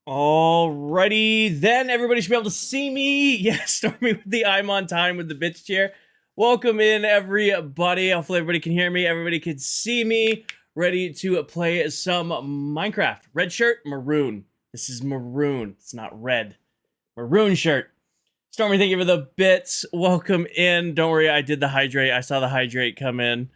Alrighty, then everybody should be able to see me. Yes, Stormy with the I'm on time with the bitch chair. Welcome in, everybody. Hopefully everybody can hear me. Everybody can see me. Ready to play some Minecraft. Red shirt, maroon. This is maroon. It's not red. Maroon shirt. Stormy, thank you for the bits. Welcome in. Don't worry, I did the hydrate. I saw the hydrate come in.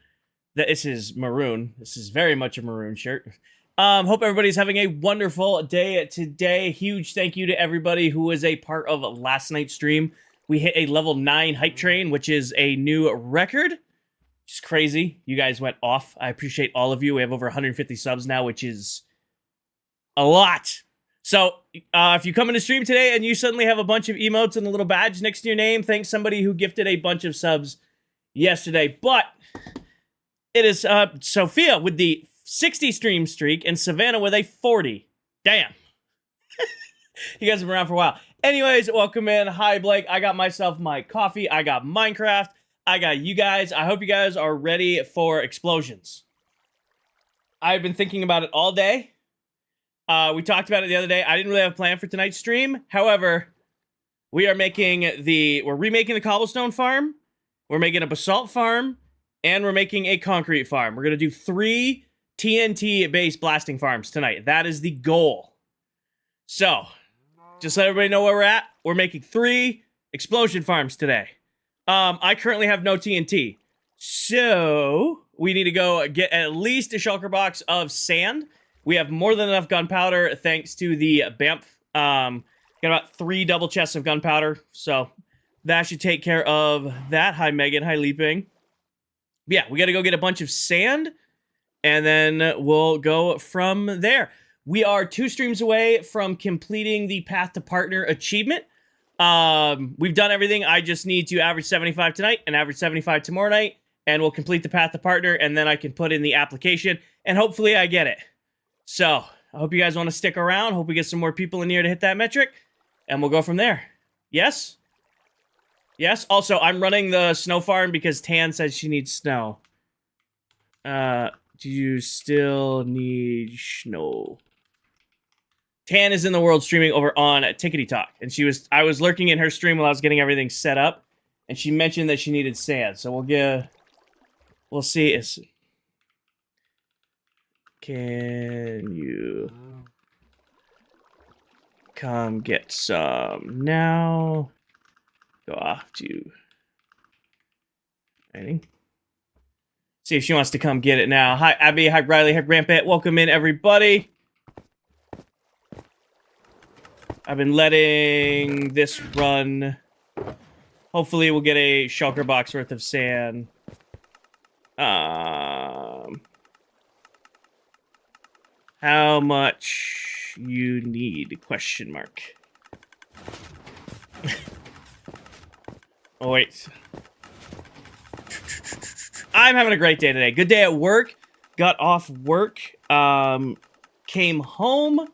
This is maroon. This is very much a maroon shirt. Hope everybody's having a wonderful day today. Huge thank you to everybody who was a part of last night's stream. We hit a level 9 hype train, which is a new record. Which is crazy. You guys went off. I appreciate all of you. We have over 150 subs now, which is a lot. So, if you come into stream today and you suddenly have a bunch of emotes and a little badge next to your name, thanks somebody who gifted a bunch of subs yesterday. But it is Sophia with the 60 stream streak and Savannah with a 40. Damn. You guys have been around for a while. Anyways, welcome in. Hi, Blake. I got myself my coffee. I got Minecraft. I got you guys. I hope you guys are ready for explosions. I've been thinking about it all day. We talked about it the other day. I didn't really have a plan for tonight's stream. However, we're remaking the cobblestone farm. We're making a basalt farm. And we're making a concrete farm. We're going to do 3 TNT-based blasting farms tonight. That is the goal. So, just let everybody know where we're at. We're making 3 explosion farms today. I currently have no TNT. So, we need to go get at least a shulker box of sand. We have more than enough gunpowder thanks to the BAMF. Got about 3 double chests of gunpowder. So, that should take care of that. Hi, Megan. Hi, Leaping. Yeah, we got to go get a bunch of sand. And then we'll go from there. We are 2 streams away from completing the Path to Partner achievement. We've done everything. I just need to average 75 tonight and average 75 tomorrow night. And we'll complete the Path to Partner. And then I can put in the application. And hopefully I get it. So, I hope you guys want to stick around. Hope we get some more people in here to hit that metric. And we'll go from there. Yes? Yes? Also, I'm running the snow farm because Tan says she needs snow. Do you still need snow? Tan is in the world streaming over on Tickety Talk. And I was lurking in her stream while I was getting everything set up. And she mentioned that she needed sand. So we'll see. Can you come get some now? Go off to writing. See if she wants to come get it now. Hi, Abby. Hi, Riley. Hi, Rampant. Welcome in, everybody. I've been letting this run. Hopefully, we'll get a shulker box worth of sand. How much you need? Question mark. Oh, wait. I'm having a great day today. Good day at work. Got off work. Came home.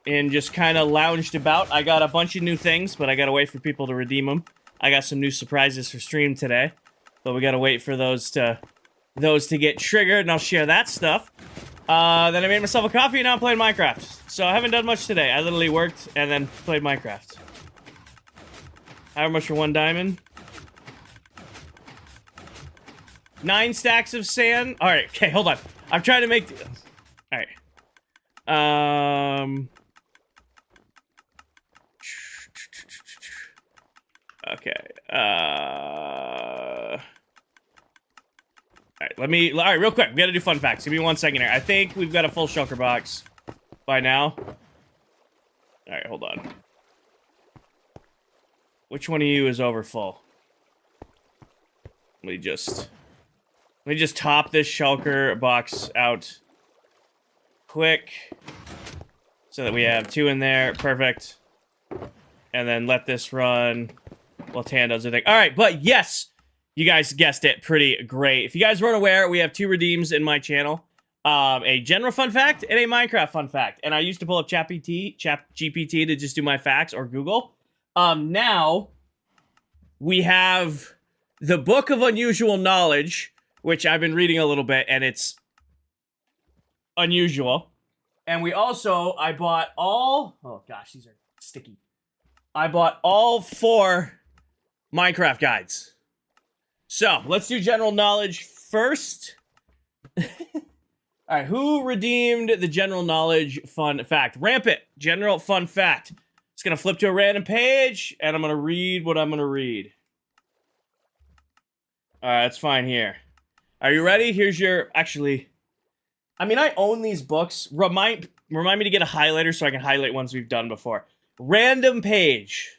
And just kind of lounged about. I got a bunch of new things, but I gotta wait for people to redeem them. I got some new surprises for stream today. But we gotta wait for those to get triggered, and I'll share that stuff. Then I made myself a coffee, and now I'm playing Minecraft. So I haven't done much today. I literally worked and then played Minecraft. How much for 1 diamond? 9 stacks of sand. All right, okay, hold on. I'm trying to make. All right. Okay. All right, real quick. We gotta do fun facts. Give me 1 second here. I think we've got a full shulker box by now. All right, hold on. Which one of you is over full? Let me just top this shulker box out quick so that we have 2 in there. Perfect. And then let this run while Tan does her thing. All right, but yes, you guys guessed it. Pretty great. If you guys weren't aware, we have 2 redeems in my channel. A general fun fact and a Minecraft fun fact. And I used to pull up ChatGPT to just do my facts or Google. Now, we have the Book of Unusual Knowledge, which I've been reading a little bit, and it's unusual. And we also, I bought all, oh gosh, these are sticky. I bought all 4 Minecraft guides. So, let's do general knowledge first. All right, who redeemed the general knowledge fun fact? Rampant, general fun fact. It's going to flip to a random page, and I'm going to read what I'm going to read. All right, that's fine here. Are you ready? Here's your, actually, I mean, I own these books. Remind me to get a highlighter so I can highlight ones we've done before. Random page.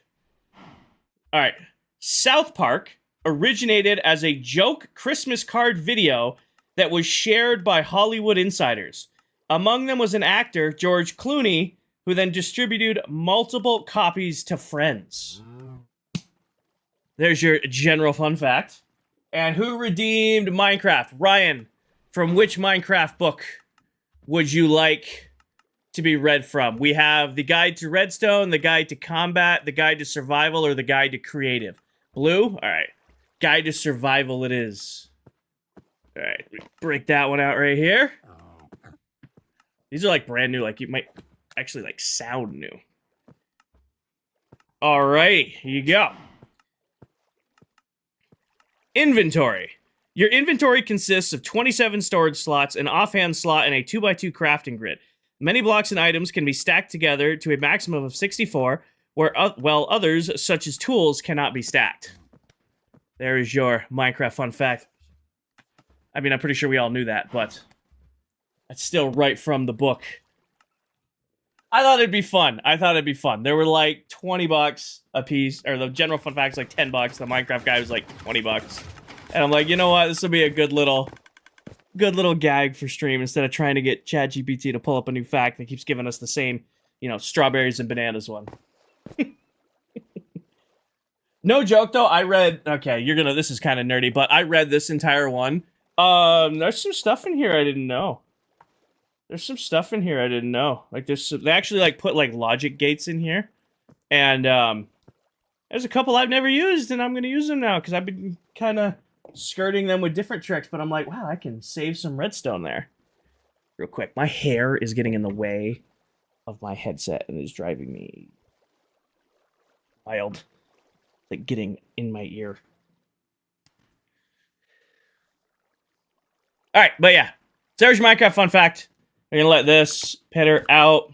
All right. South Park originated as a joke Christmas card video that was shared by Hollywood insiders. Among them was an actor, George Clooney, who then distributed multiple copies to friends. There's your general fun fact. And who redeemed Minecraft? Ryan, from which Minecraft book would you like to be read from? We have the Guide to Redstone, the Guide to Combat, the Guide to Survival, or the Guide to Creative. Blue? All right. Guide to Survival it is. All right. We break that one out right here. These are like brand new. Like you might actually like sound new. All right. Here you go. Inventory. Your inventory consists of 27 storage slots, an offhand slot, and a 2x2 crafting grid. Many blocks and items can be stacked together to a maximum of 64, while others, such as tools, cannot be stacked. There is your Minecraft fun fact. I mean, I'm pretty sure we all knew that, but that's still right from the book. I thought it'd be fun. There were like 20 bucks a piece, or the general fun facts like 10 bucks. The Minecraft guy was like 20 bucks. And I'm like, you know what? This will be a good little gag for stream instead of trying to get ChatGPT to pull up a new fact that keeps giving us the same, you know, strawberries and bananas one. No joke though, I read, okay, this is kind of nerdy, but I read this entire one. There's some stuff in here I didn't know. Like they actually like put like logic gates in here. And there's a couple I've never used and I'm going to use them now because I've been kind of skirting them with different tricks, but I'm like, wow, I can save some redstone there. Real quick, my hair is getting in the way of my headset and is driving me wild. Like getting in my ear. All right, but yeah. So there's your Minecraft fun fact. I'm gonna let this petter out.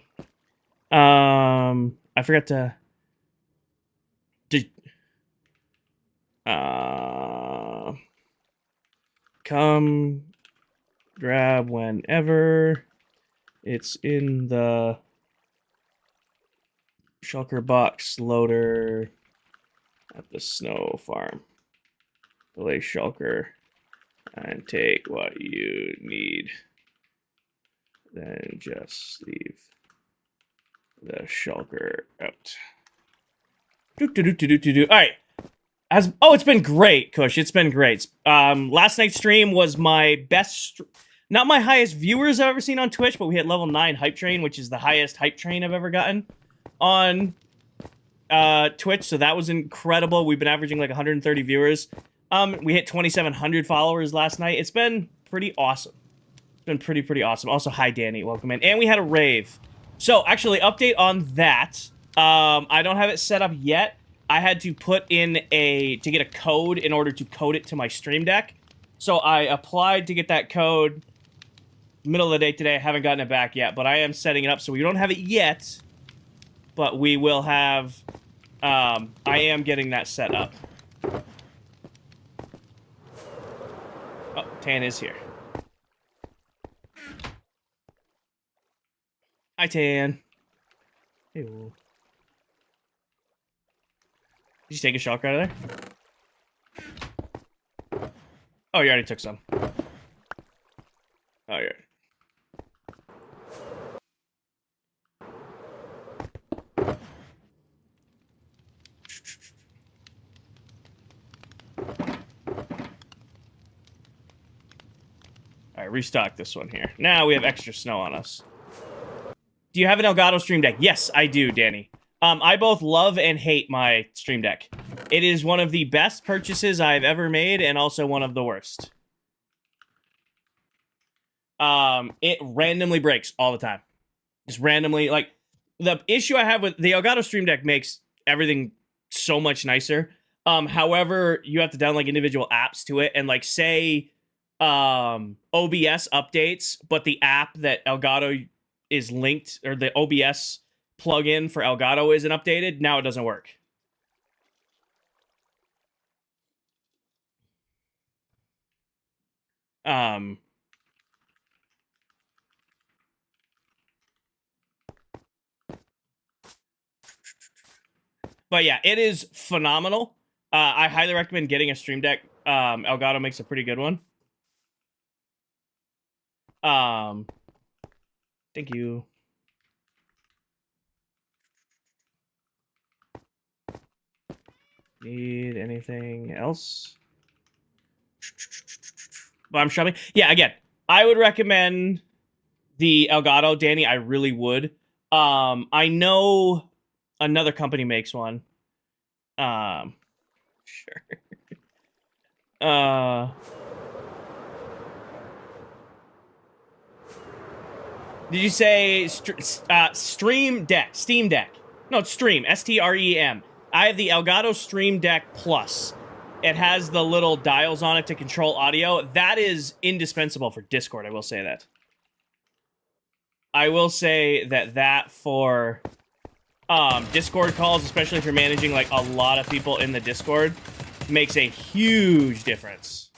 I forgot to come grab whenever it's in the shulker box loader at the snow farm. Delay shulker and take what you need. Then just leave the shulker out. All right. It's been great, Kush. It's been great. Last night's stream was my best, not my highest viewers I've ever seen on Twitch, but we hit level 9 hype train, which is the highest hype train I've ever gotten on Twitch. So that was incredible. We've been averaging like 130 viewers. We hit 2,700 followers last night. It's been pretty awesome. It's been pretty awesome. Also, hi Danny, welcome in. And we had a rave. So actually, update on that. I don't have it set up yet. I had to put in to get a code in order to code it to my Stream Deck. So I applied to get that code middle of the day today. I haven't gotten it back yet, but I am setting it up. So we don't have it yet, but we will have, I am getting that set up. Oh, Tan is here. Hi, Tan. Hey. Did you take a shulker out of there? Oh, you already took some. Oh, yeah. Alright, restock this one here. Now we have extra snow on us. Do you have an Elgato Stream Deck? Yes, I do, Danny. I both love and hate my Stream Deck. It is one of the best purchases I've ever made and also one of the worst. It randomly breaks all the time. Just randomly, like, the issue I have with the Elgato Stream Deck makes everything so much nicer. However, you have to download like individual apps to it, and like say OBS updates, but the app that Elgato is linked, or the OBS plugin for Elgato isn't updated, now it doesn't work. But yeah, it is phenomenal. I highly recommend getting a Stream Deck. Elgato makes a pretty good one. Thank you. Need anything else? But I'm shopping. Yeah, again, I would recommend the Elgato, Danny. I really would. I know another company makes one. Sure. Did you say Stream Deck? Steam Deck. No, it's Stream. STREM. I have the Elgato Stream Deck Plus. It has the little dials on it to control audio. That is indispensable for Discord, I will say that. I will say that for Discord calls, especially if you're managing like a lot of people in the Discord, makes a huge difference.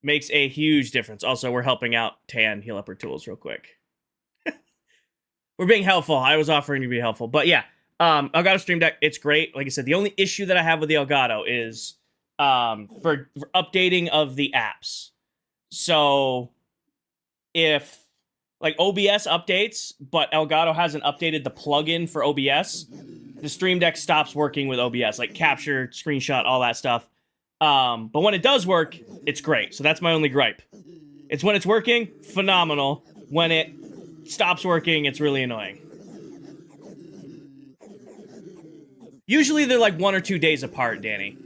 Makes a huge difference. Also, we're helping out Tan heal up her tools real quick. We're being helpful. I was offering to be helpful. But yeah, Elgato Stream Deck, it's great. Like I said, the only issue that I have with the Elgato is for updating of the apps. So if like OBS updates, but Elgato hasn't updated the plugin for OBS, the Stream Deck stops working with OBS, like capture, screenshot, all that stuff. But when it does work, it's great. So that's my only gripe. It's when it's working, phenomenal. When it stops working, it's really annoying. Usually they're like 1 or 2 days apart, Danny.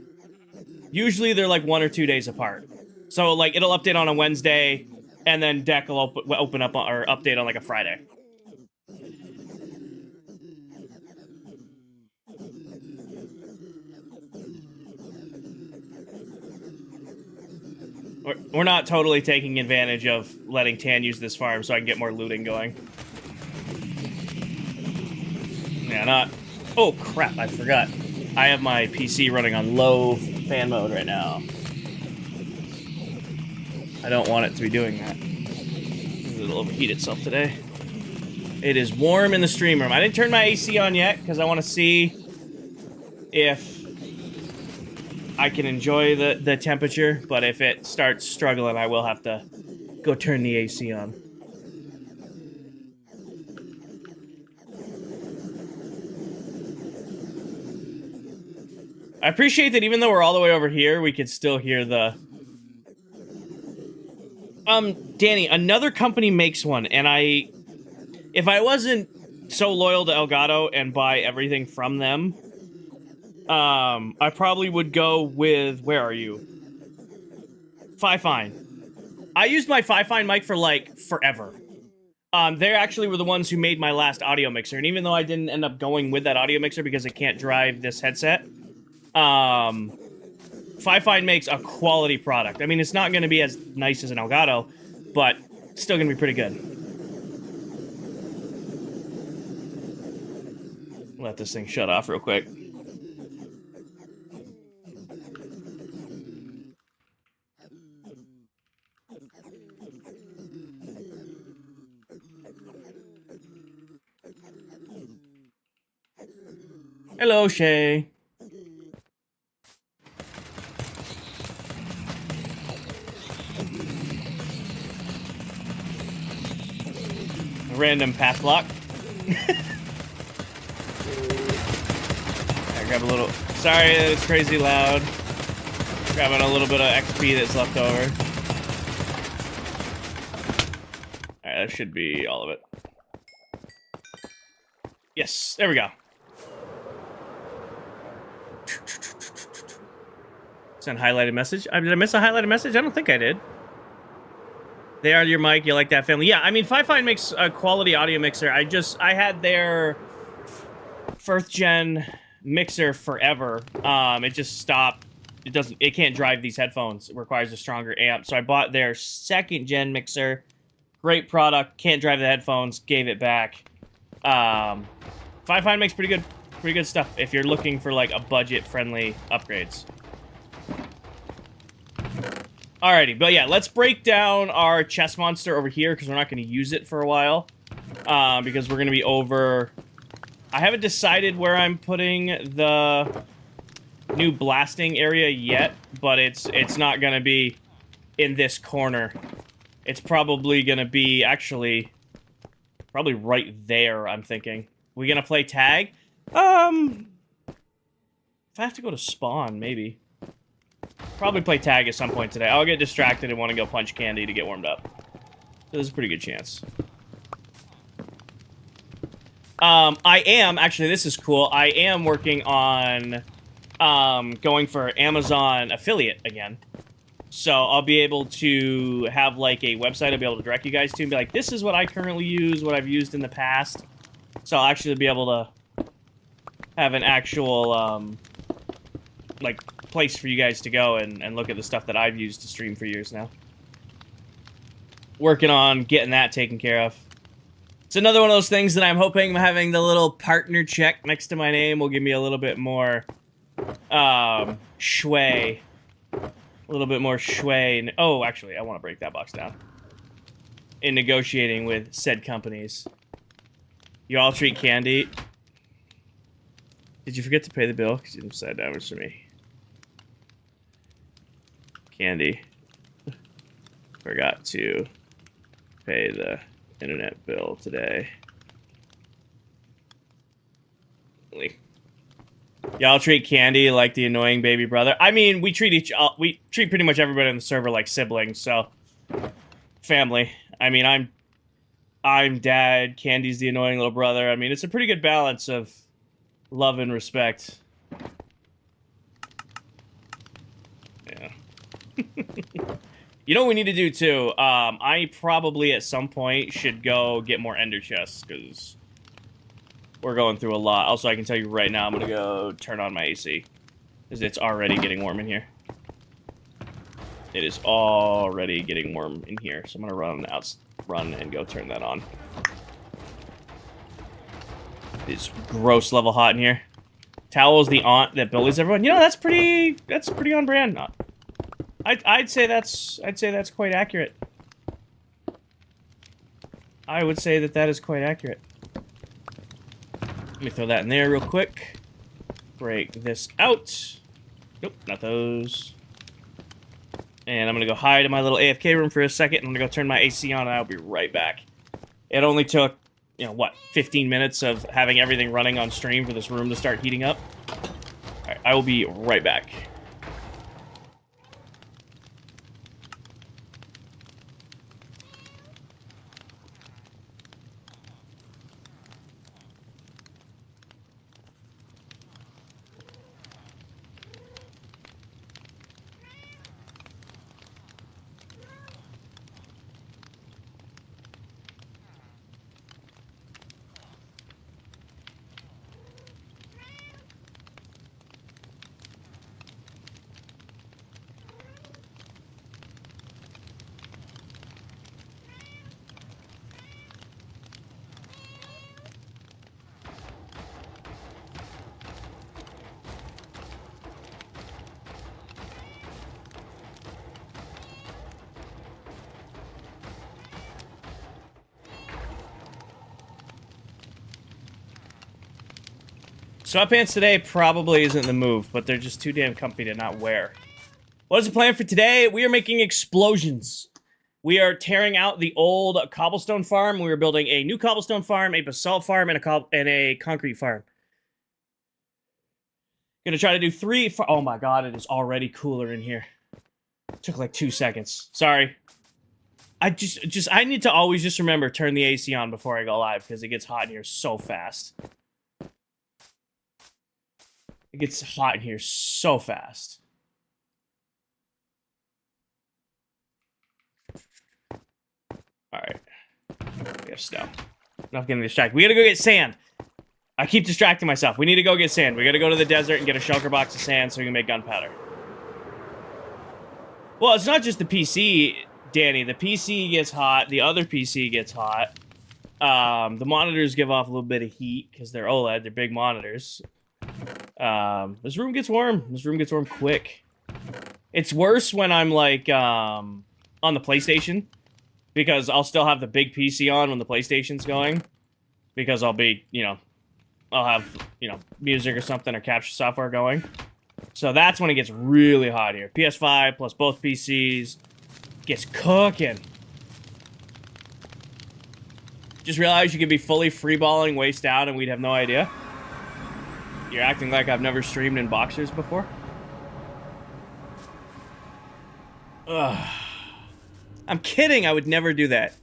Usually they're like 1 or 2 days apart. So like it'll update on a Wednesday, and then Deck will open up or update on like a Friday. We're not totally taking advantage of letting Tan use this farm so I can get more looting going. Yeah, not... Oh, crap, I forgot. I have my PC running on low fan mode right now. I don't want it to be doing that. It'll overheat itself today. It is warm in the stream room. I didn't turn my AC on yet because I want to see if I can enjoy the temperature, but if it starts struggling, I will have to go turn the AC on. I appreciate that even though we're all the way over here, we could still hear the... Danny, another company makes one, and if I wasn't so loyal to Elgato and buy everything from them, I probably would go with, where are you? Fifine. I used my Fifine mic for, like, forever. They actually were the ones who made my last audio mixer, and even though I didn't end up going with that audio mixer because it can't drive this headset, Fifine makes a quality product. I mean, it's not going to be as nice as an Elgato, but it's still going to be pretty good. Let this thing shut off real quick. Hello, Shay. Random path block. I grab a little... Sorry, it's crazy loud. Grabbing a little bit of XP that's left over. Alright, that should be all of it. Yes, there we go. Send highlighted message. Did I miss a highlighted message? I don't think I did. They are your mic. You like that family? Yeah, I mean, Fi-Fi makes a quality audio mixer. I had their first gen mixer forever. It just stopped. It can't drive these headphones. It requires a stronger amp. So I bought their second gen mixer. Great product. Can't drive the headphones. Gave it back. Fi-Fi makes pretty good stuff if you're looking for like a budget-friendly upgrades. Alrighty, but yeah, let's break down our chest monster over here because we're not going to use it for a while. Because we're going to be over... I haven't decided where I'm putting the new blasting area yet, but it's not going to be in this corner. It's probably going to be, actually, probably right there, I'm thinking. We going to play tag? If I have to go to spawn, maybe. Probably play tag at some point today. I'll get distracted and want to go punch Candy to get warmed up. So there's a pretty good chance. I am, actually, this is cool. I am working on going for Amazon affiliate again. So I'll be able to have, like, a website I'll be able to direct you guys to and be like, this is what I currently use, what I've used in the past. So I'll actually be able to have an actual, like, place for you guys to go and look at the stuff that I've used to stream for years now. Working on getting that taken care of. It's another one of those things that I'm hoping having the little partner check next to my name will give me a little bit more sway. A little bit more sway. Oh, actually, I want to break that box down. In negotiating with said companies. You all treat Candy. Did you forget to pay the bill? Because you didn't decide that was for me. Candy. Forgot to pay the internet bill today. Y'all treat Candy like the annoying baby brother. I mean, we treat pretty much everybody on the server like siblings, so family. I mean, I'm dad, Candy's the annoying little brother. I mean, it's a pretty good balance of love and respect. Yeah. You know what we need to do, too? I probably, at some point, should go get more ender chests, because we're going through a lot. Also, I can tell you right now, I'm going to go turn on my AC, because it's already getting warm in here. It is already getting warm in here, so I'm going to run and go turn that on. It's gross level hot in here. Towel's the aunt that bullies everyone. You know, that's pretty on brand. I'd say that's quite accurate. I would say that is quite accurate. Let me throw that in there real quick. Break this out. Nope, not those. And I'm gonna go hide in my little AFK room for a second. I'm gonna go turn my AC on and I'll be right back. It only took, you know, what, 15 minutes of having everything running on stream for this room to start heating up. Alright, I will be right back. Sweatpants today probably isn't the move, but they're just too damn comfy to not wear. What is the plan for today? We are making explosions. We are tearing out the old cobblestone farm. We are building a new cobblestone farm, a basalt farm, and a concrete farm. Gonna try to do 3. Oh my god, it is already cooler in here. Took like 2 seconds. Sorry. I need to always just remember turn the AC on before I go live because it gets hot in here so fast. It gets hot in here so fast. We have snow. Enough getting distracted. We gotta go get sand. I keep distracting myself. We need to go get sand. We gotta go to the desert and get a shulker box of sand so we can make gunpowder. Well, it's not just the PC, Danny. The PC gets hot. The other PC gets hot. The monitors give off a little bit of heat because they're OLED. They're big monitors. This room gets warm. This room gets warm quick. It's worse when I'm, like, on the PlayStation. Because I'll still have the big PC on when the PlayStation's going. Because I'll be, you know... I'll have, you know, music or something or capture software going. So that's when it gets really hot here. PS5 plus both PCs gets cooking. Just realized you could be fully freeballing waist down and we'd have no idea. You're acting like I've never streamed in boxers before. Ugh. I'm kidding, I would never do that.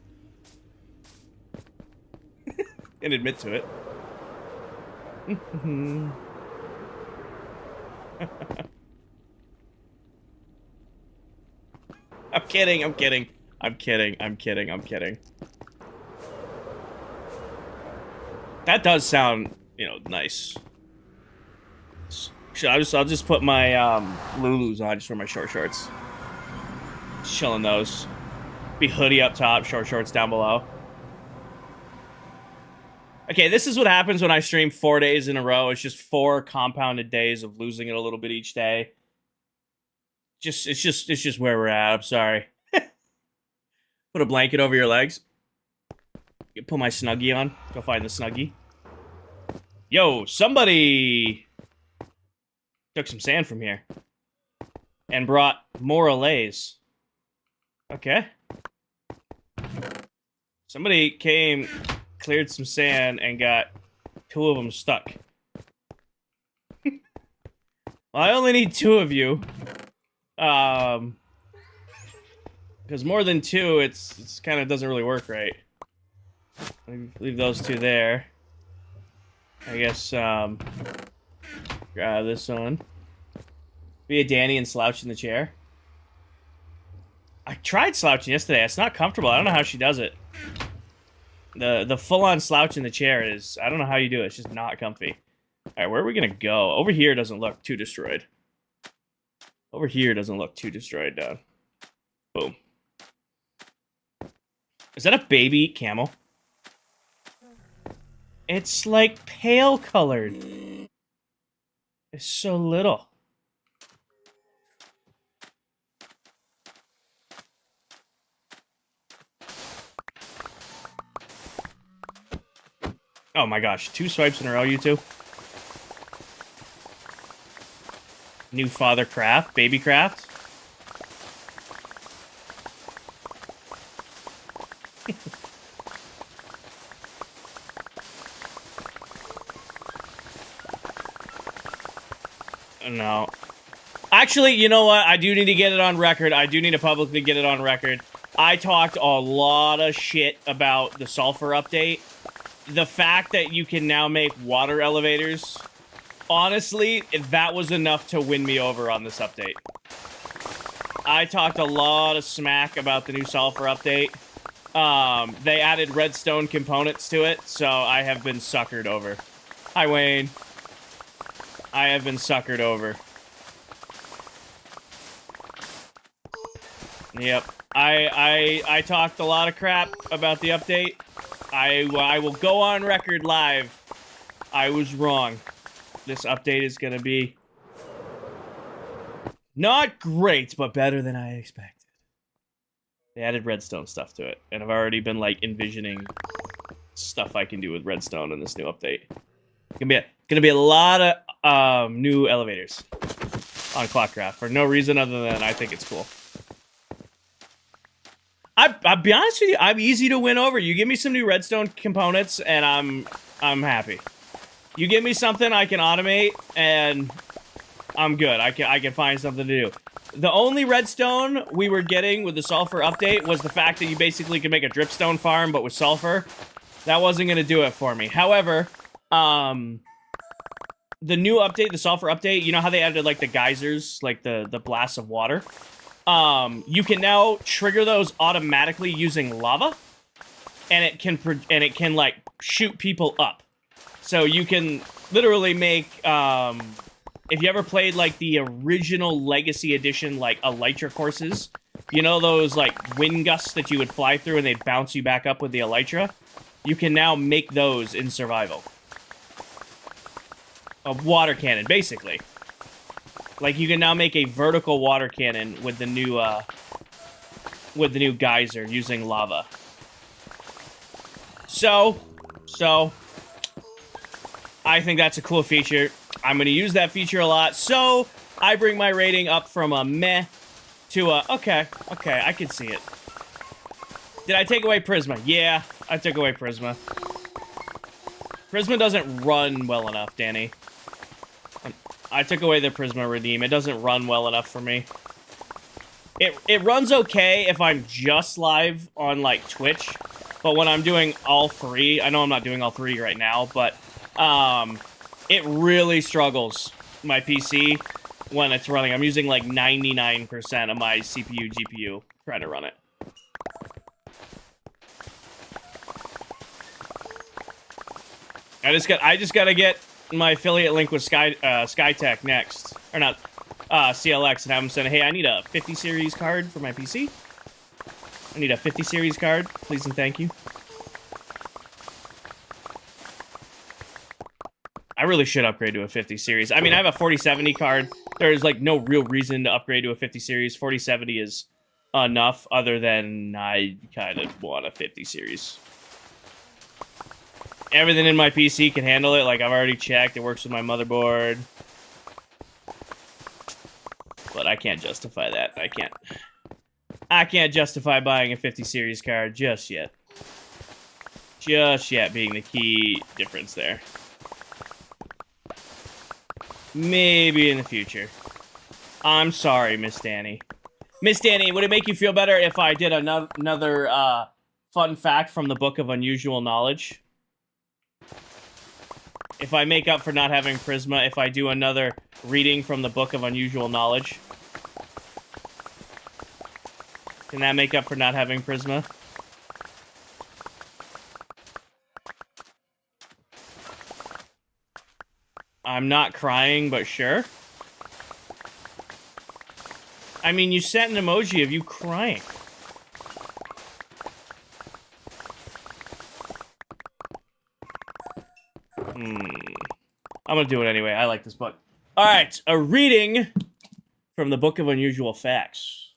And admit to it. I'm kidding, I'm kidding. I'm kidding, I'm kidding, I'm kidding. That does sound, you know, nice. I'll just put my Lulus on, just wear my short shorts. Just chilling those. Be hoodie up top, short shorts down below. Okay, this is what happens when I stream 4 days in a row. It's just 4 compounded days of losing it a little bit each day. It's just where we're at. I'm sorry. Put a blanket over your legs. Put my Snuggie on. Go find the Snuggie. Yo, somebody took some sand from here and brought more allays. Okay. Somebody came, cleared some sand, and got 2 of them stuck. Well, I only need 2 of you. Because more than 2, it's kind of doesn't really work right. Leave those 2 there. I guess, grab this one. Be a Danny and slouch in the chair. I tried slouching yesterday. It's not comfortable. I don't know how she does it. The full-on slouch in the chair is... I don't know how you do it. It's just not comfy. Alright, where are we gonna go? Over here doesn't look too destroyed. Over here doesn't look too destroyed, Dad. Boom. Is that a baby camel? It's like pale colored. It's so little. Oh my gosh, 2 swipes in a row, you 2. New father craft, baby craft. No. Actually, you know what? I do need to get it on record. I do need to publicly get it on record. I talked a lot of shit about the sulfur update. The fact that you can now make water elevators, honestly, that was enough to win me over on this update. I talked a lot of smack about the new sulfur update. They added redstone components to it, so I have been suckered over. Hi, Wayne. I have been suckered over. Yep. I talked a lot of crap about the update. I will go on record live. I was wrong. This update is gonna be not great, but better than I expected. They added redstone stuff to it, and I've already been like envisioning stuff I can do with redstone in this new update. Gonna be a lot of new elevators on ClockCraft for no reason other than I think it's cool. I'll be honest with you, I'm easy to win over. You give me some new redstone components, and I'm happy. You give me something I can automate, and I'm good. I can find something to do. The only redstone we were getting with the sulfur update was the fact that you basically could make a dripstone farm, but with sulfur. That wasn't gonna do it for me. However, the new update, the sulfur update, you know how they added like the geysers, like the blasts of water? You can now trigger those automatically using lava. and it can like shoot people up. So you can literally make if you ever played like the original Legacy Edition like Elytra courses, you know those like wind gusts that you would fly through and they'd bounce you back up with the Elytra? You can now make those in survival. A water cannon, basically. Like you can now make a vertical water cannon with the new geyser using lava. So I think that's a cool feature. I'm going to use that feature a lot. So I bring my rating up from a meh to a okay, I can see it. Did I take away Prisma? Yeah, I took away Prisma. Prisma doesn't run well enough, Danny. I took away the Prisma Redeem. It doesn't run well enough for me. It runs okay if I'm just live on, like, Twitch. But when I'm doing all three, I know I'm not doing all three right now, but it really struggles, my PC, when it's running. I'm using, like, 99% of my CPU, GPU trying to run it. I just gotta get my affiliate link with Skytech next. Or not, CLX, and have them send, hey, I need a 50 series card for my PC. I need a 50 series card, please and thank you. I really should upgrade to a 50 series. I mean, I have a 4070 card. There's, like, no real reason to upgrade to a 50 series. 4070 is enough, other than I kind of want a 50 series. Everything in my PC can handle it. Like, I've already checked. It works with my motherboard. But I can't justify that. I can't justify buying a 50 series card just yet. Just yet being the key difference there. Maybe in the future. I'm sorry, Miss Danny. Miss Danny, would it make you feel better if I did another fun fact from the Book of Unusual Knowledge? If I make up for not having Prisma, if I do another reading from the Book of Unusual Knowledge? Can that make up for not having Prisma? I'm not crying, but sure. I mean, you sent an emoji of you crying. I'm gonna do it anyway. I like this book. Alright, a reading from the Book of Unusual Facts.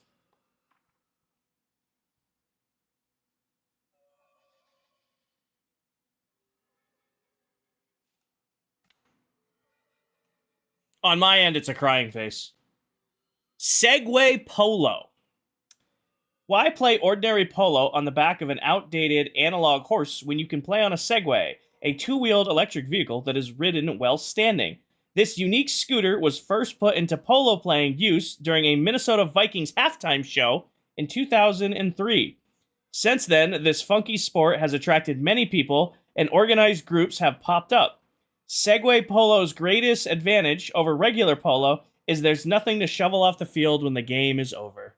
On my end, it's a crying face. Segway Polo. Why play ordinary polo on the back of an outdated analog horse when you can play on a Segway, a two-wheeled electric vehicle that is ridden while standing? This unique scooter was first put into polo playing use during a Minnesota Vikings halftime show in 2003. Since then, this funky sport has attracted many people, and organized groups have popped up. Segway Polo's greatest advantage over regular polo is there's nothing to shovel off the field when the game is over.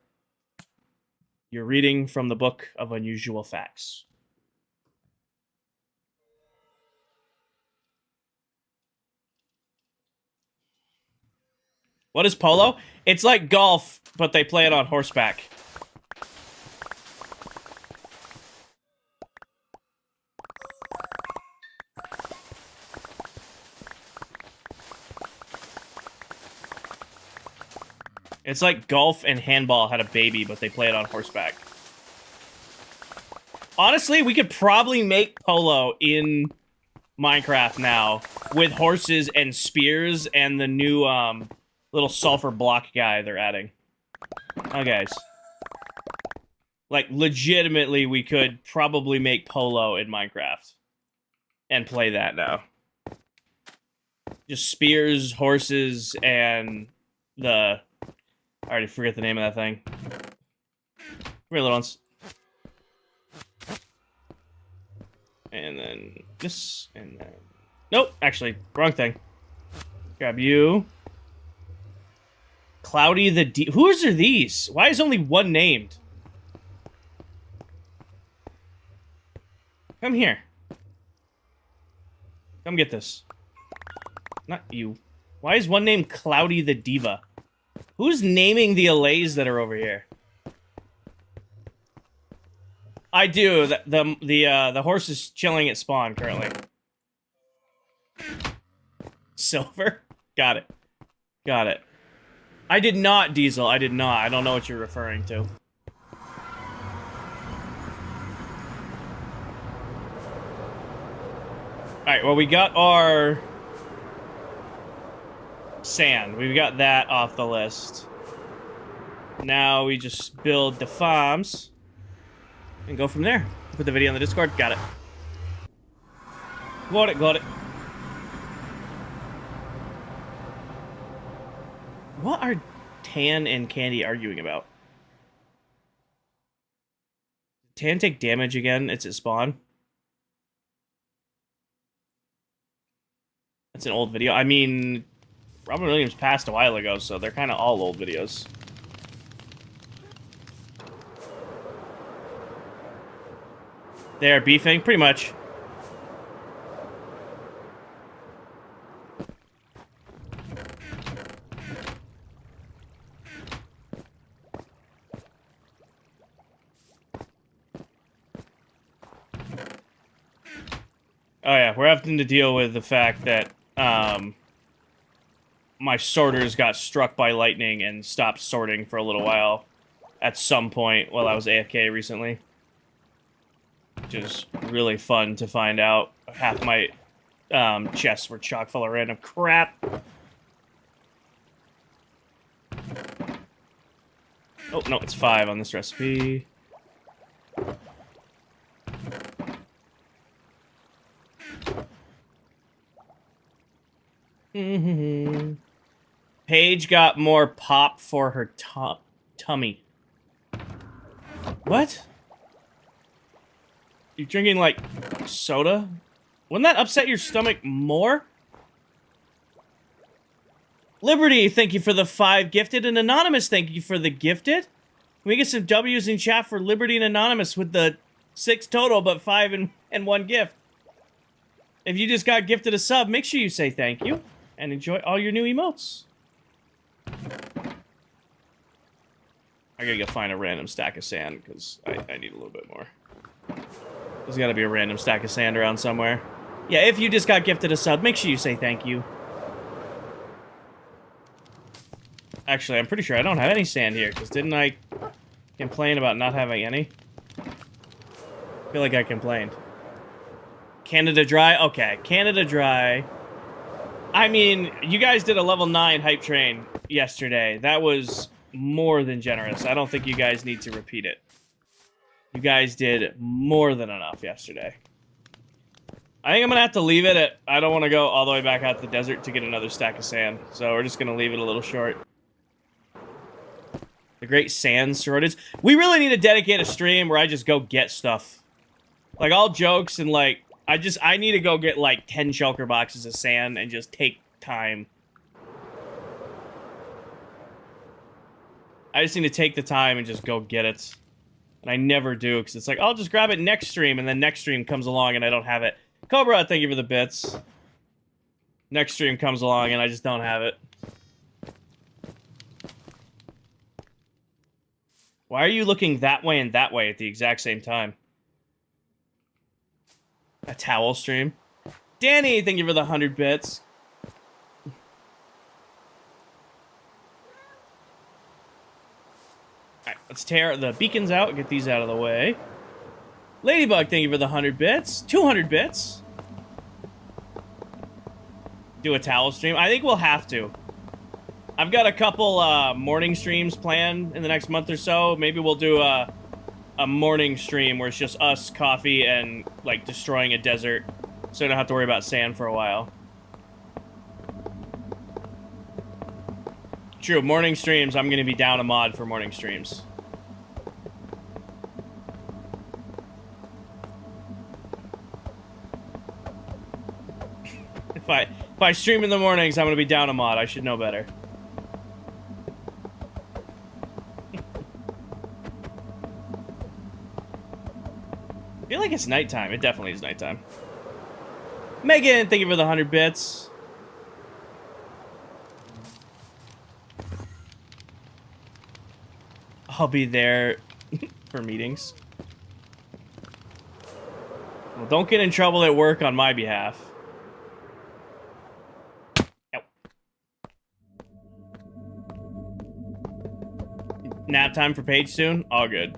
You're reading from the Book of Unusual Facts. What is polo? It's like golf, but they play it on horseback. It's like golf and handball had a baby, but they play it on horseback. Honestly, we could probably make polo in Minecraft now with horses and spears and the new little sulfur block guy they're adding. Oh, guys. Like, legitimately, we could probably make polo in Minecraft and play that now. Just spears, horses, and the... I already forget the name of that thing. Come here, little ones. And then this, and then... Nope, actually, wrong thing. Grab you. Cloudy the D... Whose are these? Why is only one named? Come here. Come get this. Not you. Why is one named Cloudy the Diva? Who's naming the allays that are over here? I do. The horse is chilling at spawn currently. Silver? Got it. Got it. I did not, Diesel. I did not. I don't know what you're referring to. Alright, well, we got our sand. We've got that off the list. Now we just build the farms and go from there. Put the video on the Discord. Got it. Got it, got it. What are Tan and Candy arguing about? Tan take damage again? It's at spawn. That's an old video. I mean, Robin Williams passed a while ago, so they're kind of all old videos. They're beefing, pretty much. Oh yeah, we're having to deal with the fact that my sorters got struck by lightning and stopped sorting for a little while at some point while I was AFK recently. Which is really fun to find out. Half my chests were chock full of random crap. Oh, no, it's 5 on this recipe. Paige got more pop for her tummy. What? You drinking, like, soda? Wouldn't that upset your stomach more? Liberty, thank you for the 5 gifted. And Anonymous, thank you for the gifted. Can we get some W's in chat for Liberty and Anonymous with the 6 total, but 5 and 1 gift? If you just got gifted a sub, make sure you say thank you. And enjoy all your new emotes. I gotta go find a random stack of sand, because I need a little bit more. There's gotta be a random stack of sand around somewhere. Yeah, if you just got gifted a sub, make sure you say thank you. Actually, I'm pretty sure I don't have any sand here, because didn't I complain about not having any? I feel like I complained. Canada Dry? Okay, Canada Dry. I mean, you guys did a level 9 hype train yesterday. That was more than generous. I don't think you guys need to repeat it. You guys did more than enough yesterday. I think I'm going to have to leave it at... I don't want to go all the way back out to the desert to get another stack of sand. So we're just going to leave it a little short. The great sand shortage. We really need to dedicate a stream where I just go get stuff. Like, all jokes and, like... I need to go get, like, 10 shulker boxes of sand and just take time. I just need to take the time and just go get it. And I never do, because it's like, I'll just grab it next stream, and then next stream comes along and I don't have it. Cobra, thank you for the bits. Next stream comes along and I just don't have it. Why are you looking that way and that way at the exact same time? A towel stream. Danny, thank you for the 100 bits. Alright, let's tear the beacons out, get these out of the way. Ladybug, thank you for the 100 bits. 200 bits. Do a towel stream. I think we'll have to. I've got a couple morning streams planned in the next month or so. Maybe we'll do a morning stream where it's just us, coffee, and, like, destroying a desert, so I don't have to worry about sand for a while. True, morning streams, I'm gonna be down a mod for morning streams. If I stream in the mornings, I'm gonna be down a mod. I should know better. feel like it's nighttime. It definitely is nighttime. Megan, thank you for the 100 bits. I'll be there for meetings. Well, don't get in trouble at work on my behalf. Yep. Nap time for Paige soon? All good.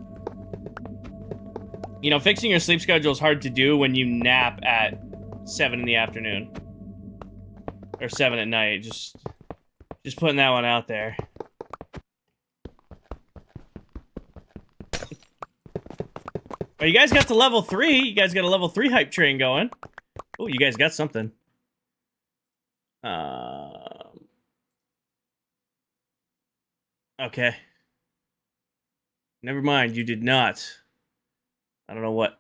You know, fixing your sleep schedule is hard to do when you nap at 7 in the afternoon. Or 7 at night. Just putting that one out there. Oh, you guys got to level 3. You guys got a level 3 hype train going. Oh, you guys got something. Okay. Never mind, you did not. I don't know what.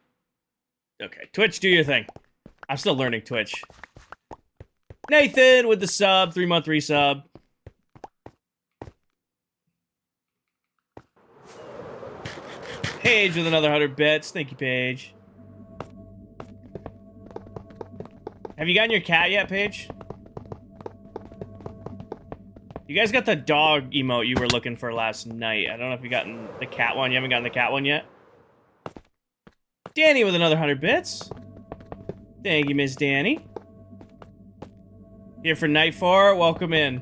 Okay, Twitch, do your thing. I'm still learning Twitch. Nathan with the sub, 3-month resub. Paige with another 100 bits. Thank you, Paige. Have you gotten your cat yet, Paige? You guys got the dog emote you were looking for last night. I don't know if you gotten the cat one. You haven't gotten the cat one yet? Danny with another 100 bits. Thank you, Miss Danny. Here for night 4. Welcome in.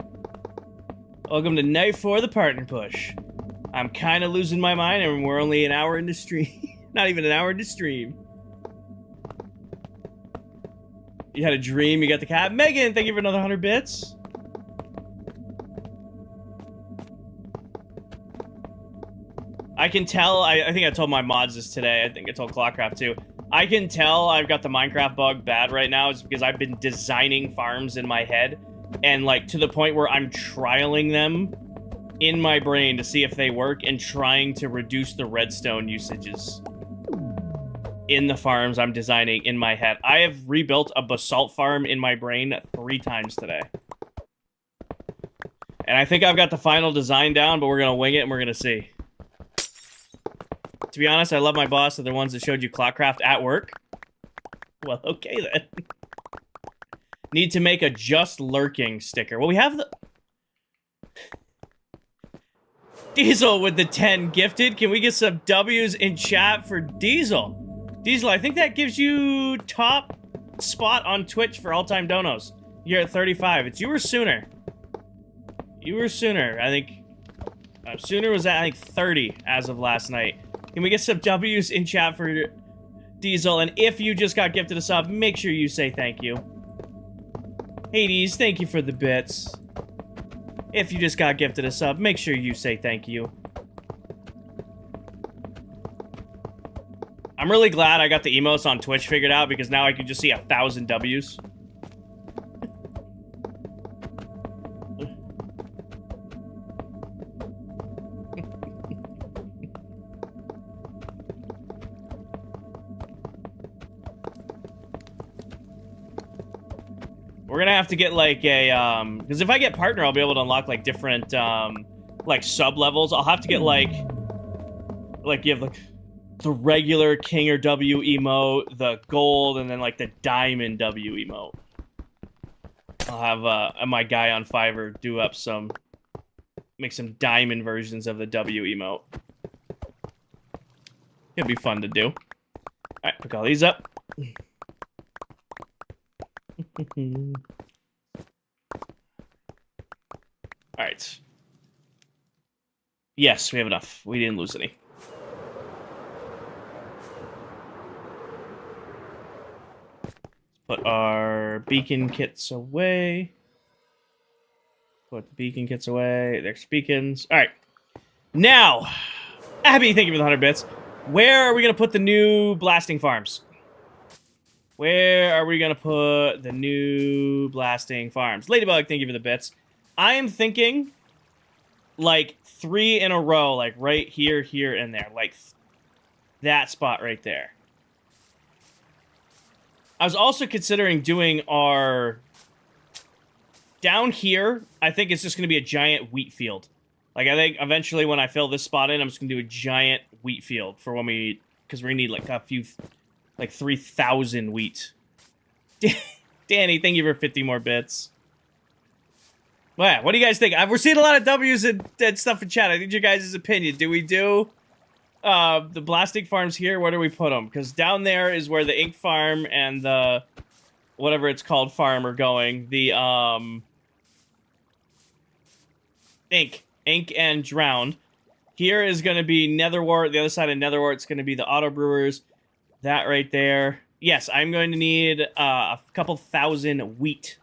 Welcome to night 4 of the partner push. I'm kind of losing my mind, and we're only an hour into stream. Not even an hour into stream. You had a dream, you got the cat. Megan, thank you for another 100 bits. I can tell, I think I told my mods this today. I think I told ClockCraft too. I can tell I've got the Minecraft bug bad right now. It's because I've been designing farms in my head. And like to the point where I'm trialing them in my brain to see if they work and trying to reduce the redstone usages in the farms I'm designing in my head. I have rebuilt a basalt farm in my brain 3 times today. And I think I've got the final design down, but we're going to wing it and we're going to see. To be honest, I love my boss. They're the ones that showed you ClockCraft at work. Well, okay then. Need to make a just lurking sticker. Well, we have the... Diesel with the 10 gifted. Can we get some W's in chat for Diesel? Diesel, I think that gives you top spot on Twitch for all-time donos. You're at 35. It's you or Sooner. You were Sooner. I think... Sooner was at, I think, 30 as of last night. Can we get some W's in chat for Diesel? And if you just got gifted a sub, make sure you say thank you. Hades, thank you for the bits. If you just got gifted a sub, make sure you say thank you. I'm really glad I got the emotes on Twitch figured out because now I can just see 1,000 W's. We're gonna have to get like a, because if I get partner, I'll be able to unlock like different, like sub levels. I'll have to get like you have like the regular King or W emote, the gold, and then like the diamond W emote. I'll have my guy on Fiverr do up make some diamond versions of the W emote. It'll be fun to do. All right, pick all these up. Alright. Yes, we have enough. We didn't lose any. Put our beacon kits away. Put the beacon kits away. There's beacons. Alright. Now, Abby, thank you for the 100 bits. Where are we going to put the new blasting farms? Where are we going to put the new blasting farms? Ladybug, thank you for the bits. I am thinking, like, 3 in a row, like, right here, here, and there. Like, that spot right there. I was also considering doing our... Down here, I think it's just going to be a giant wheat field. Like, I think eventually when I fill this spot in, I'm just going to do a giant wheat field for when we... Because we're going to need, like, a few Like 3,000 wheat. Danny, thank you for 50 more bits. Wow, what do you guys think? We're seeing a lot of W's and stuff in chat. I need your guys' opinion. Do we do the blasting farms here? Where do we put them? Because down there is where the ink farm and the whatever it's called farm are going. The ink and drowned. Here is going to be Netherwart. The other side of Netherwart's going to be the auto brewers. That right there. Yes, I'm going to need a couple thousand wheat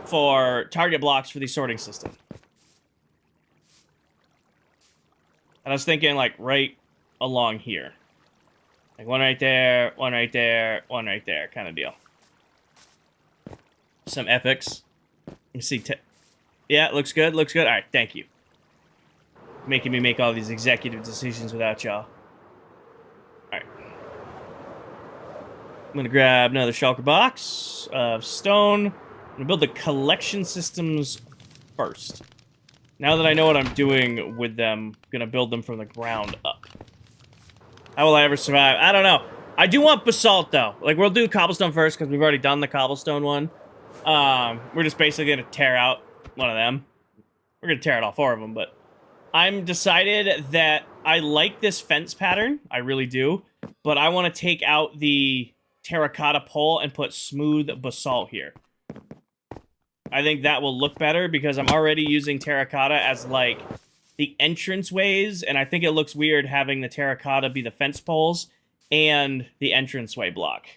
for target blocks for the sorting system. And I was thinking, like, right along here. Like, one right there, one right there, one right there, kind of deal. Some epics. You see, yeah, looks good, looks good. All right, thank you. Making me make all these executive decisions without y'all. Alright. I'm gonna grab another shulker box of stone. I'm gonna build the collection systems first. Now that I know what I'm doing with them, I'm gonna build them from the ground up. How will I ever survive? I don't know. I do want basalt, though. Like, we'll do cobblestone first, because we've already done the cobblestone one. We're just basically gonna tear out one of them. We're gonna tear out all 4 of them, but I'm decided that I like this fence pattern. I really do. But I want to take out the terracotta pole and put smooth basalt here. I think that will look better because I'm already using terracotta as, like, the entranceways, and I think it looks weird having the terracotta be the fence poles and the entranceway block.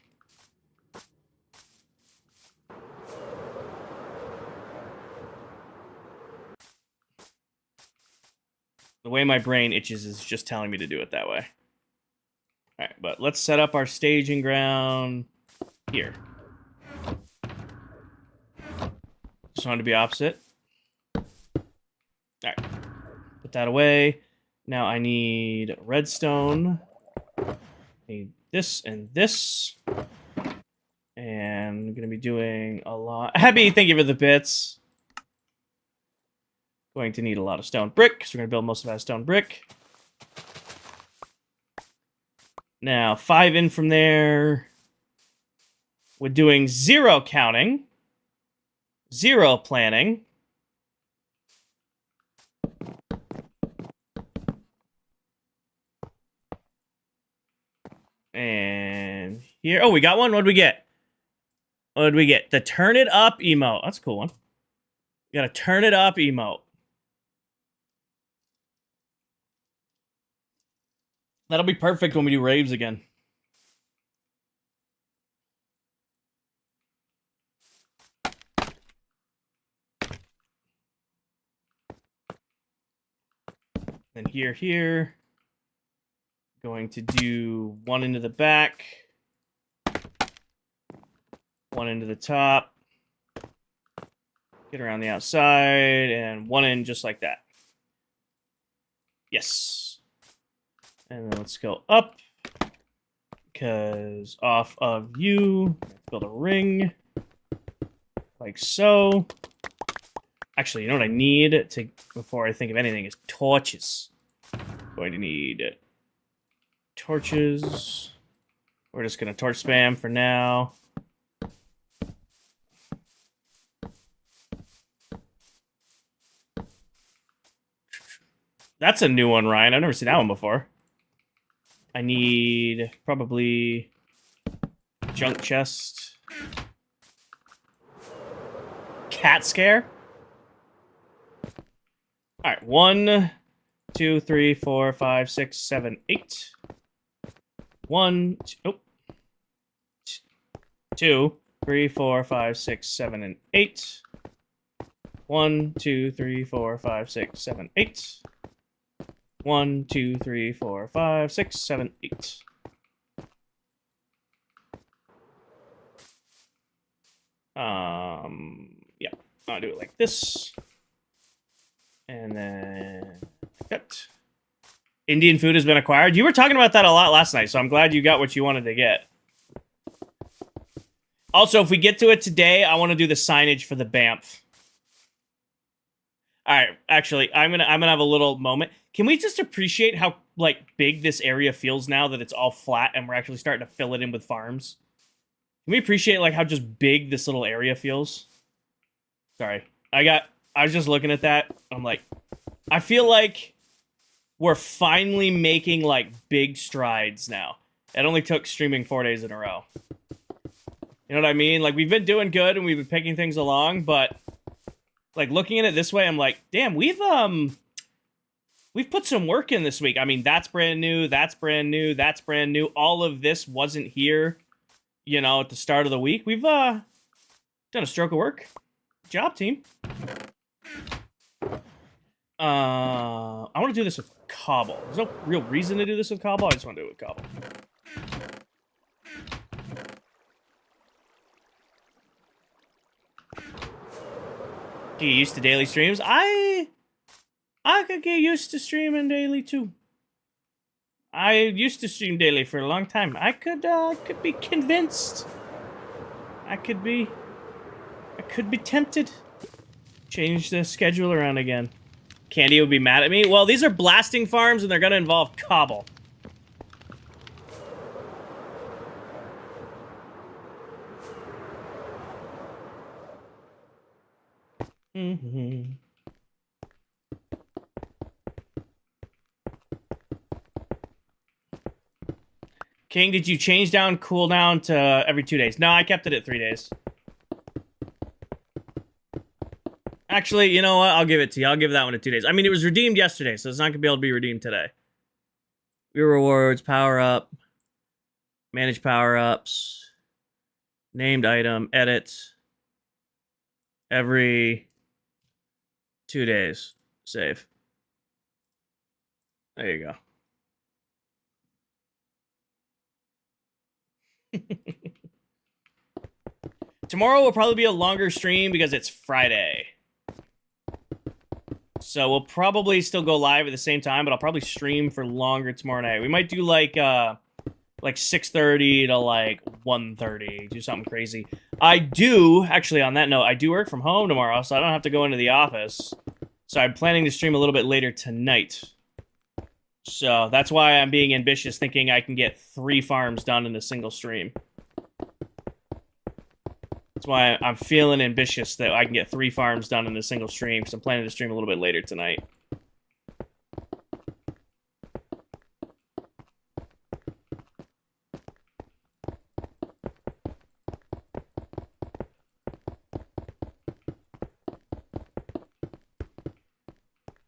The way my brain itches is just telling me to do it that way. Alright, but let's set up our staging ground here. Just wanted to be opposite. Alright. Put that away. Now I need redstone. I need this and this. And I'm going to be doing a lot. Happy, thank you for the bits. Going to need a lot of stone brick, because we're going to build most of that stone brick. Now, 5 in from there. We're doing 0 counting. 0 planning. And here, oh, we got one. What did we get? What did we get? The turn it up emote. That's a cool one. We got a turn it up emote. That'll be perfect when we do raves again. Then here. Going to do 1 into the back. 1 into the top. Get around the outside, and 1 in just like that. Yes. And then let's go up, because off of you, build a ring, like so. Actually, you know what I need to, before I think of anything, is torches. Going to need torches. We're just going to torch spam for now. That's a new one, Ryan. I've never seen that one before. I need probably junk chest. Cat scare? Alright, 1, 2, 3, 4, 5, 6, 7, 8. 1, 2, 3, 4, 5, 6, 7, and 8. 1, 2, 3, 4, 5, 6, 7, 8. 1, 2, 3, 4, 5, 6, 7, 8. Yeah, I'll do it like this. And then that. Indian food has been acquired. You were talking about that a lot last night, so I'm glad you got what you wanted to get. Also, if we get to it today, I want to do the signage for the BAMF. All right, actually, I'm gonna have a little moment. Can we just appreciate how like big this area feels now that it's all flat and we're actually starting to fill it in with farms? Can we appreciate like how just big this little area feels? Sorry. I was just looking at that. I'm like, I feel like we're finally making like big strides now. It only took streaming 4 days in a row. You know what I mean? Like, we've been doing good and we've been picking things along, but like looking at it this way, I'm like, damn, we've put some work in this week. I mean, that's brand new, that's brand new, that's brand new. All of this wasn't here, you know, at the start of the week. We've done a stroke of work. Good job, team. I want to do this with cobble. There's no real reason to do this with cobble. I just want to do it with cobble. Get used to daily streams. I could get used to streaming daily too. I used to stream daily for a long time. I could be convinced. I could be tempted. Change the schedule around again. Candy would be mad at me. Well, these are blasting farms and they're gonna involve cobble. King, did you change down cooldown to every 2 days? No, I kept it at 3 days. Actually, you know what? I'll give it to you. I'll give that one to 2 days. I mean, it was redeemed yesterday, so it's not going to be able to be redeemed today. View rewards, power up, manage power ups, named item, edit. Every 2 days. Save. There you go. Tomorrow will probably be a longer stream because it's Friday. So we'll probably still go live at the same time, but I'll probably stream for longer tomorrow night. We might do like 6:30 to like 1:30, do something crazy. I do, actually on that note, I do work from home tomorrow, so I don't have to go into the office. So I'm planning to stream a little bit later tonight. So that's why I'm being ambitious, thinking I can get 3 farms done in a single stream. That's why I'm feeling ambitious that I can get 3 farms done in a single stream, because I'm planning to stream a little bit later tonight.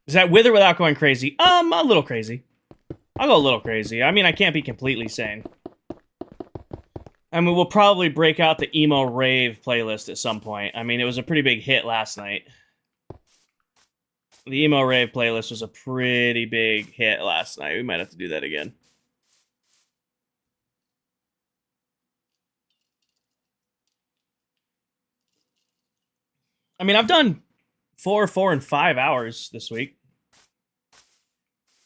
Is that with or without going crazy? A little crazy. I'll go a little crazy. I mean, I can't be completely sane. I mean, we'll probably break out the emo rave playlist at some point. I mean, it was a pretty big hit last night. The emo rave playlist was a pretty big hit last night. We might have to do that again. I mean, I've done 4, 4, and 5 hours this week.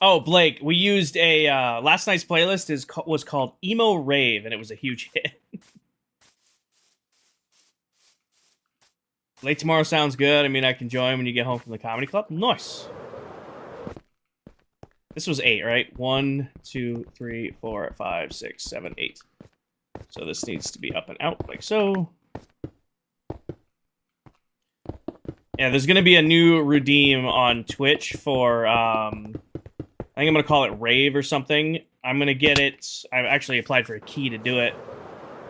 Oh, Blake, we used a last night's playlist was called Emo Rave, and it was a huge hit. Late tomorrow sounds good. I mean, I can join when you get home from the comedy club. Nice. This was 8, right? 1, 2, 3, 4, 5, 6, 7, 8. So this needs to be up and out like so. Yeah, there's gonna be a new redeem on Twitch for I think I'm going to call it Rave or something. I'm going to get it. I've actually applied for a key to do it.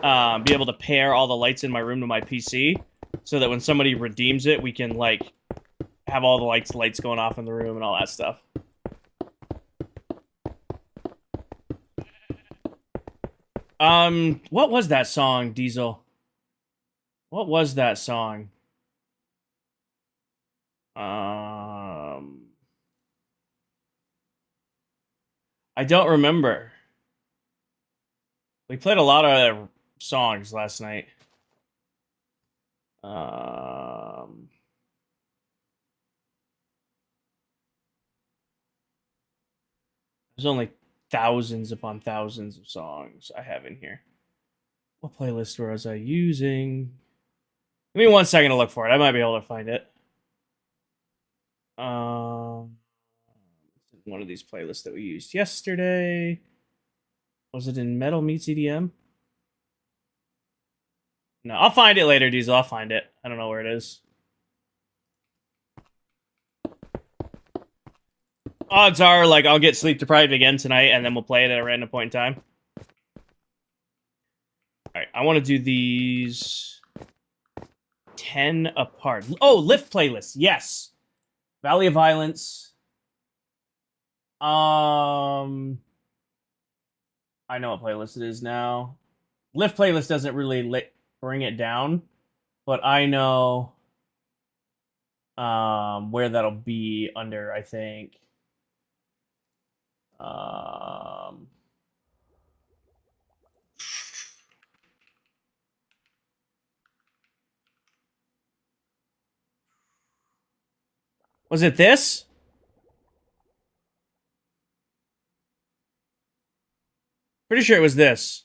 Be able to pair all the lights in my room to my PC so that when somebody redeems it, we can, like, have all the lights going off in the room and all that stuff. What was that song, Diesel? What was that song? I don't remember. We played a lot of songs last night. There's only thousands upon thousands of songs I have in here. What playlist was I using? Give me 1 second to look for it. I might be able to find it. one of these playlists that we used yesterday. Was it in Metal Meets EDM? No, I'll find it later, Diesel. I'll find it. I don't know where it is. Odds are, like, I'll get sleep deprived again tonight, and then we'll play it at a random point in time. Alright, I want to do these 10 apart. Oh, lift playlist. Yes. Valley of Violence. I know what playlist it is now. Lift playlist doesn't really bring it down, but I know where that'll be under, I think. Was it this? Pretty sure it was this.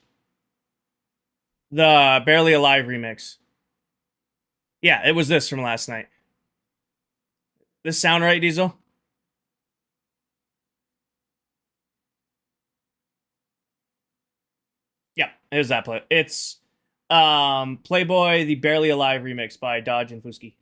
The Barely Alive remix. Yeah, it was this from last night. This sound right, Diesel? Yeah, it was that play. It's Playboy, the Barely Alive remix by Dodge and Fusky.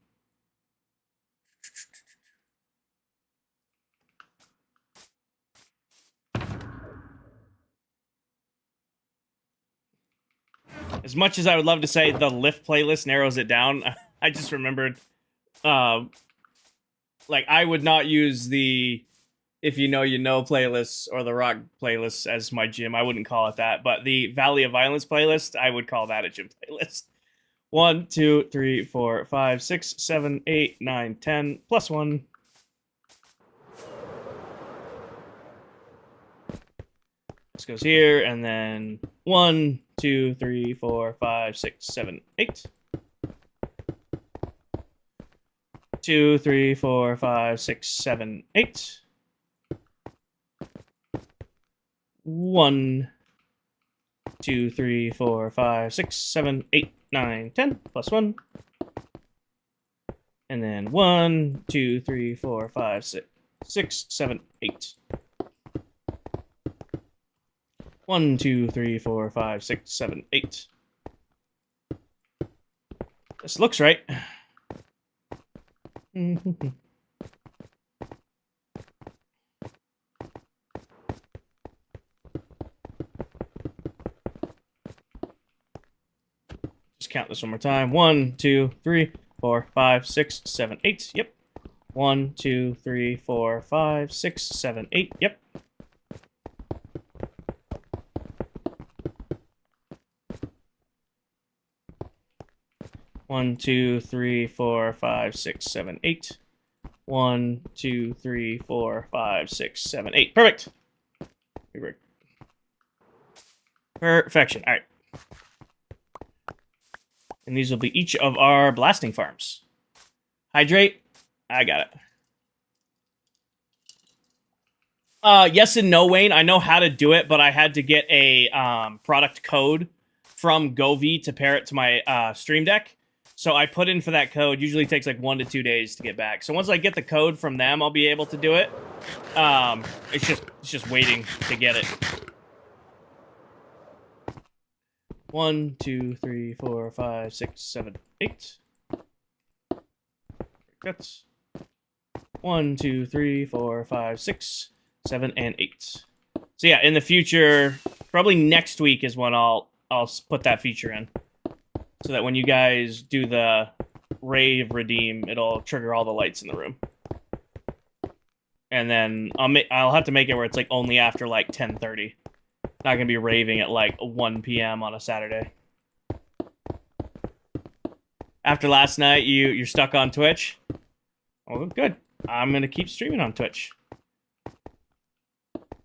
As much as I would love to say the lift playlist narrows it down, I just remembered, like, I would not use the If You Know You Know playlist or the rock playlist as my gym. I wouldn't call it that. But the Valley of Violence playlist, I would call that a gym playlist. 1, 2, 3, 4, 5, 6, 7, 8, 9, 10, plus 1. This goes here, and then 1, 2, 3, 4, 5, 6, 7, 8. 2, 3, 4, 5, 6, 7, 8. 1, 2, 3, 4, 5, 6, 7, 8, 9, 10, plus 1. And then 1, 2, 3, 4, 5, 6, 7, 8. 1, 2, 3, 4, 5, 6, 7, 8. This looks right. Just count this one more time. 1, 2, 3, 4, 5, 6, 7, 8. Yep. 1, 2, 3, 4, 5, 6, 7, 8. Yep. One, 2, 3, 4, 5, 6, 7, 8. 1, 2, 3, 4, 5, 6, 7, 8. Perfect. Perfection. All right. And these will be each of our blasting farms. Hydrate. I got it. Yes and no, Wayne. I know how to do it, but I had to get a product code from Govee to pair it to my Stream Deck. So I put in for that code. Usually takes like 1 to 2 days to get back. So once I get the code from them, I'll be able to do it. It's just waiting to get it. 1, 2, 3, 4, 5, 6, 7, 8. That's 1, 2, 3, 4, 5, 6, 7, and 8. So yeah, in the future, probably next week is when I'll put that feature in, so that when you guys do the rave redeem, it'll trigger all the lights in the room. And then I'll have to make it where it's like only after like 10:30. Not gonna be raving at like 1 p.m. on a Saturday. After last night, you're stuck on Twitch. Oh, good. I'm gonna keep streaming on Twitch.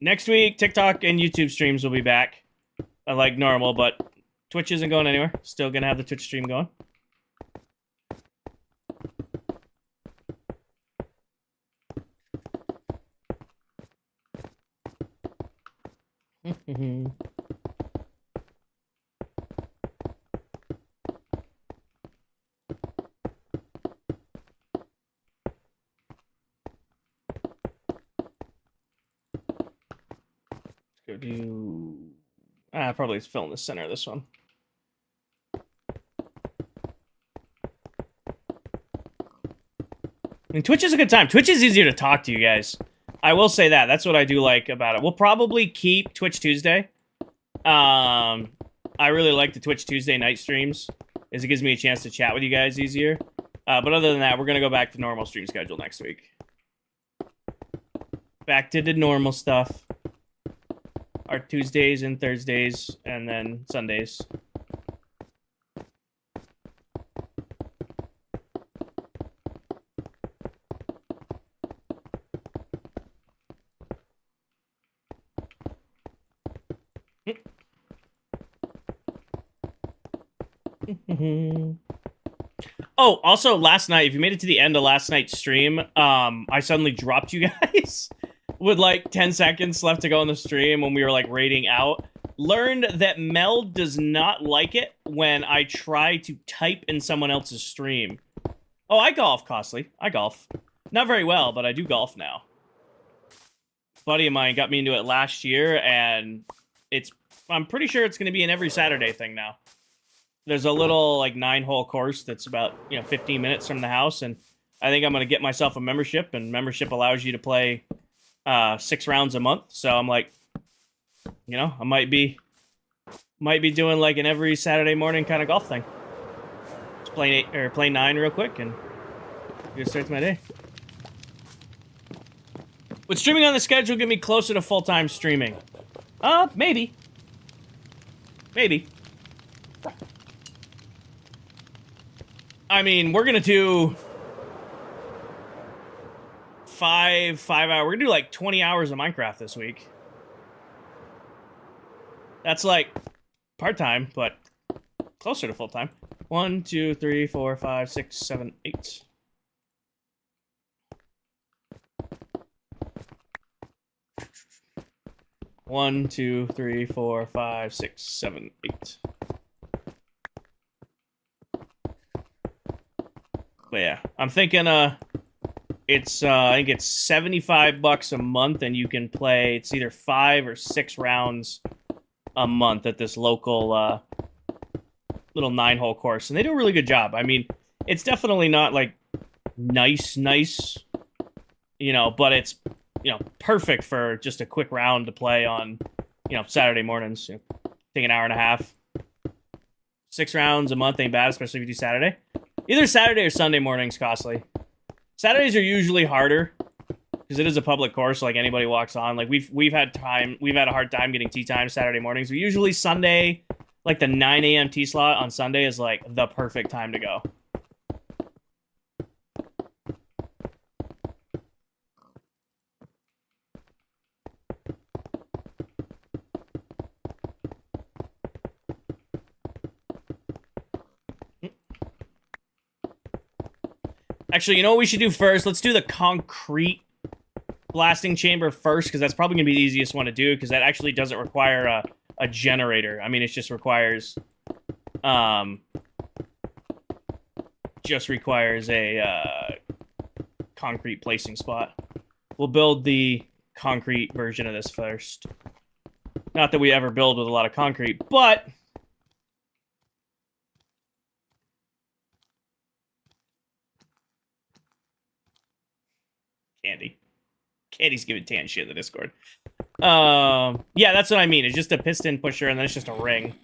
Next week, TikTok and YouTube streams will be back, like normal, but Twitch isn't going anywhere. Still gonna have the Twitch stream going. Probably fill in the center of this one. I mean, Twitch is a good time. Twitch is easier to talk to you guys. I will say that. That's what I do like about it. We'll probably keep Twitch Tuesday. I really like the Twitch Tuesday night streams, as it gives me a chance to chat with you guys easier. But other than that, we're going to go back to normal stream schedule next week. Back to the normal stuff. Our Tuesdays and Thursdays, and then Sundays. Oh, also last night, if you made it to the end of last night's stream, I suddenly dropped you guys with like 10 seconds left to go on the stream when we were like raiding out. Learned that Mel does not like it when I try to type in someone else's stream. Oh, I golf, Costly. I golf. Not very well, but I do golf now. A buddy of mine got me into it last year, and I'm pretty sure it's going to be an every Saturday thing now. There's a little, like, 9-hole course that's about, 15 minutes from the house, and I think I'm going to get myself a membership, and membership allows you to play 6 rounds a month, so I'm like, I might be doing, like, an every Saturday morning kind of golf thing. Just play 9 real quick, and just starts my day. Would streaming on the schedule get me closer to full-time streaming? Maybe. Maybe. I mean, we're gonna do 5 hour. We're gonna do like 20 hours of Minecraft this week. That's like part-time, but closer to full-time. 1, 2, 3, 4, 5, 6, 7, 8. One, 2, 3, 4, 5, 6, 7, 8. But yeah, I'm thinking it's I think it's $75 a month, and you can play, it's either 5 or 6 rounds a month at this local little 9-hole course, and they do a really good job. I mean, it's definitely not like nice, but it's perfect for just a quick round to play on, Saturday mornings. Take an hour and a half. 6 rounds a month ain't bad, especially if you do Saturday. Either Saturday or Sunday mornings, Costly. Saturdays are usually harder because it is a public course, so like anybody walks on. Like we've had a hard time getting tee time Saturday mornings. But usually Sunday, like the 9 a.m. tee slot on Sunday is like the perfect time to go. Actually, you know what we should do first? Let's do the concrete blasting chamber first, because that's probably going to be the easiest one to do, because that actually doesn't require a generator. I mean, it just requires a concrete placing spot. We'll build the concrete version of this first. Not that we ever build with a lot of concrete, but Candy's giving tan shit in the Discord. Yeah, that's what I mean. It's just a piston pusher, and then it's just a ring.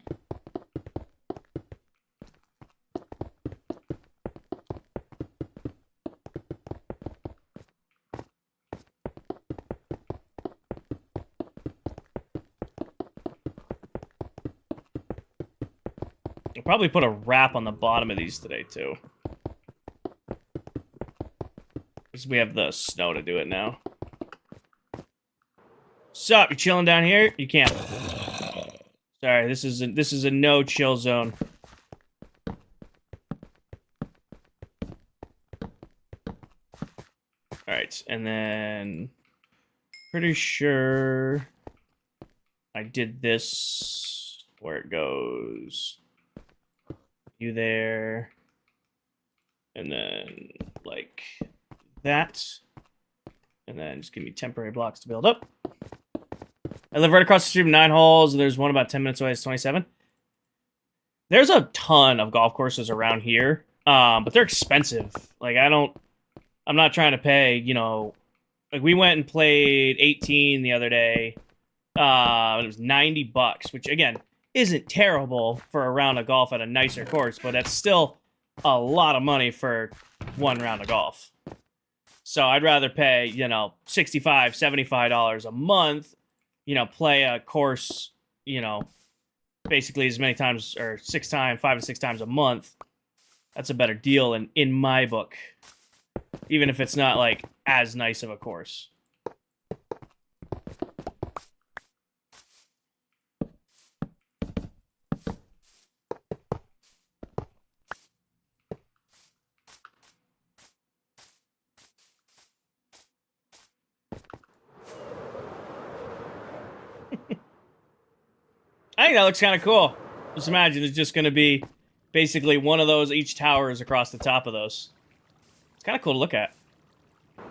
I'll probably put a wrap on the bottom of these today, too. Because we have the snow to do it now. Sup? You chilling down here? You can't. Sorry, this is a no chill zone. All right, and then pretty sure I did this where it goes. You there, and then like that, and then just give me temporary blocks to build up. I live right across the street from 9 holes, and there's one about 10 minutes away. It's 27. There's a ton of golf courses around here, but they're expensive. Like, I'm not trying to pay, you know, like, we went and played 18 the other day. It was $90, which, again, isn't terrible for a round of golf at a nicer course, but that's still a lot of money for one round of golf. So I'd rather pay, you know, $65, $75 a month, you know, play a course, you know, basically as many times, or 5 to 6 times a month. That's a better deal in my book, even if it's not, like, as nice of a course. I think that looks kind of cool. Just imagine there's just going to be basically one of those, each tower is across the top of those. It's kind of cool to look at. I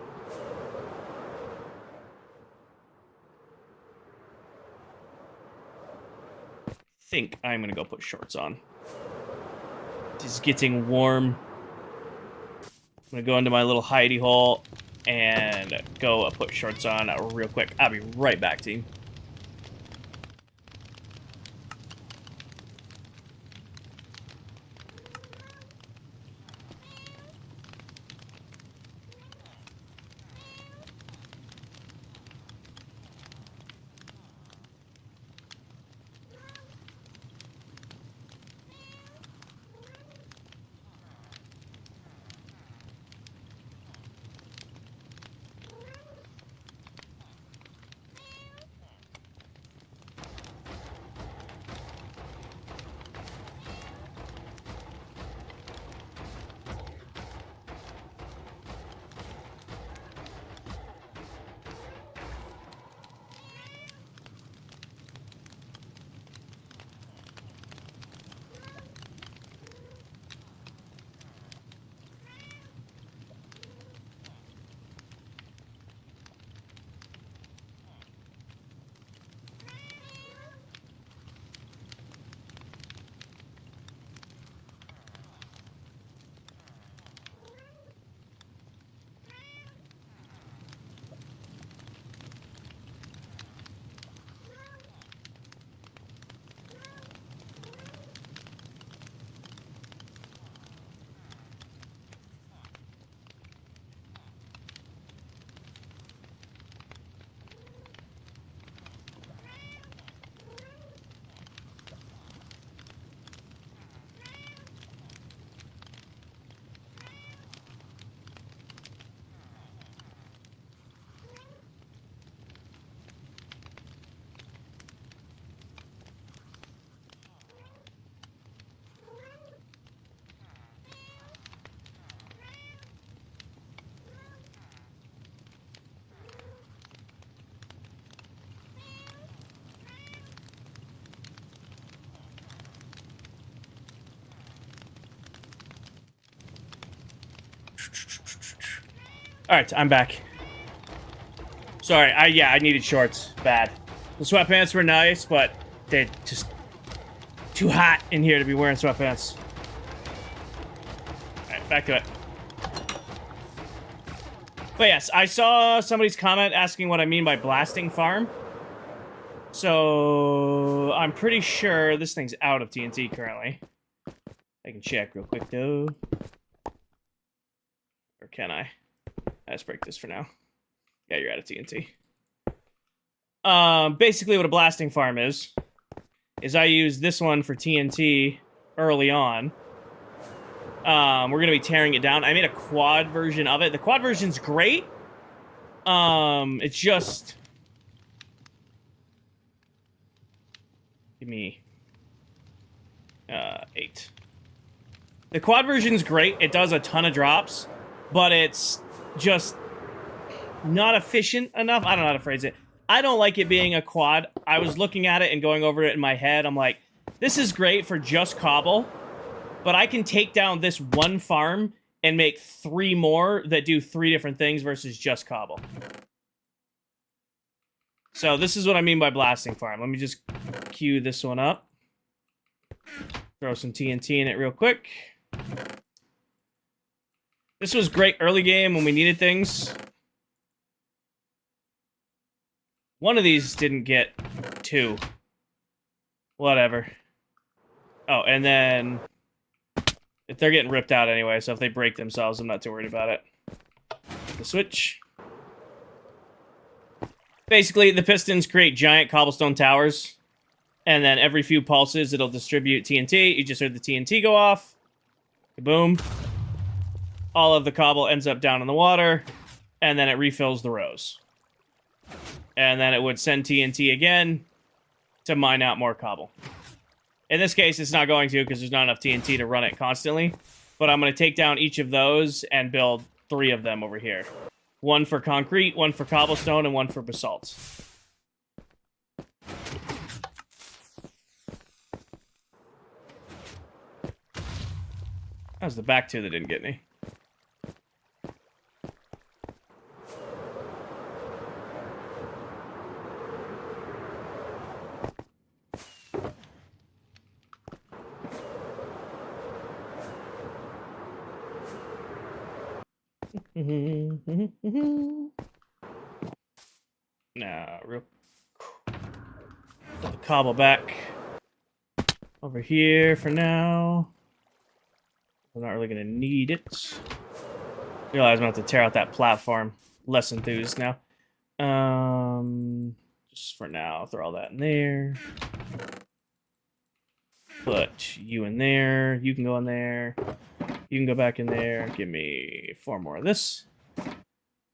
think I'm going to go put shorts on. It's getting warm. I'm going to go into my little hidey hole and go put shorts on real quick. I'll be right back, team. Alright, I'm back. Sorry, I needed shorts. Bad. The sweatpants were nice, but they're just too hot in here to be wearing sweatpants. Alright, back to it. But yes, I saw somebody's comment asking what I mean by blasting farm. So I'm pretty sure this thing's out of TNT currently. I can check real quick though. Or can I? Let's break this for now. Yeah, you're out of TNT. Basically what a blasting farm is I use this one for TNT early on. We're going to be tearing it down. I made a quad version of it. The quad version's great. It's just... Give me... 8. The quad version's great. It does a ton of drops, but it's just not efficient enough. I don't know how to phrase it. I don't like it being a quad. I was looking at it and going over it in my head. I'm like, this is great for just cobble, but I can take down this one farm and make 3 more that do 3 different things versus just cobble. So this is what I mean by blasting farm. Let me just queue this one up. Throw some TNT in it real quick. This was great early game when we needed things. One of these didn't get 2. Whatever. Oh, and then if they're getting ripped out anyway, so if they break themselves, I'm not too worried about it. The switch. Basically, the pistons create giant cobblestone towers, and then every few pulses, it'll distribute TNT. You just heard the TNT go off. Boom. All of the cobble ends up down in the water, and then it refills the rows. And then it would send TNT again to mine out more cobble. In this case, it's not going to because there's not enough TNT to run it constantly. But I'm going to take down each of those and build 3 of them over here. 1 for concrete, 1 for cobblestone, and 1 for basalt. That was the back 2 that didn't get me. Nah, real. Put the cobble back over here for now. We're not really gonna need it. Realize I'm gonna have to tear out that platform. Less enthused now. Just for now, throw all that in there. Put you in there. You can go in there. You can go back in there. Give me 4 more of this.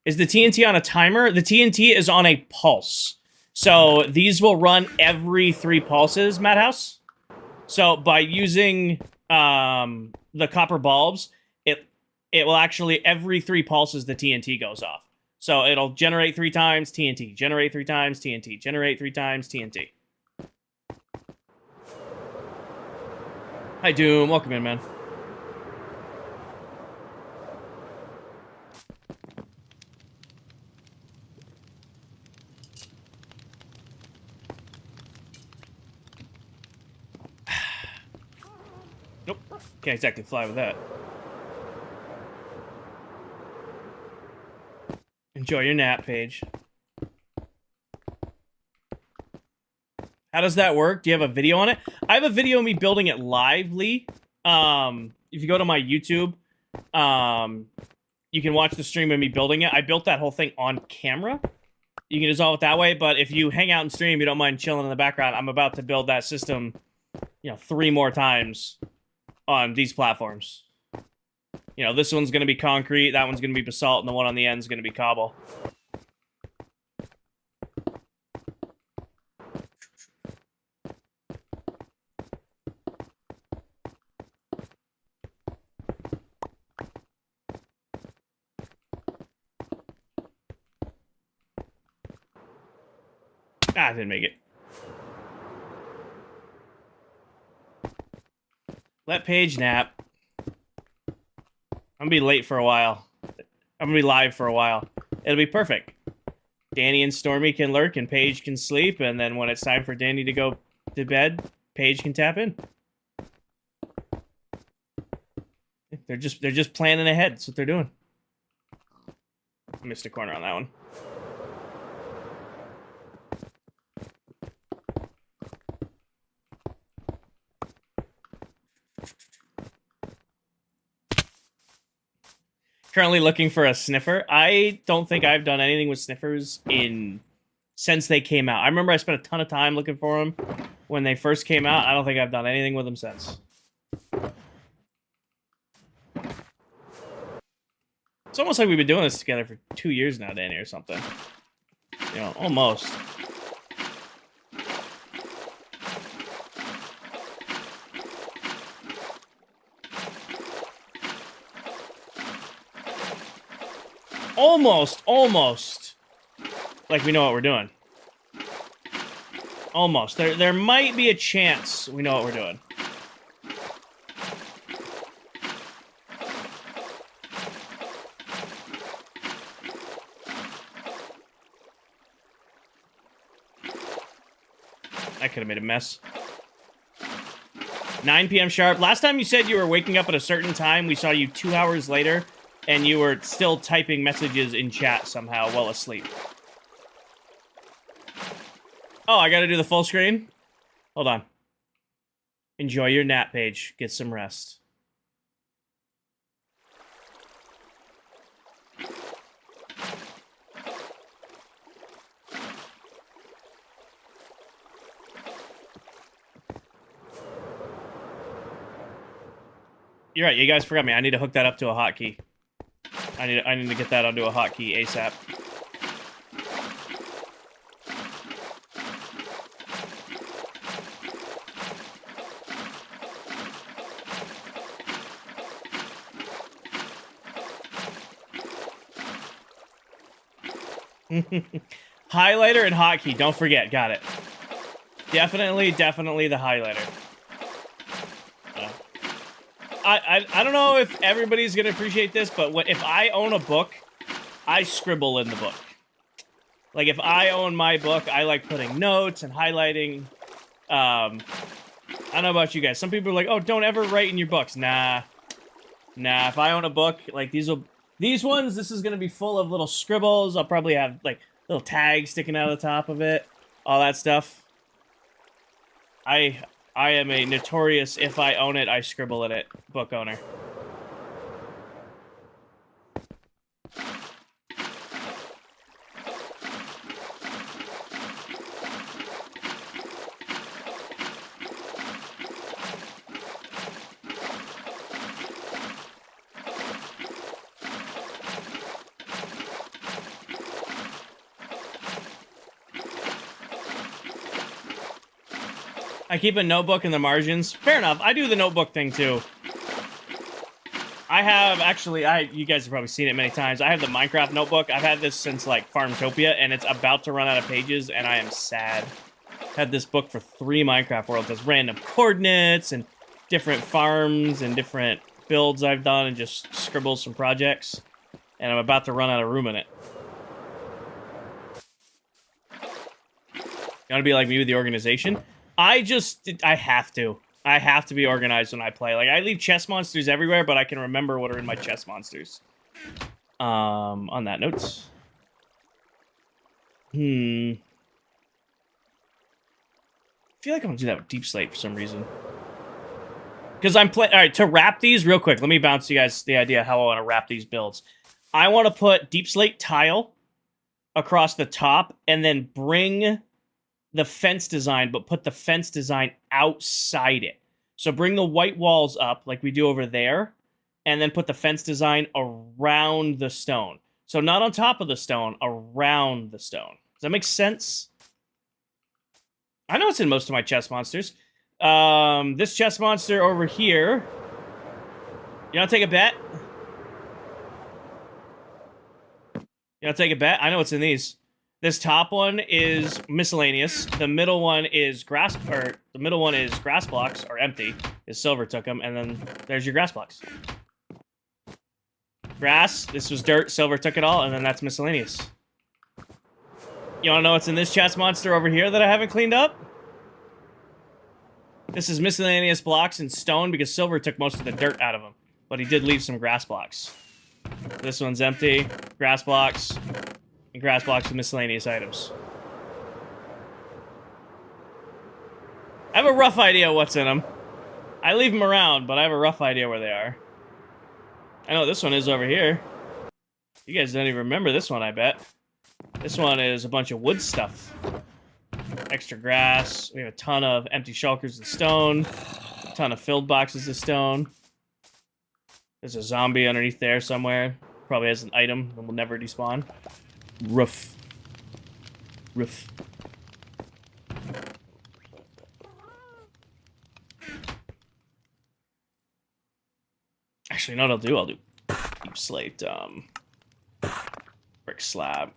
Is the TNT on a timer? The TNT is on a pulse. So these will run every 3 pulses, Madhouse. So by using the copper bulbs, it will actually, every 3 pulses, the TNT goes off. So it'll generate 3 times, TNT. Generate 3 times, TNT. Generate 3 times, TNT. Hi, Doom. Welcome in, man. Nope. Can't exactly fly with that. Enjoy your nap, Paige. How does that work? Do you have a video on it? I have a video of me building it lively. If you go to my YouTube, you can watch the stream of me building it. I built that whole thing on camera. You can dissolve it that way, but if you hang out and stream, you don't mind chilling in the background, I'm about to build that system, 3 more times on these platforms. This one's going to be concrete, that one's going to be basalt, and the one on the end is going to be cobble. Ah, I didn't make it. Let Paige nap. I'm gonna be late for a while. I'm gonna be live for a while. It'll be perfect. Danny and Stormy can lurk and Paige can sleep, and then when it's time for Danny to go to bed, Paige can tap in. They're just planning ahead. That's what they're doing. I missed a corner on that one. Currently looking for a sniffer. I don't think I've done anything with sniffers since they came out. I remember I spent a ton of time looking for them when they first came out. I don't think I've done anything with them since. It's almost like we've been doing this together for 2 years now, Danny, or something. Almost. Almost. Like we know what we're doing. Almost. There might be a chance we know what we're doing. I could have made a mess. 9 p.m. sharp. Last time you said you were waking up at a certain time, we saw you 2 hours later, and you were still typing messages in chat somehow while asleep. Oh, I gotta do the full screen? Hold on. Enjoy your nap, Paige. Get some rest. You're right, you guys forgot me. I need to hook that up to a hotkey. I need to get that onto a hotkey ASAP. Highlighter and hotkey, don't forget. Got it. Definitely the highlighter. I don't know if everybody's gonna appreciate this, but if I own a book, I scribble in the book. Like, if I own my book, I like putting notes and highlighting. I don't know about you guys. Some people are like, oh, don't ever write in your books. Nah. If I own a book, like, these ones, this is gonna be full of little scribbles. I'll probably have, like, little tags sticking out of the top of it. All that stuff. I am a notorious, if I own it, I scribble in it, book owner. I keep a notebook in the margins. Fair enough. I do the notebook thing too. I have actually, you guys have probably seen it many times. I have the Minecraft notebook. I've had this since like Farmtopia, and it's about to run out of pages, and I am sad. Had this book for 3 Minecraft worlds. There's random coordinates and different farms and different builds I've done, and just scribble some projects. And I'm about to run out of room in it. You want to be like me with the organization? I have to. I have to be organized when I play. Like, I leave chest monsters everywhere, but I can remember what are in my chest monsters. On that note. I feel like I'm gonna do that with Deep Slate for some reason. Because I'm playing... Alright, to wrap these, real quick, let me bounce you guys the idea how I want to wrap these builds. I want to put Deep Slate tile across the top, and then bring the fence design, but put the fence design outside it. So bring the white walls up, like we do over there, and then put the fence design around the stone. So not on top of the stone, around the stone. Does that make sense? I know it's in most of my chest monsters. This chest monster over here. You want to take a bet? You want to take a bet? I know what's in these. This top one is miscellaneous. The middle one is grass blocks, or empty, is Silver took them, and then there's your grass blocks. Grass, this was dirt, Silver took it all, and then that's miscellaneous. You wanna know what's in this chest monster over here that I haven't cleaned up? This is miscellaneous blocks and stone, because Silver took most of the dirt out of them, but he did leave some grass blocks. This one's empty, grass blocks, and grass blocks with miscellaneous items. I have a rough idea what's in them. I leave them around, but I have a rough idea where they are. I know what this one is over here. You guys don't even remember this one, I bet. This one is a bunch of wood stuff. Extra grass. We have a ton of empty shulkers of stone. A ton of filled boxes of stone. There's a zombie underneath there somewhere. Probably has an item that will never despawn. Roof. Actually, you know what I'll do? I'll do Deep Slate, brick slab.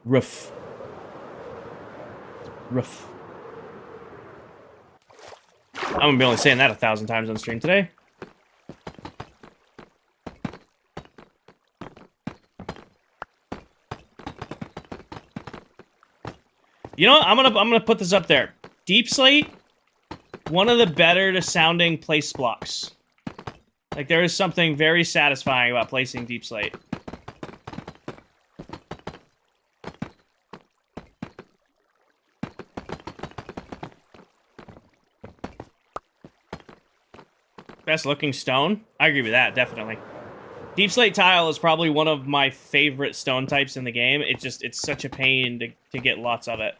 Roof. I'm gonna be only saying that 1,000 times on stream today. You know what? I'm gonna put this up there. Deep Slate, one of the better sounding place blocks. Like, there is something very satisfying about placing Deep Slate. Best looking stone? I agree with that, definitely. Deep Slate tile is probably one of my favorite stone types in the game. It's such a pain to get lots of it.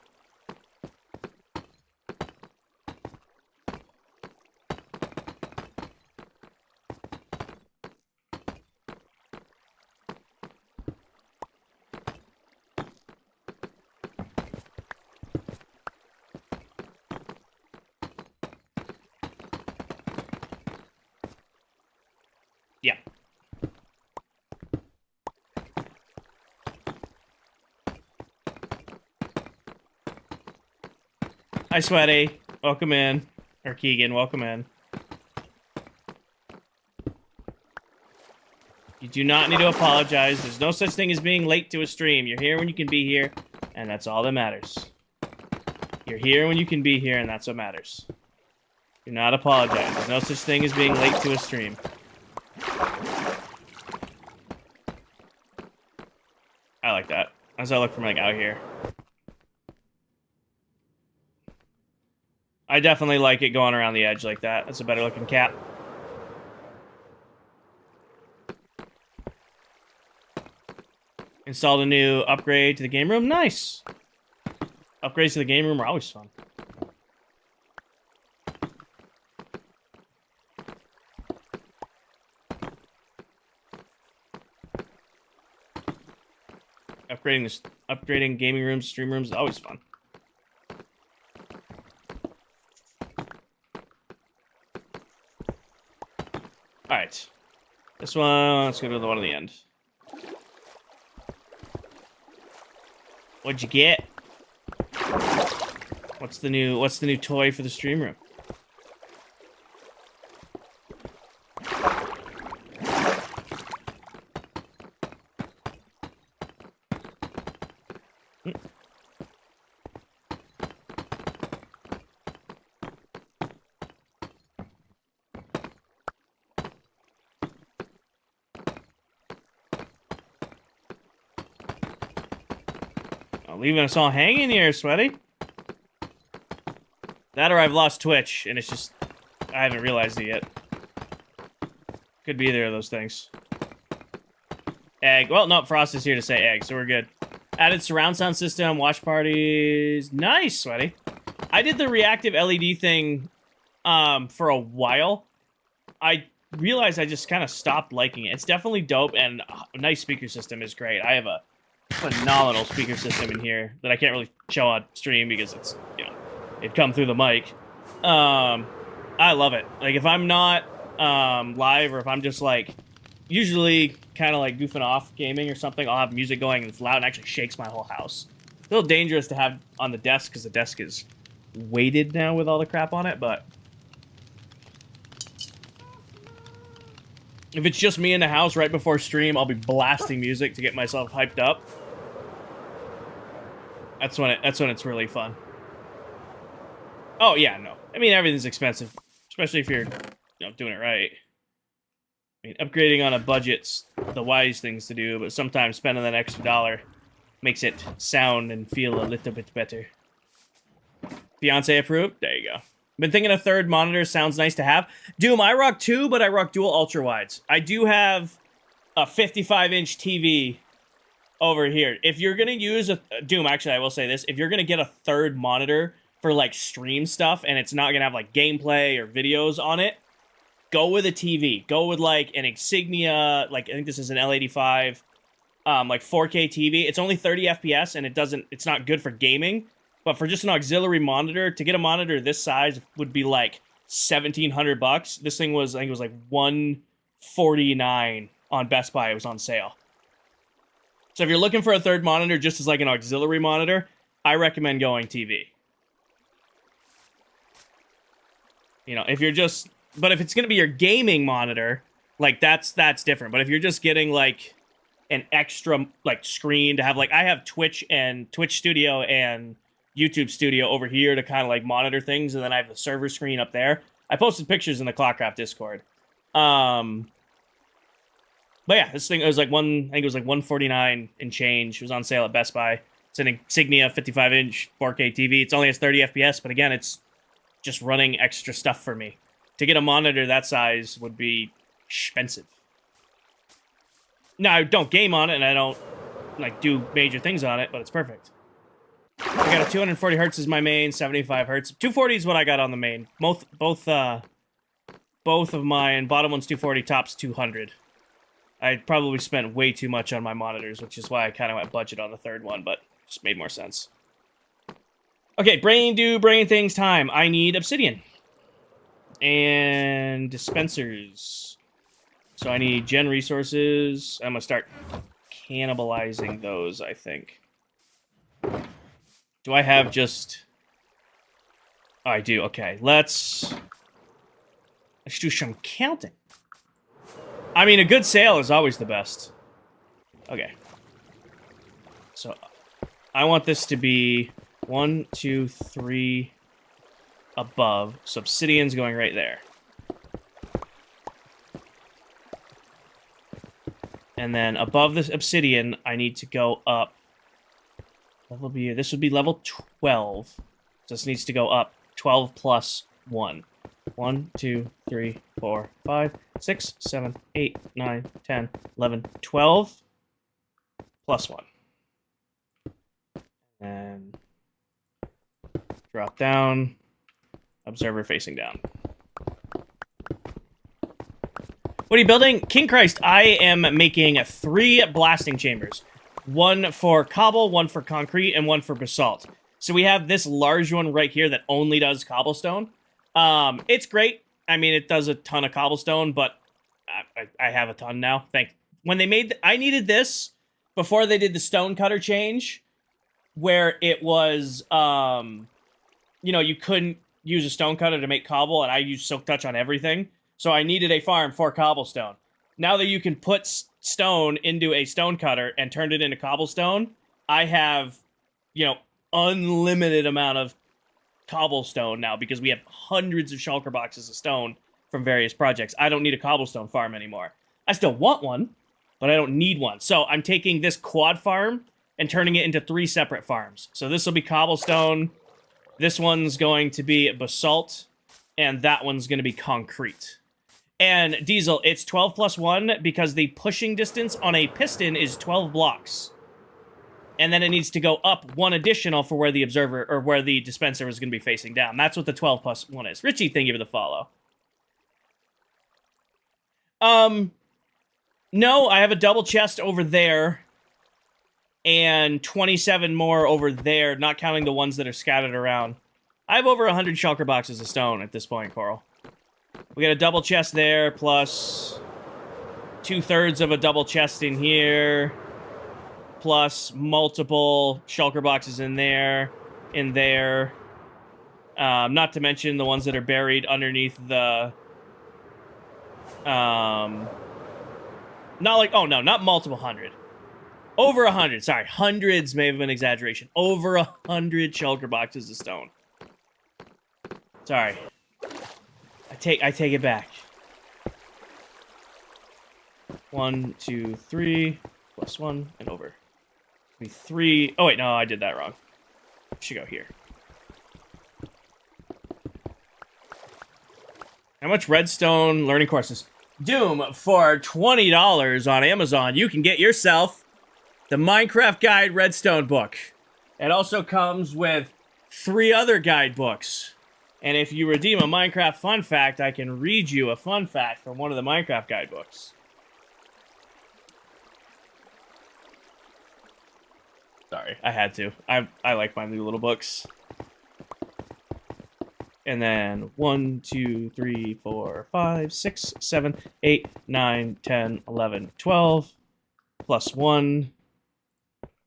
Yeah. Hi, Sweaty. Welcome in. Or Keegan, welcome in. You do not need to apologize. There's no such thing as being late to a stream. You're here when you can be here, and that's all that matters. You're here when you can be here, and that's what matters. Do not apologize. There's no such thing as being late to a stream. I like that. As I look from, like, out here. I definitely like it going around the edge like that. That's a better looking cap. Installed a new upgrade to the game room. Nice. Upgrades to the game room are always fun. Upgrading gaming rooms, stream rooms is always fun. All right, this one. Let's go to the one at the end. What'd you get? What's the new toy for the stream room? Leaving us all hanging here, Sweaty. That or I've lost Twitch, and it's just... I haven't realized it yet. Could be either of those things. Egg. Well, no, Frost is here to say egg, so we're good. Added surround sound system, watch parties. Nice, Sweaty. I did the reactive LED thing for a while. I realized I just kind of stopped liking it. It's definitely dope, and a nice speaker system is great. I have a phenomenal speaker system in here that I can't really show on stream because it's, you know, it'd come through the mic. I love it. Like, if I'm not live, or if I'm just like usually kind of like goofing off gaming or something, I'll have music going and it's loud and actually shakes my whole house. It's a little dangerous to have on the desk because the desk is weighted now with all the crap on it, but if it's just me in the house right before stream, I'll be blasting music to get myself hyped up. That's when it's really fun. Oh yeah, no. I mean, everything's expensive, especially if you're, you know, doing it right. I mean, upgrading on a budget's the wise things to do, but sometimes spending that extra dollar makes it sound and feel a little bit better. Fiance approved? There you go. Been thinking a third monitor sounds nice to have. Doom, I rock two, but I rock dual ultra wides. I do have a 55-inch TV over here. If you're gonna use a Doom, actually, I will say this: if you're gonna get a third monitor for like stream stuff, and it's not gonna have like gameplay or videos on it, go with a TV. Go with like an Insignia, like I think this is an L85, like 4K TV. It's only 30 FPS, and it's not good for gaming. But for just an auxiliary monitor, to get a monitor this size would be like $1,700. This thing was, I think it was like $149 on Best Buy. It was on sale. So if you're looking for a third monitor just as like an auxiliary monitor, I recommend going TV. You know, if you're just, but if it's going to be your gaming monitor, like that's different. But if you're just getting like an extra like screen to have, like I have Twitch and Twitch Studio and YouTube studio over here to kind of like monitor things, and then I have the server screen up there. I posted pictures in the ClockCraft Discord. But yeah, this thing, it was like I think it was like $149 and change. It was on sale at Best Buy. It's an Insignia 55-inch 4K TV. It's only has 30 FPS, but again, it's just running extra stuff for me. To get a monitor that size would be expensive. Now, I don't game on it, and I don't like do major things on it, but it's perfect. I got a 240 hertz is my main, 75 hertz. 240 is what I got on the main. Both of mine, bottom one's 240, top's 200. I probably spent way too much on my monitors, which is why I kind of went budget on the third one, but just made more sense. Okay, brain things time. I need obsidian. And dispensers. So I need gen resources. I'm going to start cannibalizing those, I think. Do I have just... Oh, I do. Okay, let's do some counting. I mean, a good sale is always the best. Okay. So, I want this to be 1, 2, 3 above. So, obsidian's going right there. And then above this obsidian, I need to go up. This would be level 12. So this needs to go up 12 plus 1. 1, 2, 3, 4, 5, 6, 7, 8, 9, 10, 11, 12 plus 1. And drop down. Observer facing down. What are you building? King Christ, I am making 3 blasting chambers. 1 for cobble, 1 for concrete, and 1 for basalt. So we have this large one right here that only does cobblestone. It's great. I mean, it does a ton of cobblestone, but I have a ton now. When they made... I needed this before they did the stone cutter change, where it was, you know, you couldn't use a stone cutter to make cobble, and I used Silk Touch on everything. So I needed a farm for cobblestone. Now that you can put stone into a stone cutter and turn it into cobblestone, I have, you know, unlimited amount of cobblestone now because we have hundreds of shulker boxes of stone from various projects. I don't need a cobblestone farm anymore. I still want one, but I don't need one. So I'm taking this quad farm and turning it into 3 separate farms. So this will be cobblestone. This one's going to be basalt, and that one's going to be concrete. And Diesel, it's 12 plus 1 because the pushing distance on a piston is 12 blocks. And then it needs to go up 1 additional for where the observer, or where the dispenser is going to be facing down. That's what the 12 plus 1 is. Richie, thank you for the follow. No, I have a double chest over there. And 27 more over there, not counting the ones that are scattered around. I have over 100 shulker boxes of stone at this point, Coral. We got a double chest there, plus 2/3 of a double chest in here, plus multiple shulker boxes in there, not to mention the ones that are buried underneath the, not like, oh no, not multiple hundred. Over 100, sorry, hundreds may have been an exaggeration. Over 100 shulker boxes of stone. Sorry. I take it back. 1, 2, 3, plus 1, and over. 3. Oh wait, no, I did that wrong. Should go here. How much redstone learning courses? Doom, for $20 on Amazon, you can get yourself the Minecraft Guide Redstone book. It also comes with 3 other guidebooks. And if you redeem a Minecraft fun fact, I can read you a fun fact from one of the Minecraft guidebooks. Sorry, I had to. I like my new little books. And then 1, 2, 3, 4, 5, 6, 7, 8, 9, 10, 11, 12. Plus 1.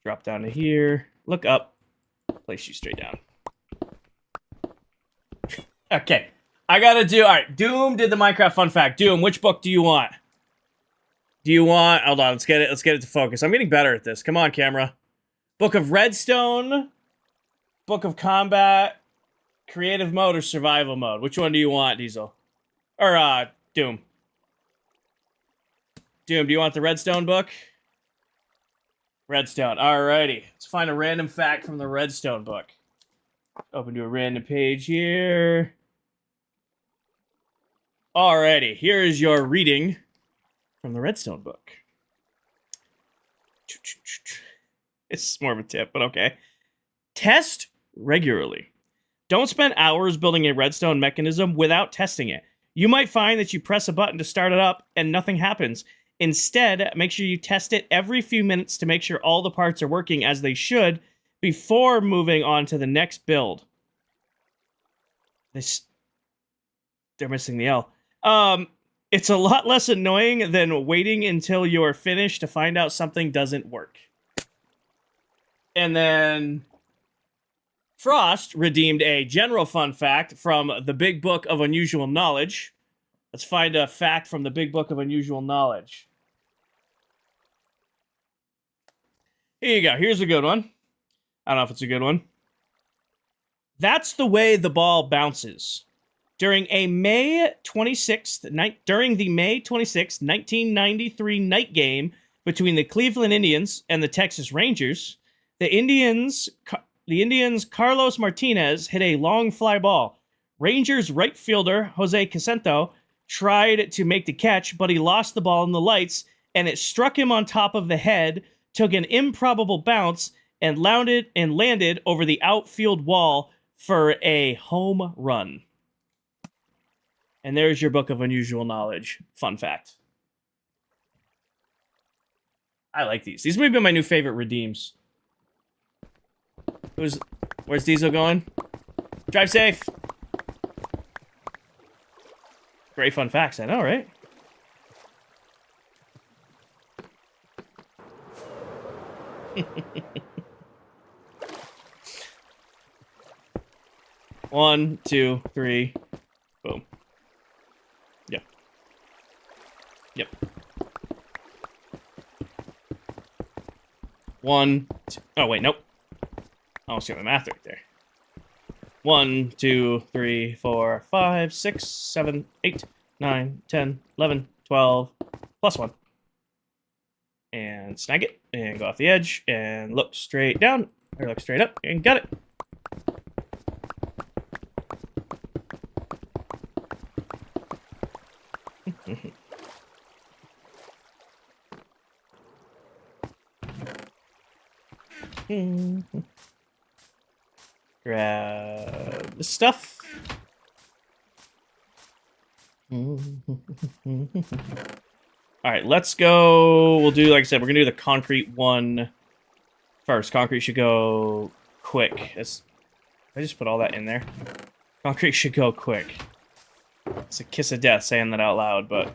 Drop down to here. Look up. Place you straight down. Okay. I gotta do... Alright, Doom did the Minecraft fun fact. Doom, which book do you want? Hold on, let's get it to focus. I'm getting better at this. Come on, camera. Book of Redstone. Book of Combat, creative mode, or survival mode? Which one do you want, Diesel? Or, Doom. Doom, do you want the Redstone book? Redstone. Alrighty. Let's find a random fact from the Redstone book. Open to a random page here. Alrighty. Here is your reading from the Redstone book. It's more of a tip, but okay. Test regularly. Don't spend hours building a redstone mechanism without testing it. You might find that you press a button to start it up and nothing happens. Instead, make sure you test it every few minutes to make sure all the parts are working as they should before moving on to the next build. They're missing the L. It's a lot less annoying than waiting until you're finished to find out something doesn't work. And then Frost redeemed a general fun fact from the Big Book of Unusual Knowledge. Let's find a fact from the Big Book of Unusual Knowledge. Here you go. Here's a good one. I don't know if it's a good one. That's the way the ball bounces. During the May 26th, 1993 night game between the Cleveland Indians and the Texas Rangers, the Indians' Carlos Martinez hit a long fly ball. Rangers right fielder Jose Casento tried to make the catch, but he lost the ball in the lights, and it struck him on top of the head, took an improbable bounce, and landed over the outfield wall for a home run. And there's your Book of Unusual Knowledge. Fun fact. I like these. These may be my new favorite redeems. Where's Diesel going? Drive safe. Great fun facts, I know, right? One, two, three. Boom. Yep. Yep. One. Two. Oh, wait, nope. I almost got my math right there. 1, 2, 3, 4, 5, 6, 7, 8, 9, 10, 11, 12, plus 1. And snag it, and go off the edge, and look straight down, or look straight up, and got it. Grab the stuff. Alright, let's go. We'll do, like I said, we're going to do the concrete one first. Concrete should go quick. I just put all that in there. Concrete should go quick. It's a kiss of death saying that out loud, but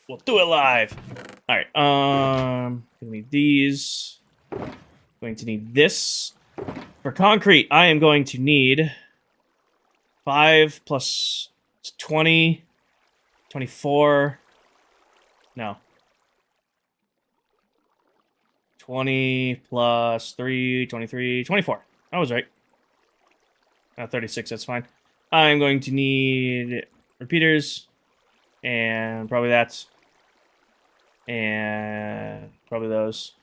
we'll do it live. Alright, gonna need these. Going to need this. For concrete, I am going to need 5 plus 20, 24, no. 20 plus 3, 23, 24. I was right. 36, that's fine. I'm going to need repeaters, and probably that, and probably those.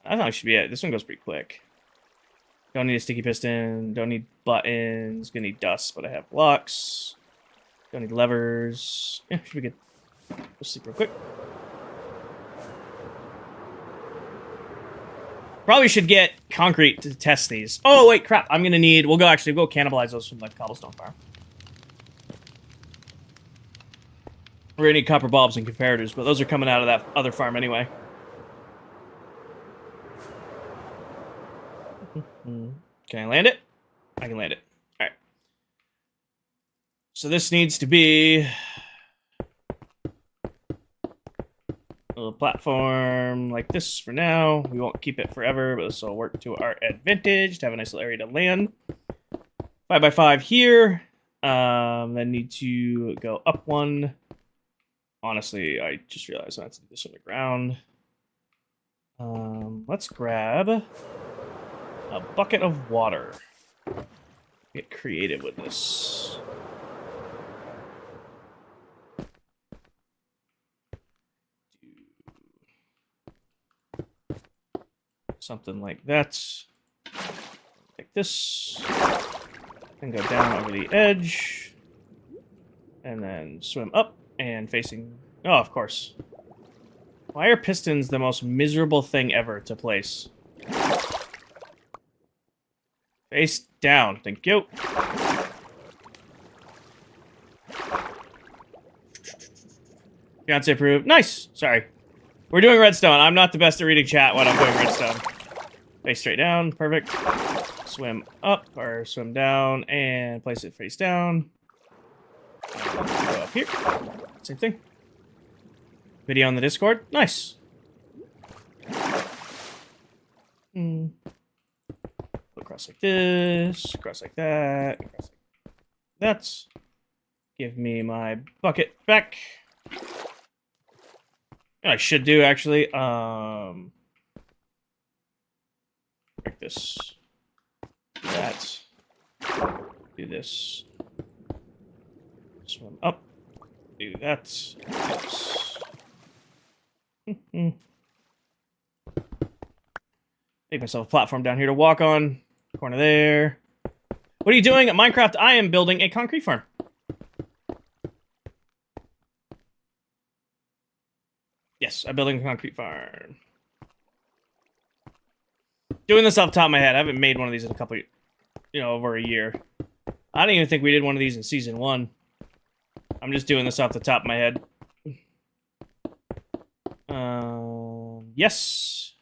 I thought it should be it. This one goes pretty quick. Don't need a sticky piston. Don't need buttons. Gonna need dust, but I have blocks. Don't need levers. Yeah, should be good. Go sleep real quick. Probably should get concrete to test these. Oh, wait, crap. I'm gonna need... We'll go cannibalize those from the cobblestone farm. We're gonna need copper bulbs and comparators, but those are coming out of that other farm anyway. Can I land it? I can land it. Alright. So this needs to be a little platform like this for now. We won't keep it forever, but this will work to our advantage to have a nice little area to land. 5x5 here. Then need to go up one. Honestly, I just realized I have to do this on the ground. Let's grab A bucket of water. Get creative with this. Something like that. Like this. And go down over the edge. And then swim up and facing... Oh, of course. Why are pistons the most miserable thing ever to place? Face down. Thank you. Fiance approved. Nice. Sorry. We're doing redstone. I'm not the best at reading chat when I'm doing redstone. Face straight down. Perfect. Swim up or swim down and place it face down. Go up here. Same thing. Video on the Discord. Nice. Go across like this. Across like that. Across like that. Give me my bucket back. I should do actually. Break this. Do that. Do this. Swim up. Do that. Do this. Make myself a platform down here to walk on. Corner there. What are you doing at Minecraft? I am building a concrete farm. Yes, I'm building a concrete farm. Doing this off the top of my head. I haven't made one of these in a couple, over a year. I don't even think we did one of these in season 1. I'm just doing this off the top of my head. Yes.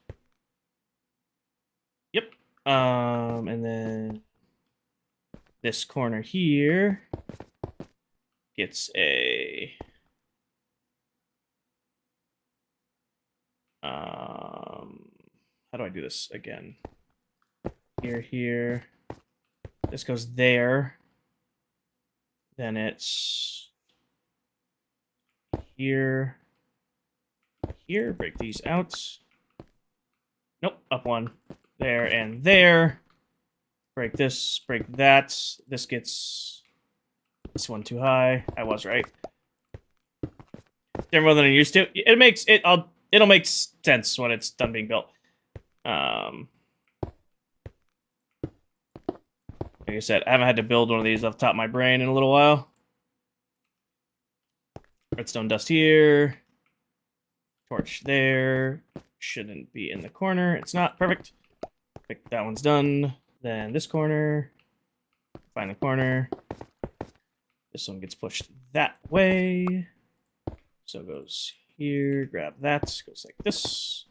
Yep. And then this corner here gets a how do I do this again? Here. This goes there. Then it's here. Break these out. Nope, up one. There and there. Break this, break that. This gets this one too high. I was right. Different more than I'm used to. It'll make sense when it's done being built. Like I said, I haven't had to build one of these off the top of my brain in a little while. Redstone dust here. Torch there. Shouldn't be in the corner. It's not. Perfect. That one's done. Then this corner. Find the corner. This one gets pushed that way. So it goes here. Grab that. Goes like this.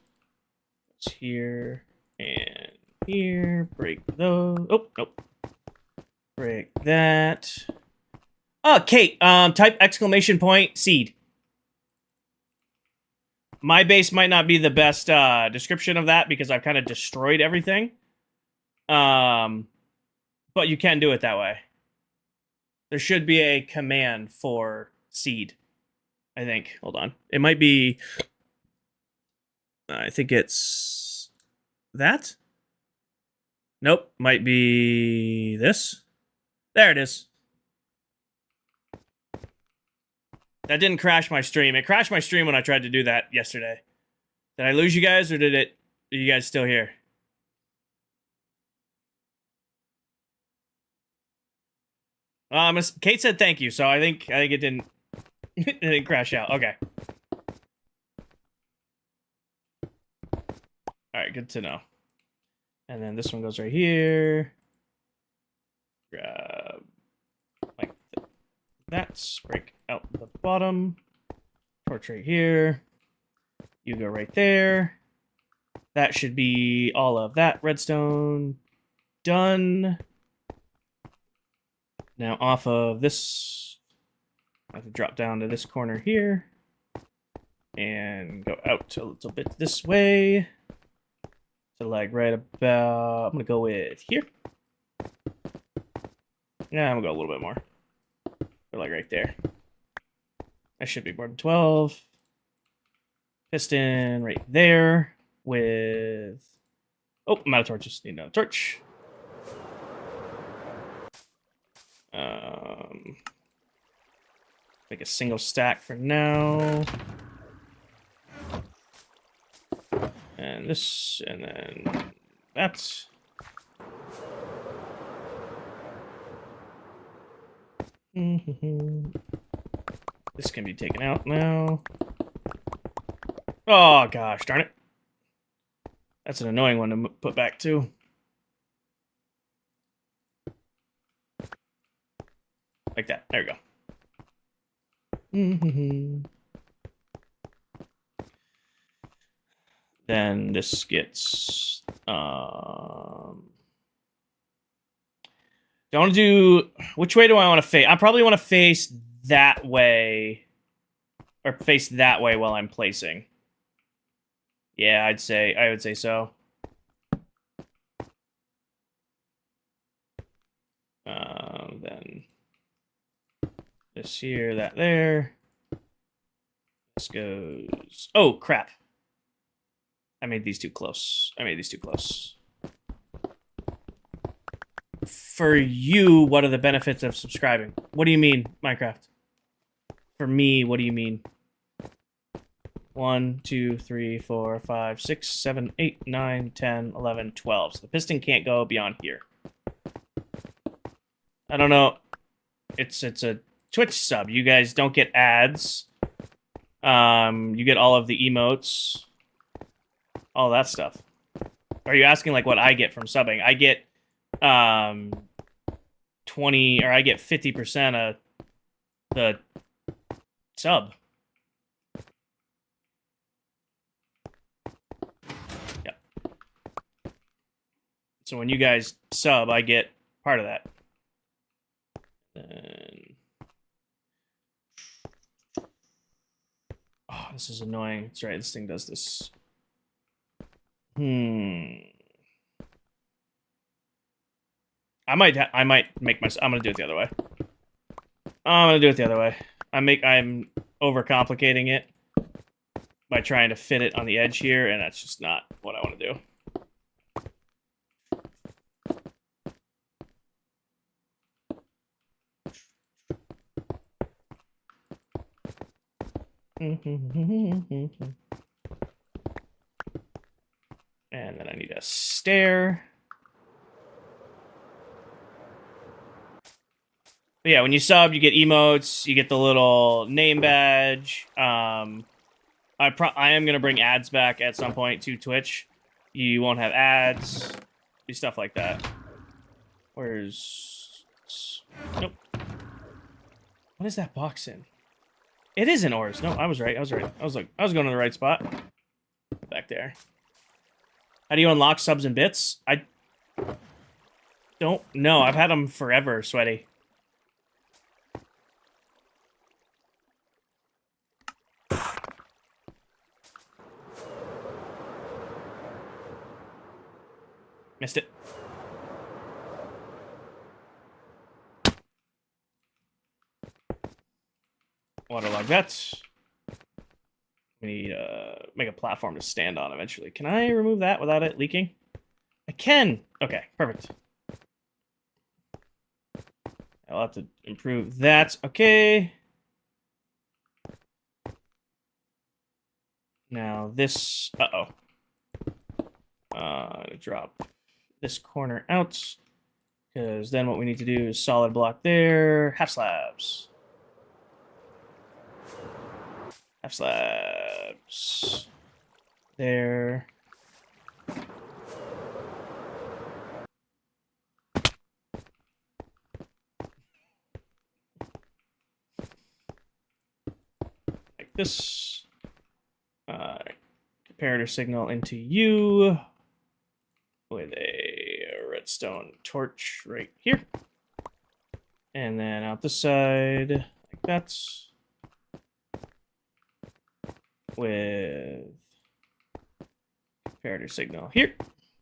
Goes here. And here. Break those. Oh, nope. Break that. Oh, Kate. Type exclamation point seed. My base might not be the best description of that because I've kind of destroyed everything. But you can do it that way. There should be a command for seed, I think. Hold on. It might be... I think it's... that? Nope. Might be this. There it is. That didn't crash my stream. It crashed my stream when I tried to do that yesterday. Did I lose you guys, or are you guys still here? Kate said thank you, so I think it didn't it didn't crash out. Okay. Alright, good to know. And then this one goes right here. Grab like that. Break out the bottom. Torch right here. You go right there. That should be all of that redstone done. Now off of this, I have to drop down to this corner here and go out a little bit this way. So like right about, I'm gonna go with here. Yeah, I'm gonna go a little bit more. Go like right there. That should be more than 12. Piston right there with Oh, I'm out of torches. Need another torch. Make a single stack for now. And this, and then that. This can be taken out now. Oh, gosh, darn it. That's an annoying one to put back, too. Like that. There we go. Then this gets... do I want to do... Which way do I want to face? I probably want to face that way. Or face that way while I'm placing. Yeah, I would say so. Then this here, that there. This goes... Oh, crap. I made these too close. For you, what are the benefits of subscribing? What do you mean, Minecraft? For me, what do you mean? 1, 2, 3, 4, 5, 6, 7, 8, 9, 10, 11, 12. So the piston can't go beyond here. I don't know. It's a Twitch sub. You guys don't get ads. You get all of the emotes. All that stuff. Are you asking like what I get from subbing? I get 20 or I get 50% of the sub. Yep. So when you guys sub, I get part of that. Then... Oh, this is annoying. That's right, this thing does this. I might make my... I'm gonna do it the other way. I'm overcomplicating it by trying to fit it on the edge here, and that's just not what I want to do. And then I need a stair. But yeah, when you sub, you get emotes, you get the little name badge. I am going to bring ads back at some point to Twitch. You won't have ads. Do stuff like that. Where's... Nope. What is that box in? It is in ores. No, I was right. I was going to the right spot. Back there. How do you unlock subs and bits? I don't know. I've had them forever, Sweaty. Missed it. Waterlog that. We need make a platform to stand on eventually. Can I remove that without it leaking? I can! Okay, perfect. I'll have to improve that. Okay. Now this... Uh-oh. Drop this corner out. Because then what we need to do is solid block there. Half slabs. Half slabs. There. Like this. Comparator signal into you. With a redstone torch right here. And then out this side, like that. With comparator signal here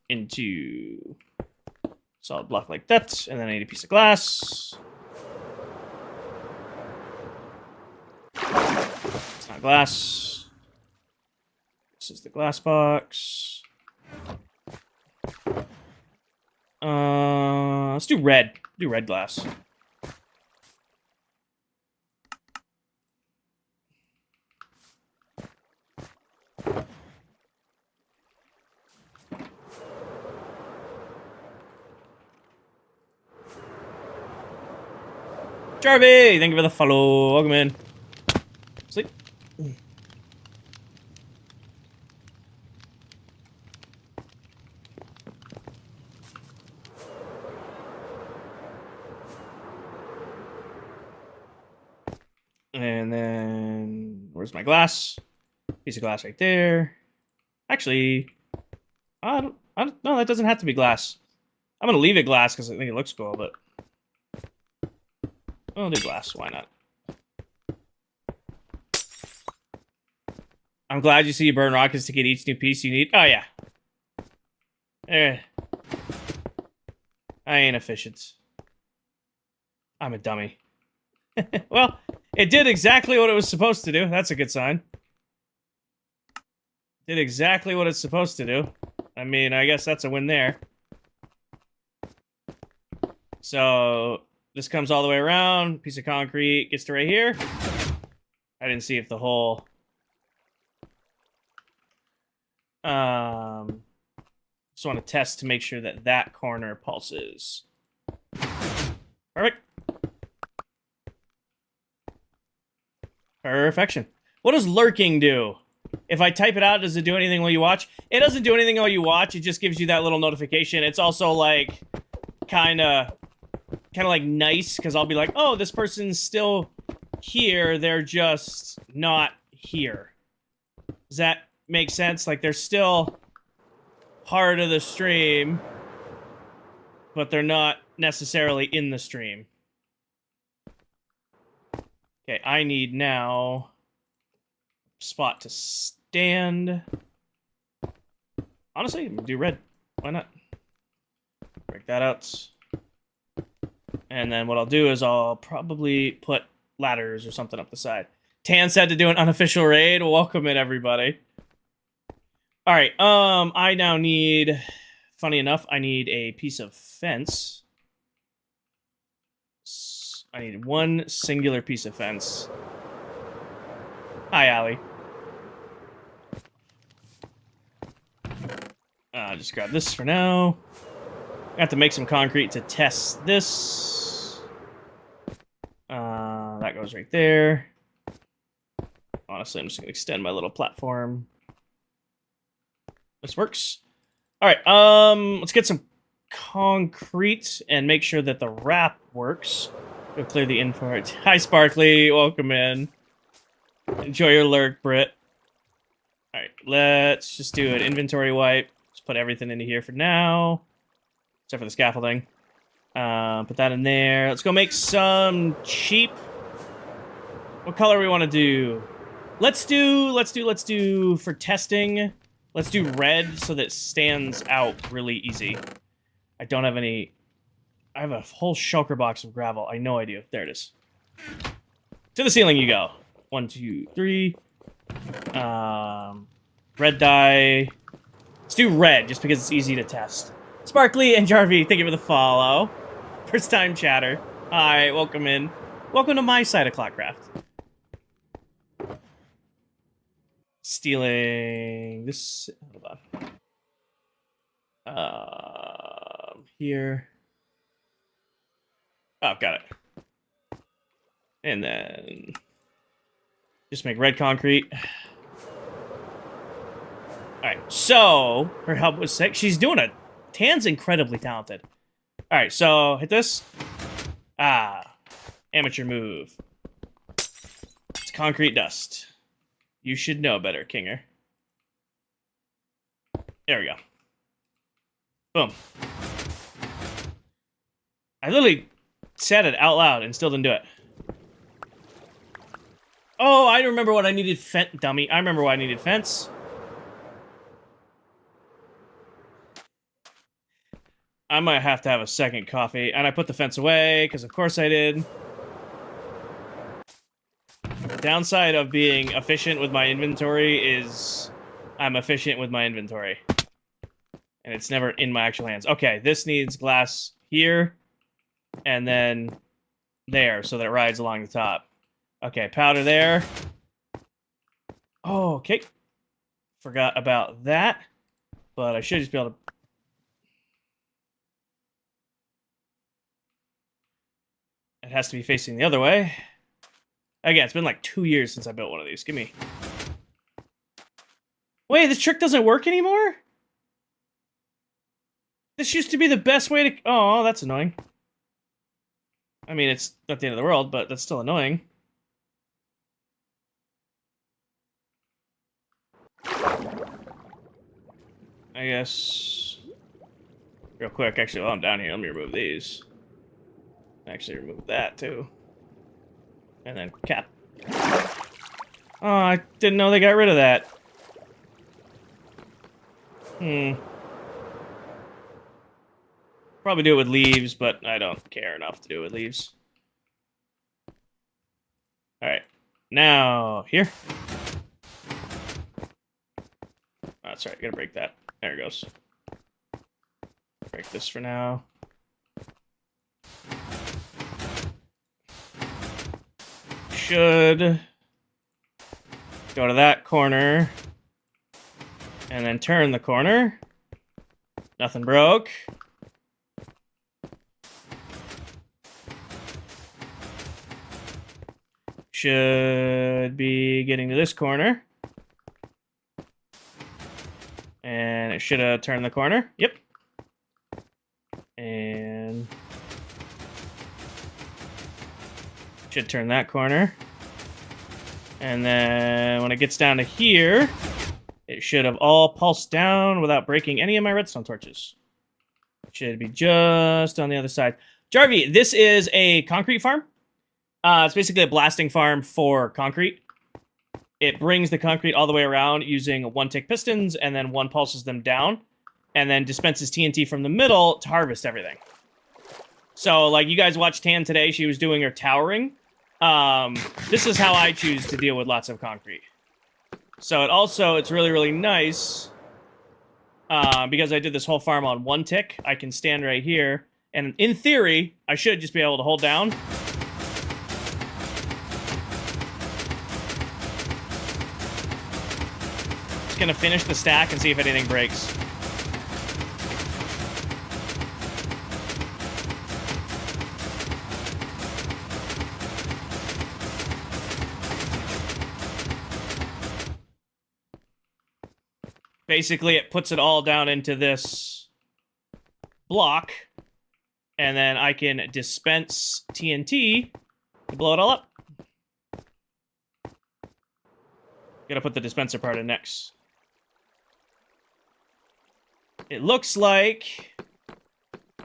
into solid block like that, and then I need a piece of glass. It's not glass. This is the glass box. Let's do red. Do red glass. Jarvie, thank you for the follow. Welcome in. Sleep. And then, where's my glass? Piece of glass right there. Actually, no, that doesn't have to be glass. I'm gonna leave it glass because I think it looks cool, but I'll do glass. Why not? I'm glad you see you burn rockets to get each new piece you need. Oh yeah. I ain't efficient. I'm a dummy. Well, it did exactly what it was supposed to do. That's a good sign. Did exactly what it's supposed to do. I mean, I guess that's a win there. So, this comes all the way around. Piece of concrete gets to right here. I didn't see if the whole... just want to test to make sure that that corner pulses. Perfect. Perfection. What does lurking do? If I type it out, does it do anything while you watch? It doesn't do anything while you watch. It just gives you that little notification. It's also like kind of like nice because I'll be like, oh, this person's still here. They're just not here. Does that make sense? Like they're still part of the stream, but they're not necessarily in the stream. Okay, I need now spot to stand. Honestly, I'm gonna do red. Why not? Break that out. And then what I'll do is I'll probably put ladders or something up the side. Tan said to do an unofficial raid. Welcome in, everybody. All right, I now need, funny enough, I need a piece of fence. I need one singular piece of fence. Hi, Allie. Just grab this for now. I have to make some concrete to test this. That goes right there. Honestly, I'm just gonna extend my little platform. This works. All right, let's get some concrete and make sure that the wrap works. Go clear the info. Hi, Sparkly. Welcome in. Enjoy your lurk, Brit. All right, let's just do an inventory wipe. Just put everything into here for now, except for the scaffolding. Put that in there. Let's go make some cheap. What color we want to do? Let's do for testing. Let's do red so that it stands out really easy. I don't have any... I have a whole shulker box of gravel. I know I do. There it is. To the ceiling you go. 1, 2, 3. Red dye. Let's do red, just because it's easy to test. Sparkly and Jarvie, thank you for the follow. First time chatter. Hi, welcome in. Welcome to my side of ClockCraft. Stealing this. Hold on. Here. Oh, got it. And then just make red concrete. Alright, so her help was sick. She's doing it. Tan's incredibly talented. Alright, so hit this. Amateur move. It's concrete dust. You should know better, Kinger. There we go. Boom. I literally said it out loud and still didn't do it. Oh, I remember what I needed. Dummy. I remember why I needed fence. I might have to have a second coffee. And I put the fence away, because of course I did. The downside of being efficient with my inventory is I'm efficient with my inventory. And it's never in my actual hands. Okay, this needs glass here, and then there, so that it rides along the top. Okay, powder there. Oh, okay. Forgot about that. But I should just be able to... It has to be facing the other way. Again, it's been like 2 years since I built one of these. Give me... Wait, this trick doesn't work anymore? This used to be the best way to... Oh, that's annoying. I mean, it's not the end of the world, but that's still annoying. I guess... Real quick, actually, while I'm down here, let me remove these. Actually, remove that, too. And then cap. Oh, I didn't know they got rid of that. Probably do it with leaves, but I don't care enough to do it with leaves. Alright. Now, here. Oh, that's right, gotta break that. There it goes. Break this for now. Should go to that corner and then turn the corner. Nothing broke. Should be getting to this corner. And it should have turned the corner. Yep. And should turn that corner. And then when it gets down to here, it should have all pulsed down without breaking any of my redstone torches. Should be just on the other side. Jarvie, this is a concrete farm. It's basically a blasting farm for concrete. It brings the concrete all the way around using 1-tick pistons, and then 1 pulses them down, and then dispenses TNT from the middle to harvest everything. So, like, you guys watched Tan today, she was doing her towering. This is how I choose to deal with lots of concrete. So it's really, really nice, because I did this whole farm on 1-tick. I can stand right here, and in theory, I should just be able to hold down. Just gonna finish the stack and see if anything breaks. Basically, it puts it all down into this block, and then I can dispense TNT to blow it all up. Gotta put the dispenser part in next. It looks like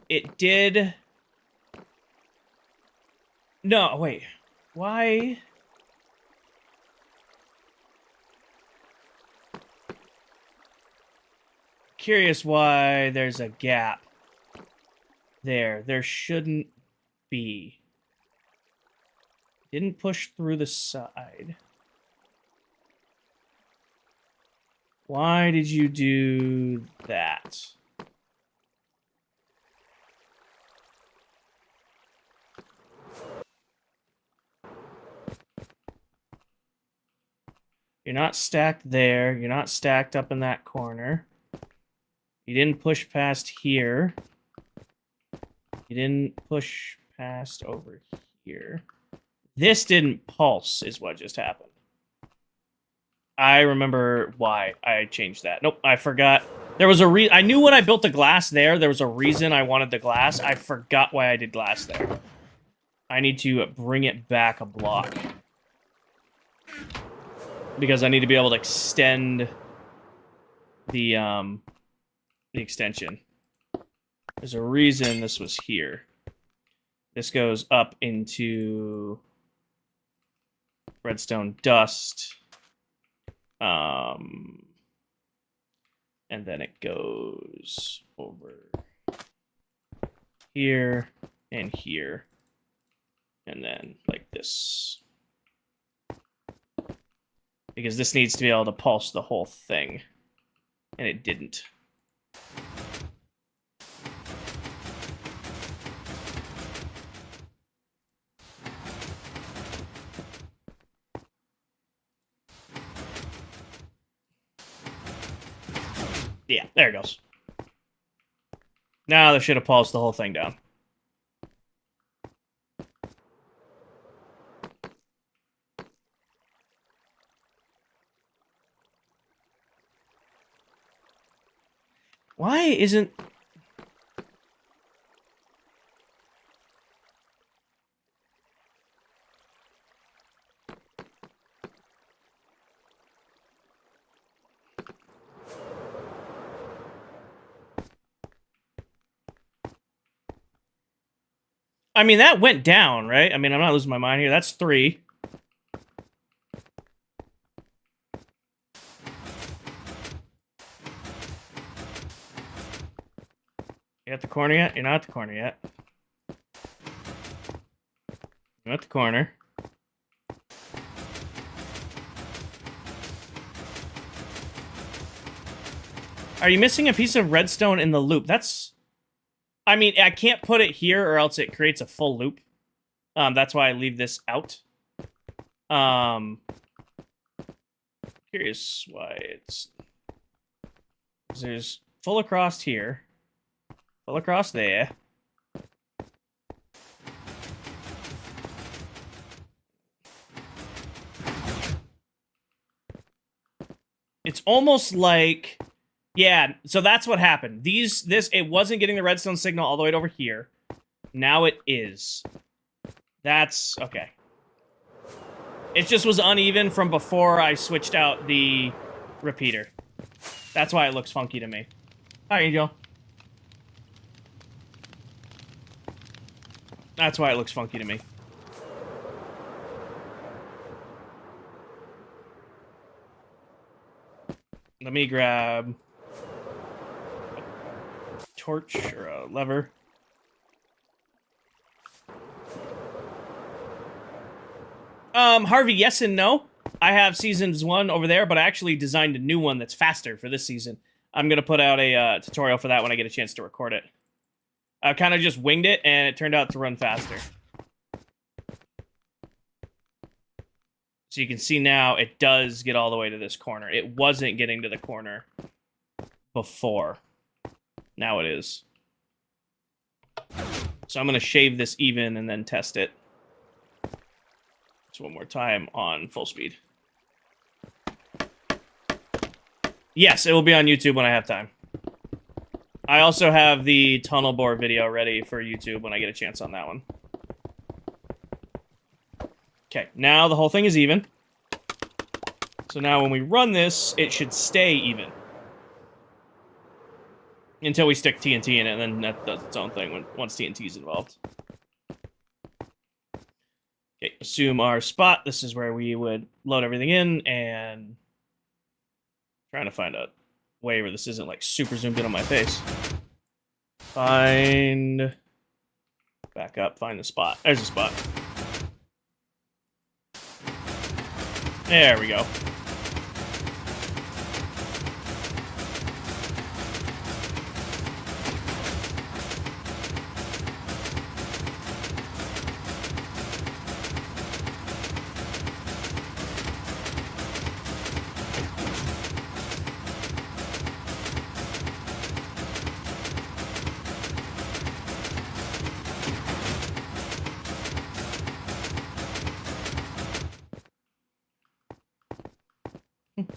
it did... No, wait. Why... Curious why there's a gap there. There shouldn't be. Didn't push through the side. Why did you do that? You're not stacked there. You're not stacked up in that corner. You didn't push past here. You didn't push past over here. This didn't pulse, is what just happened. I remember why I changed that. Nope, I forgot. There was a I knew when I built the glass there was a reason I wanted the glass. I forgot why I did glass there. I need to bring it back a block. Because I need to be able to extend the extension. There's a reason this was here. This goes up into redstone dust. And then it goes over here and here. And then like this. Because this needs to be able to pulse the whole thing. And it didn't. Yeah, there it goes. Now they should have pulsed the whole thing down. Why isn't... I mean, that went down, right? I mean, I'm not losing my mind here. That's 3. You at the corner yet? You're not at the corner yet. You're at the corner. Are you missing a piece of redstone in the loop? That's... I mean, I can't put it here or else it creates a full loop. That's why I leave this out. Curious why it's... There's full across here. Full across there. It's almost like... Yeah, so that's what happened. It wasn't getting the redstone signal all the way over here. Now it is. That's... Okay. It just was uneven from before I switched out the repeater. That's why it looks funky to me. Hi, Angel. That's why it looks funky to me. Let me grab a torch or a lever. Harvey, yes and no. I have seasons 1 over there, but I actually designed a new one that's faster for this season. I'm going to put out a tutorial for that when I get a chance to record it. I kind of just winged it, and it turned out to run faster. So you can see now it does get all the way to this corner. It wasn't getting to the corner before. Now it is. So I'm going to shave this even and then test it. Just one more time on full speed. Yes, it will be on YouTube when I have time. I also have the tunnel bore video ready for YouTube when I get a chance on that one. Okay, now the whole thing is even. So now when we run this, it should stay even. Until we stick TNT in it, and then that does its own thing once TNT is involved. Okay, assume our spot. This is where we would load everything in, and... Trying to find a way where this isn't, like, super zoomed in on my face. Find... Back up, find the spot. There's the spot. There we go.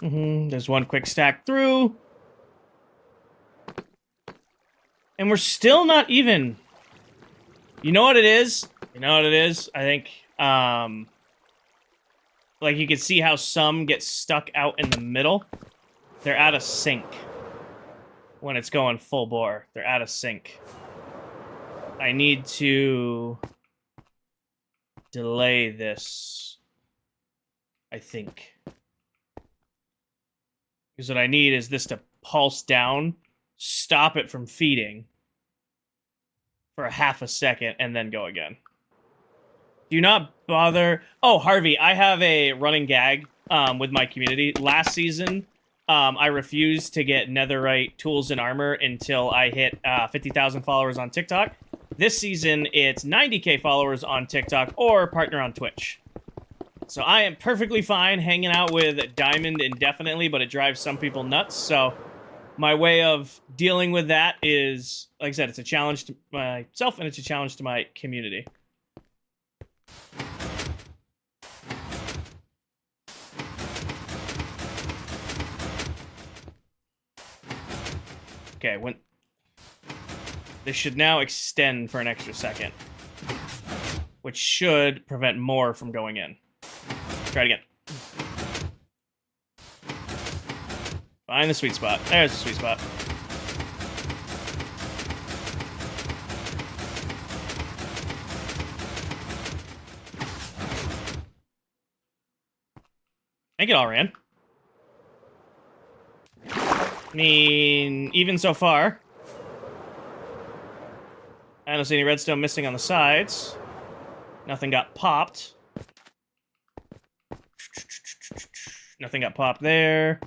There's one quick stack through. And we're still not even. You know what it is? You know what it is? I think, like you can see how some get stuck out in the middle. They're out of sync. When it's going full bore. They're out of sync. I need to delay this, I think. Because what I need is this to pulse down, stop it from feeding for a half a second, and then go again. Do not bother... Oh, Harvey, I have a running gag with my community. Last season, I refused to get netherite tools and armor until I hit 50,000 followers on TikTok. This season, it's 90k followers on TikTok or partner on Twitch. So I am perfectly fine hanging out with Diamond indefinitely, but it drives some people nuts, so my way of dealing with that is, like I said, it's a challenge to myself and it's a challenge to my community. Okay, when this should now extend for an extra second, which should prevent more from going in. Try it again. Find the sweet spot. There's the sweet spot. I think it all ran. I mean, even so far. I don't see any redstone missing on the sides. Nothing got popped. Nothing got popped there.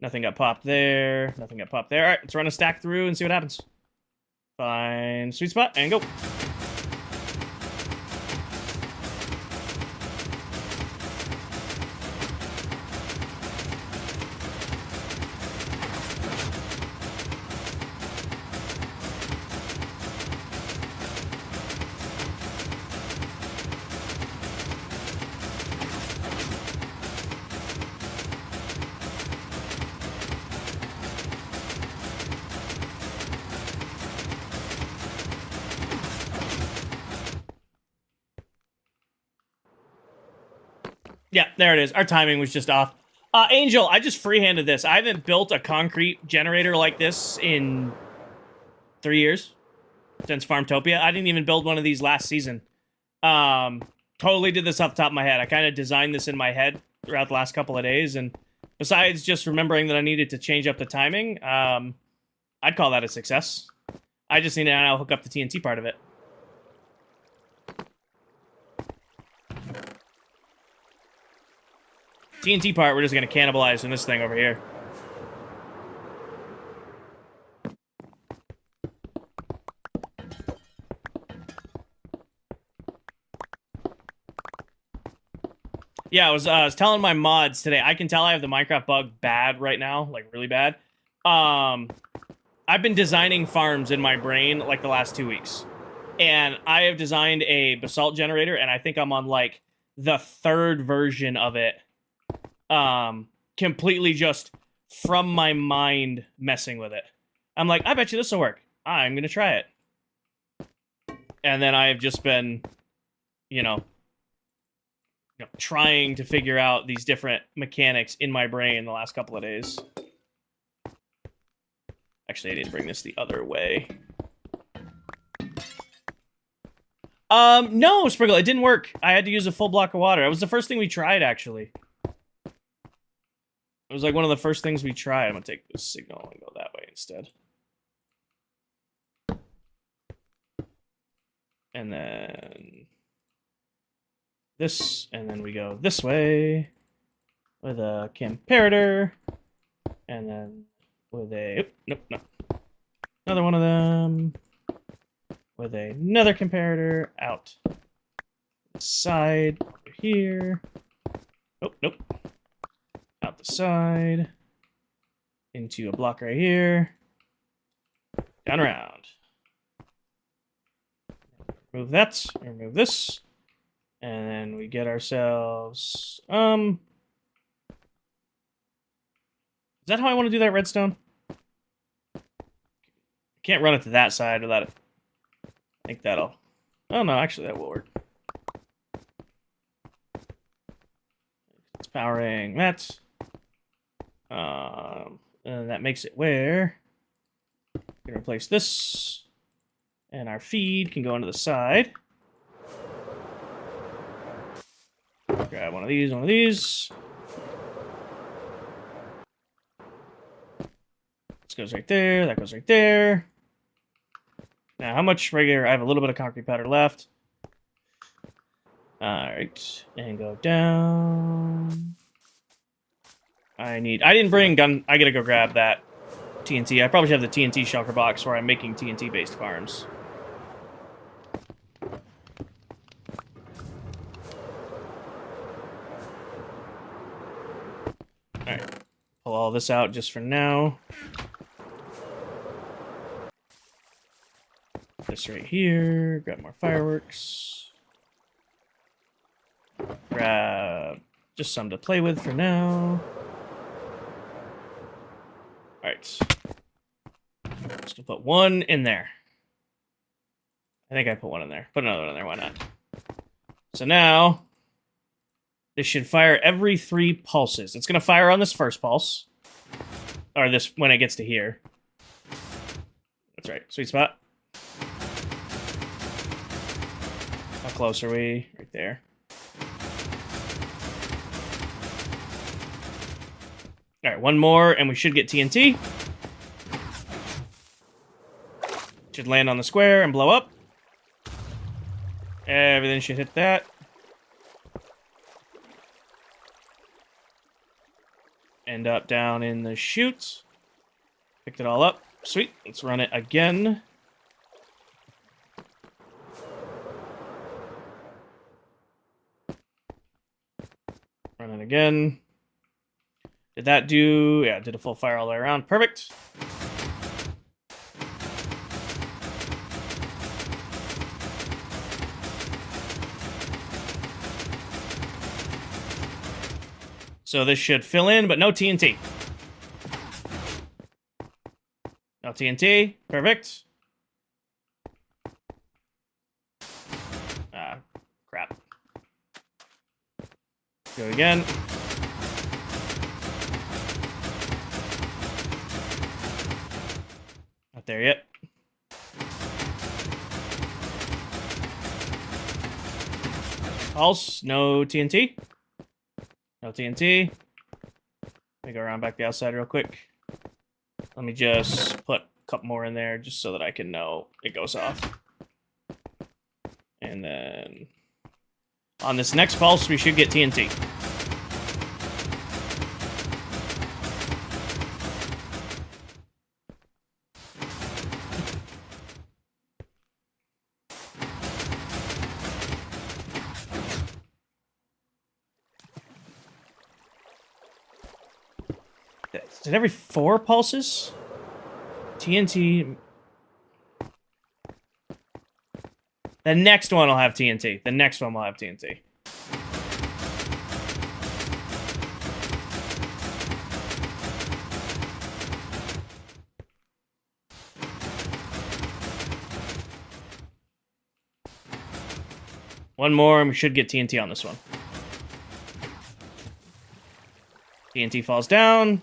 Nothing got popped there. Nothing got popped there. All right, let's run a stack through and see what happens. Find sweet spot and go. Yeah, there it is. Our timing was just off. Angel, I just freehanded this. I haven't built a concrete generator like this in 3 years since Farmtopia. I didn't even build one of these last season. Totally did this off the top of my head. I kind of designed this in my head throughout the last couple of days, and besides just remembering that I needed to change up the timing, I'd call that a success. I just need to now hook up the TNT part of it. TNT part, we're just going to cannibalize in this thing over here. Yeah, I was telling my mods today, I can tell I have the Minecraft bug bad right now, like really bad. I've been designing farms in my brain like the last 2 weeks. And I have designed a basalt generator, and I think I'm on like the 3rd version of it. Completely just from my mind messing with it. I'm like, I bet you this will work. I'm gonna try it. And then I've just been, you know, trying to figure out these different mechanics in my brain the last couple of days. Actually, I need to bring this the other way. No, Sprinkle, it didn't work. I had to use a full block of water. It was the first thing we tried, actually. It was like one of the first things we tried. I'm gonna take this signal and go that way instead. And then this, and then we go this way with a comparator, and then with a, nope, another one of them with another comparator out the side over here. Oh, nope. Out the side, into a block right here, down around. Remove that, remove this, and then we get ourselves, is that how I want to do that redstone? Can't run it to that side without it. I think that'll, oh no, actually that will work. It's powering that. And that makes it where we're gonna replace this, and our feed can go into the side. Grab one of these, one of these. This goes right there, that goes right there. Now, how much regular? I have a little bit of concrete powder left. Alright, and go down. I didn't bring gun. I gotta go grab that TNT. I probably should have the TNT shulker box where I'm making TNT-based farms. Alright. Pull all this out just for now. this right here. Grab more fireworks. Grab just some to play with for now. Alright. Just gonna put one in there. I think I put one in there. Put another one in there, why not? So now, this should fire every 3 pulses. It's gonna fire on this first pulse. Or this, when it gets to here. That's right, sweet spot. How close are we? Right there. Alright, one more, and we should get TNT. Should land on the square and blow up. Everything should hit that. End up down in the chute. Picked it all up. Sweet. Let's run it again. Run it again. Did that do... Yeah, did a full fire all the way around. Perfect. So this should fill in, but no TNT. No TNT. Perfect. Ah, crap. Go again. Not there yet. Pulse. No TNT. No TNT. Let me go around back the outside real quick. Let me just put a couple more in there just so that I can know it goes off. And then on this next pulse, we should get TNT. Did every 4 pulses? TNT. The next one will have TNT. The next one will have TNT. One more and we should get TNT on this one. TNT falls down.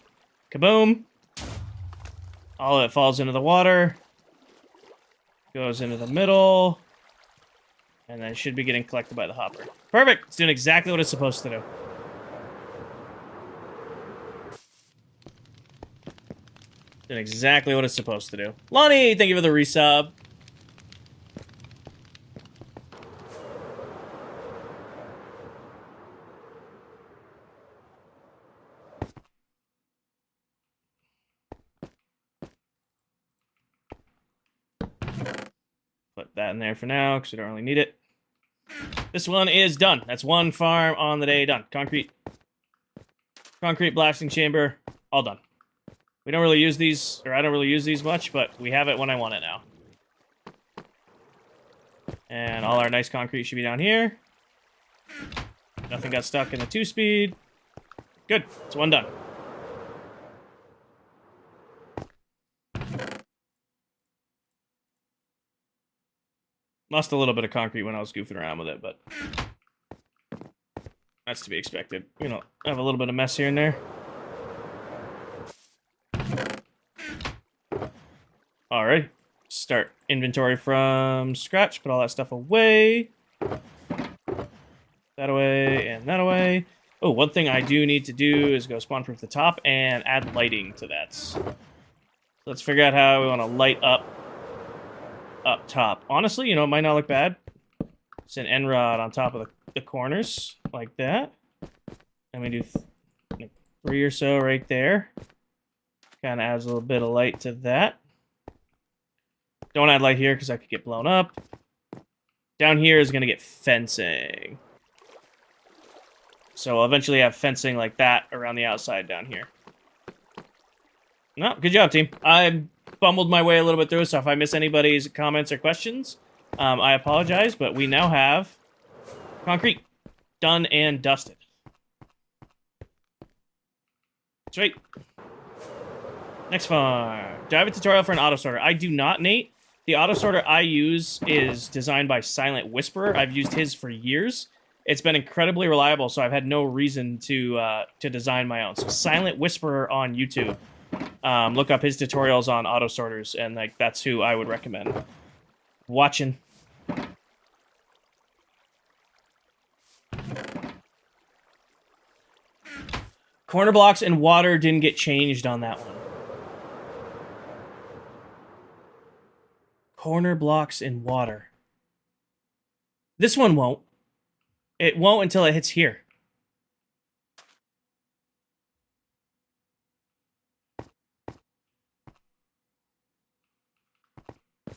Kaboom. All of it falls into the water. Goes into the middle. And then should be getting collected by the hopper. Perfect! It's doing exactly what it's supposed to do. Doing exactly what it's supposed to do. Lonnie, thank you for the resub. Put that in there for now, because we don't really need it. This one is done. That's one farm on the day done. Concrete blasting chamber, all done. We don't really use these, or I don't really use these much, but we have it when I want it now. And all our nice concrete should be down here. Nothing got stuck in the 2-speed. Good, it's one done. Lost a little bit of concrete when I was goofing around with it, but that's to be expected. You know, I have a little bit of mess here and there. Alright, start inventory from scratch. Put all that stuff away. That away and that away. Oh, one thing I do need to do is go spawn proof the top and add lighting to that. So let's figure out how we want to light up top. Honestly, you know, it might not look bad. It's an end rod on top of the corners, like that. And we do 3 or so right there. Kind of adds a little bit of light to that. Don't add light here because I could get blown up. Down here is going to get fencing. So I'll eventually have fencing like that around the outside down here. No, good job, team. I bumbled my way a little bit through, so if I miss anybody's comments or questions, I apologize, but we now have concrete done and dusted. Sweet. Next farm. Do I have a tutorial for an auto sorter? I do not, Nate. The auto sorter I use is designed by Silent Whisperer. I've used his for years. It's been incredibly reliable, so I've had no reason to design my own. So Silent Whisperer on YouTube. Look up his tutorials on auto sorters, and like that's who I would recommend watching. Corner blocks and water didn't get changed on that one. Corner blocks and water. This one won't. It won't until it hits here.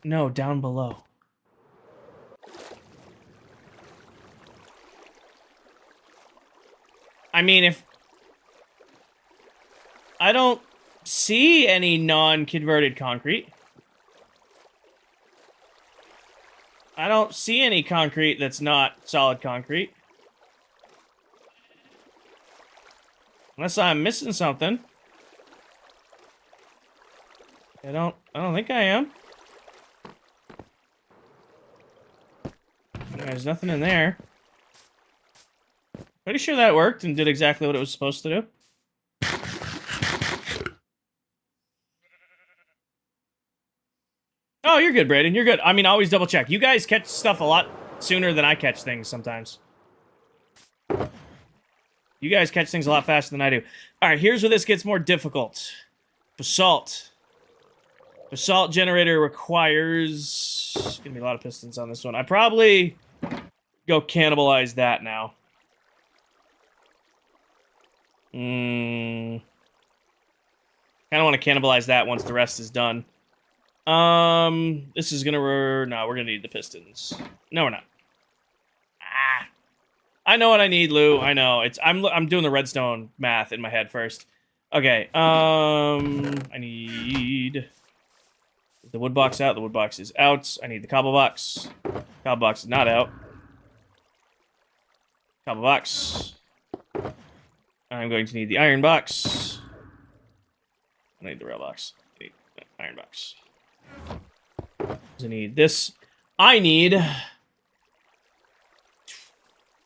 No, down below. I mean, if... I don't see any non-converted concrete. I don't see any concrete that's not solid concrete. Unless I'm missing something. I don't think I am. There's nothing in there. Pretty sure that worked and did exactly what it was supposed to do. Oh, you're good, Brayden. You're good. I mean, always double check. You guys catch stuff a lot sooner than I catch things sometimes. You guys catch things a lot faster than I do. All right, here's where this gets more difficult. Basalt. Basalt generator requires... There's gonna be a lot of pistons on this one. I probably go cannibalize that now. Kind of want to cannibalize that once the rest is done. This is gonna... No, we're gonna need the pistons. No, we're not. Ah. I know what I need, Lou. I know. I'm doing the redstone math in my head first. Okay, I need... the wood box out. The wood box is out. I need the cobble box. Cobble box is not out. Cobble box. I'm going to need the iron box. I need the rail box. I need the iron box. I need this. I need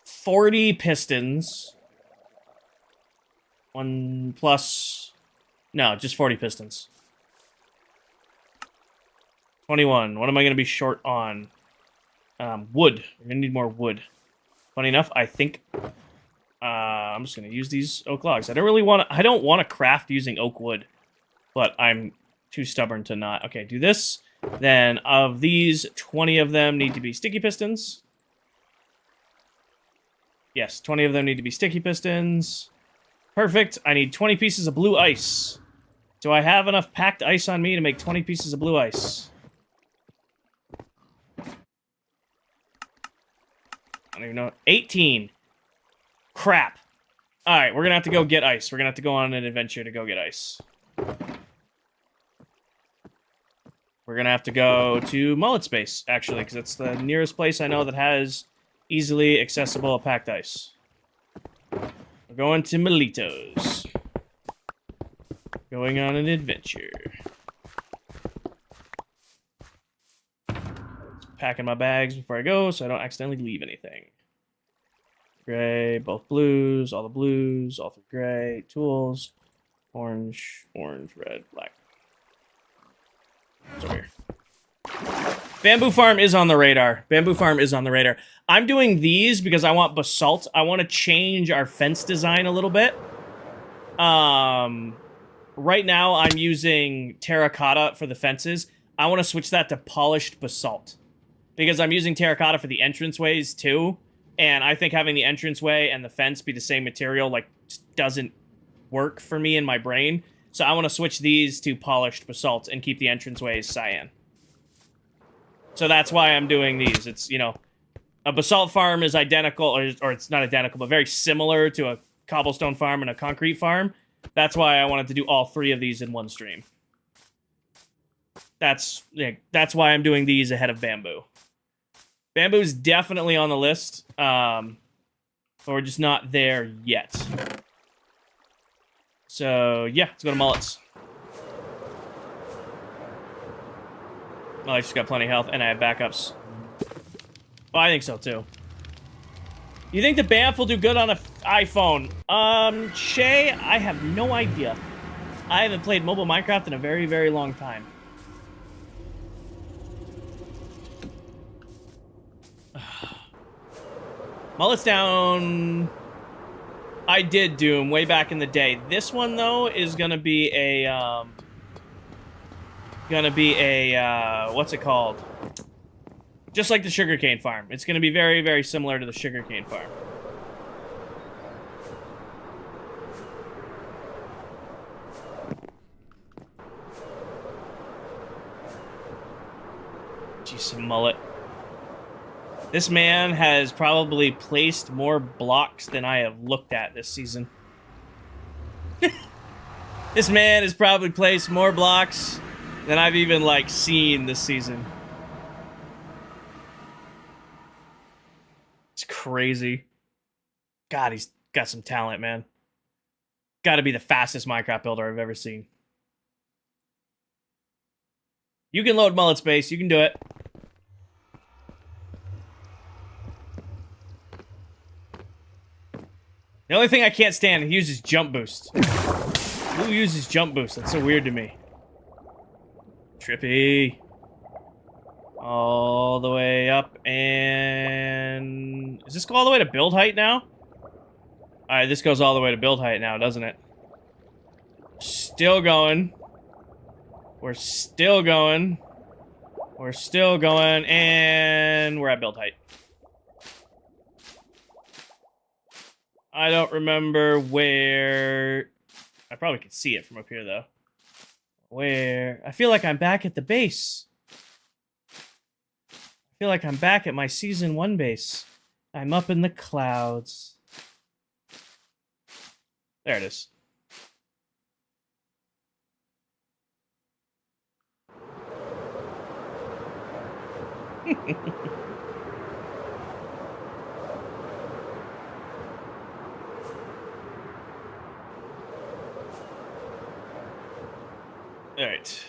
40 pistons. 1 plus... No, just 40 pistons. 21. What am I going to be short on? Wood. We're going to need more wood. Funny enough, I think... I'm just going to use these oak logs. I don't want to craft using oak wood. But I'm too stubborn to not. Okay, do this. Then of these, 20 of them need to be sticky pistons. Yes, 20 of them need to be sticky pistons. Perfect. I need 20 pieces of blue ice. Do I have enough packed ice on me to make 20 pieces of blue ice? I don't even know. 18. Crap. Alright, we're gonna have to go get ice. We're gonna have to go on an adventure to go get ice. We're gonna have to go to Mullet Space, actually, because it's the nearest place I know that has easily accessible packed ice. We're going to Melitos. Going on an adventure. Packing my bags before I go so I don't accidentally leave anything. Gray, both blues, all three gray, tools, orange, red, black. It's over here. Bamboo farm is on the radar. Bamboo farm is on the radar. I'm doing these because I want basalt. I want to change our fence design a little bit. Right now I'm using terracotta for the fences. I want to switch that to polished basalt. Because I'm using terracotta for the entranceways too. And I think having the entranceway and the fence be the same material, like, just doesn't work for me in my brain. So I want to switch these to polished basalt and keep the entranceways cyan. So that's why I'm doing these. It's, you know, a basalt farm is identical, or it's not identical, but very similar to a cobblestone farm and a concrete farm. That's why I wanted to do all 3 of these in one stream. That's why I'm doing these ahead of Bamboo. Bamboo's definitely on the list, but we're just not there yet. So, yeah, let's go to Mullets. Well, I just got plenty of health, and I have backups. Well, I think so, too. You think the Banff will do good on an iPhone? Shay, I have no idea. I haven't played mobile Minecraft in a very, very long time. Mullets down. I did Doom way back in the day. This one, though, is gonna be a, what's it called? Just like the sugarcane farm. It's gonna be very, very similar to the sugarcane farm. Jeez, mullet. This man has probably placed more blocks than I have looked at this season. This man has probably placed more blocks than I've even, like, seen this season. It's crazy. God, he's got some talent, man. Gotta be the fastest Minecraft builder I've ever seen. You can load mullet space. You can do it. The only thing I can't stand, he uses jump boost. Who uses jump boost? That's so weird to me. Trippy. All the way up, and... Does this go all the way to build height now? Alright, this goes all the way to build height now, doesn't it? Still going. We're still going. We're still going, and we're at build height. I don't remember where... I probably could see it from up here, though. Where... I feel like I'm back at the base. I feel like I'm back at my Season 1 base. I'm up in the clouds. There it is. All right.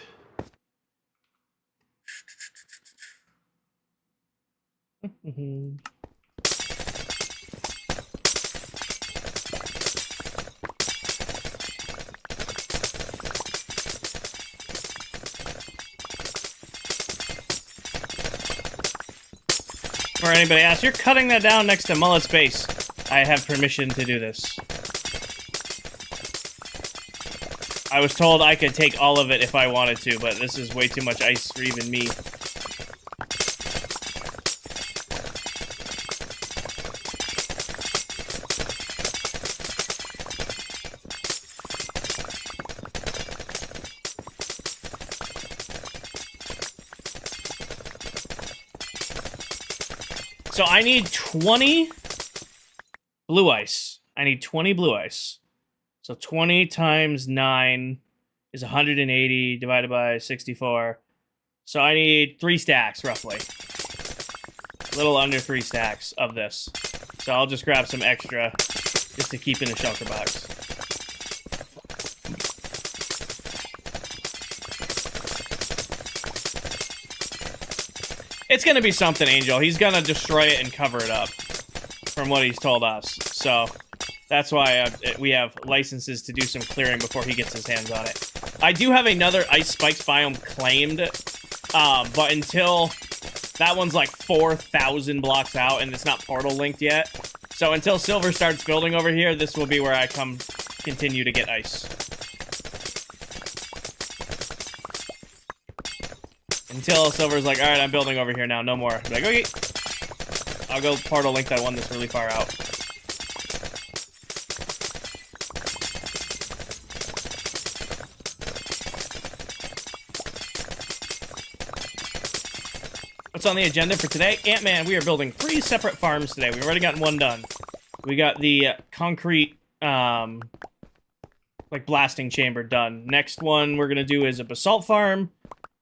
For anybody asks, you're cutting that down next to mullet space. I have permission to do this. I was told I could take all of it if I wanted to, but this is way too much ice for even me. So I need 20 blue ice. I need 20 blue ice. So 20 times 9 is 180 divided by 64. So I need 3 stacks, roughly. A little under 3 stacks of this. So I'll just grab some extra just to keep in the shulker box. It's going to be something, Angel. He's going to destroy it and cover it up, from what he's told us. So that's why we have licenses to do some clearing before he gets his hands on it. I do have another Ice Spikes biome claimed, but until... That one's like 4,000 blocks out, and it's not portal linked yet. So until Silver starts building over here, this will be where I continue to get ice. Until Silver's like, alright, I'm building over here now, no more. I'm like, okay. I'll go portal link that one that's really far out. What's on the agenda for today? Ant-Man, we are building 3 separate farms today. We've already gotten one done. We got the concrete like, blasting chamber done. Next one we're going to do is a basalt farm.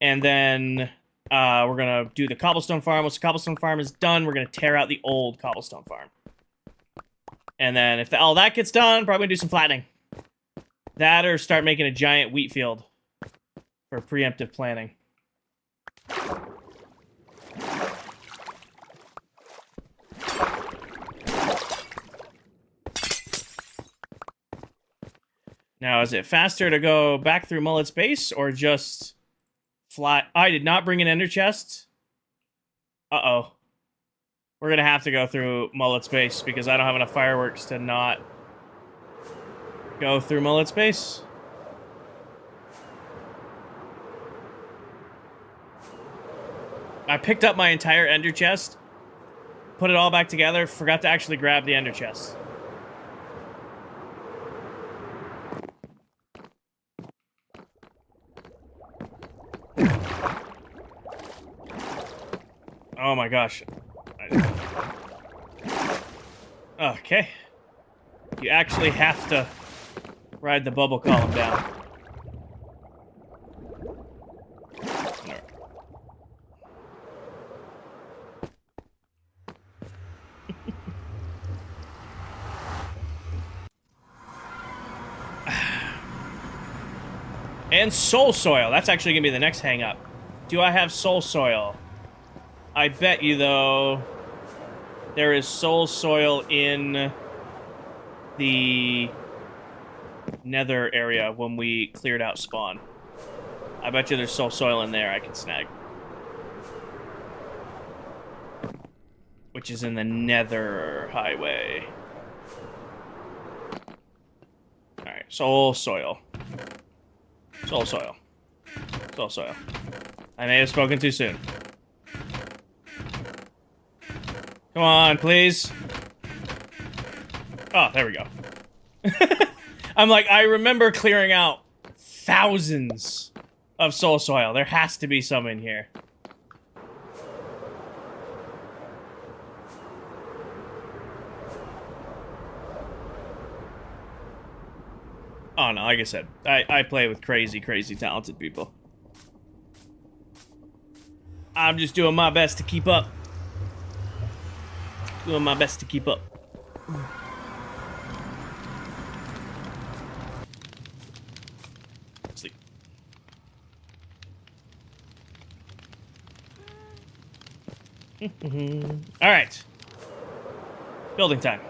And then we're going to do the cobblestone farm. Once the cobblestone farm is done, we're going to tear out the old cobblestone farm. And then if all that gets done, probably going to do some flattening. That or start making a giant wheat field for preemptive planning. Now, is it faster to go back through Mullet's base or just fly? I did not bring an ender chest. Uh-oh. We're going to have to go through Mullet's base because I don't have enough fireworks to not go through Mullet's base. I picked up my entire ender chest, put it all back together, forgot to actually grab the ender chest. Oh my gosh. Okay. You actually have to ride the bubble column down. And soul soil. That's actually going to be the next hang up. Do I have soul soil? I bet you, though, there is soul soil in the nether area when we cleared out spawn. I bet you there's soul soil in there I can snag. Which is in the nether highway. Alright, soul soil. Soul soil. Soul soil. I may have spoken too soon. Come on, please. Oh, there we go. I'm like, I remember clearing out thousands of soul soil. There has to be some in here. Oh no, like I said, I play with crazy, crazy talented people. I'm just doing my best to keep up. Doing my best to keep up. Sleep. Alright. Building time.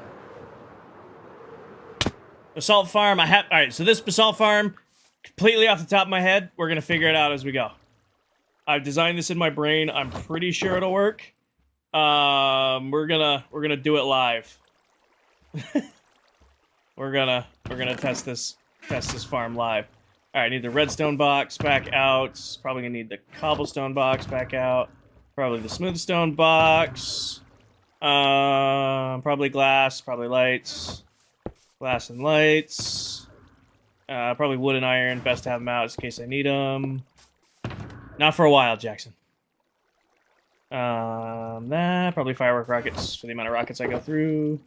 Basalt farm, alright, so this basalt farm, completely off the top of my head, we're gonna figure it out as we go. I've designed this in my brain, I'm pretty sure it'll work. We're gonna do it live. we're gonna test this farm live. Alright, I need the redstone box back out. Probably gonna need the cobblestone box back out. Probably the smooth stone box. Probably glass, probably lights. Glass and lights. Probably wood and iron. Best to have them out just in case I need them. Not for a while, Jackson. Probably firework rockets for the amount of rockets I go through.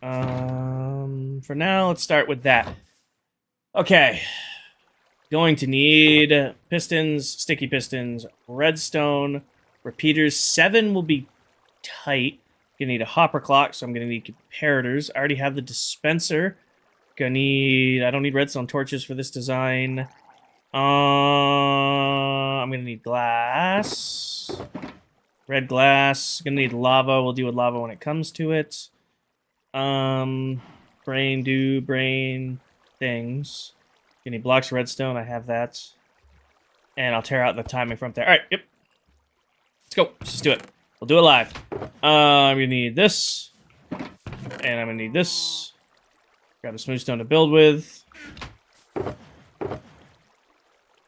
For now, let's start with that. Okay. Going to need pistons, sticky pistons, redstone, repeaters. 7 will be tight. Gonna need a hopper clock, so I'm gonna need comparators. I already have the dispenser. I don't need redstone torches for this design. I'm gonna need glass. Red glass. Gonna need lava. We'll deal with lava when it comes to it. Brain things. Gonna need blocks of redstone. I have that. And I'll tear out the timing from there. Alright, yep. Let's go. Let's just do it. We'll do it live. I'm gonna need this. And I'm gonna need this. Grab a smooth stone to build with.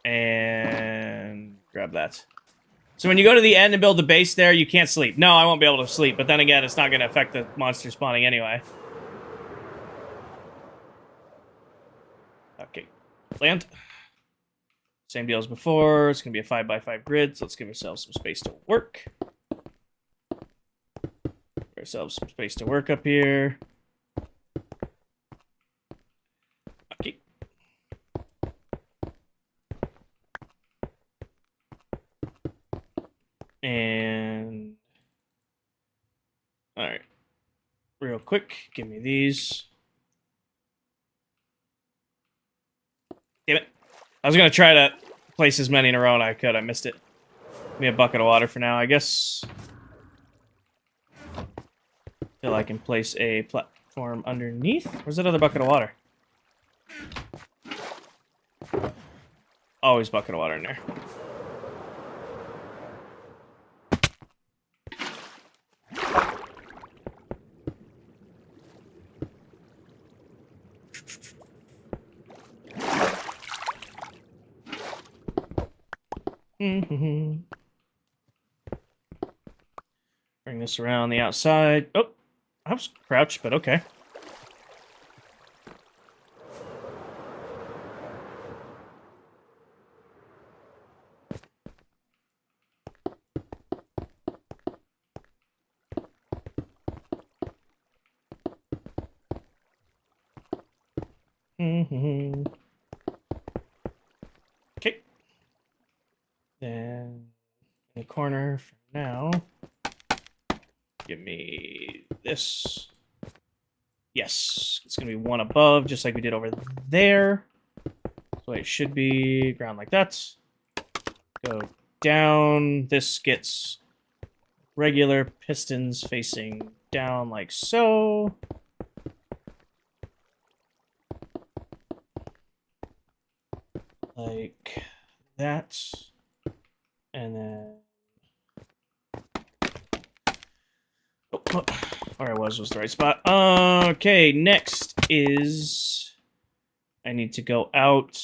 And grab that. So when you go to the end and build the base there, you can't sleep. No, I won't be able to sleep, but then again, it's not gonna affect the monster spawning anyway. Okay. Land. Same deal as before. It's gonna be a 5x5 grid, so let's give ourselves some space to work. Give ourselves some space to work up here. And all right, real quick, give me these. Damn it. I was going to try to place as many in a row and I could. I missed it. Give me a bucket of water for now, I guess. Feel I can place a platform underneath. Where's that other bucket of water? Always bucket of water in there. Bring this around the outside. Oh, I was crouched, but okay. Okay. Then in the corner for now. Give me this. Yes, it's gonna be one above, just like we did over there. So it should be ground like that. Go down. This gets regular pistons facing down like so. Like that. And then... Oh, where I was the right spot. Okay, next is... I need to go out.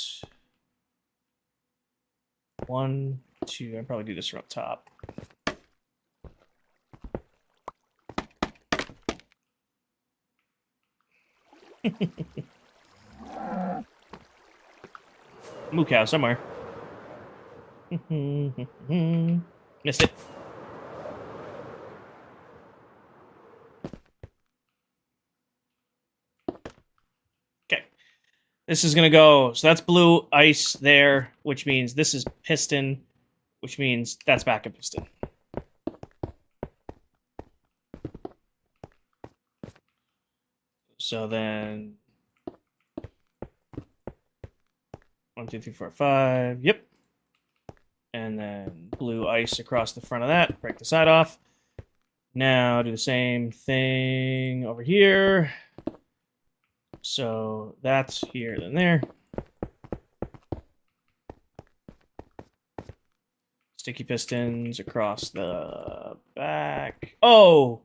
1, 2... I'll probably do this from up top. Moo cow somewhere. Missed it. Okay. This is going to go... So that's blue ice there, which means this is piston, which means that's backup piston. So then... 1, 2, 3, 4, 5. Yep. And then blue ice across the front of that. Break the side off. Now do the same thing over here. So that's here, then there. Sticky pistons across the back. Oh!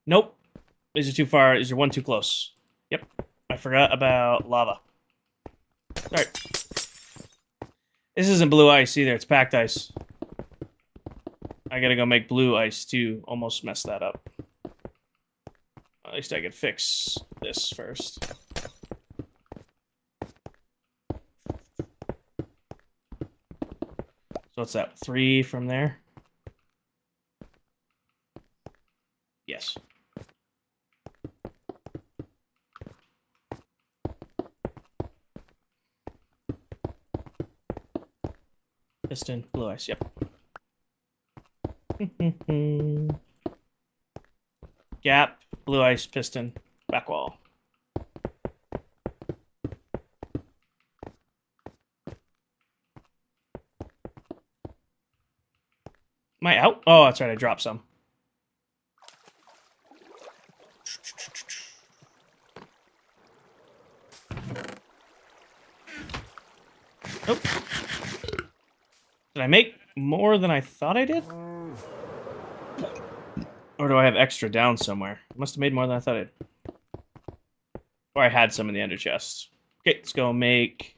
Nope. These are too far. These are one too close. Yep. I forgot about lava. Alright. This isn't blue ice either. It's packed ice. I gotta go make blue ice too. Almost messed that up. At least I could fix this first. So what's that? 3 from there? Yes. Piston, blue ice, yep. Gap, blue ice, piston, back wall. Am I out? Oh, that's right, I dropped some. Nope. Did I make more than I thought I did? Or do I have extra down somewhere? I must have made more than I thought I did. Or I had some in the ender chest. Okay, let's go make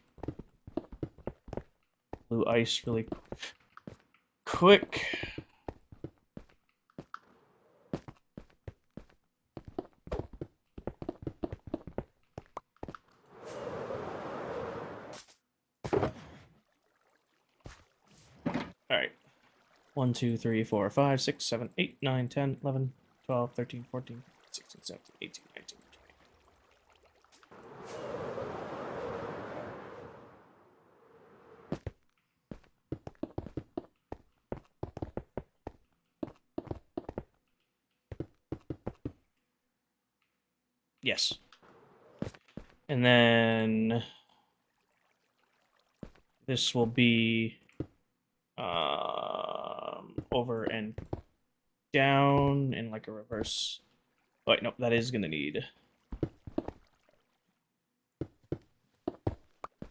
blue ice really quick. Alright. 1, 2, 3, 4, 5, 6, 7, 8, 9, 10, 11, 12, 13, 14, 16, 17, 18, 19, 20. Yes. And then this will be over and down in like a reverse. Oh, wait, nope, that is going to need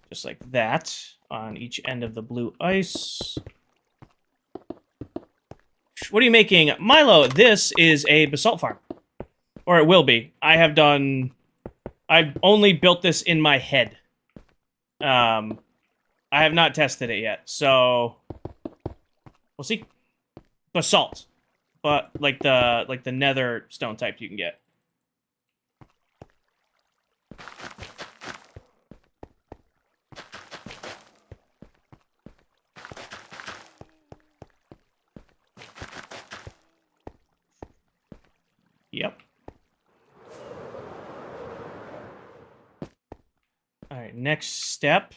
just like that on each end of the blue ice. What are you making? Milo, this is a basalt farm. Or it will be. I've only built this in my head. I have not tested it yet, so we'll see. Basalt. But like the nether stone type you can get. Yep. All right, next step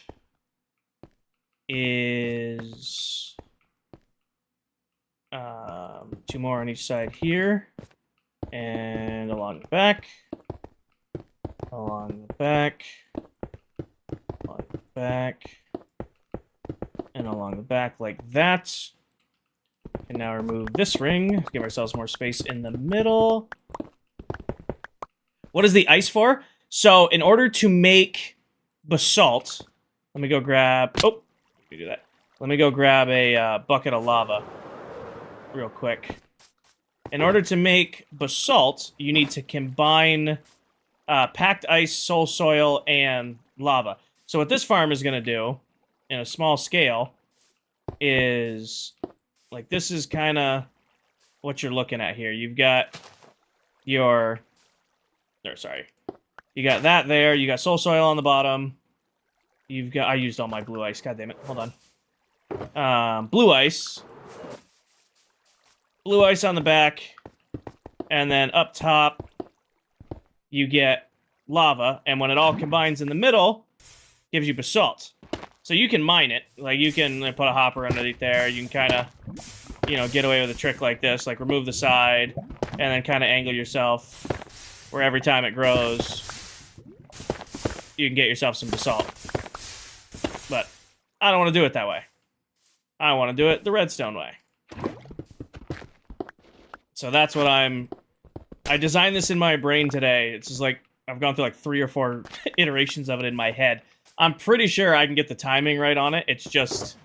is 2 more on each side here, and along the back, along the back, along the back, and along the back like that. And now remove this ring, give ourselves more space in the middle. What is the ice for? So in order to make basalt, let me go grab, oh, let me do that. Let me go grab a bucket of lava real quick. In order to make basalt, you need to combine packed ice, soul soil, and lava. So what this farm is going to do, in a small scale, is, like, this is kind of what you're looking at here. You've got your, you got that there, you got soul soil on the bottom, you've got, I used all my blue ice, god damn it, hold on. Blue ice on the back, and then up top, you get lava, and when it all combines in the middle, gives you basalt. So you can mine it. Like, you can put a hopper underneath there, you can kind of, you know, get away with a trick like this, like remove the side, and then kind of angle yourself, where every time it grows, you can get yourself some basalt. But I don't want to do it that way. I want to do it the redstone way. So that's what I designed this in my brain today. It's just like, I've gone through like 3 or 4 iterations of it in my head. I'm pretty sure I can get the timing right on it. It's just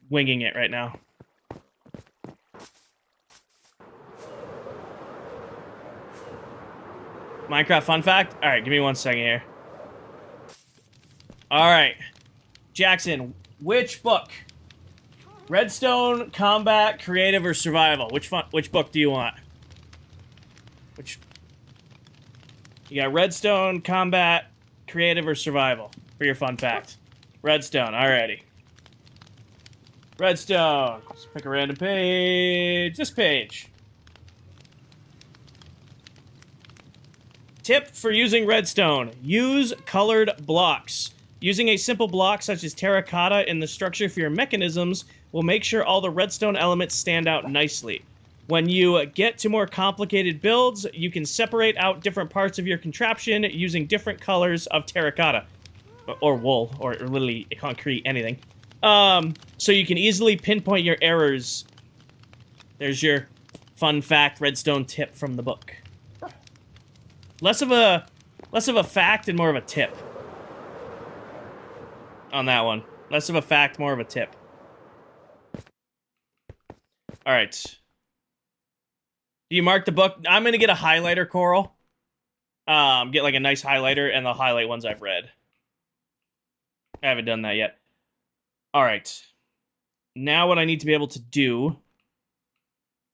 winging it right now. Minecraft fun fact? Alright, give me 1 second here. Alright. Jackson, which book? Redstone, Combat, Creative, or Survival? Which book do you want? You got Redstone, Combat, Creative, or Survival for your fun fact. Redstone, alrighty. Redstone. Let's pick a random page. This page. Tip for using redstone. Use colored blocks. Using a simple block such as terracotta in the structure for your mechanisms will make sure all the redstone elements stand out nicely. When you get to more complicated builds, you can separate out different parts of your contraption using different colors of terracotta. Or wool, or literally concrete, anything. So you can easily pinpoint your errors. There's your fun fact redstone tip from the book. Less of a fact and more of a tip. On that one. Less of a fact, more of a tip. Alright. Do you mark the book? I'm gonna get a highlighter, Coral. Get like a nice highlighter, and they'll highlight ones I've read. I haven't done that yet. Alright. Now what I need to be able to do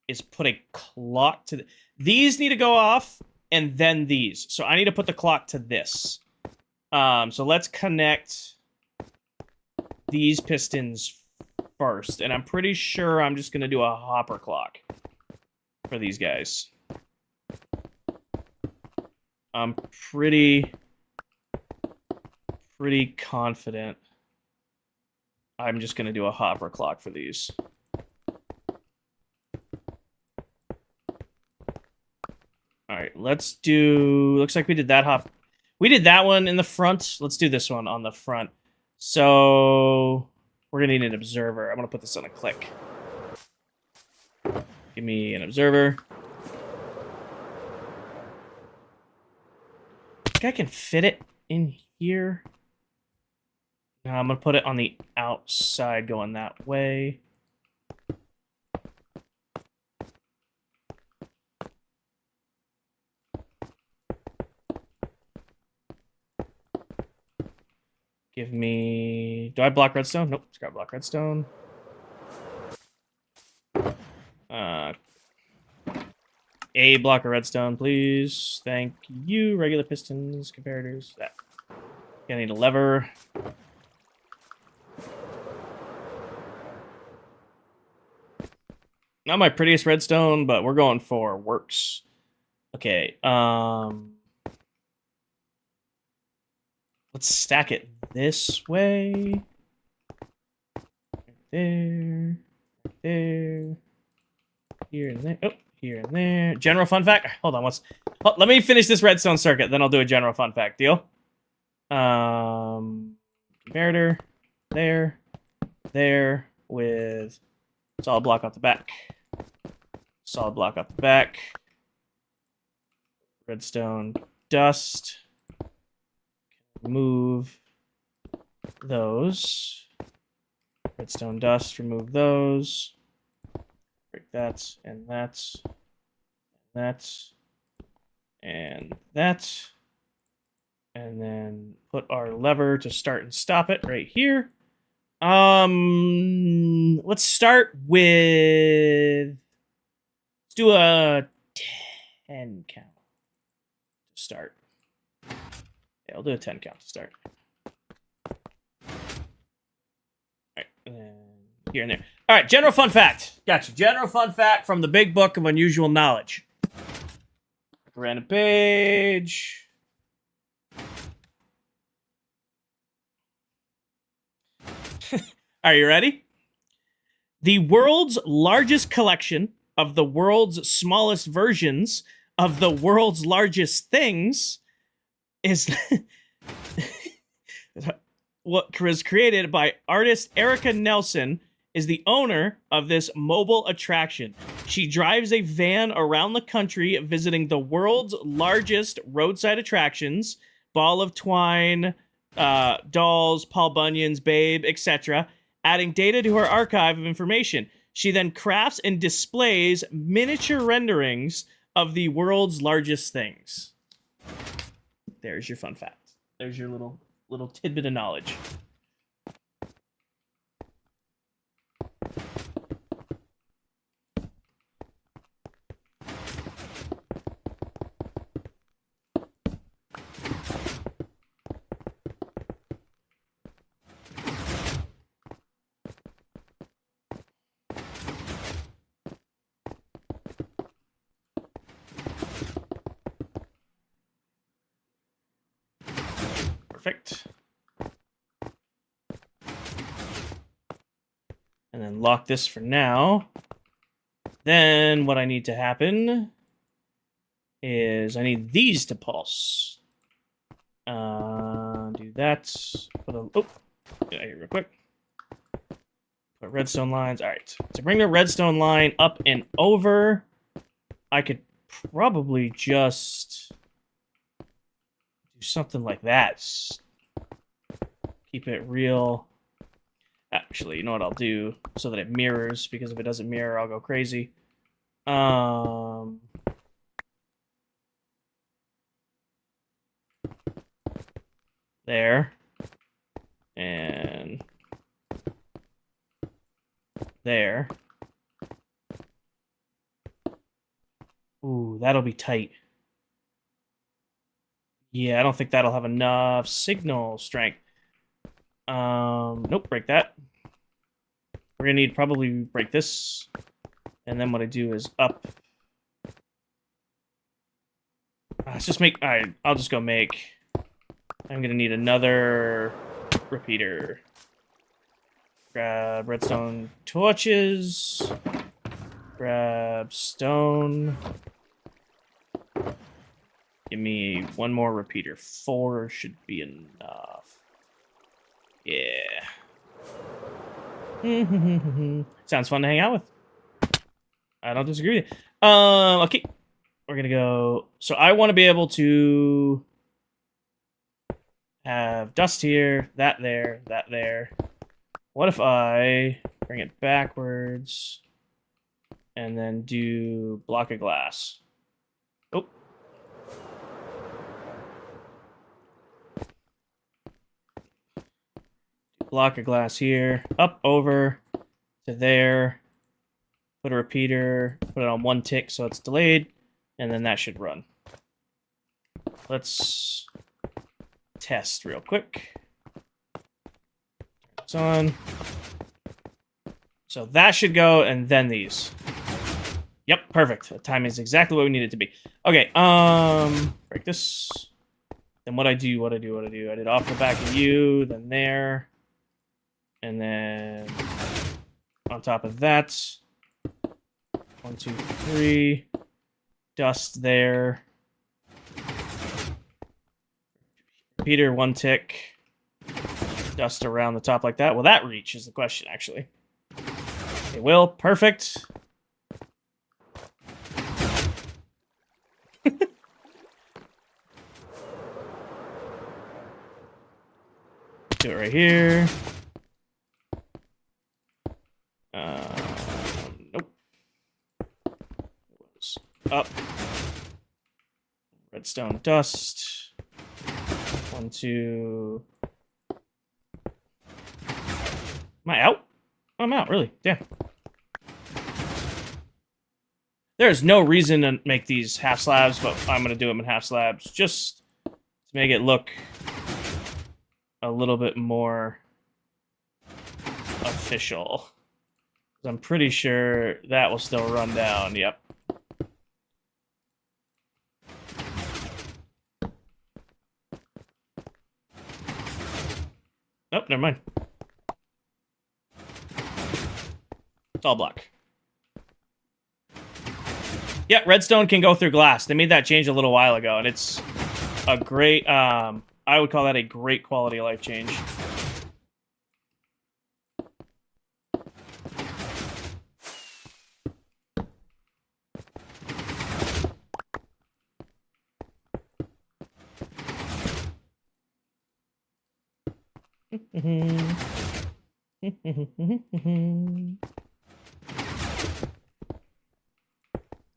is put a clock to these need to go off, and then these. So I need to put the clock to this. So let's connect these pistons first. And I'm pretty sure I'm just gonna do a hopper clock for these guys. I'm pretty confident I'm just gonna do a hopper clock for these. let's do... Looks like we did that hop. We did that one in the front. Let's do this one on the front. So we're going to need an observer. I'm going to put this on a click. Give me an observer. I think I can fit it in here. No, I'm going to put it on the outside going that way. Give me... Do I block redstone? Nope, it's got block redstone. A block of redstone, please. Thank you. Regular pistons, comparators. That. I need a lever. Not my prettiest redstone, but we're going for works. Okay, let's stack it this way. Right there. Right there. Here and there. Oh, here and there. General fun fact. Hold on, let me finish this redstone circuit, then I'll do a general fun fact. Deal? Comparator. There. With solid block off the back. Solid block off the back. Redstone dust. Remove those. Redstone dust, remove those. Break that, and that, and that, and that. And then put our lever to start and stop it right here. Let's start with... Let's do a 10 count to start. Yeah, I'll do a 10 count to start. Alright, and then here and there. Alright, general fun fact. Gotcha. General fun fact from the Big Book of Unusual Knowledge. Random page. Are you ready? The world's largest collection of the world's smallest versions of the world's largest things is what was created by artist Erica Nelson, is the owner of this mobile attraction. She drives a van around the country visiting the world's largest roadside attractions, Ball of Twine, Dolls, Paul Bunyan's Babe, etc., adding data to her archive of information. She then crafts and displays miniature renderings of the world's largest things. There's your fun fact. There's your little tidbit of knowledge. Perfect. And then lock this for now. Then what I need to happen is I need these to pulse. Do that. Here real quick. Put redstone lines. All right. To bring the redstone line up and over, I could probably just do something like that. Keep it real. Actually, you know what I'll do so that it mirrors, because if it doesn't mirror, I'll go crazy. There. And there. Ooh, that'll be tight. Yeah, I don't think that'll have enough signal strength. Nope, break that. We're gonna need probably break this. And then what I do is up. Let's just make, alright, I'll just go make. I'm gonna need another repeater. Grab redstone torches. Grab stone. Give me one more repeater. 4 should be enough. Yeah. Sounds fun to hang out with. I don't disagree with you. Okay. We're gonna go. So I want to be able to have dust here, that there, that there. What if I bring it backwards and then do block of glass? Oh. Block of glass here, up, over, to there. Put a repeater, put it on 1 tick so it's delayed, and then that should run. Let's test real quick. It's on. So that should go, and then these. Yep, perfect. The timing is exactly what we need it to be. Okay, break this. Then what I do. I did off the back of you, then there. And then on top of that. 1, 2, 3. Dust there. Repeater, 1 tick. Dust around the top like that. Will that reach is the question, actually. It will. Perfect. Do it right here. Nope. Up. Redstone dust. 1, 2. Am I out? I'm out, really. Damn. There's no reason to make these half slabs, but I'm going to do them in half slabs just to make it look a little bit more official. I'm pretty sure that will still run down. Yep. Oh, never mind. It's all black. Yeah, redstone can go through glass. They made that change a little while ago, and it's a great, I would call that a great quality of life change.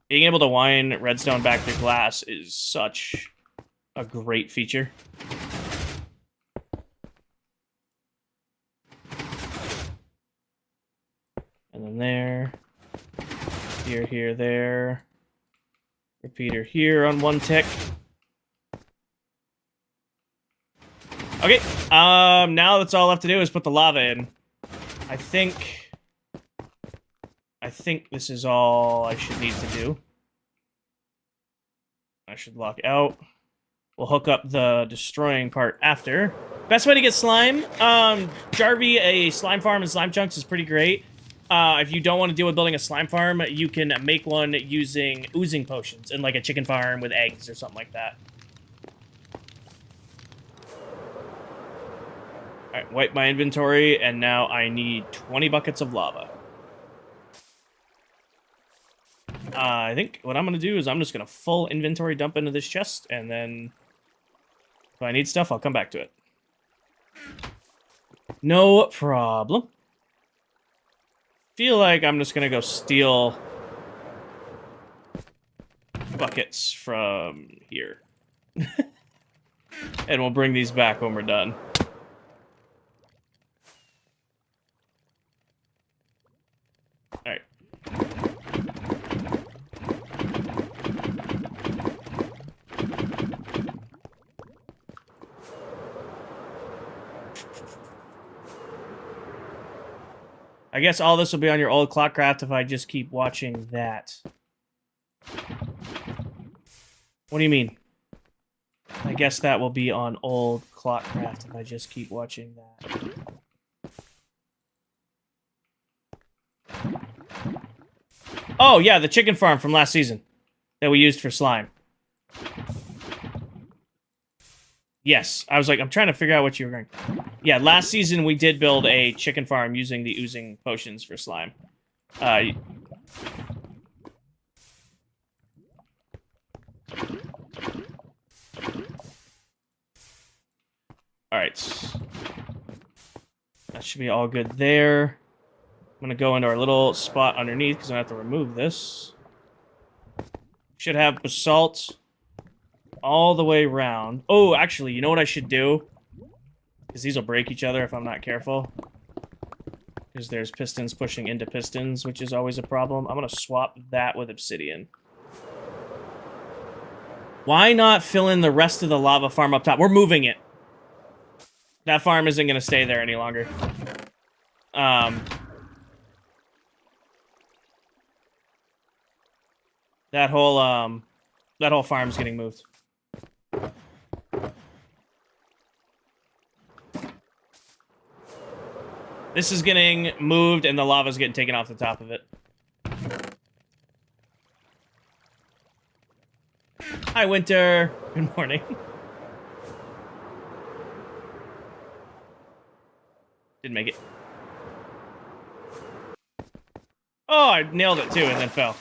Being able to wind redstone back through glass is such a great feature. And then there. Here, here, there. Repeater here on 1 tick. Okay, now that's all left to do is put the lava in. I think this is all I should need to do. I should lock out. We'll hook up the destroying part after. Best way to get slime, Jarvie, a slime farm and slime chunks is pretty great. If you don't want to deal with building a slime farm, you can make one using oozing potions and like a chicken farm with eggs or something like that. Alright, wipe my inventory, and now I need 20 buckets of lava. I think what I'm going to do is I'm just going to full inventory dump into this chest, and then if I need stuff, I'll come back to it. No problem. Feel like I'm just going to go steal buckets from here. And we'll bring these back when we're done. Alright. I guess all this will be on your old ClockCraft if I just keep watching that. What do you mean? I guess that will be on old ClockCraft if I just keep watching that. Oh, yeah, the chicken farm from last season that we used for slime. Yes, I was like, I'm trying to figure out what you were going. Yeah, last season we did build a chicken farm using the oozing potions for slime. Alright. That should be all good there. I'm gonna go into our little spot underneath because I have to remove this. Should have basalt all the way around. Oh, actually, you know what I should do? Because these will break each other if I'm not careful. Because there's pistons pushing into pistons, which is always a problem. I'm gonna swap that with obsidian. Why not fill in the rest of the lava farm up top? We're moving it. That farm isn't gonna stay there any longer. That whole farm's getting moved. This is getting moved, and the lava's getting taken off the top of it. Hi, Winter. Good morning. Didn't make it. Oh, I nailed it too, and then fell.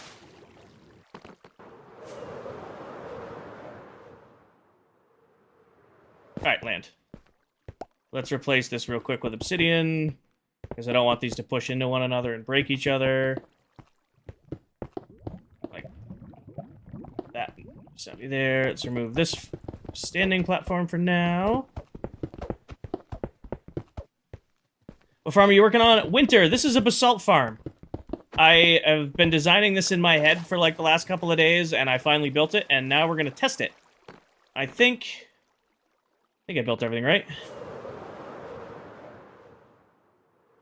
Alright, land. Let's replace this real quick with obsidian, because I don't want these to push into one another and break each other. Like that. So be there. Let's remove this standing platform for now. What farm are you working on? Winter, this is a basalt farm. I have been designing this in my head for like the last couple of days, and I finally built it, and now we're going to test it. I think I built everything right.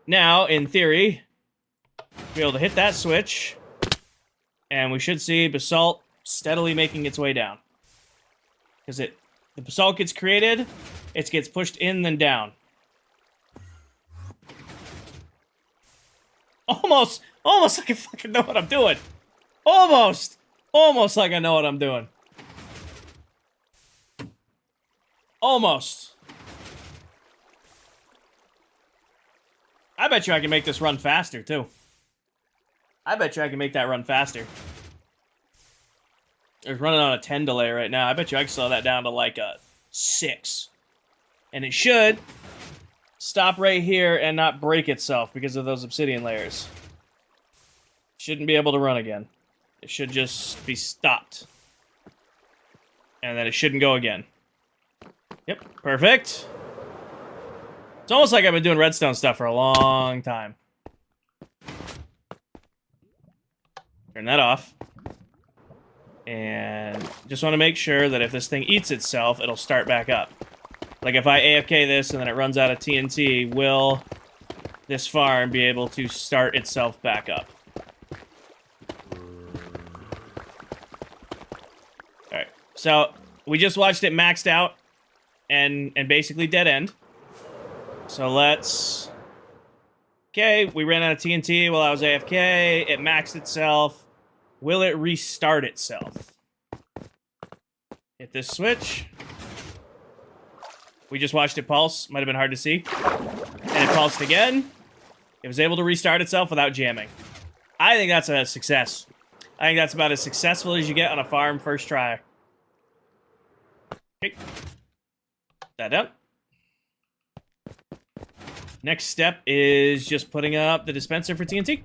Now, in theory, be able to hit that switch, and we should see basalt steadily making its way down. Because the basalt gets created, it gets pushed in, then down. Almost like I fucking know what I'm doing. Almost like I know what I'm doing. Almost. I bet you I can make this run faster, too. I bet you I can make that run faster. It's running on a 10 delay right now. I bet you I can slow that down to like a 6. And it should stop right here and not break itself because of those obsidian layers. Shouldn't be able to run again. It should just be stopped. And then it shouldn't go again. Yep, perfect. It's almost like I've been doing redstone stuff for a long time. Turn that off. And just want to make sure that if this thing eats itself, it'll start back up. Like if I AFK this and then it runs out of TNT, will this farm be able to start itself back up? Alright, so we just watched it maxed out and basically dead end. So let's... Okay, we ran out of TNT while I was AFK. It maxed itself. Will it restart itself? Hit this switch. We just watched it pulse. Might have been hard to see. And it pulsed again. It was able to restart itself without jamming. I think that's a success. I think that's about as successful as you get on a farm first try. Okay. That done. Next step is just putting up the dispenser for TNT.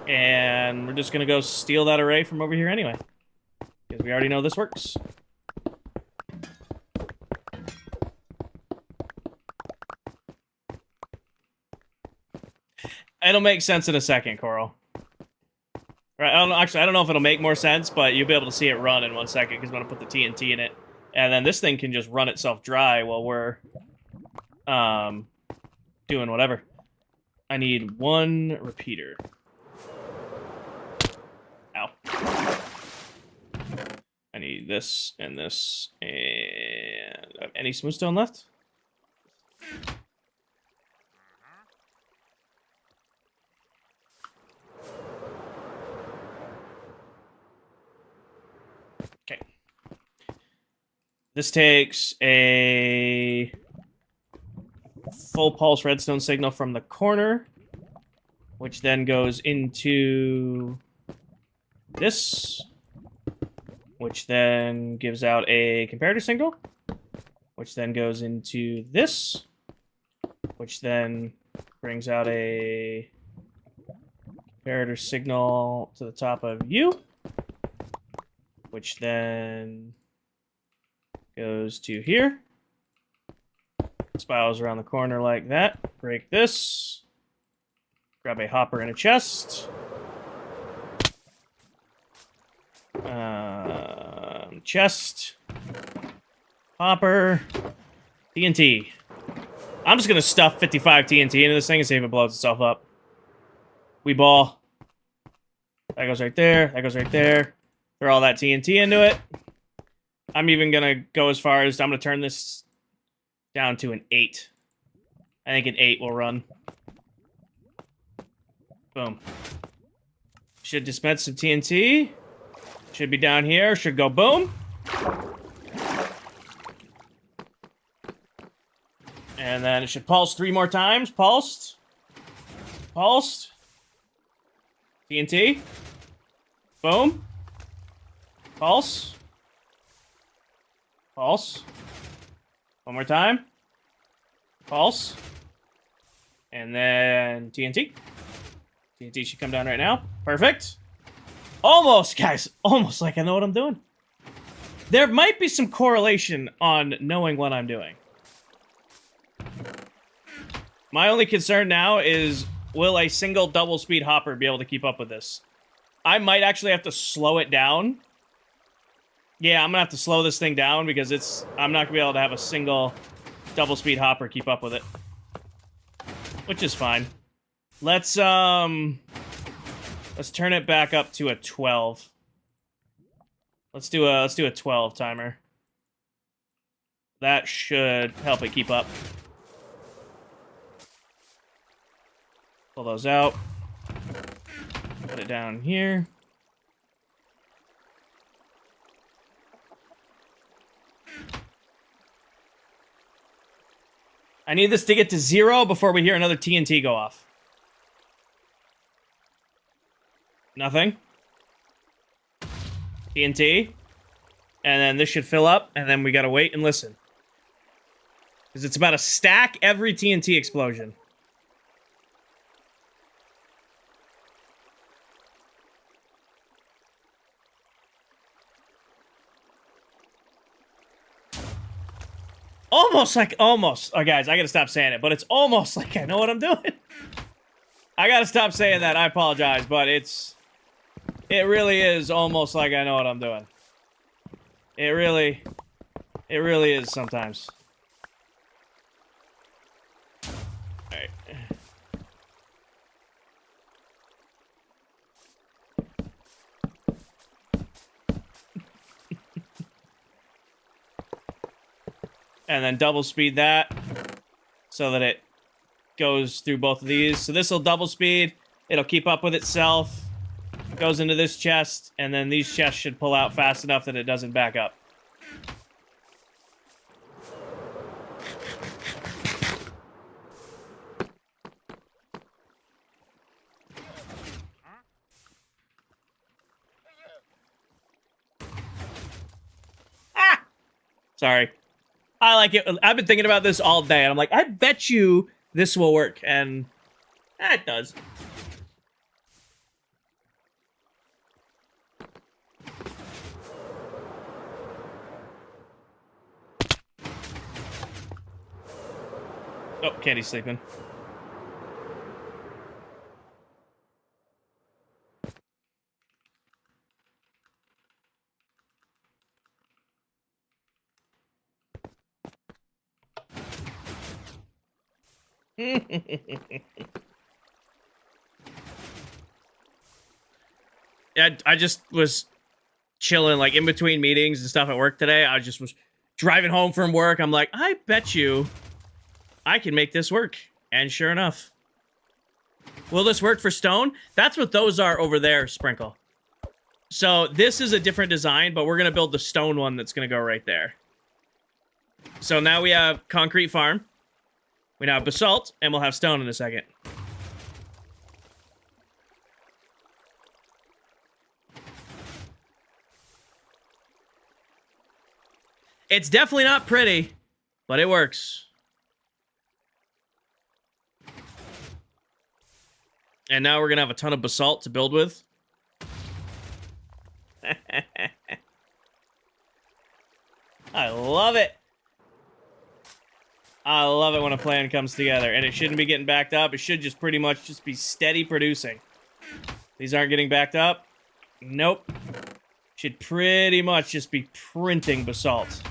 And we're just going to go steal that array from over here anyway. Because we already know this works. It'll make sense in a second, Coral. Right, I don't know if it'll make more sense, but you'll be able to see it run in 1 second because I'm going to put the TNT in it. And then this thing can just run itself dry while we're doing whatever. I need 1 repeater. Ow. I need this and this, and any smooth stone left? Okay. This takes a full pulse redstone signal from the corner, which then goes into this, which then gives out a comparator signal, which then goes into this, which then brings out a comparator signal to the top of you, which then goes to here. Spirals around the corner like that. Break this. Grab a hopper and a chest. Chest. Hopper. TNT. I'm just going to stuff 55 TNT into this thing and see if it blows itself up. We ball. That goes right there. That goes right there. Throw all that TNT into it. I'm even going to go as far as I'm going to turn this down to an 8. I think an 8 will run. Boom. Should dispense some TNT. Should be down here. Should go boom. And then it should pulse 3 more times. Pulsed. Pulsed. TNT. Boom. Pulse. Pulse. One more time. Pulse. And then TNT. TNT should come down right now. Perfect. Almost, guys. Almost like I know what I'm doing. There might be some correlation on knowing what I'm doing. My only concern now is, will a single double speed hopper be able to keep up with this? I might actually have to slow it down. Yeah, I'm gonna have to slow this thing down because I'm not gonna be able to have a single double speed hopper keep up with it. Which is fine. Let's turn it back up to a 12. Let's do a 12 timer. That should help it keep up. Pull those out. Put it down here. I need this to get to 0 before we hear another TNT go off. Nothing. TNT. And then this should fill up, and then we gotta wait and listen. Because it's about a stack every TNT explosion. Almost. Oh, guys, I gotta stop saying it, but it's almost like I know what I'm doing. I gotta stop saying that. I apologize, but it really is almost like I know what I'm doing. It really is sometimes. Alright. And then double speed that so that it goes through both of these. So this will double speed. It'll keep up with itself. Goes into this chest, and then these chests should pull out fast enough that it doesn't back up. Ah! Sorry. I like it. I've been thinking about this all day, and I'm like, I bet you this will work, and it does. Oh, Candy's sleeping. Yeah, I just was chilling, like, in between meetings and stuff at work today. I just was driving home from work. I'm like, I bet you I can make this work. And sure enough. Will this work for stone? That's what those are over there, Sprinkle. So this is a different design, but we're going to build the stone one that's going to go right there. So now we have concrete farm. We now have basalt, and we'll have stone in a second. It's definitely not pretty, but it works. And now we're gonna have a ton of basalt to build with. I love it. I love it when a plan comes together, and it shouldn't be getting backed up. It should just pretty much just be steady producing. These aren't getting backed up. Nope. Should pretty much just be printing basalt.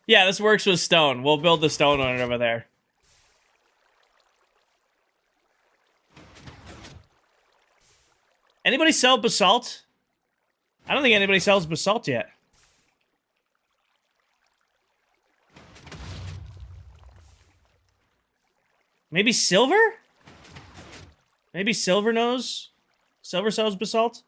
Yeah, this works with stone. We'll build the stone on it over there. Anybody sell basalt? I don't think anybody sells basalt yet. Maybe silver? Maybe silver knows? Silver sells basalt?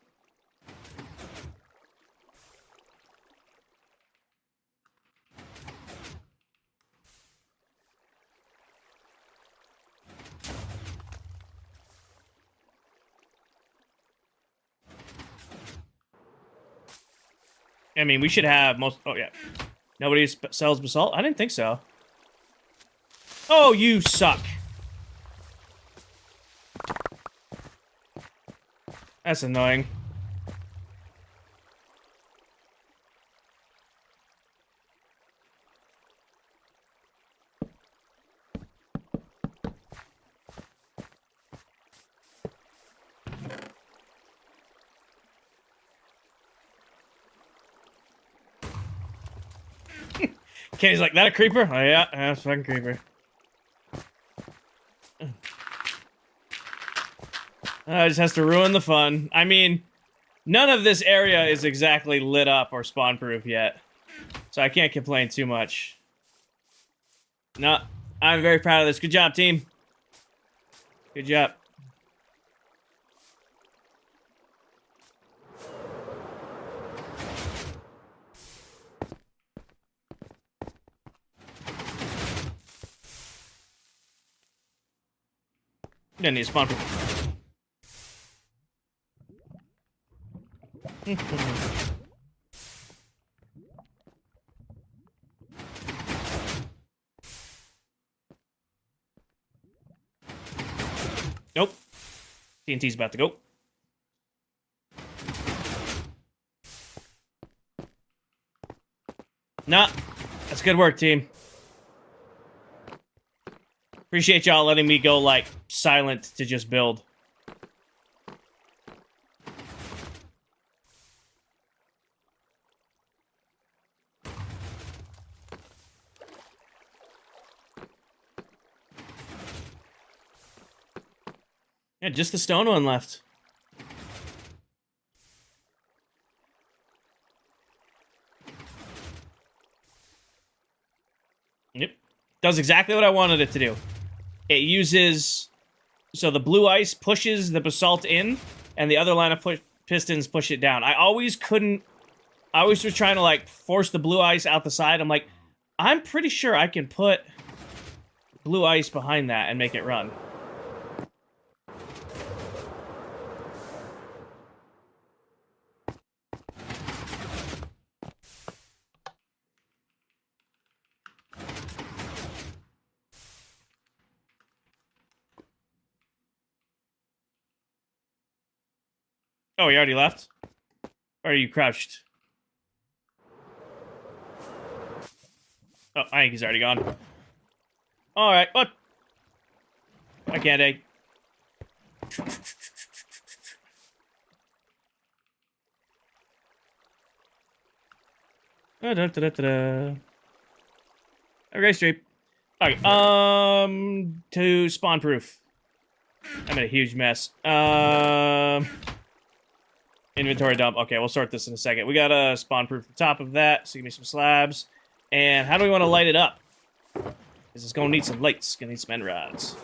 I mean, we should have most... Oh, yeah. Nobody sells basalt? I didn't think so. Oh, you suck. That's annoying. Kenny's like, that a creeper? Oh, yeah, that's a fucking creeper. It just has to ruin the fun. I mean, none of this area is exactly lit up or spawn-proof yet. So I can't complain too much. No, I'm very proud of this. Good job, team. Good job. Gonna need a spawn-proof. Nope. TNT's about to go. Nah. That's good work, team. Appreciate y'all letting me go, like, silent to just build. Yeah, just the stone one left. Yep. Does exactly what I wanted it to do. It uses... So the blue ice pushes the basalt in, and the other line of pistons push it down. I always couldn't... I always was trying to, like, force the blue ice out the side. I'm like, I'm pretty sure I can put blue ice behind that and make it run. Oh, he already left? Or are you crouched? Oh, I think he's already gone. Alright, what? Why can't I? Have a great stream. Okay, to spawn proof. I'm in a huge mess. Inventory dump. Okay, we'll sort this in a second. We got a spawn proof at the top of that, so give me some slabs. And how do we want to light it up? This is gonna need some lights, gonna need some end rods.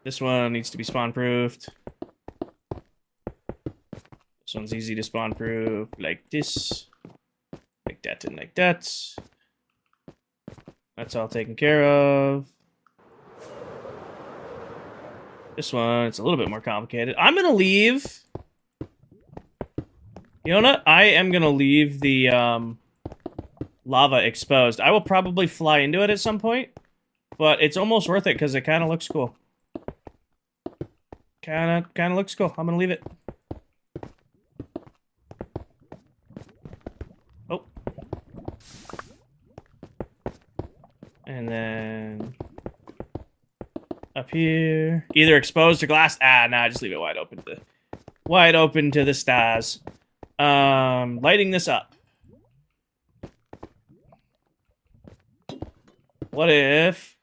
This one needs to be spawn proofed. This one's easy to spawn proof, like this. Like that and like that. That's all taken care of. This one, it's a little bit more complicated. I'm gonna leave. You know what? I am gonna leave the lava exposed. I will probably fly into it at some point, but it's almost worth it because it kind of looks cool. Kind of looks cool. I'm gonna leave it. Oh. And then up here, either exposed or glass. Ah, nah, just leave it wide open to the stars. Lighting this up. What if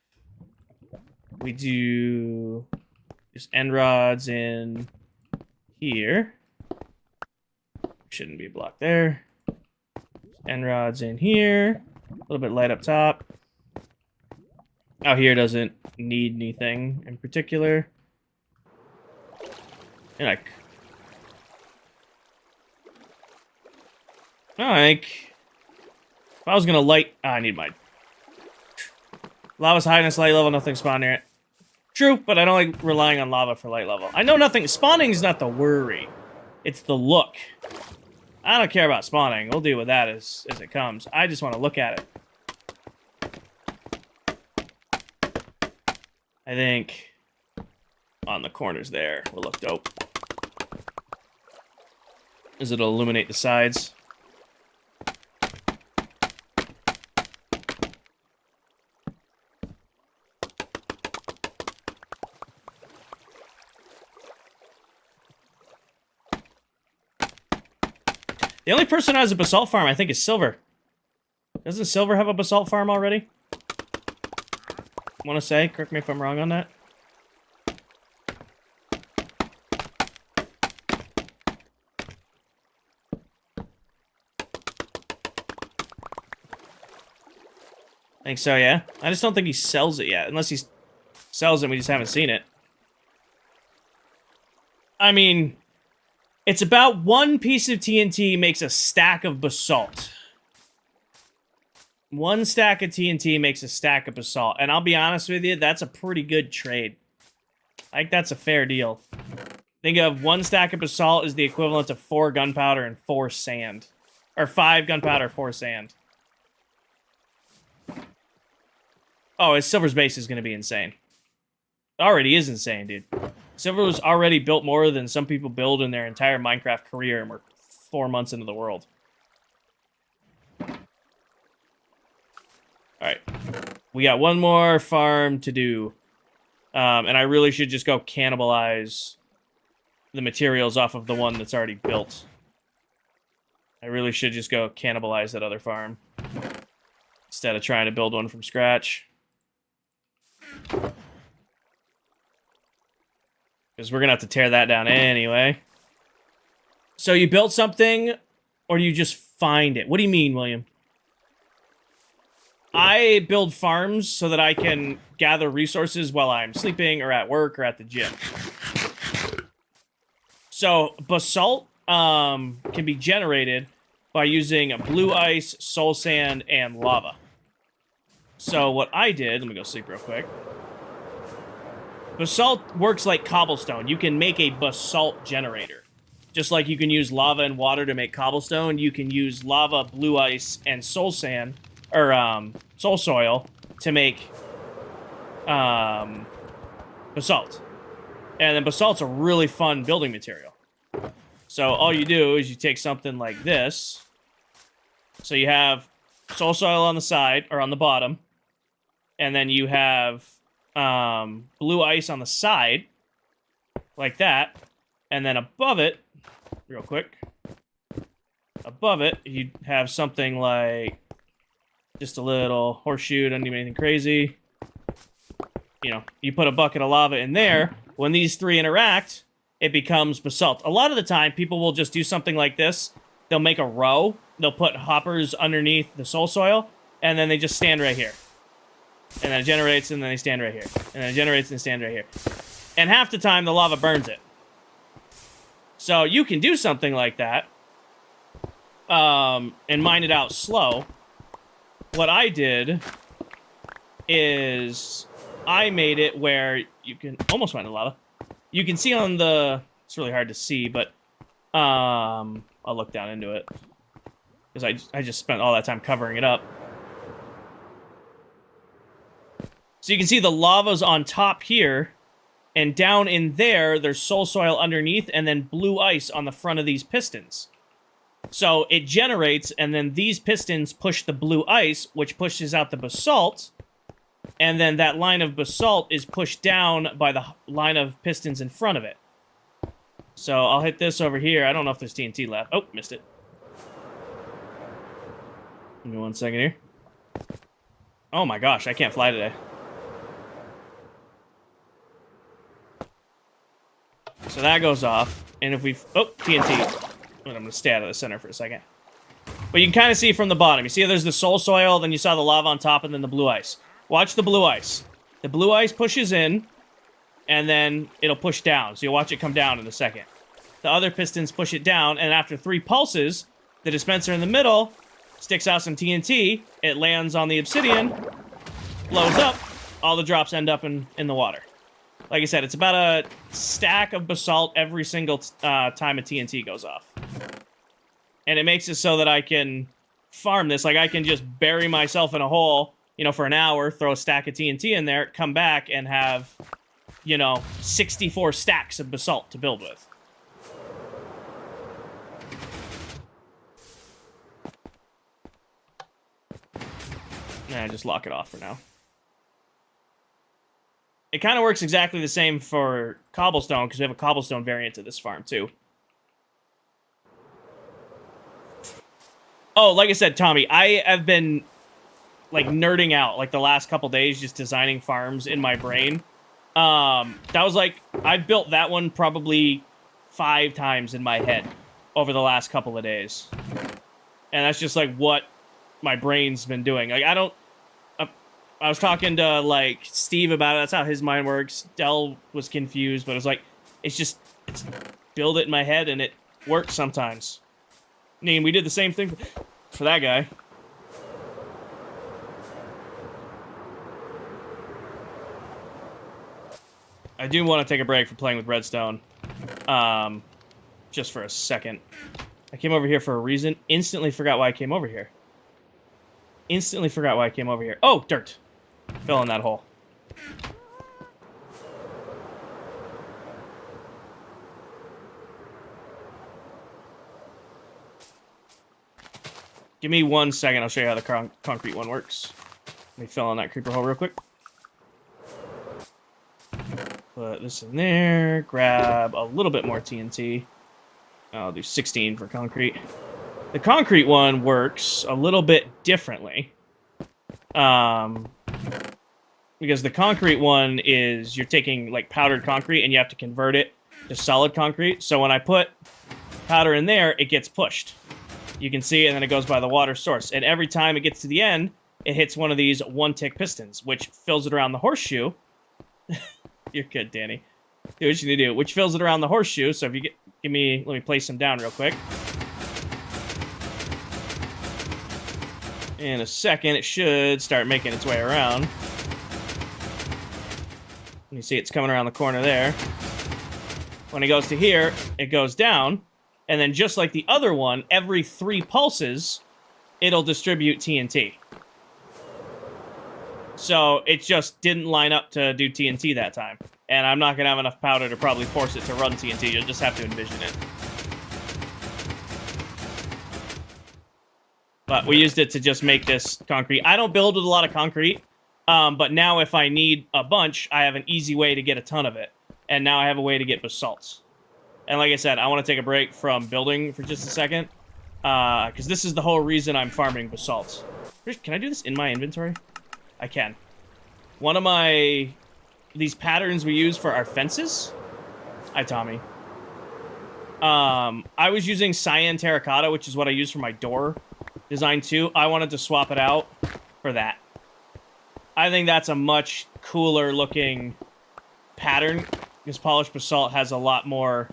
we do just end rods in here? Shouldn't be blocked there. End rods in here. A little bit light up top. Out here doesn't need anything in particular. And like, if I was gonna light, I need my lava's high in its light level, nothing spawned near it. True, but I don't like relying on lava for light level. I know nothing. Spawning is not the worry. It's the look. I don't care about spawning. We'll deal with that as it comes. I just want to look at it. I think on the corners there will look dope. As it'll illuminate the sides. The only person who has a basalt farm, I think, is Silver. Doesn't Silver have a basalt farm already? Want to say? Correct me if I'm wrong on that. I think so, yeah. I just don't think he sells it yet. Unless he sells it, we just haven't seen it. I mean, it's about one piece of TNT makes a stack of basalt. One stack of TNT makes a stack of basalt. And I'll be honest with you, that's a pretty good trade. I think that's a fair deal. Think of one stack of basalt is the equivalent of 4 gunpowder and 4 sand. Or 5 gunpowder, 4 sand. Oh, his Silver's base is going to be insane. It already is insane, dude. Silver was already built more than some people build in their entire Minecraft career, and we're 4 months into the world. Alright. We got one more farm to do. And I really should just go cannibalize the materials off of the one that's already built. I really should just go cannibalize that other farm. Instead of trying to build one from scratch. Because we're going to have to tear that down anyway. So you built something, or do you just find it? What do you mean, William? I build farms so that I can gather resources while I'm sleeping, or at work, or at the gym. So basalt can be generated by using blue ice, soul sand, and lava. So what I did, let me go sleep real quick. Basalt works like cobblestone. You can make a basalt generator. Just like you can use lava and water to make cobblestone, you can use lava, blue ice, and soul sand, or soul soil to make basalt. And then basalt's a really fun building material. So all you do is you take something like this. So you have soul soil on the side, or on the bottom. And then you have blue ice on the side, like that. And then above it, real quick, above it, you have something like just a little horseshoe, doesn't do anything crazy. You know, you put a bucket of lava in there. When these three interact, it becomes basalt. A lot of the time, people will just do something like this. They'll make a row. They'll put hoppers underneath the soul soil, and then they just stand right here. And then it generates, and then they stand right here. And then it generates, and they stand right here. And half the time, the lava burns it. So you can do something like that, and mine it out slow. What I did is I made it where you can almost find the lava. You can see on the... It's really hard to see, but I'll look down into it. Because I just spent all that time covering it up. So you can see the lava's on top here, and down in there, there's soul soil underneath, and then blue ice on the front of these pistons. So it generates, and then these pistons push the blue ice, which pushes out the basalt, and then that line of basalt is pushed down by the line of pistons in front of it. So I'll hit this over here. I don't know if there's TNT left. Oh, missed it. Give me 1 second here. Oh my gosh, I can't fly today. So that goes off, and if we... Oh, TNT. I'm going to stay out of the center for a second. But you can kind of see from the bottom. You see there's the soul soil, then you saw the lava on top, and then the blue ice. Watch the blue ice. The blue ice pushes in, and then it'll push down. So you'll watch it come down in a second. The other pistons push it down, and after 3 pulses, the dispenser in the middle sticks out some TNT. It lands on the obsidian, blows up. All the drops end up in the water. Like I said, it's about a stack of basalt every single time a TNT goes off. And it makes it so that I can farm this. Like, I can just bury myself in a hole, you know, for an hour, throw a stack of TNT in there, come back, and have, you know, 64 stacks of basalt to build with. Nah, just lock it off for now. It kind of works exactly the same for cobblestone, because we have a cobblestone variant to this farm, too. Oh, like I said, Tommy, I have been, like, nerding out, like, the last couple days, just designing farms in my brain. That was, like, I've built that one probably 5 times in my head over the last couple of days. And that's just, like, what my brain's been doing. Like, I was talking to, like, Steve about it. That's how his mind works. Dell was confused, but it was like, it's build it in my head, and it works sometimes. I mean, we did the same thing for that guy. I do want to take a break from playing with redstone. Just for a second. I came over here for a reason. Instantly forgot why I came over here. Instantly forgot why I came over here. Oh, dirt. Fell in that hole. Give me 1 second. I'll show you how the concrete one works. Let me fill in that creeper hole real quick. Put this in there. Grab a little bit more TNT. I'll do 16 for concrete. The concrete one works a little bit differently. Because the concrete one is, you're taking, like, powdered concrete, and you have to convert it to solid concrete. So when I put powder in there, it gets pushed. You can see, and then it goes by the water source. And every time it gets to the end, it hits one of these 1-tick pistons, which fills it around the horseshoe. You're good, Danny. Do what you need to do. Which fills it around the horseshoe. So if you let me place them down real quick. In a second, it should start making its way around. You see it's coming around the corner there. When it goes to here, it goes down. And then just like the other one, every 3 pulses, it'll distribute TNT. So it just didn't line up to do TNT that time. And I'm not going to have enough powder to probably force it to run TNT. You'll just have to envision it. But we used it to just make this concrete. I don't build with a lot of concrete, but now if I need a bunch, I have an easy way to get a ton of it. And now I have a way to get basalt. And like I said, I want to take a break from building for just a second, because this is the whole reason I'm farming basalt. Can I do this in my inventory? I can. One of these patterns we use for our fences. Hi, Tommy. I was using cyan terracotta, which is what I use for my door design too. I wanted to swap it out for that. I think that's a much cooler looking pattern because polished basalt has a lot more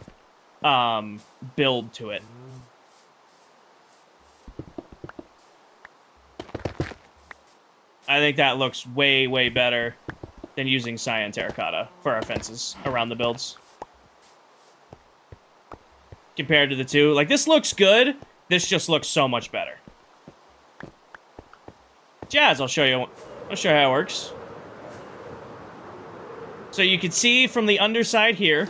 build to it. I think that looks way, way better than using cyan terracotta for our fences around the builds. Compared to the two. Like, this looks good. This just looks so much better. Jazz, I'll show you how it works. So you can see from the underside here,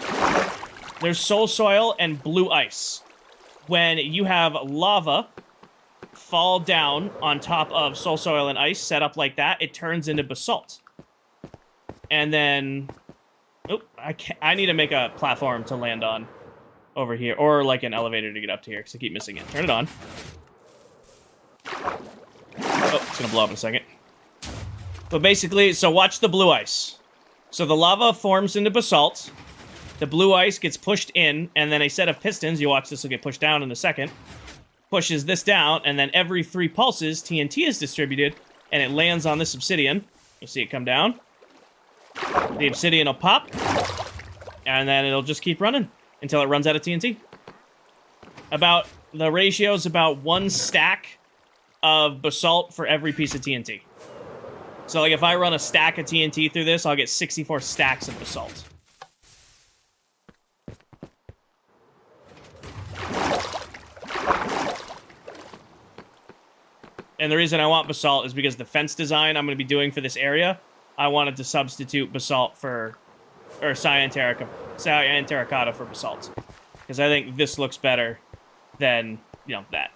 there's soul soil and blue ice. When you have lava fall down on top of soul soil and ice set up like that, it turns into basalt. And then, oh, I need to make a platform to land on over here, or like an elevator to get up to here, because I keep missing it. Turn it on. Oh, it's gonna blow up in a second. But basically, so watch the blue ice. So the lava forms into basalt, the blue ice gets pushed in, and then a set of pistons, you watch this will get pushed down in a second, pushes this down, and then every 3 pulses, TNT is distributed, and it lands on this obsidian. You'll see it come down. The obsidian will pop, and then it'll just keep running until it runs out of TNT. The ratio is about 1 stack of basalt for every piece of TNT. So, like, if I run a stack of TNT through this, I'll get 64 stacks of basalt. And the reason I want basalt is because the fence design I'm going to be doing for this area, I wanted to substitute basalt for, or cyan terracotta for basalt. Because I think this looks better than, you know, that.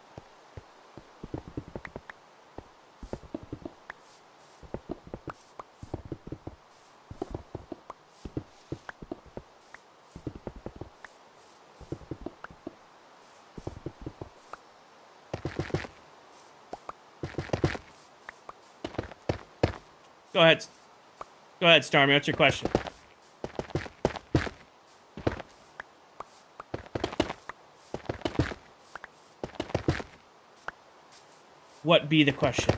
Go ahead. Go ahead, Stormy. What's your question? What be the question?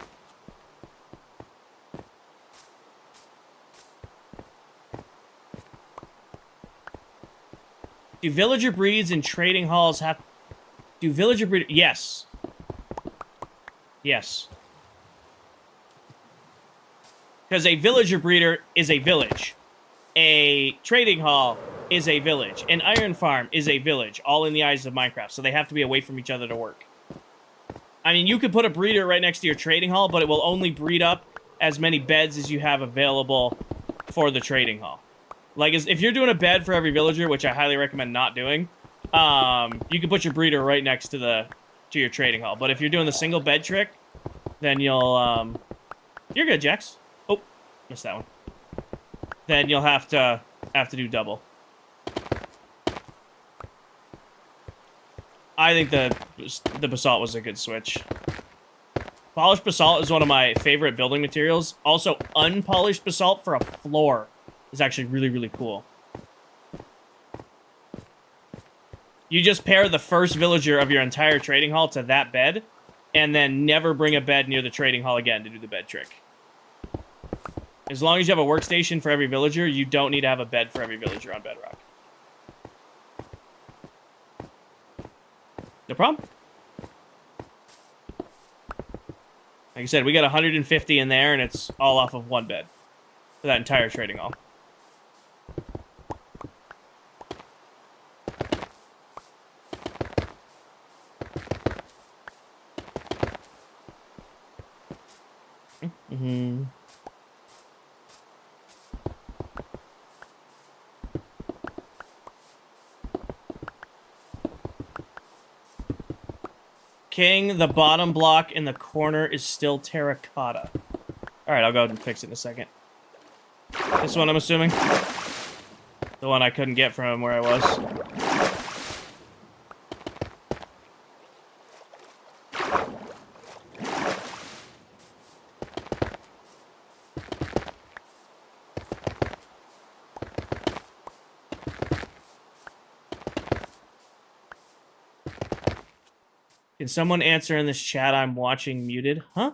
Do villager breeds and trading halls have... Do villager breed... Yes. Yes. Because a villager breeder is a village. A trading hall is a village. An iron farm is a village, all in the eyes of Minecraft, so they have to be away from each other to work. I mean, you could put a breeder right next to your trading hall, but it will only breed up as many beds as you have available for the trading hall. Like, if you're doing a bed for every villager, which I highly recommend not doing, you can put your breeder right next to your trading hall. But if you're doing the single bed trick, then you'll, you're good, Jax. Oh, missed that one. Then you'll have to do double. I think the basalt was a good switch. Polished basalt is one of my favorite building materials. Also, unpolished basalt for a floor is actually really, really cool. You just pair the first villager of your entire trading hall to that bed, and then never bring a bed near the trading hall again to do the bed trick. As long as you have a workstation for every villager, you don't need to have a bed for every villager on Bedrock. No problem. Like I said, we got 150 in there, and it's all off of one bed for that entire trading hall. Mm-hmm. King, the bottom block in the corner is still terracotta. Alright, I'll go ahead and fix it in a second. This one, I'm assuming? The one I couldn't get from where I was. Can someone answer in this chat? I'm watching muted. Huh?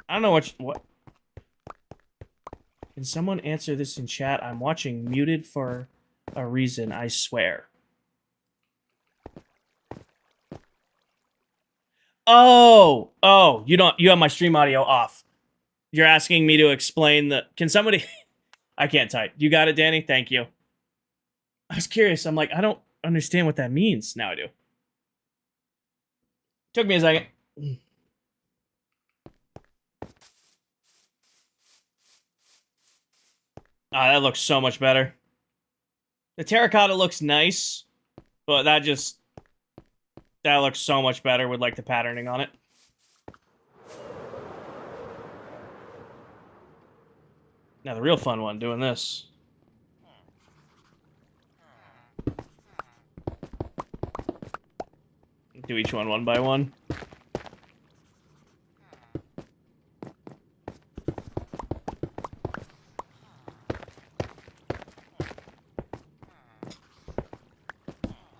I don't know what. Can someone answer this in chat? I'm watching muted for a reason, I swear. Oh, you have my stream audio off. You're asking me to explain the... Can somebody... I can't type. You got it, Danny? Thank you. I was curious. I'm like, I don't understand what that means. Now I do. Took me a second. Ah, that looks so much better. The terracotta looks nice, but that looks so much better with, like, the patterning on it. Now, the real fun one, doing this. Do each one by one.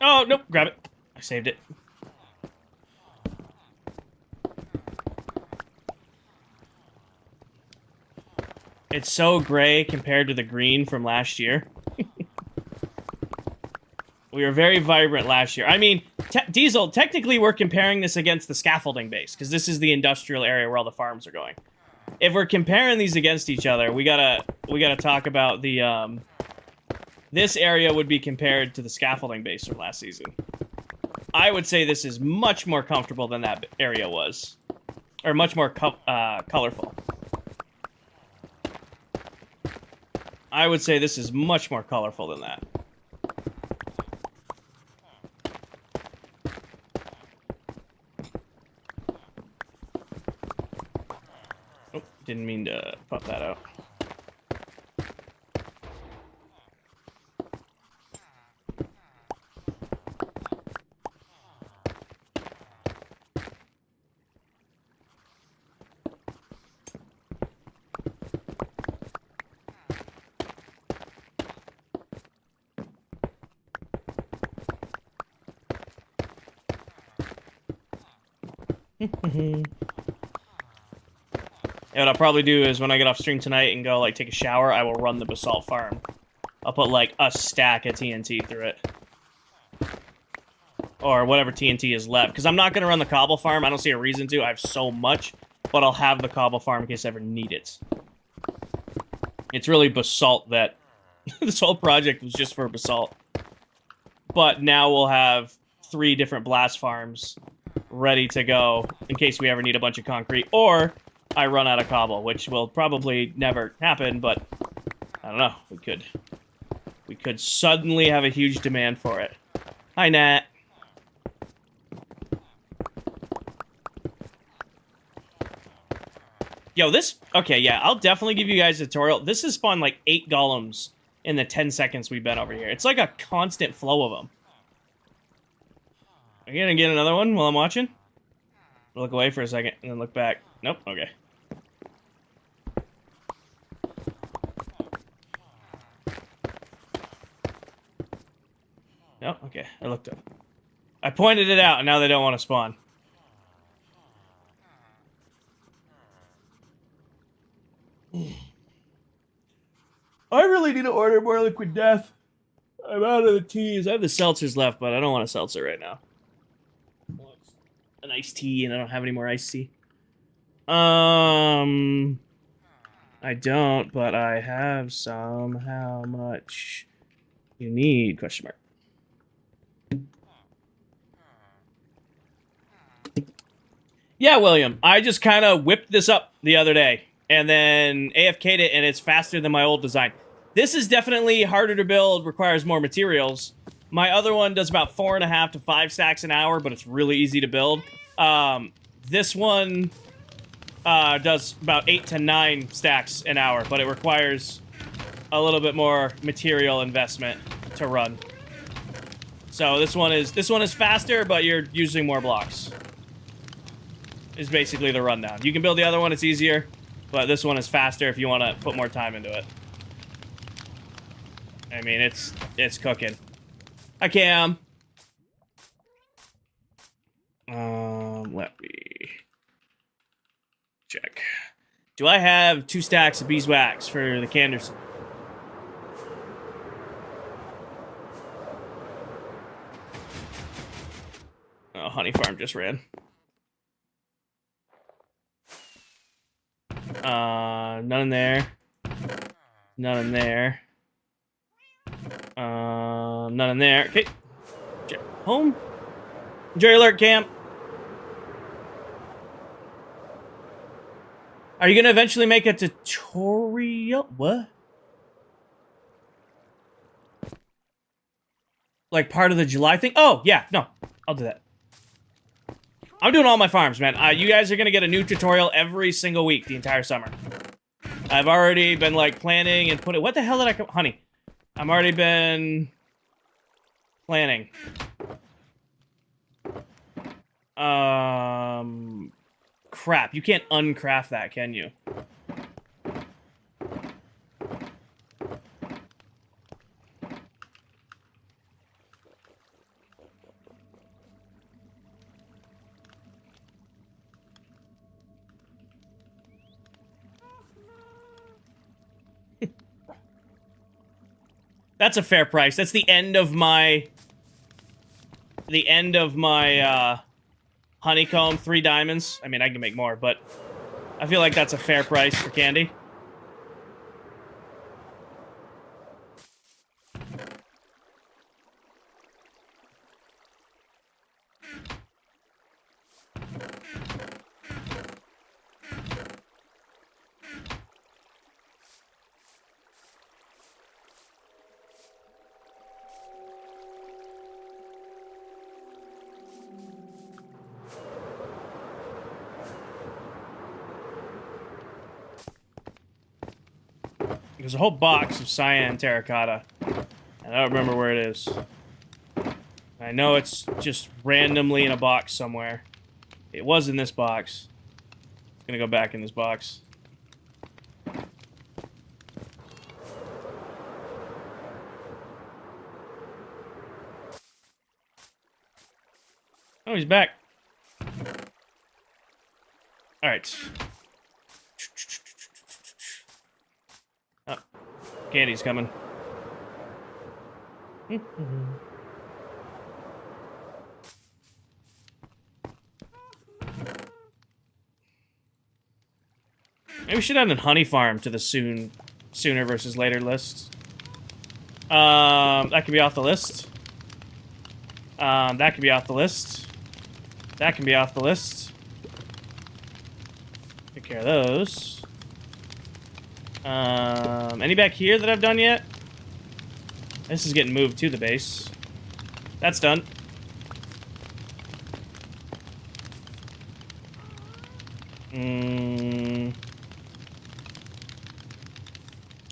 Oh, nope, grab it. I saved it. It's so gray compared to the green from last year. We were very vibrant last year. I mean, Diesel, technically we're comparing this against the scaffolding base, because this is the industrial area where all the farms are going. If we're comparing these against each other, we gotta talk about the, this area would be compared to the scaffolding base from last season. I would say this is much more comfortable than that area was. Or much more colorful. I would say this is much more colorful than that. Oh, didn't mean to pop that out. Yeah, what I'll probably do is when I get off stream tonight and go, like, take a shower, I will run the basalt farm. I'll put, like, a stack of TNT through it. Or whatever TNT is left. Because I'm not going to run the cobble farm. I don't see a reason to. I have so much. But I'll have the cobble farm in case I ever need it. It's really basalt that... this whole project was just for basalt. But now we'll have 3 different blast farms ready to go in case we ever need a bunch of concrete, or I run out of cobble, which will probably never happen, but I don't know, we could suddenly have a huge demand for it. Hi, Nat. Yo, this, okay, yeah, I'll definitely give you guys a tutorial. This has spawned like 8 golems in the 10 seconds we've been over here. It's like a constant flow of them. Are you gonna get another one while I'm watching? Look away for a second and then look back. Nope, okay. No, okay, I looked up. I pointed it out and now they don't want to spawn. I really need to order more liquid death. I'm out of the teas. I have the seltzers left, but I don't want a seltzer right now. An iced tea, and I don't have any more iced tea. I don't, but I have some. How much you need? Question mark. Yeah, William. I just kind of whipped this up the other day. and then AFK'd it, and it's faster than my old design. This is definitely harder to build, requires more materials. My other one does about 4.5 to 5 stacks an hour, but it's really easy to build. This one does about 8 to 9 stacks an hour, but it requires a little bit more material investment to run. So this one is faster, but you're using more blocks. Is basically the rundown. You can build the other one, it's easier, but this one is faster if you want to put more time into it. I mean, it's cooking. Hi, Cam. Let me check. Do I have 2 stacks of beeswax for the canders? Oh, honey farm just ran. None in there. None in there. None in there. Okay. Home. Enjoy your lurk, camp. Are you gonna eventually make a tutorial? What? Like part of the July thing? Oh, yeah. No, I'll do that. I'm doing all my farms, man. You guys are gonna get a new tutorial every single week, the entire summer. I've already been, like, planning and putting... What the hell did I... Honey. I've already been... planning. Crap. You can't uncraft that, can you? That's a fair price. That's the end of my... honeycomb, 3 diamonds. I mean, I can make more, but... I feel like that's a fair price for candy. There's a whole box of cyan terracotta, and I don't remember where it is. I know it's just randomly in a box somewhere. It was in this box. I'm gonna go back in this box. Oh, he's back. Alright. Oh, candy's coming. Maybe we should add a honey farm to the sooner versus later list. That can be off the list. That can be off the list. That can be off the list. Take care of those. Any back here that I've done yet? This is getting moved to the base. That's done.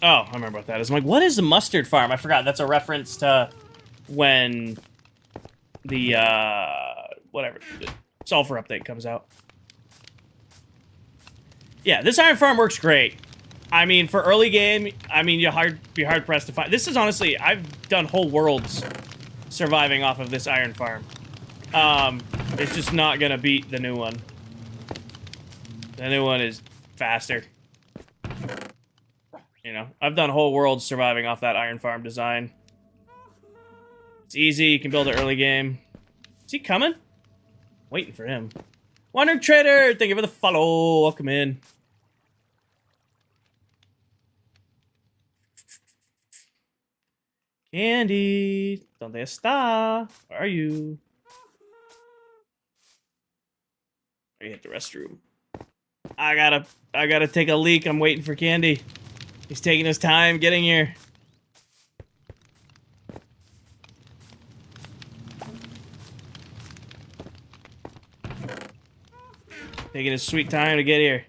Oh, I remember what that is. I'm like, what is the mustard farm? I forgot. That's a reference to when the, whatever, the sulfur update comes out. Yeah, this iron farm works great. I mean, for early game, I mean, you're be hard-pressed to find. This is honestly, I've done whole worlds surviving off of this iron farm. It's just not gonna beat the new one. The new one is faster. You know, I've done whole worlds surviving off that iron farm design. It's easy, you can build it early game. Is he coming? Waiting for him. Wandering Trader, thank you for the follow. Welcome in. Candy, ¿dónde está? Where are you? Are you at the restroom? I gotta take a leak. I'm waiting for Candy. He's taking his time getting here. Taking his sweet time to get here.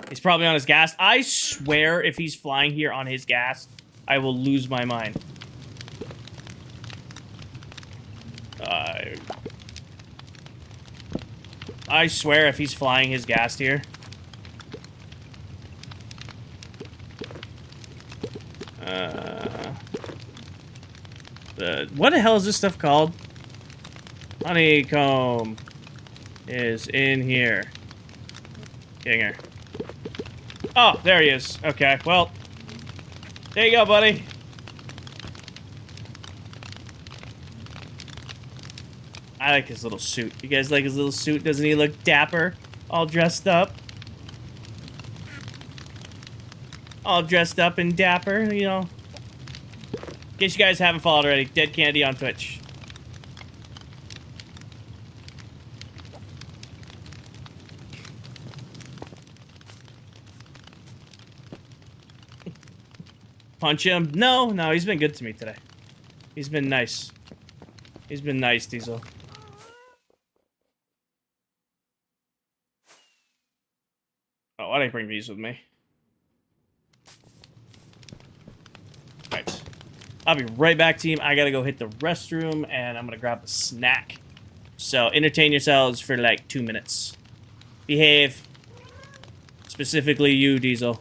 He's probably on his gas. I swear if he's flying here on his gas, I will lose my mind. I swear if he's flying his gas here. What the hell is this stuff called? Honeycomb is in here. Dinger. Oh, there he is. Okay, well. There you go, buddy. I like his little suit. You guys like his little suit? Doesn't he look dapper? All dressed up? All dressed up and dapper, you know? In case you guys haven't followed already, Dead Candy on Twitch. Punch him? No, he's been good to me today. He's been nice. He's been nice, Diesel. Oh, why did I bring these with me? Right. I'll be right back, team. I gotta go hit the restroom, and I'm gonna grab a snack. So, entertain yourselves for like 2 minutes. Behave. Specifically you, Diesel.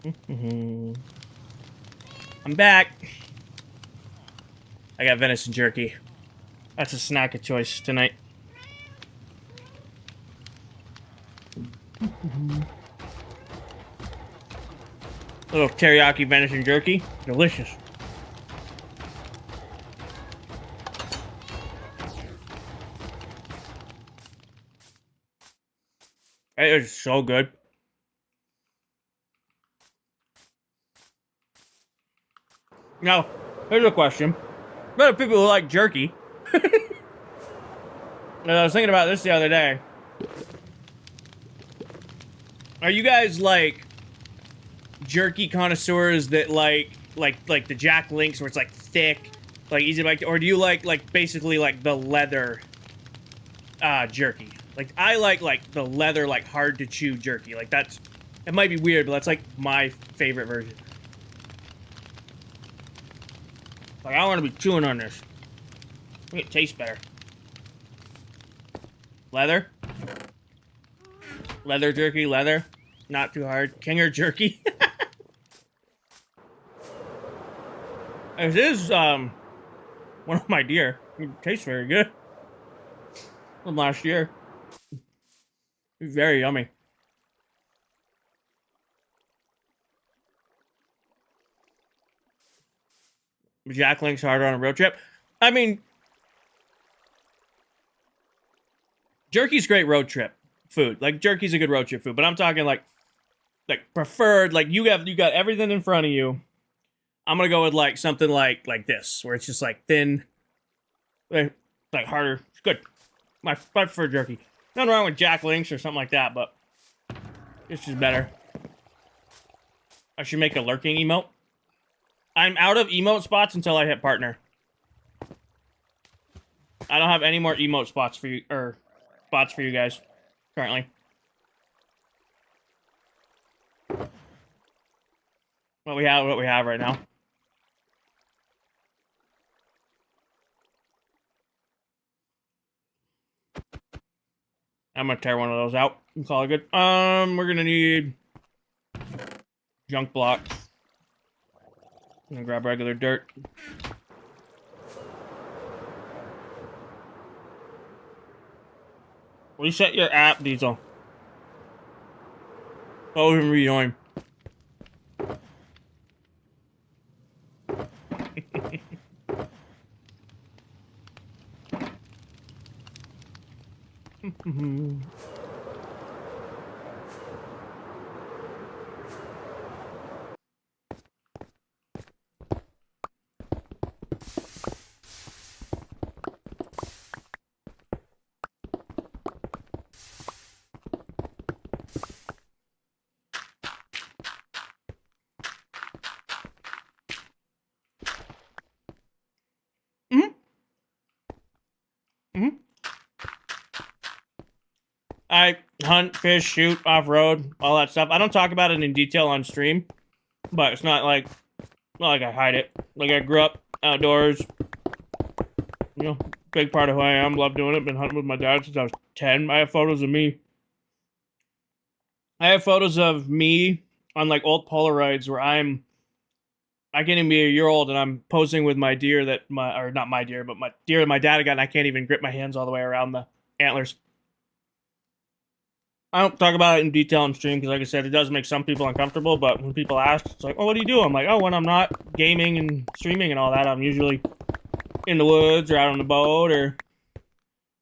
I'm back. I got venison jerky. That's a snack of choice tonight. Little teriyaki venison jerky. Delicious. It is so good. Now, here's a question. What are people who like jerky? I was thinking about this the other day. Are you guys like jerky connoisseurs that like the Jack Links where it's like thick, like easy to bite, or do you like basically like the leather jerky? Like I like the leather, like hard to chew jerky. Like that's, it might be weird, but that's like my favorite version. Like I want to be chewing on this. I think it tastes better. Leather? Leather jerky, leather. Not too hard. Kinger jerky. It is one of my deer. It tastes very good. From last year. It's very yummy. Jack Link's harder on a road trip. I mean, jerky's great road trip food. Like jerky's a good road trip food, but I'm talking like preferred. Like you got everything in front of you. I'm gonna go with like something like this, where it's just like thin, like harder. It's good. My preferred jerky. Nothing wrong with Jack Links or something like that, but this is better. I should make a lurking emote. I'm out of emote spots until I hit partner. I don't have any more emote spots for you, or spots for you guys currently. What we have right now. I'm gonna tear one of those out. It's all good. We're gonna need junk blocks. I'm gonna grab regular dirt. Reset your app, Diesel. What was we doing? I hunt, fish, shoot, off-road, all that stuff. I don't talk about it in detail on stream, but it's not like I hide it. Like I grew up outdoors, you know, big part of who I am. Love doing it. Been hunting with my dad since I was 10. I have photos of me. I have photos of me on like old Polaroids where I can't even be a year old and I'm posing with my deer that not my deer, but my deer that my dad got, and I can't even grip my hands all the way around the antlers. I don't talk about it in detail on stream because, like I said, it does make some people uncomfortable. But when people ask, it's like, "Oh, what do you do?" I'm like, "Oh, when I'm not gaming and streaming and all that, I'm usually in the woods or out on the boat, or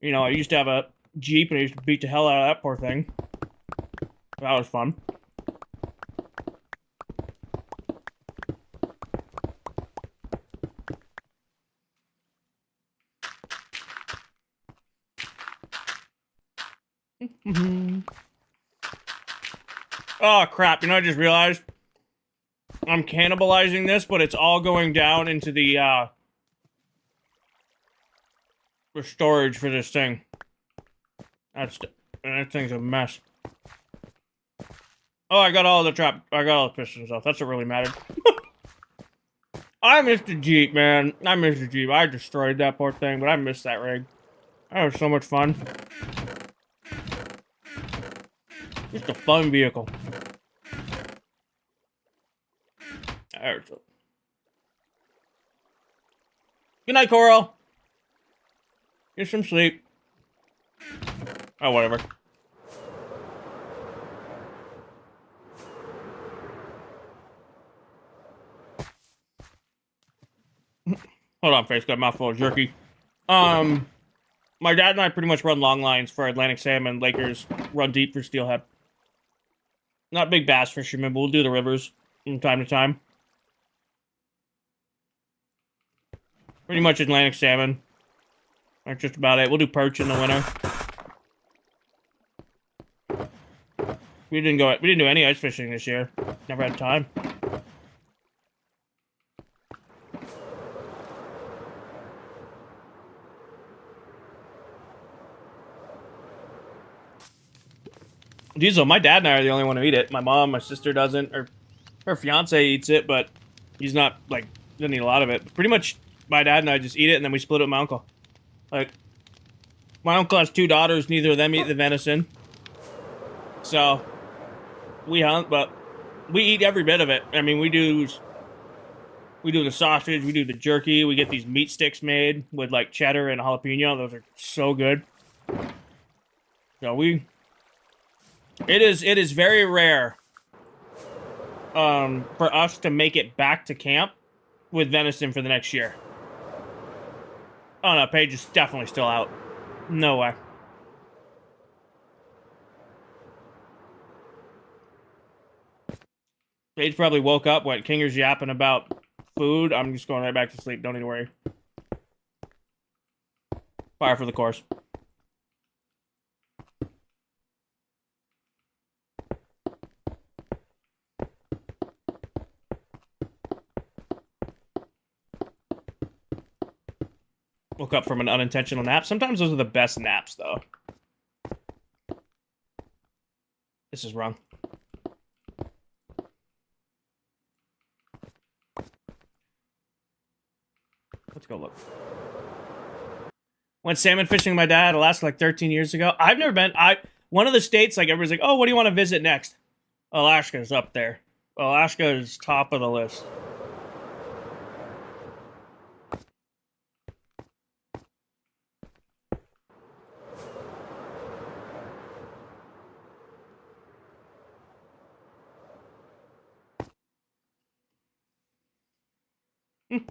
you know, I used to have a Jeep and I used to beat the hell out of that poor thing. That was fun." Oh crap, you know, I just realized I'm cannibalizing this, but it's all going down into the storage for this thing. That thing's a mess. Oh, I got all the pistons off. That's what really mattered. I missed the Jeep, man. I missed the Jeep. I destroyed that poor thing, but I missed that rig. That was so much fun. Just a fun vehicle. There's a... Good night, Coral. Get some sleep. Oh, whatever. Hold on, face. Got a mouthful of jerky. My dad and I pretty much run long lines for Atlantic salmon. Lakers run deep for steelhead. Not big bass fishermen, but we'll do the rivers from time to time. Pretty much Atlantic salmon. That's just about it. We'll do perch in the winter. We didn't do any ice fishing this year. Never had time. Diesel, my dad and I are the only one who eat it. My mom, my sister doesn't, or her fiance eats it, but he's not, like, doesn't eat a lot of it. Pretty much, my dad and I just eat it, and then we split it with my uncle. Like, my uncle has 2 daughters, neither of them eat the venison. So, we hunt, but we eat every bit of it. I mean, we do the sausage, we do the jerky, we get these meat sticks made with, like, cheddar and jalapeno. Those are so good. So, It is very rare for us to make it back to camp with venison for the next year. Oh no, Paige is definitely still out. No way. Paige probably woke up when Kinger's yapping about food. I'm just going right back to sleep. Don't need to worry. Fire for the course. Woke up from an unintentional nap. Sometimes those are the best naps, though. This is wrong. Let's go look. Went salmon fishing with my dad, Alaska, like 13 years ago. I've never been. One of the states, like, everybody's like, oh, what do you want to visit next? Alaska's up there. Alaska is top of the list.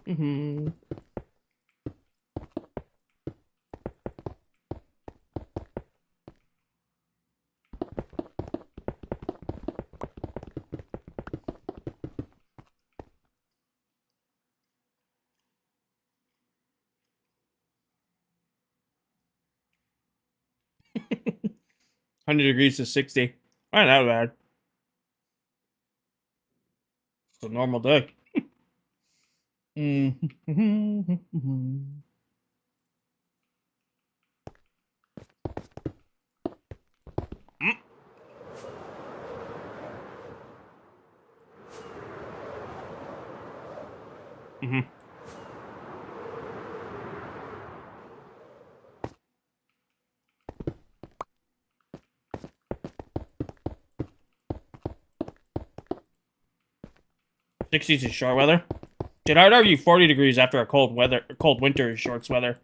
Mm-hmm. $100 degrees to 60. Not that bad. It's a normal day. Mm-hmm. Mm-hmm. 60s is short weather. Dude, I'd argue 40 degrees after a cold winter is shorts weather.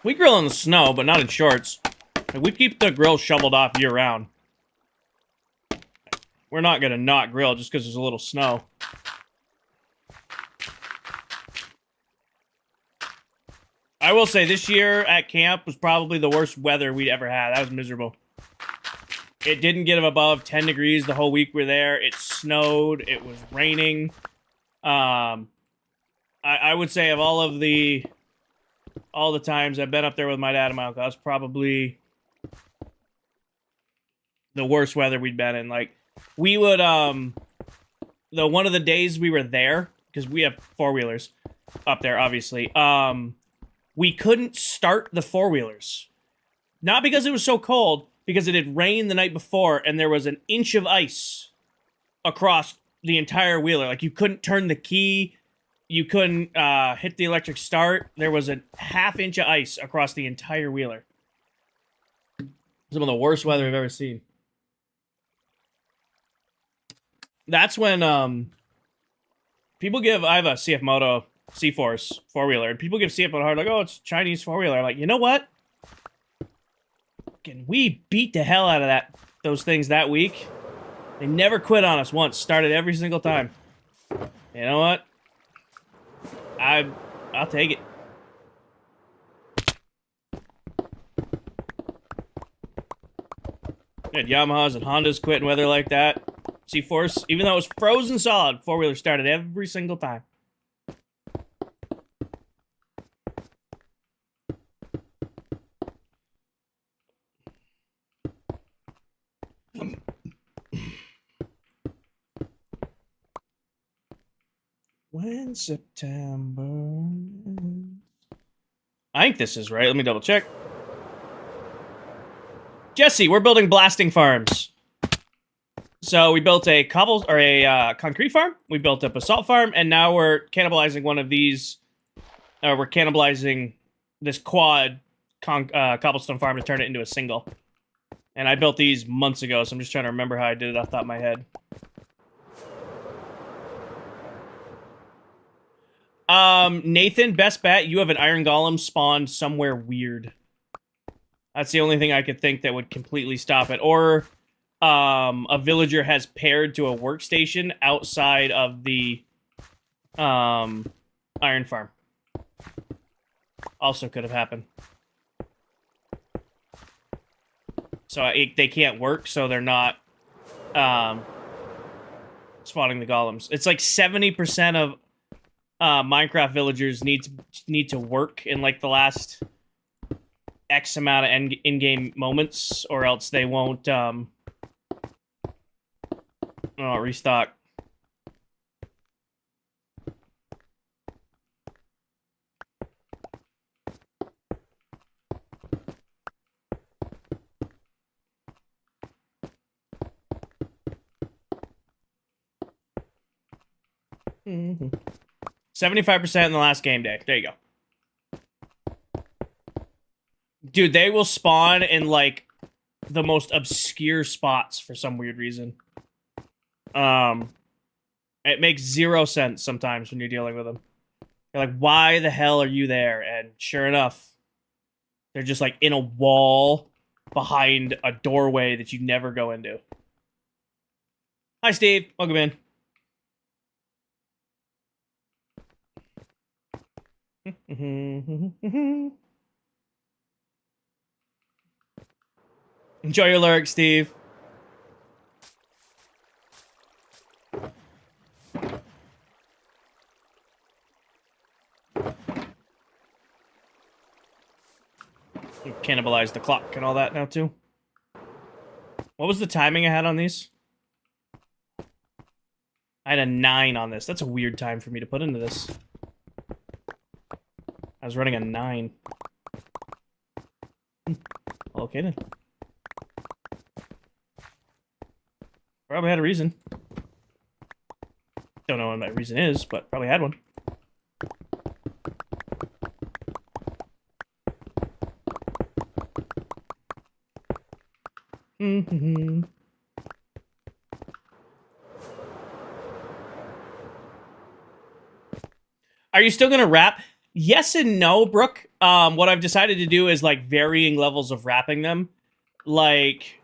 We grill in the snow, but not in shorts. We keep the grill shoveled off year-round. We're not gonna not grill just because there's a little snow. I will say this year at camp was probably the worst weather we'd ever had. That was miserable. It didn't get above 10 degrees the whole week we're there. It snowed. It was raining. I would say of all the times I've been up there with my dad and my uncle, that's probably the worst weather we'd been in. Like, we would, one of the days we were there, because we have four-wheelers up there, obviously, we couldn't start the four-wheelers. Not because it was so cold, because it had rained the night before, and there was an inch of ice across the entire wheeler. Like, you couldn't turn the key. You couldn't hit the electric start. There was a half-inch of ice across the entire wheeler. Some of the worst weather I've ever seen. That's when people give... I have a CF Moto C-Force four-wheeler, and people give CF Moto hard, like, oh, it's Chinese four-wheeler. Like, you know what? We beat the hell out of those things that week. They never quit on us once. Started every single time. You know what? I'll take it. Good Yamahas and Hondas quit in weather like that. C-Force, even though it was frozen solid, four-wheeler started every single time. When September... I think this is right. Let me double check. Jesse, we're building blasting farms. So we built a concrete farm. We built a basalt farm, and now we're cannibalizing one of these. We're cannibalizing this quad cobblestone farm to turn it into a single. And I built these months ago, so I'm just trying to remember how I did it off the top of my head. Nathan, best bet, you have an iron golem spawned somewhere weird. That's the only thing I could think that would completely stop it. Or a villager has paired to a workstation outside of the iron farm. Also could have happened. So they can't work, so they're not spawning the golems. It's like 70% of Minecraft villagers need to work in like the last X amount of in-game moments, or else they won't restock. Mm-hmm. 75% in the last game day. There you go. Dude, they will spawn in, like, the most obscure spots for some weird reason. It makes zero sense sometimes when you're dealing with them. You're like, why the hell are you there? And sure enough, they're just, like, in a wall behind a doorway that you never go into. Hi, Steve. Welcome in. Enjoy your lurk, Steve. You cannibalized the clock and all that now, too. What was the timing I had on these? I had a 9 on this. That's a weird time for me to put into this. I was running a 9. Okay, then. Probably had a reason. Don't know what my reason is, but probably had one. Are you still gonna wrap? Yes and no, Brooke. What I've decided to do is, like, varying levels of wrapping them. Like,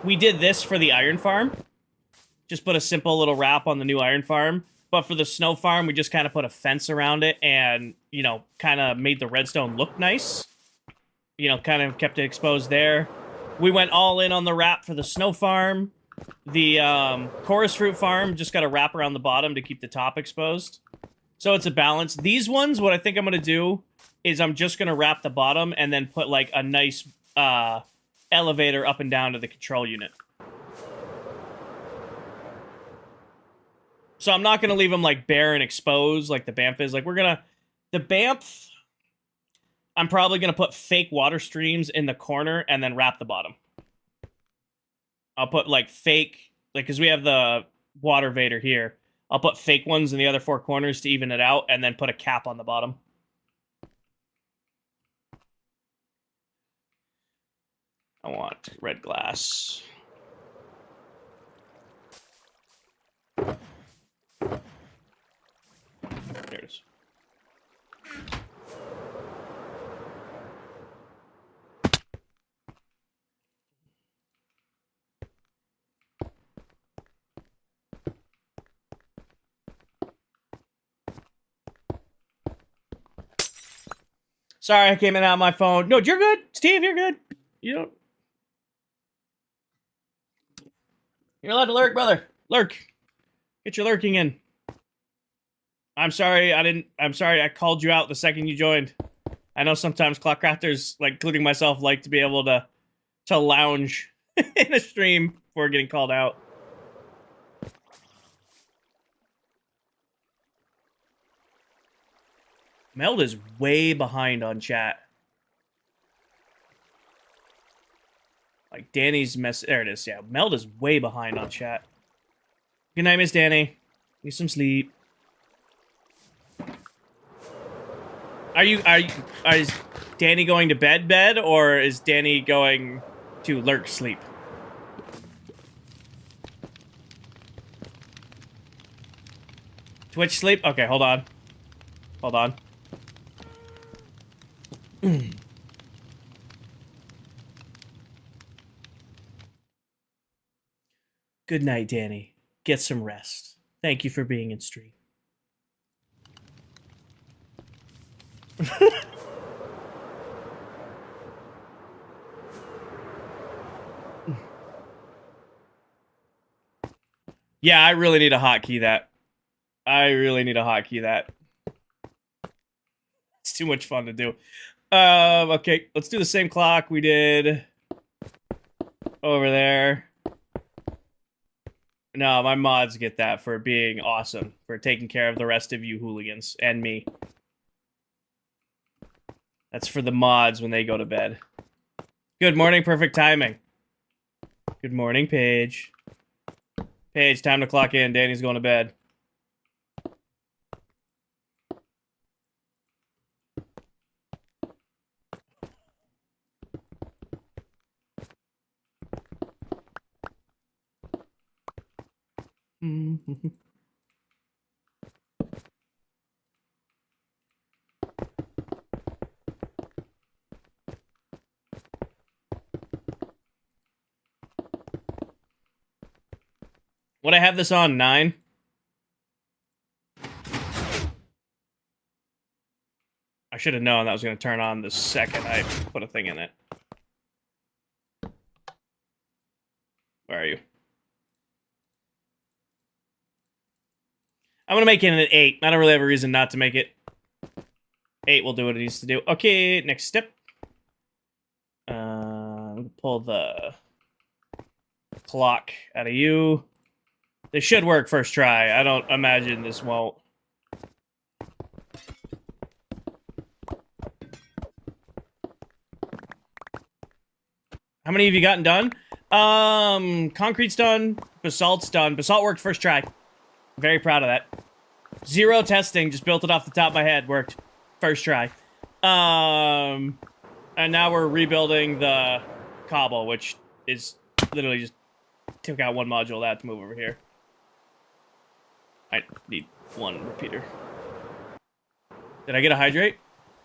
we did this for the iron farm. Just put a simple little wrap on the new iron farm. But for the snow farm, we just kind of put a fence around it and, you know, kind of made the redstone look nice. You know, kind of kept it exposed there. We went all in on the wrap for the snow farm. The chorus fruit farm just got a wrap around the bottom to keep the top exposed. So it's a balance. These ones, what I think I'm going to do is I'm just going to wrap the bottom and then put, like, a nice elevator up and down to the control unit. So I'm not going to leave them, like, bare and exposed like the Banff is. Like, we're going to... The Banff, I'm probably going to put fake water streams in the corner and then wrap the bottom. I'll put, like, fake... Like, because we have the water Vader here. I'll put fake ones in the other four corners to even it out, and then put a cap on the bottom. I want red glass. There it is. Sorry, I came in out of my phone. No, you're good. Steve, you're good. You don't... You're allowed to lurk, brother. Lurk. Get your lurking in. I'm sorry, I'm sorry I called you out the second you joined. I know sometimes ClockCrafters, like, including myself, like to be able to lounge in a stream before getting called out. Meld is way behind on chat. Like, Danny's mess... There it is, yeah. Meld is way behind on chat. Good night, Miss Danny. Need some sleep. Is Danny going to bed, or is Danny going to lurk sleep? Twitch sleep? Okay, hold on. Hold on. Good night, Danny. Get some rest. Thank you for being in stream. Yeah, I really need to hotkey that. It's too much fun to do. Okay, let's do the same clock we did over there. No, my mods get that for being awesome, for taking care of the rest of you hooligans and me. That's for the mods when they go to bed. Good morning, perfect timing. Good morning, Paige. Paige, time to clock in. Danny's going to bed. Would I have this on 9? I should have known that was going to turn on the second I put a thing in it. Where are you? I'm going to make it an 8. I don't really have a reason not to make it. 8 will do what it needs to do. Okay, next step. Pull the clock out of you. This should work first try. I don't imagine this won't. How many have you gotten done? Concrete's done. Basalt's done. Basalt worked first try. Very proud of that. 0 testing. Just built it off the top of my head. Worked. First try. And now we're rebuilding the cobble, which is literally just took out one module of that to move over here. I need 1 repeater. Did I get a hydrate?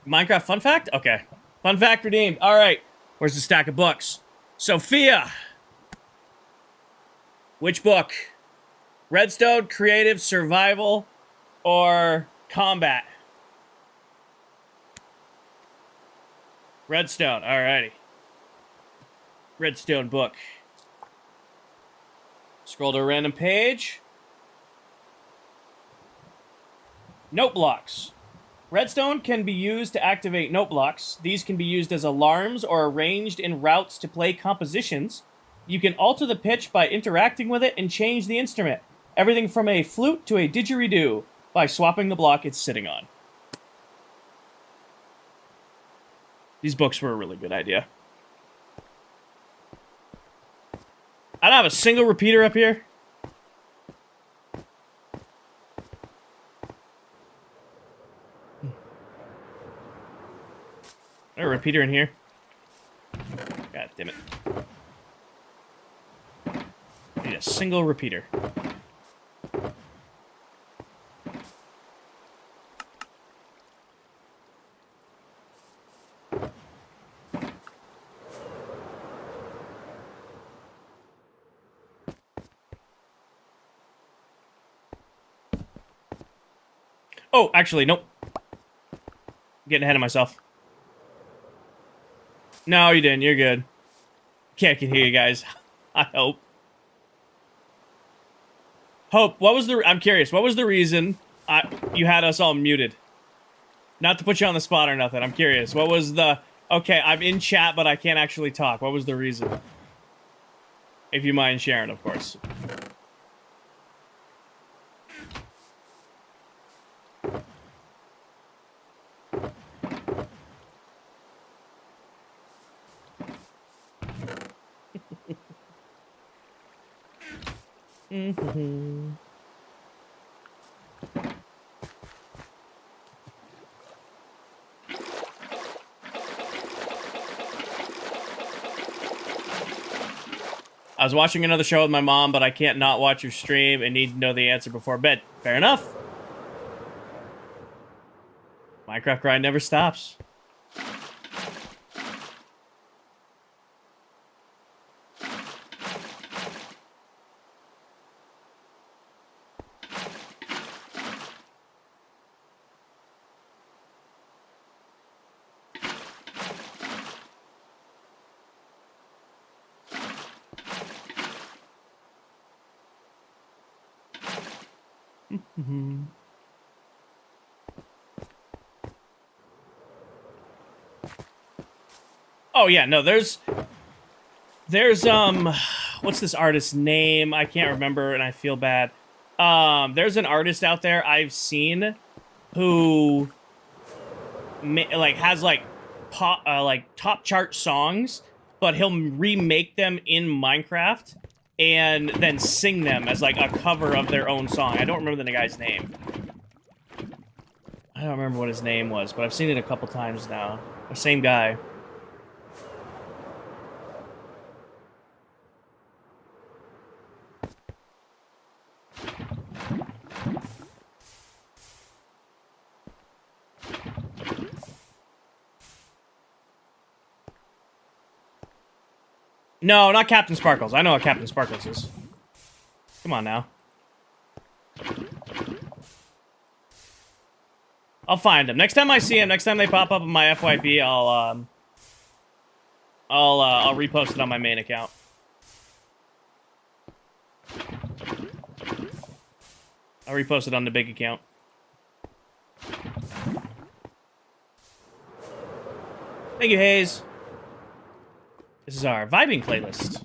Minecraft fun fact? Okay. Fun fact redeemed. All right. Where's the stack of books? Sophia. Which book? Redstone, Creative, Survival, or Combat? Redstone. Alrighty. Redstone book. Scroll to a random page. Note blocks. Redstone can be used to activate note blocks. These can be used as alarms or arranged in routes to play compositions. You can alter the pitch by interacting with it and change the instrument. Everything from a flute to a didgeridoo by swapping the block it's sitting on. These books were a really good idea. I don't have a single repeater up here. a repeater in here? God damn it. I need a single repeater. Oh, actually, nope. Getting ahead of myself. No, you didn't. You're good. Can't hear you guys. I hope. Hope, what was the... I'm curious. What was the reason you had us all muted? Not to put you on the spot or nothing. I'm curious. What was the... Okay, I'm in chat, but I can't actually talk. What was the reason? If you mind sharing, of course. I was watching another show with my mom, but I can't not watch your stream and need to know the answer before bed. Fair enough. Minecraft grind never stops. Oh yeah, no, there's what's this artist's name? I can't remember and I feel bad. There's an artist out there I've seen who has top chart songs, but he'll remake them in Minecraft and then sing them as like a cover of their own song. I don't remember the guy's name. I don't remember what his name was, but I've seen it a couple times now. The same guy. No, not Captain Sparkles. I know what Captain Sparkles is. Come on now. I'll find him. Next time I see him, next time they pop up in my FYP, I'll repost it on my main account. I'll repost it on the big account. Thank you, Hayes. This is our vibing playlist.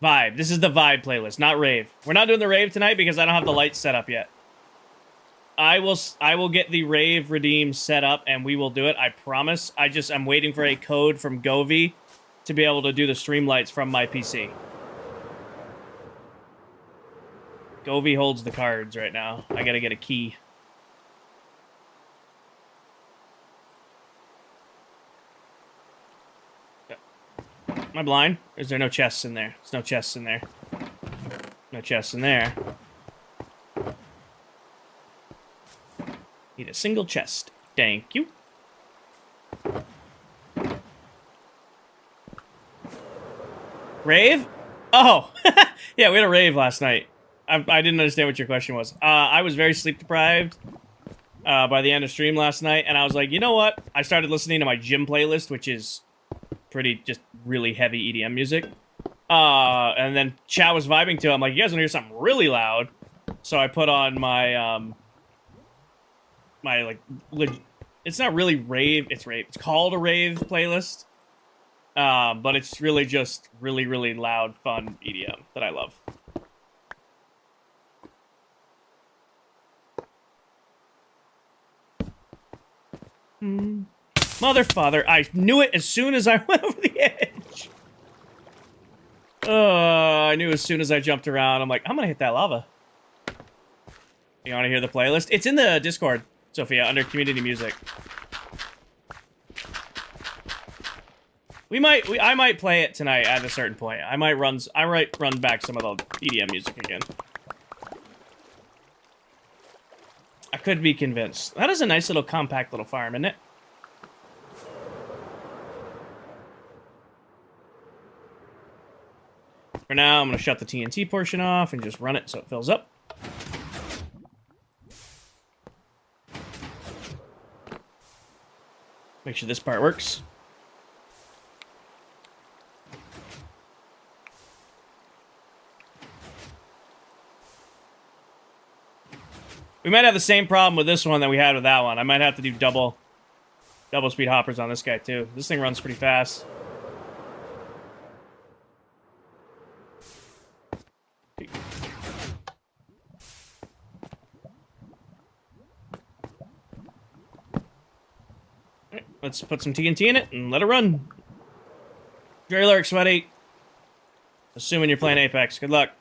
Vibe. This is the vibe playlist, not rave. We're not doing the rave tonight because I don't have the lights set up yet. I will get the rave redeem set up and we will do it. I promise. I'm waiting for a code from Govy to be able to do the stream lights from my PC. Govy holds the cards right now. I gotta get a key. Am I blind? Or is there no chests in there? There's no chests in there. No chests in there. Need a single chest. Thank you. Rave? Oh! Yeah, we had a rave last night. I didn't understand what your question was. I was very sleep deprived by the end of stream last night, and I was like, you know what? I started listening to my gym playlist, which is pretty, just really heavy EDM music. And then chat was vibing to it. I'm like, you guys want to hear something really loud? So I put on my, it's not really rave, it's rave. It's called a rave playlist. But it's really just really, really loud, fun EDM that I love. Mother father, I knew it as soon as I went over the edge. I knew as soon as I jumped around. I'm like, I'm gonna hit that lava. You want to hear the playlist? It's in the Discord, Sophia, under community music. I might play it tonight at a certain point. I might run back some of the EDM music again. I could be convinced. That is a nice little compact little farm, isn't it? For now, I'm going to shut the TNT portion off and just run it so it fills up. Make sure this part works. We might have the same problem with this one that we had with that one. I might have to do double speed hoppers on this guy too. This thing runs pretty fast. Right, let's put some TNT in it and let it run. Dre Lurk, Sweaty. Assuming you're playing Apex. Good luck.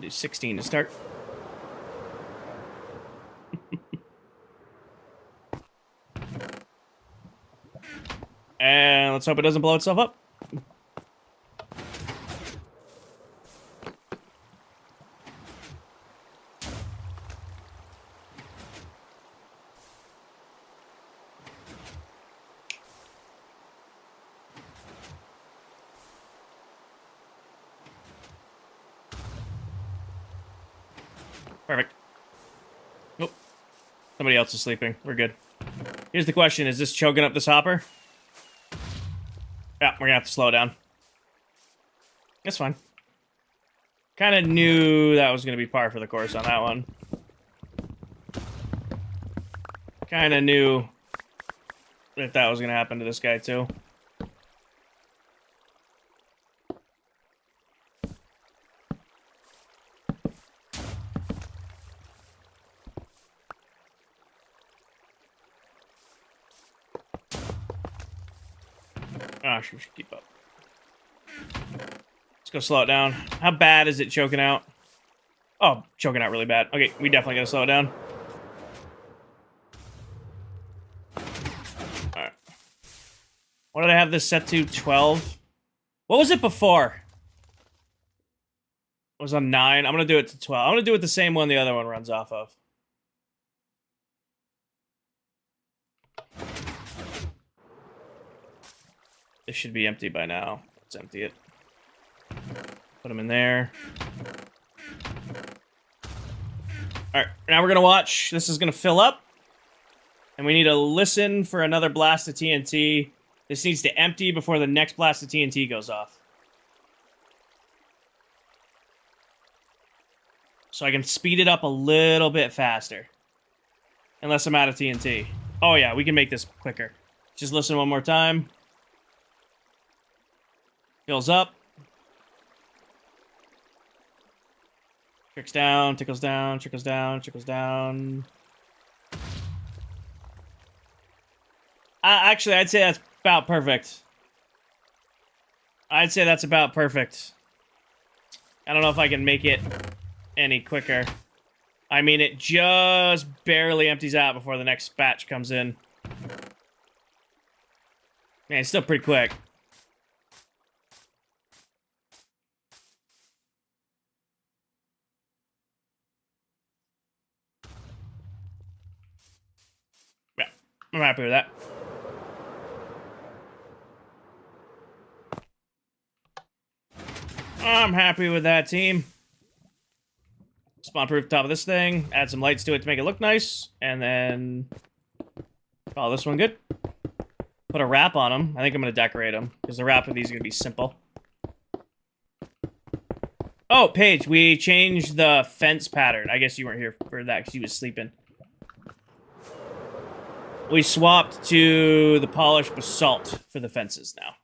Do 16 to start. And let's hope it doesn't blow itself up. Perfect. Nope. Somebody else is sleeping. We're good. Here's the question. Is this choking up this hopper? Yeah, we're gonna have to slow it down. That's fine. Kind of knew that was gonna be par for the course on that one. Kind of knew that was gonna happen to this guy too. Oh, she should keep up. Let's go slow it down. How bad is it choking out? Oh, choking out really bad. Okay, we definitely gotta slow it down. Alright. What did I have this set to? 12? What was it before? It was on 9. I'm gonna do it to 12. I'm gonna do it the same one the other one runs off of. This should be empty by now. Let's empty it. Put them in there. Alright, now we're gonna watch. This is gonna fill up. And we need to listen for another blast of TNT. This needs to empty before the next blast of TNT goes off. So I can speed it up a little bit faster. Unless I'm out of TNT. Oh yeah, we can make this quicker. Just listen one more time. Fills up. Trickles down, tickles down, trickles down, trickles down. Actually, I'd say that's about perfect. I'd say that's about perfect. I don't know if I can make it any quicker. I mean, it just barely empties out before the next batch comes in. Man, it's still pretty quick. Yeah, I'm happy with that. I'm happy with that, team. Spawn-proof top of this thing. Add some lights to it to make it look nice. And then... call this one good. Put a wrap on them. I think I'm going to decorate them. Because the wrap of these is going to be simple. Oh, Paige, we changed the fence pattern. I guess you weren't here for that because you was sleeping. We swapped to the polished basalt for the fences now.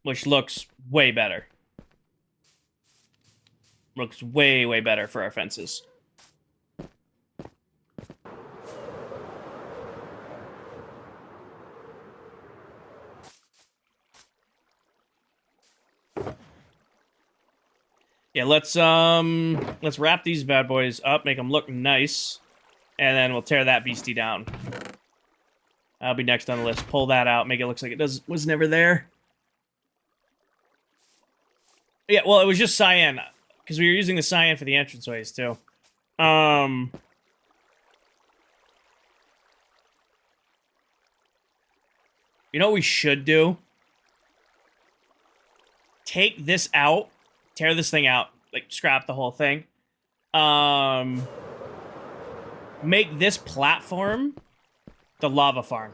Which looks way better. Looks way, way better for our fences. Yeah, let's wrap these bad boys up, make them look nice, and then we'll tear that beastie down. That'll be next on the list. Pull that out, make it look like it was never there. Yeah, well, it was just cyan, because we were using the cyan for the entranceways, too. You know what we should do? Take this out, tear this thing out, like, scrap the whole thing. Make this platform the lava farm.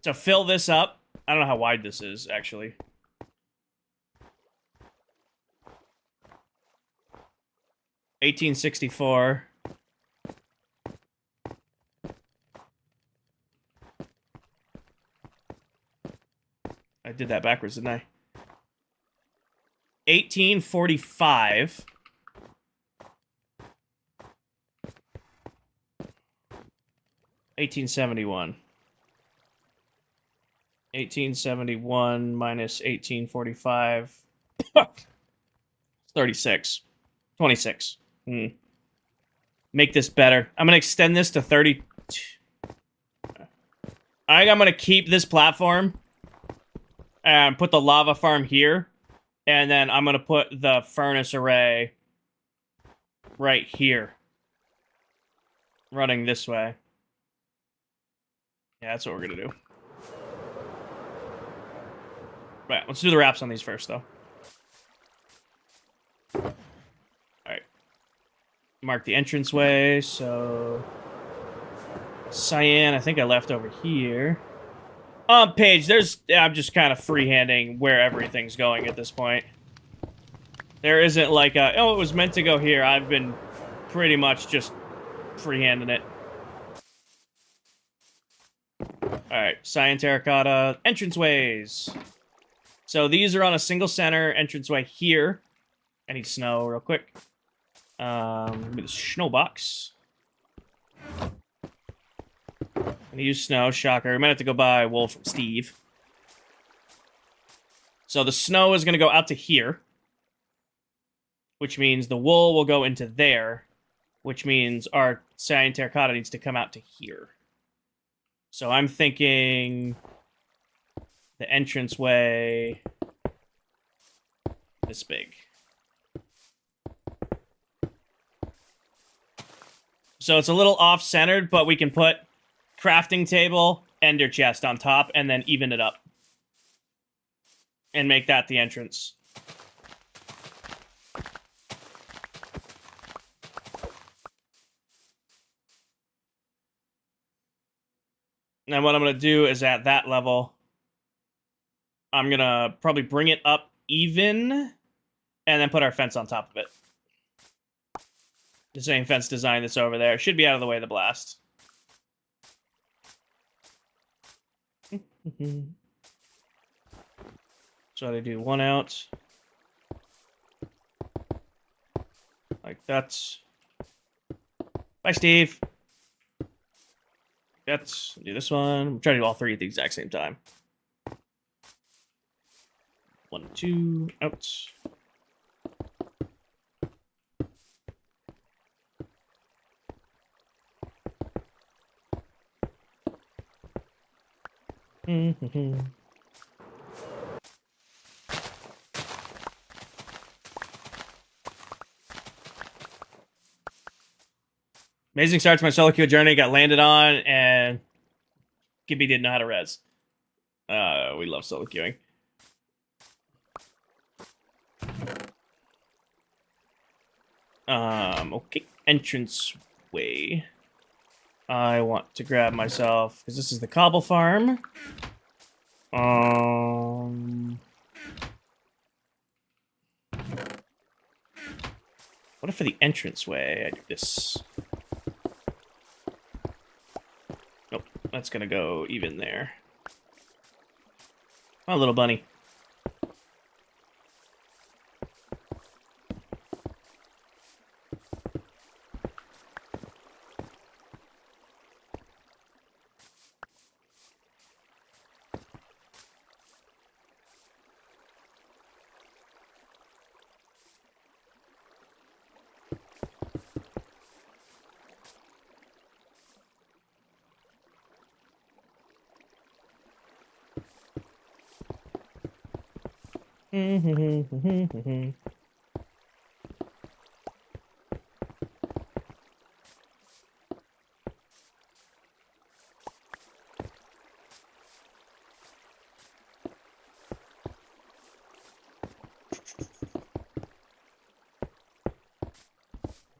So fill this up. I don't know how wide this is, actually. $18.64. I did that backwards, didn't I? $18.45. $18.71. 1871 minus 1845. 36. 26. Make this better. I'm going to extend this to 30. I think I'm going to keep this platform and put the lava farm here. And then I'm going to put the furnace array right here. Running this way. Yeah, that's what we're going to do. Right, let's do the wraps on these first, though. Alright. Mark the entranceway, so... Cyan, I think I left over here. Page, I'm just kind of freehanding where everything's going at this point. There isn't like a, oh, it was meant to go here. I've been pretty much just freehanding it. Alright, cyan terracotta, entranceways. So these are on a single center entranceway here. I need snow real quick. Give me the snow box. I'm gonna use snow, shocker. I might have to go buy wool from Steve. So the snow is gonna go out to here. Which means the wool will go into there. Which means our cyan terracotta needs to come out to here. So I'm thinking... the entranceway this big. So it's a little off-centered, but we can put crafting table, ender chest on top, and then even it up. And make that the entrance. Now what I'm going to do is at that level... I'm gonna probably bring it up even, and then put our fence on top of it. The same fence design that's over there. Should be out of the way of the blast. So I do one out. Like that. Bye, Steve. Let's do this one. I'm trying to do all three at the exact same time. 1, 2, out. Amazing start to my solo queue journey. Got landed on, and Gibby didn't know how to res. We love solo queuing. Okay, entrance way. I want to grab myself, because this is the cobble farm. What if for the entranceway I do this? Nope, that's gonna go even there. Oh, little bunny.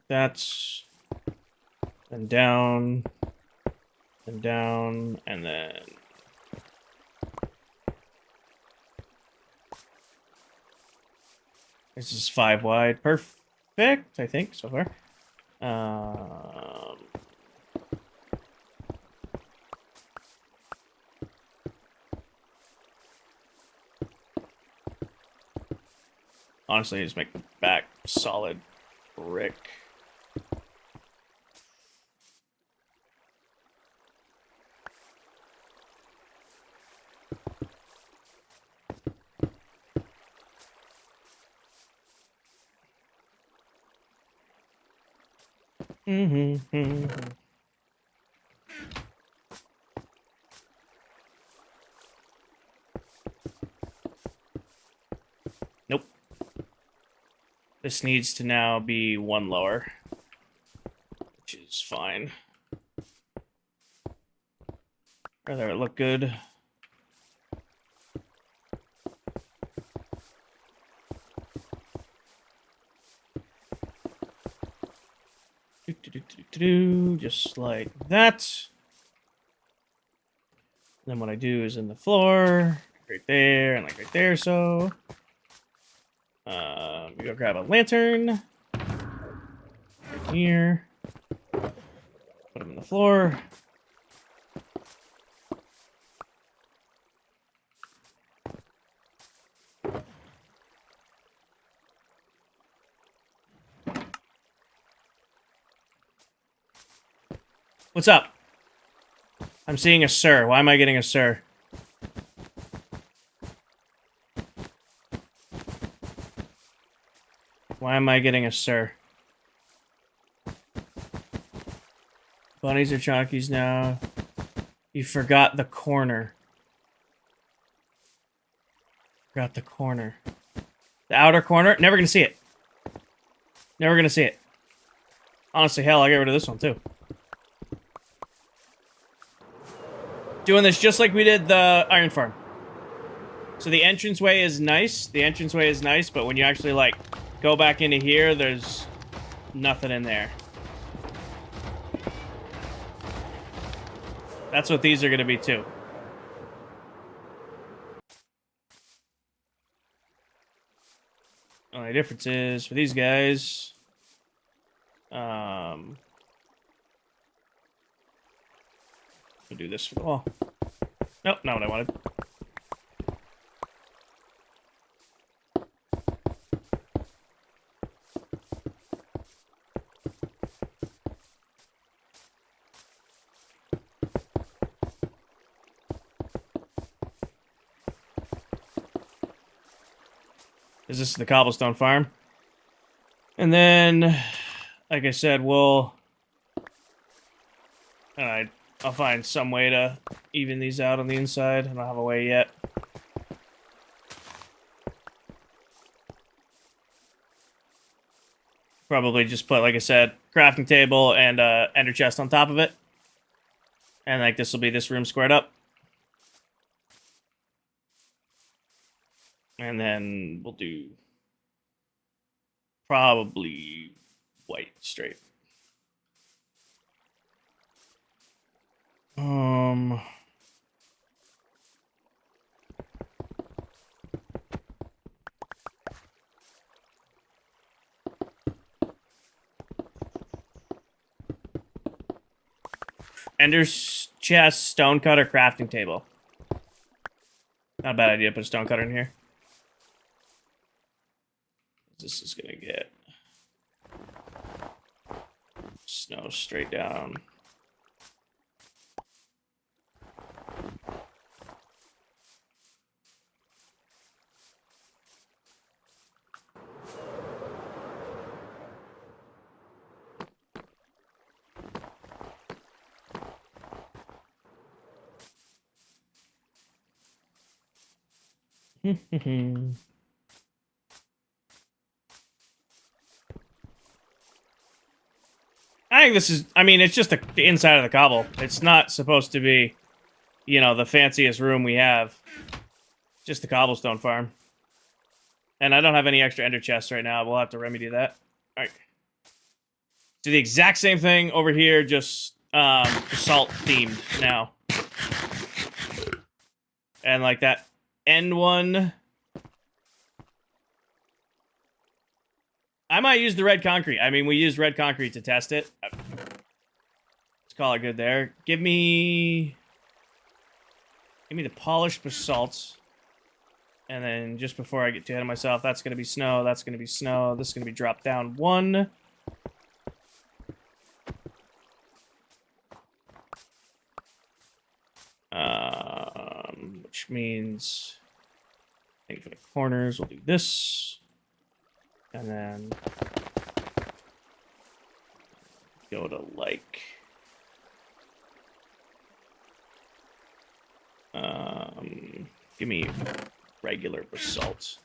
That's and down and down and then this is 5 wide. Perfect, I think, so far. Honestly, just make the back solid brick. Nope. This needs to now be 1 lower, which is fine. Rather it look good. Just like that. Then what I do is in the floor, right there, and like right there, so. We go grab a lantern. Right here. Put them in the floor. What's up? I'm seeing a sir. Why am I getting a sir? Why am I getting a sir? Bunnies are chonkies now. You forgot the corner. Forgot the corner. The outer corner? Never gonna see it. Never gonna see it. Honestly, hell, I'll get rid of this one too. Doing this just like we did the iron farm. So the entranceway is nice. The entranceway is nice, but when you actually, like, go back into here, there's nothing in there. That's what these are going to be, too. Only difference is, for these guys... I'll do this for the wall. Nope, not what I wanted. Is this the cobblestone farm? And then, like I said, we'll... I'll find some way to even these out on the inside. I don't have a way yet. Probably just put, like I said, crafting table and ender chest on top of it. And like this will be this room squared up. And then we'll do probably white straight. Ender's chest, stonecutter, crafting table. Not a bad idea to put a stonecutter in here. This is gonna get snow straight down. think this is... I mean, it's just the inside of the cobble. It's not supposed to be, you know, the fanciest room we have. Just the cobblestone farm. And I don't have any extra ender chests right now. We'll have to remedy that. Alright. Do the exact same thing over here, just salt themed now. And like that end one... I might use the red concrete. I mean, we used red concrete to test it. Let's call it good there. Give me the polished basalt. And then just before I get too ahead of myself, that's going to be snow. That's going to be snow. This is going to be dropped down 1. Which means, I think for the corners, we'll do this. And then go to like give me regular basalt.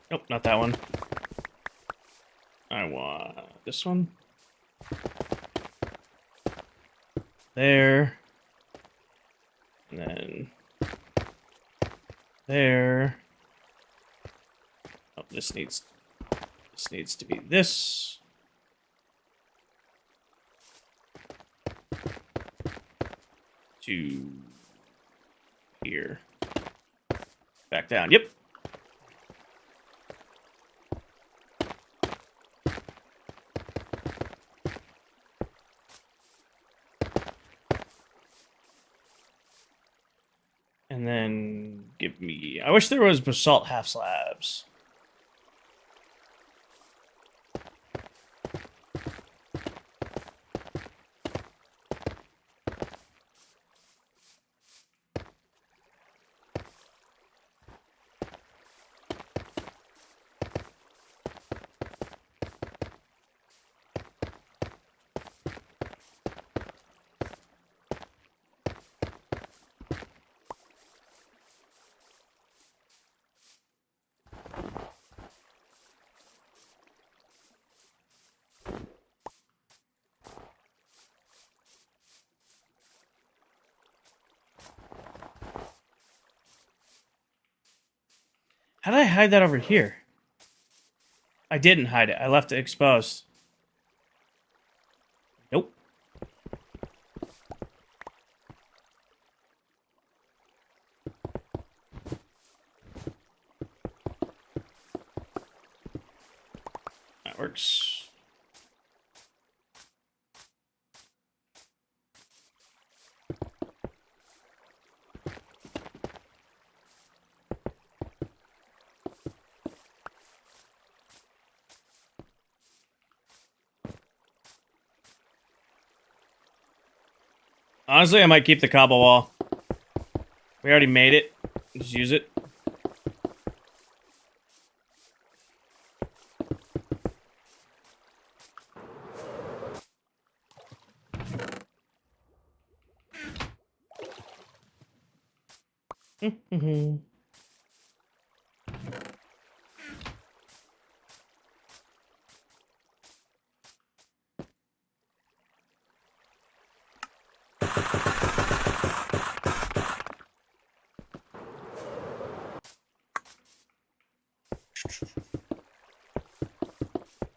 Nope, not that one. I want this one. There. And then there. Oh, this needs to be this. To here. Back down. Yep. And then give me... I wish there was basalt half slabs. How did I hide that over here? I didn't hide it. I left it exposed. Nope. That works. Honestly, I might keep the cobble wall. We already made it. Just use it.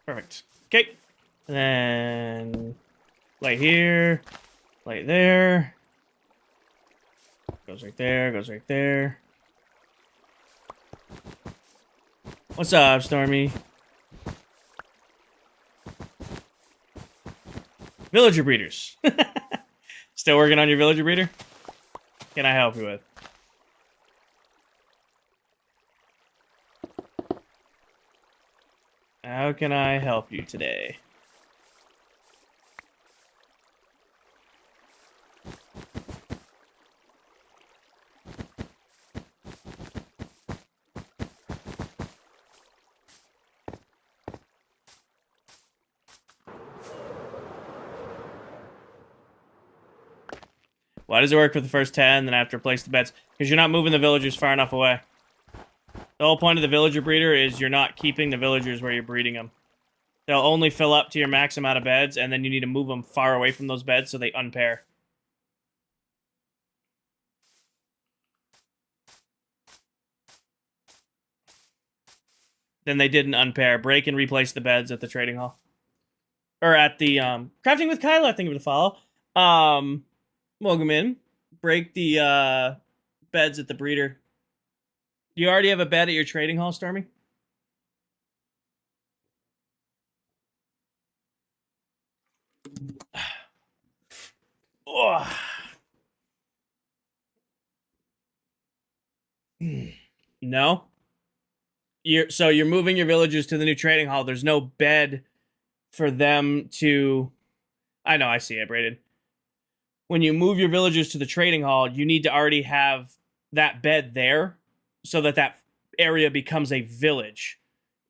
Perfect. Okay. And then light here, light there. Goes right there, goes right there. What's up, Stormy? Villager breeders. Still working on your villager breeder? Can I help you with? How can I help you today? Why does it work for the first 10, then after place the beds? Because you're not moving the villagers far enough away. The whole point of the villager breeder is you're not keeping the villagers where you're breeding them. They'll only fill up to your max amount of beds, and then you need to move them far away from those beds so they unpair. Then they didn't unpair. Break and replace the beds at the trading hall. Or at the, Crafting with Kyla, thank you for the follow. Welcome in. Break the, beds at the breeder. You already have a bed at your trading hall, Stormy? Oh. No? So you're moving your villagers to the new trading hall. There's no bed for them to... I know, I see it, Braden. When you move your villagers to the trading hall, you need to already have that bed there so that that area becomes a village.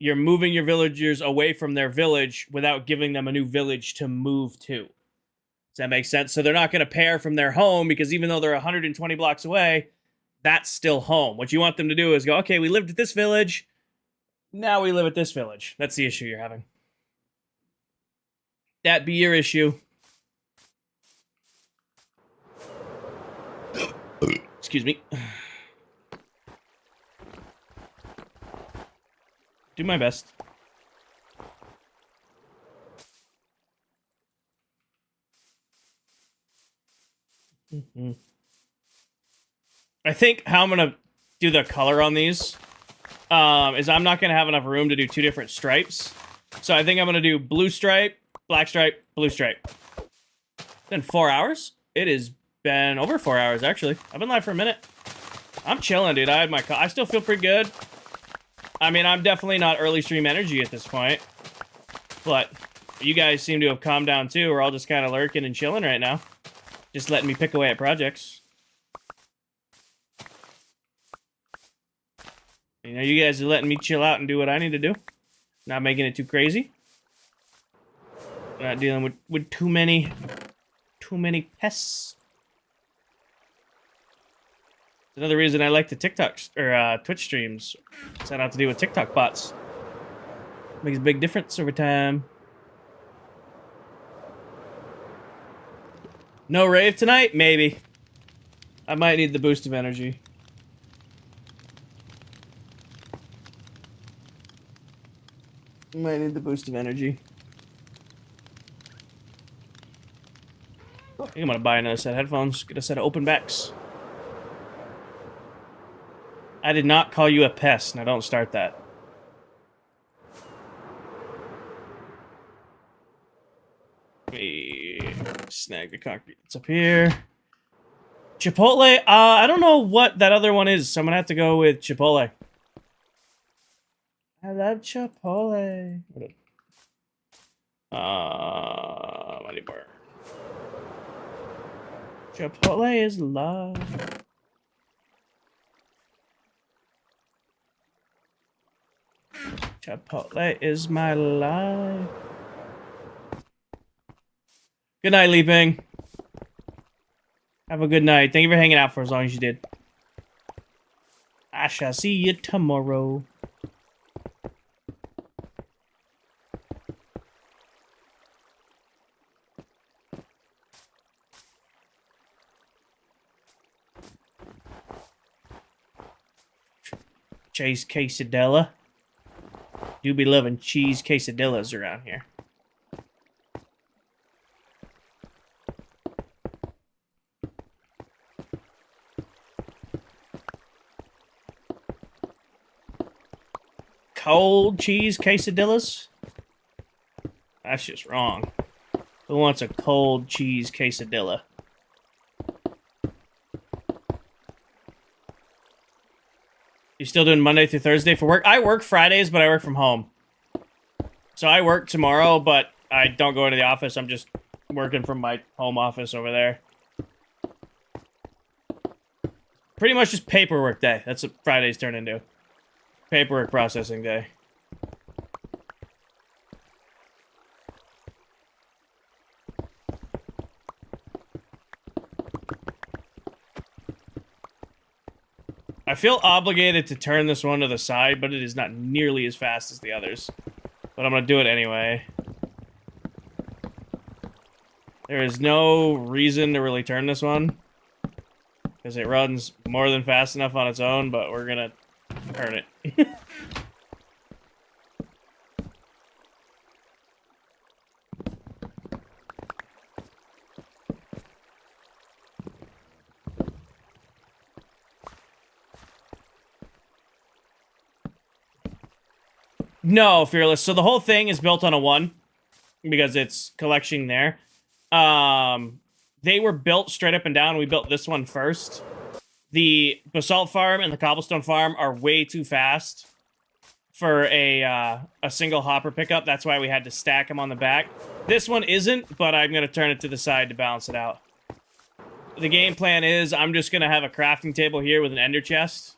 You're moving your villagers away from their village without giving them a new village to move to. Does that make sense? So they're not going to pair from their home because even though they're 120 blocks away, that's still home. What you want them to do is go, okay, we lived at this village. Now we live at this village. That's the issue you're having. That be your issue. Excuse me. Do my best. I think how I'm gonna do the color on these is I'm not gonna have enough room to do two different stripes. So I think I'm gonna do blue stripe, black stripe, blue stripe. Been 4 hours? It has been over 4 hours actually. I've been live for a minute. I'm chilling, dude. I had my I still feel pretty good. I mean, I'm definitely not early stream energy at this point, but you guys seem to have calmed down too. We're all just kind of lurking and chilling right now, just letting me pick away at projects. You know, you guys are letting me chill out and do what I need to do. Not making it too crazy. Not dealing with too many pests. Another reason I like the TikTok or Twitch streams. It's not to do with TikTok bots. Makes a big difference over time. No rave tonight? Maybe. I might need the boost of energy. Might need the boost of energy. I think I'm gonna buy another set of headphones. Get a set of open backs. I did not call you a pest. Now don't start that. Let me snag the concrete that's up here. Chipotle? I don't know what that other one is, so I'm gonna have to go with Chipotle. I love Chipotle. Money bar. Chipotle is love. Chipotle is my life. Good night, Leaping. Have a good night. Thank you for hanging out for as long as you did. I shall see you tomorrow. Cheese quesadilla. Do be loving cheese quesadillas around here. Cold cheese quesadillas? That's just wrong. Who wants a cold cheese quesadilla? You still doing Monday through Thursday for work? I work Fridays, but I work from home. So I work tomorrow, but I don't go into the office. I'm just working from my home office over there. Pretty much just paperwork day. That's what Fridays turn into. Paperwork processing day. I feel obligated to turn this one to the side, but it is not nearly as fast as the others. But I'm gonna do it anyway. There is no reason to really turn this one, because it runs more than fast enough on its own, but we're gonna turn it. No, Fearless. So the whole thing is built on a 1, because it's collection there. They were built straight up and down. We built this one first. The basalt farm and the cobblestone farm are way too fast for a single hopper pickup. That's why we had to stack them on the back. This one isn't, but I'm going to turn it to the side to balance it out. The game plan is I'm just going to have a crafting table here with an ender chest.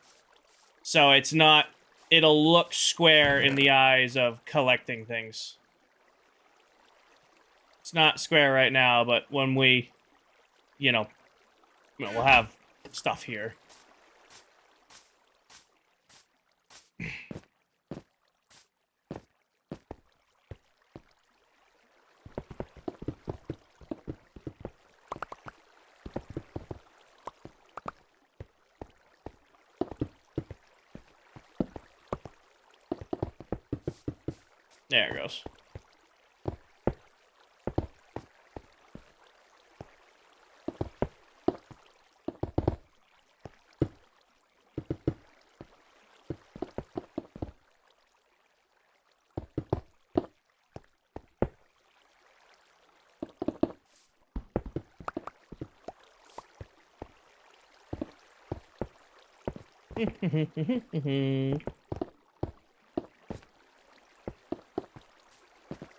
So it's not... It'll look square in the eyes of collecting things. It's not square right now, but when we, we'll have stuff here. There it goes.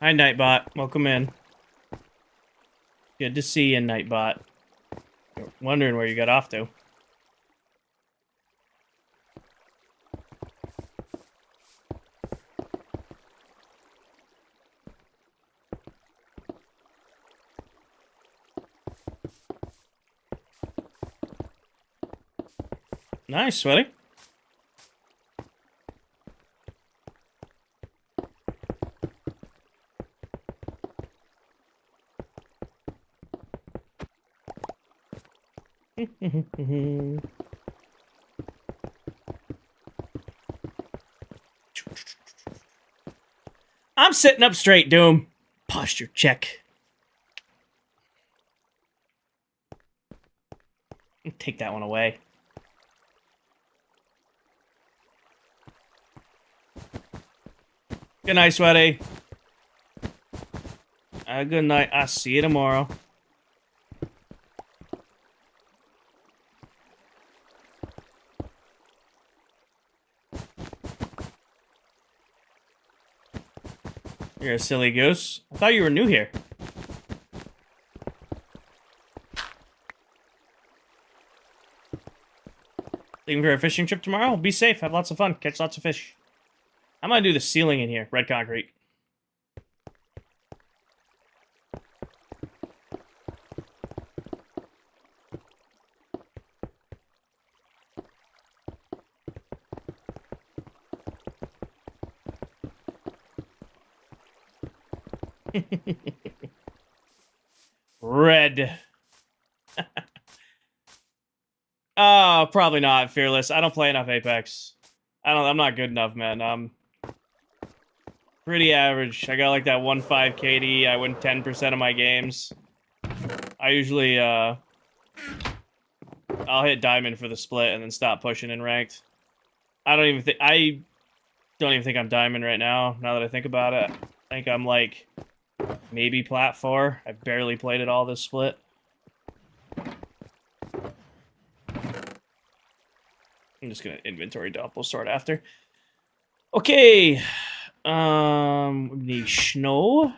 Hi, Nightbot. Welcome in. Good to see you, Nightbot. You're wondering where you got off to. Nice, Sweaty. I'm sitting up straight, Doom. Posture check. Take that one away. Good night, Sweaty. Good night. I'll see you tomorrow. You're a silly goose. I thought you were new here. Leaving for a fishing trip tomorrow? Be safe. Have lots of fun. Catch lots of fish. I'm gonna do the ceiling in here. Red concrete. Red. Oh, probably not, Fearless. I don't play enough Apex. I'm not good enough, man. I'm pretty average. I got like that 1.5 KD. I win 10% of my games. I usually, I'll hit diamond for the split and then stop pushing in ranked. I don't even think I'm diamond right now that I think about it. I think I'm like maybe plat 4. I barely played it all this split. I'm just gonna inventory dump. We'll sort after. Okay. We need snow.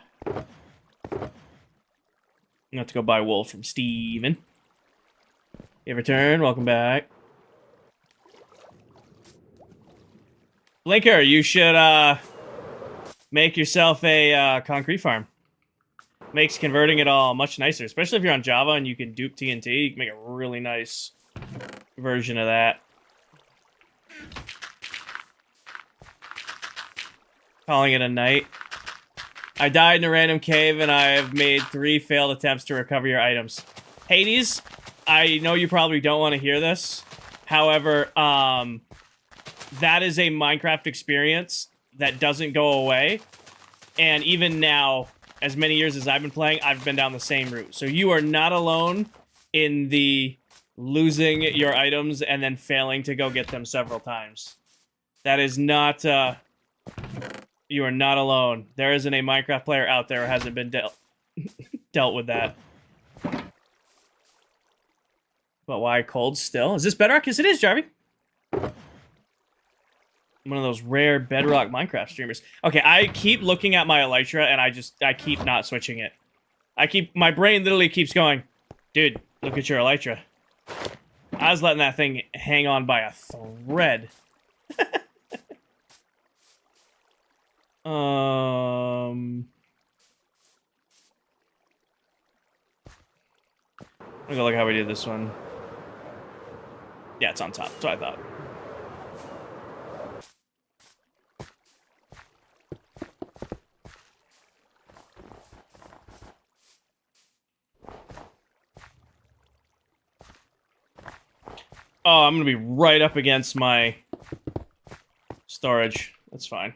I'm have to go buy wool from Steven. You return, welcome back. Blinker, you should make yourself a concrete farm. Makes converting it all much nicer, especially if you're on Java and you can dupe TNT. You can make a really nice version of that. Calling it a night. I died in a random cave and I have made 3 failed attempts to recover your items. Hades, I know you probably don't want to hear this. However, that is a Minecraft experience that doesn't go away. And even now, as many years as I've been playing, I've been down the same route. So you are not alone in the losing your items and then failing to go get them several times. That is not, you are not alone. There isn't a Minecraft player out there who hasn't been dealt with that. But why cold still? Is this Bedrock? Yes, it is, Jarvie. One of those rare Bedrock Minecraft streamers. Okay, I keep looking at my Elytra and I keep not switching it. My brain literally keeps going, dude, look at your Elytra. I was letting that thing hang on by a thread. I'm gonna look how we did this one. Yeah, it's on top. That's what I thought. Oh, I'm gonna be right up against my storage. That's fine.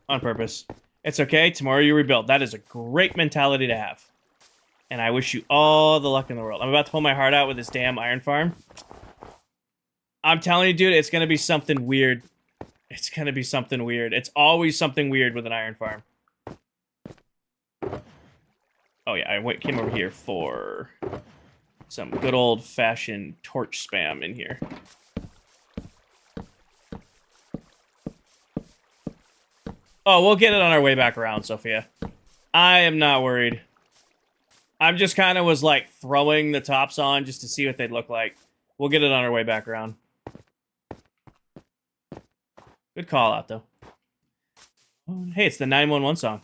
On purpose. It's okay. Tomorrow you rebuild. That is a great mentality to have. And I wish you all the luck in the world. I'm about to pull my heart out with this damn iron farm. I'm telling you, dude, it's gonna be something weird. It's gonna be something weird. It's always something weird with an iron farm. Oh yeah, I came over here for some good old-fashioned torch spam in here. Oh, we'll get it on our way back around, Sophia. I am not worried. I'm just kind of was like throwing the tops on just to see what they'd look like. We'll get it on our way back around. Good call out, though. Hey, it's the 911 song.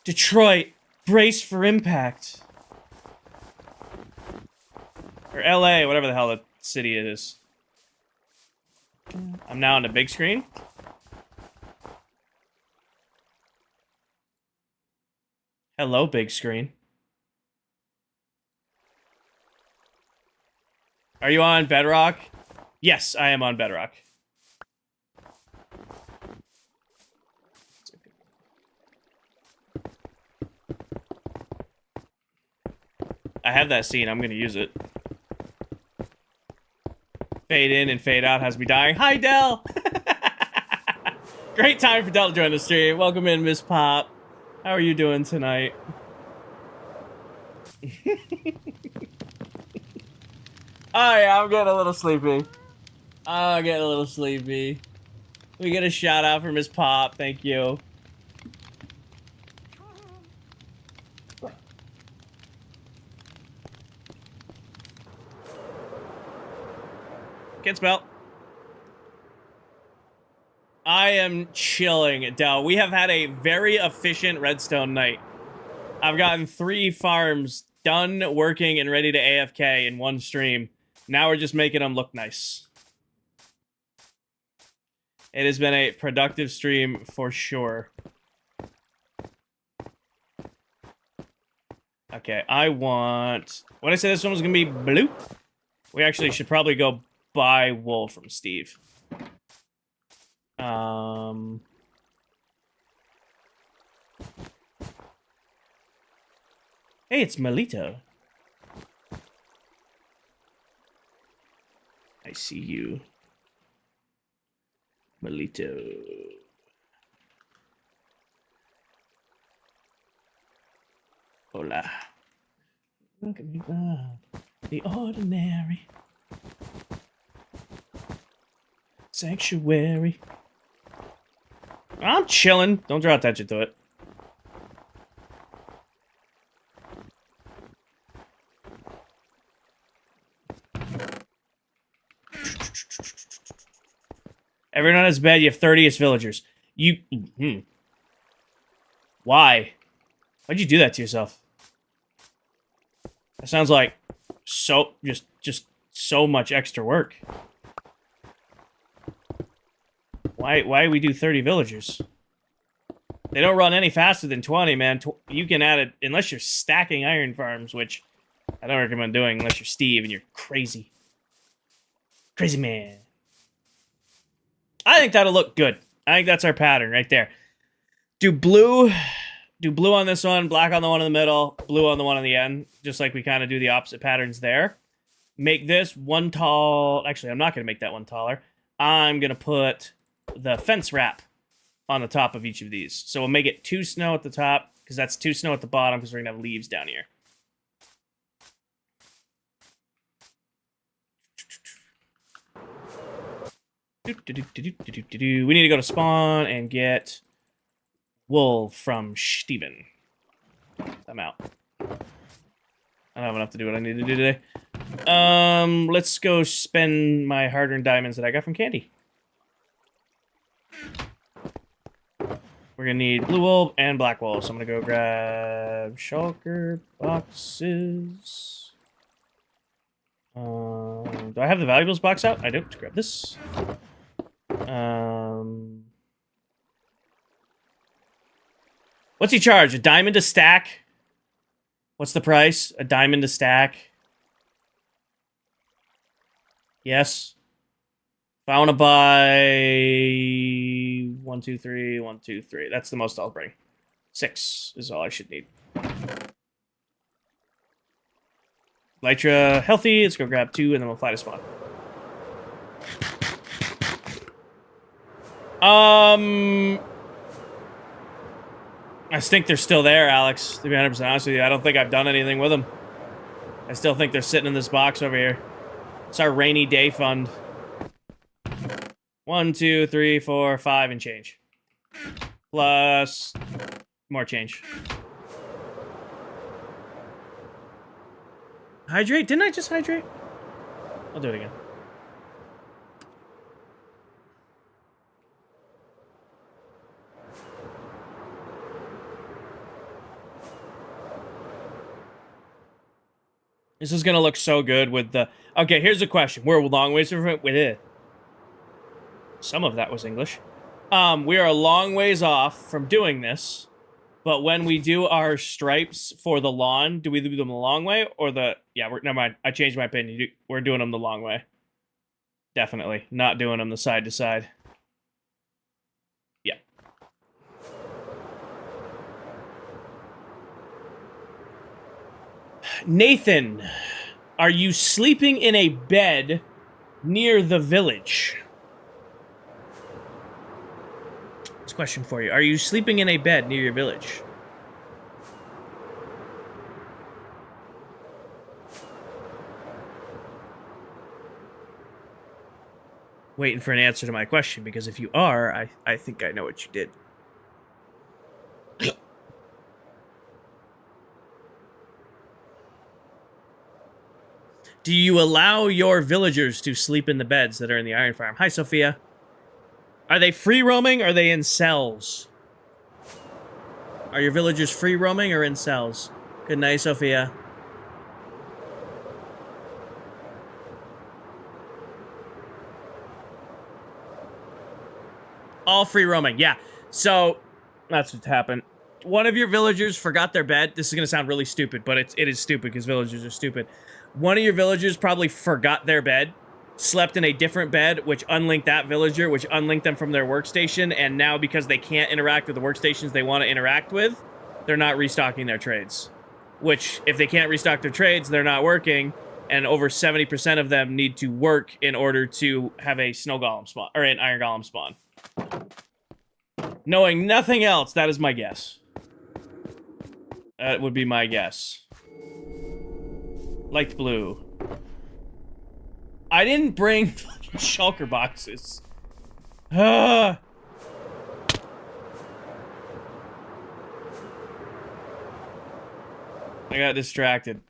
Detroit, brace for impact. Or LA, whatever the hell the city it is. I'm now on the big screen. Hello, big screen. Are you on Bedrock? Yes, I am on Bedrock. I have that scene. I'm going to use it. Fade in and fade out has me dying. Hi, Del! Great time for Del to join the stream. Welcome in, Miss Pop. How are you doing tonight? Oh, yeah, I'm getting a little sleepy. I'm getting a little sleepy. We get a shout out for Miss Pop. Thank you. Can't spell. I am chilling, Del. We have had a very efficient redstone night. I've gotten 3 farms done, working, and ready to AFK in one stream. Now we're just making them look nice. It has been a productive stream for sure. Okay, I want... When I say this one was going to be blue, we actually should probably go buy wool from Steve. Hey, it's Melito. I see you. Melito. Hola. Look at me, Bob. The ordinary. Sanctuary. I'm chilling. Don't draw attention to it. Everyone has bed. You have 30 villagers. You. Why? Why'd you do that to yourself? That sounds like just so much extra work. Why we do 30 villagers? They don't run any faster than 20, man. You can add it unless you're stacking iron farms, which I don't recommend doing unless you're Steve and you're crazy. Crazy man. I think that'll look good. I think that's our pattern right there. Do blue on this one, black on the one in the middle, blue on the one on the end, just like we kind of do the opposite patterns there. Make this one tall. Actually, I'm not going to make that one taller. I'm going to put the fence wrap on the top of each of these. So we'll make it 2 snow at the top, because that's 2 snow at the bottom, because we're going to have leaves down here. We need to go to spawn and get wool from Steven. I'm out. I don't have enough to do what I need to do today. Let's go spend my hard-earned diamonds that I got from Candy. We're gonna need blue wool and black wool, so I'm gonna go grab shulker boxes. Do I have the valuables box out? I do. Let's grab this. What's he charge? A diamond a stack? What's the price? A diamond a stack? Yes. If I want to buy 1, 2, 3, 1, 2, 3. That's the most I'll bring. 6 is all I should need. Lytra healthy. Let's go grab 2 and then we'll fly to spawn. I think they're still there, Alex. To be 100% honest with you, I don't think I've done anything with them. I still think they're sitting in this box over here. It's our rainy day fund. 1, 2, 3, 4, 5, and change. Plus more change. Hydrate? Didn't I just hydrate? I'll do it again. This is gonna look so good with the... Okay, here's the question. We're a long ways from it with it. Some of that was English. We are a long ways off from doing this, but when we do our stripes for the lawn, do we do them the long way or the... Yeah, never mind. I changed my opinion. We're doing them the long way. Definitely. Not doing them the side to side. Yeah. Nathan, are you sleeping in a bed near the village? It's a question for you. Are you sleeping in a bed near your village? Waiting for an answer to my question, because if you are, I think I know what you did. Do you allow your villagers to sleep in the beds that are in the iron farm? Hi, Sophia. Are they free roaming or are they in cells? Are your villagers free roaming or in cells? Good night, Sophia. All free roaming, yeah. So, that's what happened. One of your villagers forgot their bed. This is going to sound really stupid, but it is stupid because villagers are stupid. One of your villagers probably forgot their bed, slept in a different bed, which unlinked that villager, which unlinked them from their workstation, and now because they can't interact with the workstations they want to interact with, they're not restocking their trades. Which, if they can't restock their trades, they're not working, and over 70% of them need to work in order to have a snow golem spawn, or an iron golem spawn. Knowing nothing else, that is my guess. That would be my guess. Light blue. I didn't bring fucking shulker boxes. I got distracted.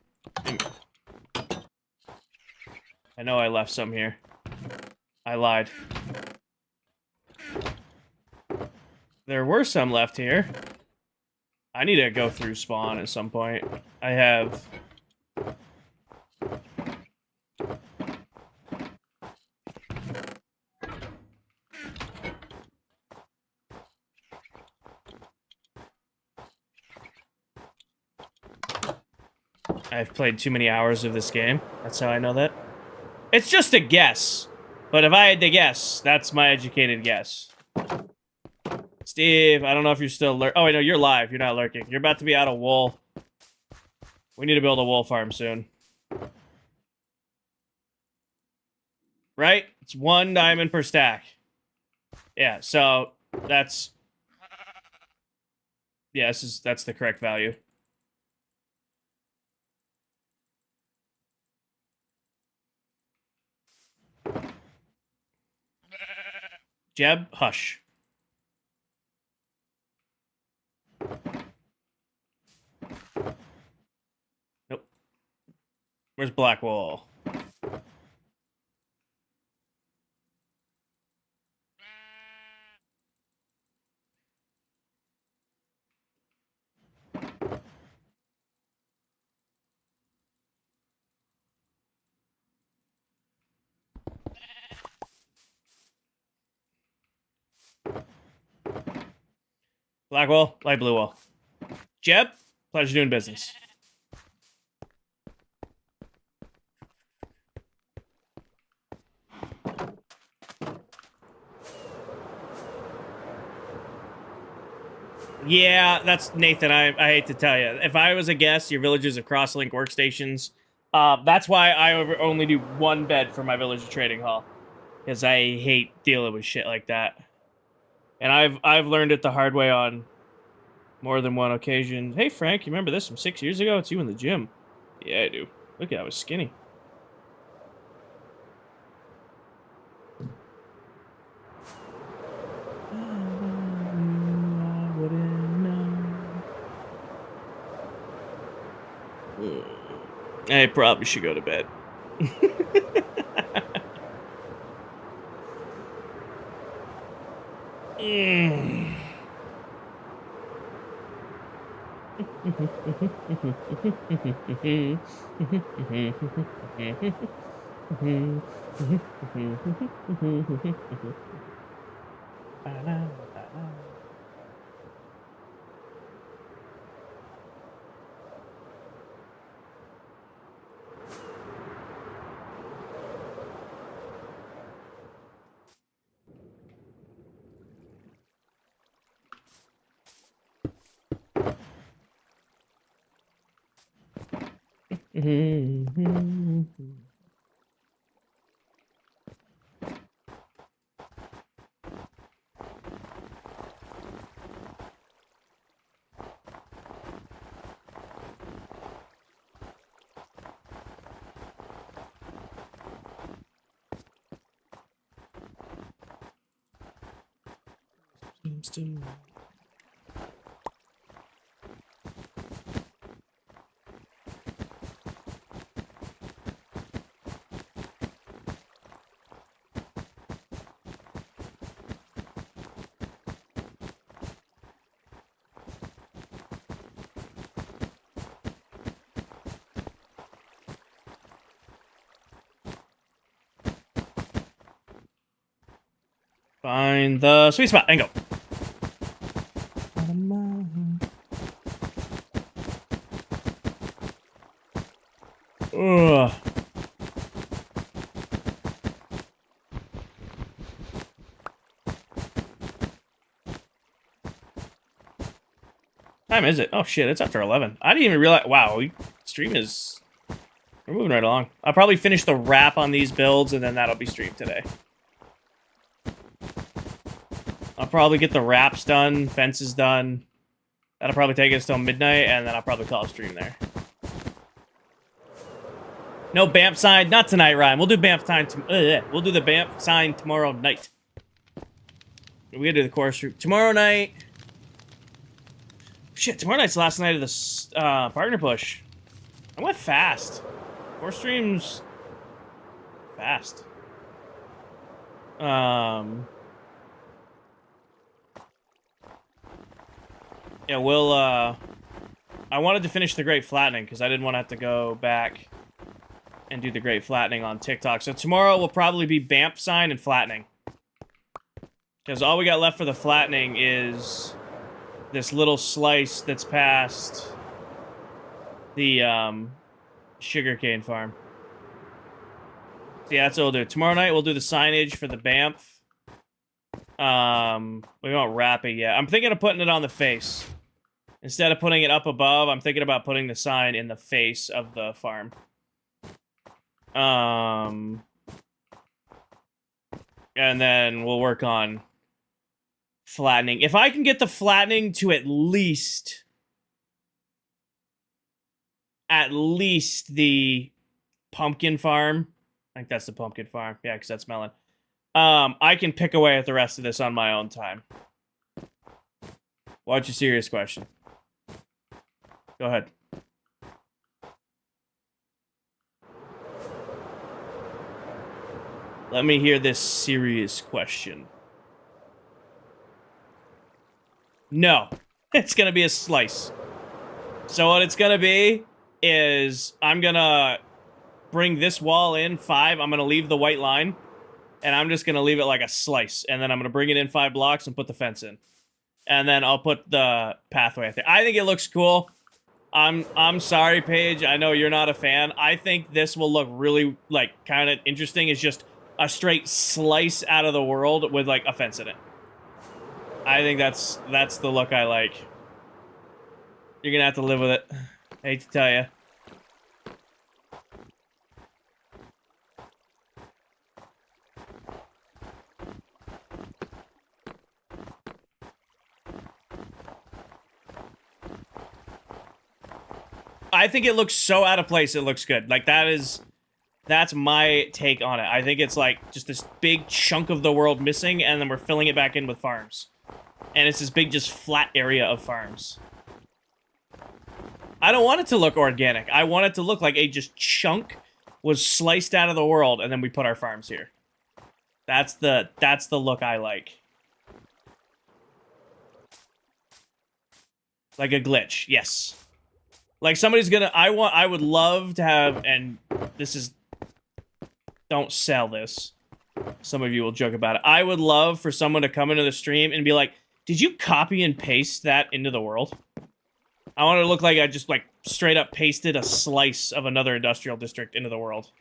I know I left some here. I lied. There were some left here. I need to go through spawn at some point. I have... I've played too many hours of this game. That's how I know that. It's just a guess. But if I had to guess, that's my educated guess. Steve, I don't know if you're still lurking. Oh, wait, no, you're live. You're not lurking. You're about to be out of wool. We need to build a wool farm soon. Right? It's 1 diamond per stack. Yeah, so that's... Yeah, that's the correct value. Jeb, hush. Nope. Where's Blackwall? Blackwall, light blue wall. Jeb, pleasure doing business. Yeah, that's Nathan. I hate to tell you. If I was a guest, your villages are cross-link workstations. That's why I only do 1 bed for my villager trading hall, because I hate dealing with shit like that. And I've learned it the hard way on more than 1 occasion. Hey Frank, you remember this from 6 years ago? It's you in the gym. Yeah, I do. Look, I was skinny. I probably should go to bed. Find the sweet spot and go. Ugh. Time is it? Oh shit, it's after 11. I didn't even realize. Wow, stream is... We're moving right along. I'll probably finish the wrap on these builds and then that'll be streamed today. I'll probably get the wraps done, fences done. That'll probably take us till midnight, and then I'll probably call a stream there. No BAMF sign, not tonight, Ryan. We'll do BAMF sign. We'll do the BAMF sign tomorrow night. We gotta do the course route. Tomorrow night... Shit, tomorrow night's the last night of this partner push. I went fast. 4 streams... fast. Yeah, we'll, I wanted to finish the Great Flattening, because I didn't want to have to go back and do the Great Flattening on TikTok. So tomorrow will probably be Bamf Sign and Flattening. Because all we got left for the Flattening is this little slice that's past the, sugarcane farm. So yeah, that's what we'll do. Tomorrow night, we'll do the signage for the Bamf. We won't wrap it yet. I'm thinking of putting it on the face. Instead of putting it up above, I'm thinking about putting the sign in the face of the farm. And then we'll work on flattening. If I can get the flattening to at least the pumpkin farm. I think that's the pumpkin farm. Yeah, because that's melon. I can pick away at the rest of this on my own time. What's your serious question? Go ahead. Let me hear this serious question. No. It's gonna be a slice. So what it's gonna be is I'm gonna bring this wall in 5. I'm gonna leave the white line. And I'm just gonna leave it like a slice. And then I'm gonna bring it in 5 blocks and put the fence in. And then I'll put the pathway. I think it looks cool. I'm sorry, Paige. I know you're not a fan. I think this will look really, like, kind of interesting. It's just a straight slice out of the world with, like, a fence in it. I think that's the look I like. You're gonna have to live with it. I hate to tell you. I think it looks so out of place, it looks good. Like, that's my take on it. I think it's like just this big chunk of the world missing, and then we're filling it back in with farms. And it's this big, just flat area of farms. I don't want it to look organic. I want it to look like a just chunk was sliced out of the world, and then we put our farms here. That's the look I like. Like a glitch, yes. Like, somebody's gonna... I would love to have... And this is... Don't sell this. Some of you will joke about it. I would love for someone to come into the stream and be like, did you copy and paste that into the world? I want it to look like I just, like, straight up pasted a slice of another industrial district into the world.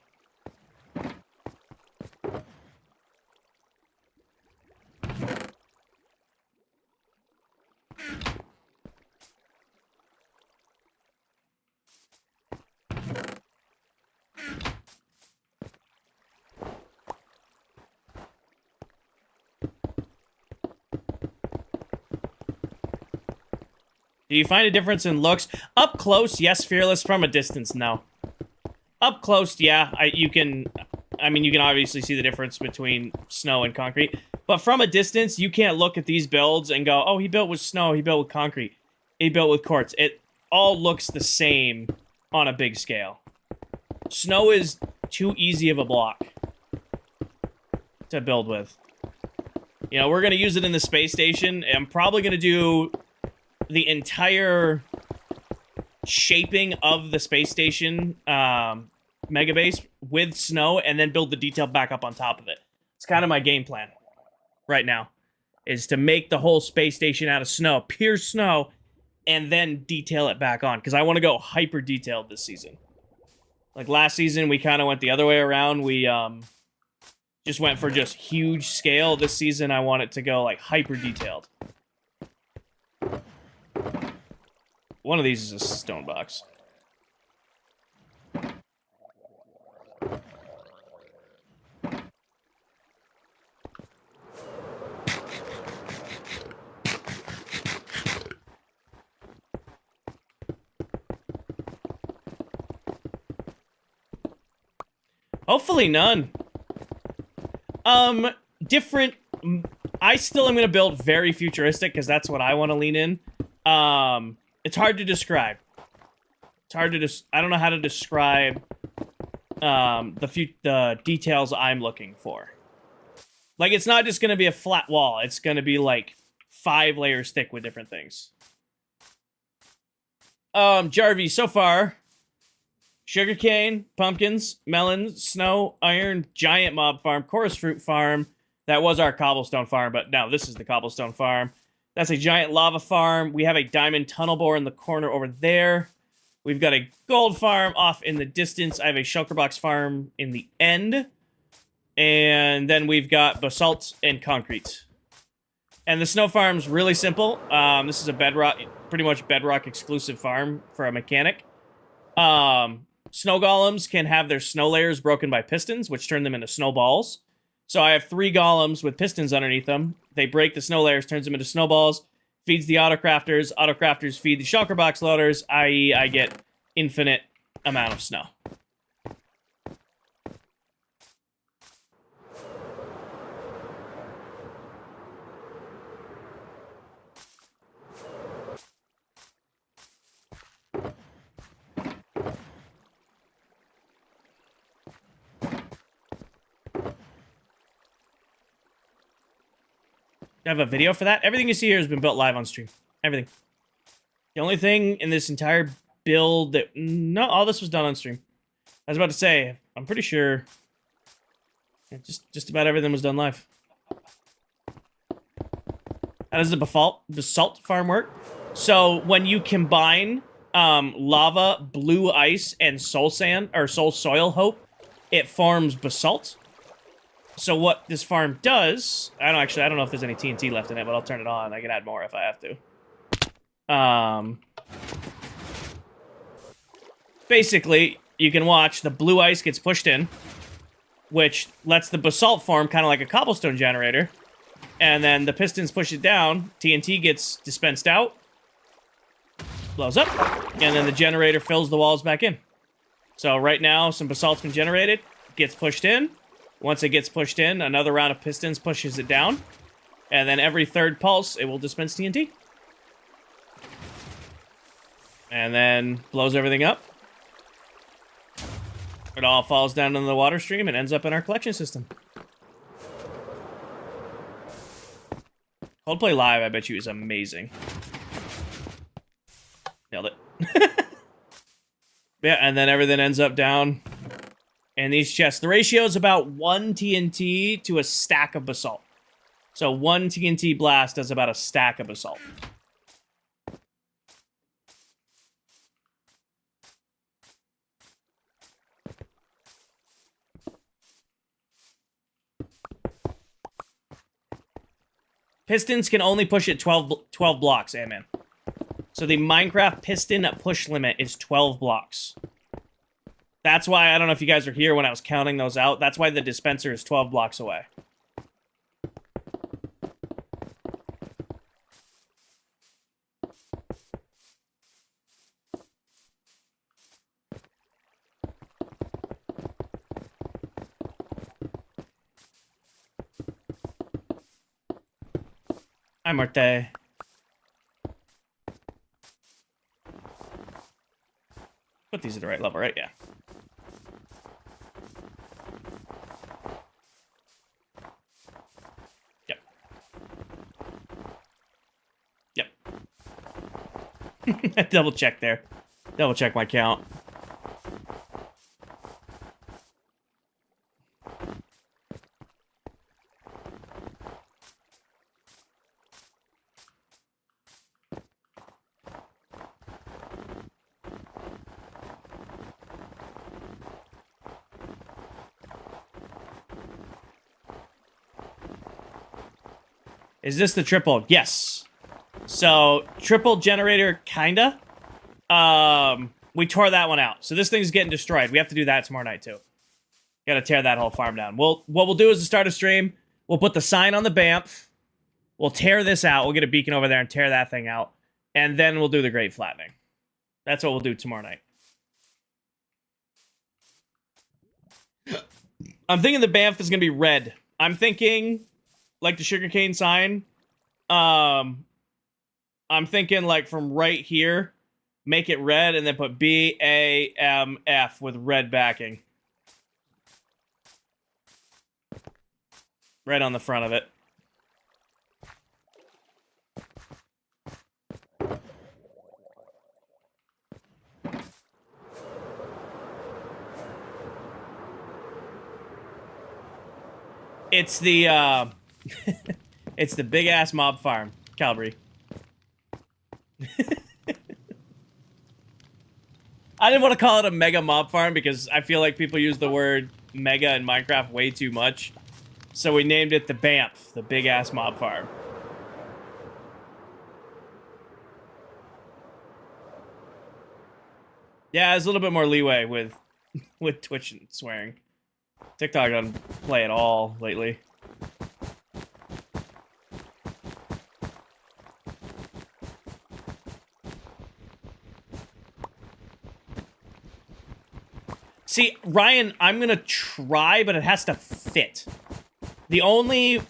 Do you find a difference in looks? Up close, yes. Fearless. From a distance, no. Up close, yeah. You can obviously see the difference between snow and concrete. But from a distance, you can't look at these builds and go, oh, he built with snow, he built with concrete, he built with quartz. It all looks the same on a big scale. Snow is too easy of a block to build with. You know, we're going to use it in the space station. I'm probably going to do the entire shaping of the space station mega base with snow, and then build the detail back up on top of it. It's kind of my game plan right now, is to make the whole space station out of snow, pure snow, and then detail it back on, because I want to go hyper detailed this season. Like last season, we kind of went the other way around. We just went for just huge scale. This season, I want it to go like hyper detailed. One of these is a stone box. Hopefully none. Different... I still am going to build very futuristic because that's what I want to lean in. It's hard to describe. It's hard to I don't know how to describe the details I'm looking for. Like, it's not just going to be a flat wall. It's going to be like 5 layers thick with different things. Jarvie, so far, sugarcane, pumpkins, melons, snow, iron, giant mob farm, chorus fruit farm. That was our cobblestone farm, but now this is the cobblestone farm. That's a giant lava farm. We have a diamond tunnel bore in the corner over there. We've got a gold farm off in the distance. I have a shulker box farm in the end. And then we've got basalt and concrete. And the snow farm's really simple. This is a bedrock, pretty much bedrock exclusive farm for a mechanic. Snow golems can have their snow layers broken by pistons, which turn them into snowballs. So I have 3 golems with pistons underneath them. They break the snow layers, turns them into snowballs, feeds the autocrafters. Autocrafters feed the shulker box loaders, i.e. I get infinite amount of snow. I have a video for that. Everything you see here has been built live on stream. Everything. The only thing in this entire build that... No, all this was done on stream. I was about to say, I'm pretty sure... Just about everything was done live. How does the basalt farm work? So, when you combine lava, blue ice, and soul sand, or soul soil hope, it forms basalt. So what this farm does, I don't know if there's any TNT left in it, but I'll turn it on. I can add more if I have to. Basically, you can watch the blue ice gets pushed in, which lets the basalt form kind of like a cobblestone generator. And then the pistons push it down, TNT gets dispensed out, blows up, and then the generator fills the walls back in. So right now, some basalt's been generated, gets pushed in. Once it gets pushed in, another round of pistons pushes it down. And then every third pulse, it will dispense TNT. And then blows everything up. It all falls down into the water stream and ends up in our collection system. Coldplay Live, I bet you, is amazing. Nailed it. Yeah, and then everything ends up down in these chests. The ratio is about 1 TNT to a stack of basalt. So 1 TNT blast does about a stack of basalt. Pistons can only push it 12 blocks, man. So the Minecraft piston push limit is 12 blocks. That's why, I don't know if you guys are here when I was counting those out, that's why the dispenser is 12 blocks away. Hi, Marte. Put these at the right level, right? Yeah. Yep. Yep. Double check there. Double check my count. Is this the triple? Yes. So, triple generator, kinda. We tore that one out. So this thing's getting destroyed. We have to do that tomorrow night, too. Gotta tear that whole farm down. What we'll do is to start a stream, we'll put the sign on the BAMF. We'll tear this out. We'll get a beacon over there and tear that thing out. And then we'll do the Great Flattening. That's what we'll do tomorrow night. I'm thinking the BAMF is gonna be red. I'm thinking... like the sugarcane sign, I'm thinking like from right here, make it red and then put BAMF with red backing. Right on the front of it. It's the, it's the big-ass mob farm, Calvary. I didn't want to call it a mega mob farm because I feel like people use the word mega in Minecraft way too much. So we named it the BAMF, the big-ass mob farm. Yeah, there's a little bit more leeway with Twitch and swearing. TikTok doesn't play at all lately. See, Ryan, I'm gonna try, but it has to fit. The only...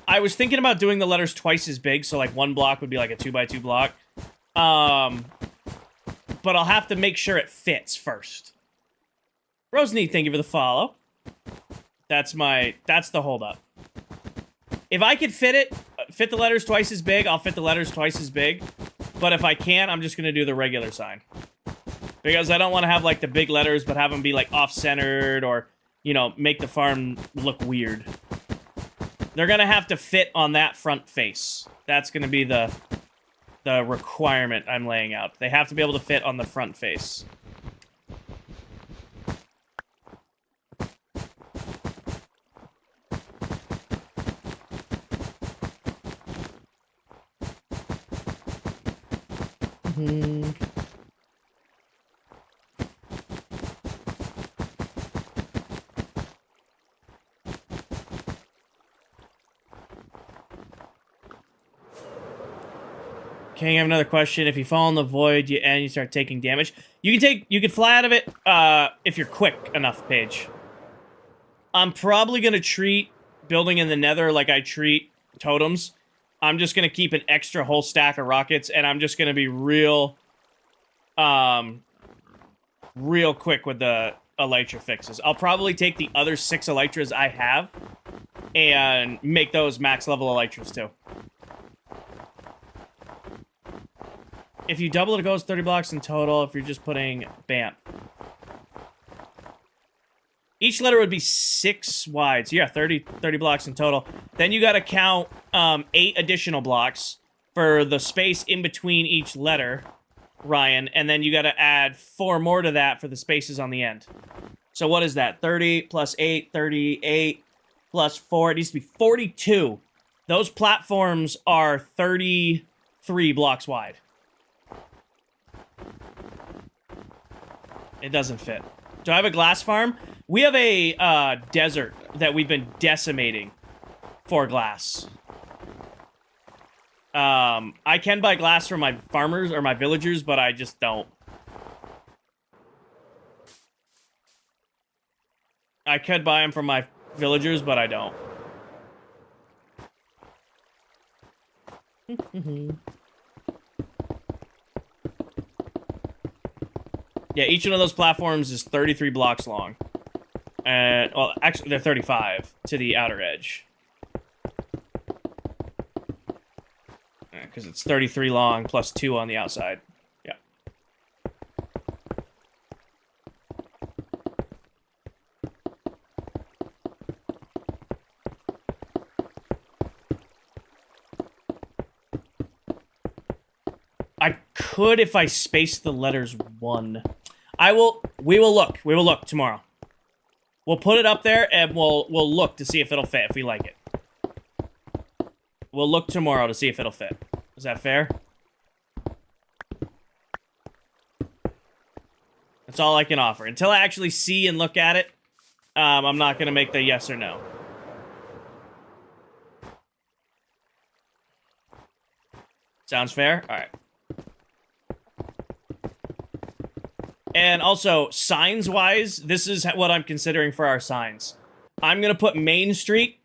I was thinking about doing the letters twice as big, so like one block would be like a 2x2 block. But I'll have to make sure it fits first. Rosny, thank you for the follow. That's the holdup. If I could fit the letters twice as big, I'll fit the letters twice as big. But if I can't, I'm just gonna do the regular sign. Because I don't want to have, like, the big letters, but have them be, like, off-centered or, you know, make the farm look weird. They're gonna have to fit on that front face. That's gonna be the requirement I'm laying out. They have to be able to fit on the front face. King, I have another question. If you fall in the void and you start taking damage, you can fly out of it if you're quick enough, Paige. I'm probably gonna treat building in the nether like I treat totems. I'm just gonna keep an extra whole stack of rockets, and I'm just gonna be real quick with the elytra fixes. I'll probably take the other 6 elytras I have and make those max level elytras too. If you double it, it goes 30 blocks in total. If you're just putting BAMF. Each letter would be 6 wide. So yeah, 30 blocks in total. Then you got to count 8 additional blocks for the space in between each letter, Ryan. And then you got to add 4 more to that for the spaces on the end. So what is that? 30 plus 8, 38 plus 4. It needs to be 42. Those platforms are 33 blocks wide. It doesn't fit. Do I have a glass farm? We have a desert that we've been decimating for glass. I can buy glass from my farmers or my villagers, but I just don't. I could buy them from my villagers, but I don't. Yeah, each one of those platforms is 33 blocks long. And, well, actually, they're 35 to the outer edge. Because it's 33 long plus 2 on the outside. Yeah. I could if I spaced the letters 1. We will look tomorrow. We'll put it up there and we'll look to see if it'll fit, if we like it. We'll look tomorrow to see if it'll fit. Is that fair? That's all I can offer. Until I actually see and look at it, I'm not going to make the yes or no. Sounds fair? All right. And also, signs-wise, this is what I'm considering for our signs. I'm going to put Main Street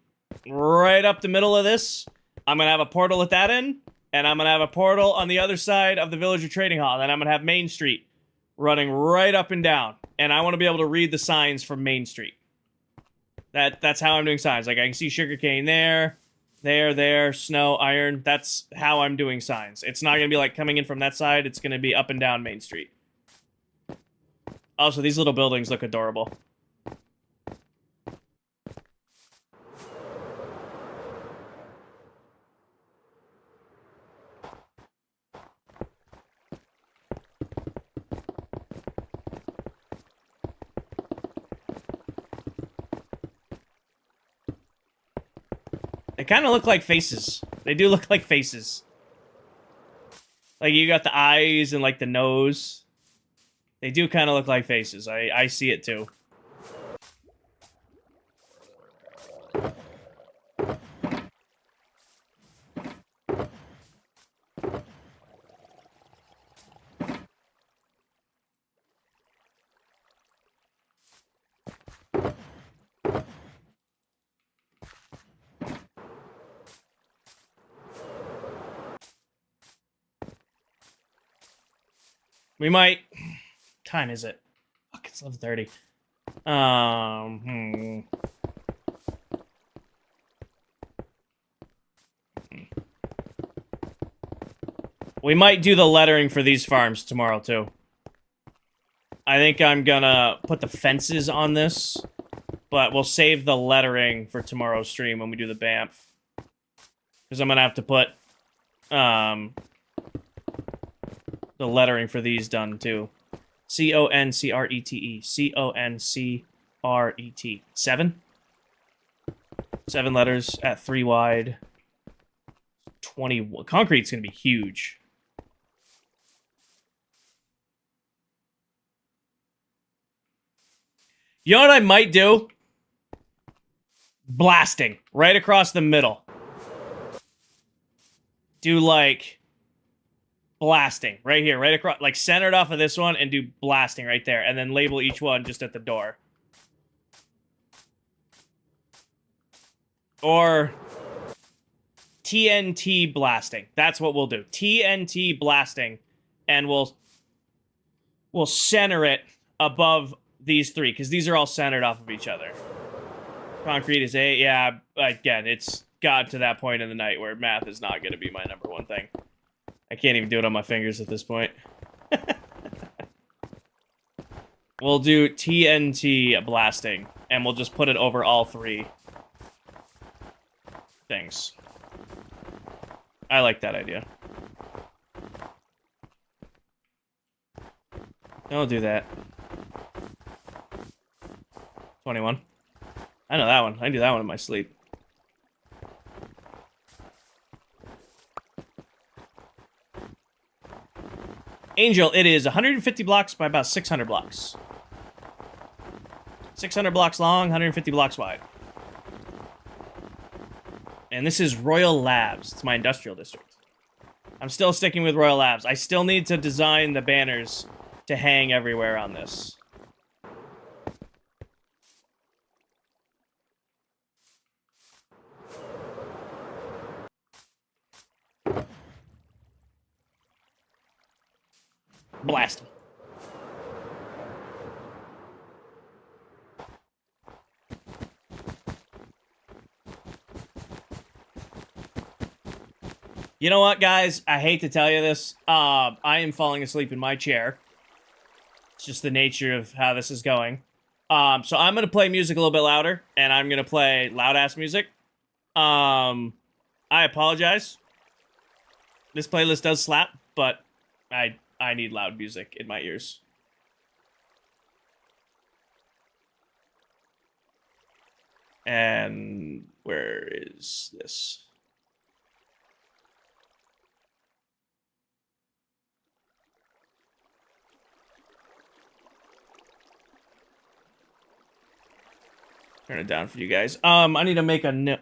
right up the middle of this. I'm going to have a portal at that end, and I'm going to have a portal on the other side of the Villager Trading Hall. Then I'm going to have Main Street running right up and down. And I want to be able to read the signs from Main Street. That's how I'm doing signs. Like, I can see sugarcane there, there, snow, iron. That's how I'm doing signs. It's not going to be, like, coming in from that side. It's going to be up and down Main Street. Also, these little buildings look adorable. They kind of look like faces. They do look like faces. Like, you got the eyes and, like, the nose. They do kind of look like faces. I see it, too. We might... Time is it? Fuck, it's 11:30. We might do the lettering for these farms tomorrow, too. I think I'm gonna put the fences on this, but we'll save the lettering for tomorrow's stream when we do the BAMF. Because I'm gonna have to put, the lettering for these done, too. C-O-N-C-R-E-T-E. C-O-N-C-R-E-T. 7? 7 letters at 3 wide. 20... Concrete's gonna be huge. You know what I might do? Blasting. Right across the middle. Do, like... Blasting. Right here. Right across... Like, centered off of this one and do blasting right there. And then label each one just at the door. Or... TNT blasting. That's what we'll do. TNT blasting. And we'll center it above... these 3, because these are all centered off of each other. Concrete is 8. Yeah, again, it's got to that point in the night where math is not going to be my number one thing. I can't even do it on my fingers at this point. We'll do TNT blasting, and we'll just put it over all 3 things. I like that idea. Don't do that. 21. I know that one. I do that one in my sleep. Angel, it is 150 blocks by about 600 blocks. 600 blocks long, 150 blocks wide. And this is Royal Labs. It's my industrial district. I'm still sticking with Royal Labs. I still need to design the banners to hang everywhere on this. Blast him. You know what, guys? I hate to tell you this. I am falling asleep in my chair. It's just the nature of how this is going. So I'm going to play music a little bit louder, and I'm going to play loud-ass music. I apologize. This playlist does slap, but I need loud music in my ears. And where is this? Turn it down for you guys. I need to make a note.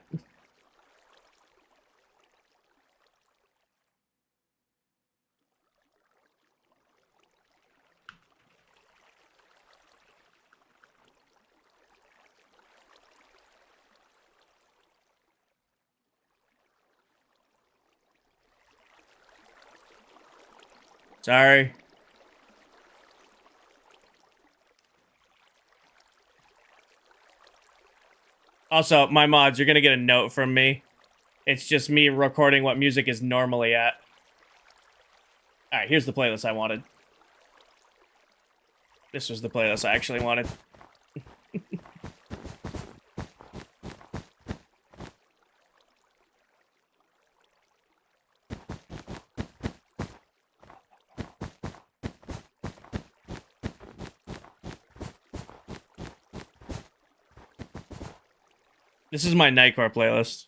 Sorry. Also, my mods, you're gonna get a note from me. It's just me recording what music is normally at. Alright, here's the playlist I wanted. This was the playlist I actually wanted. This is my Nightcore playlist.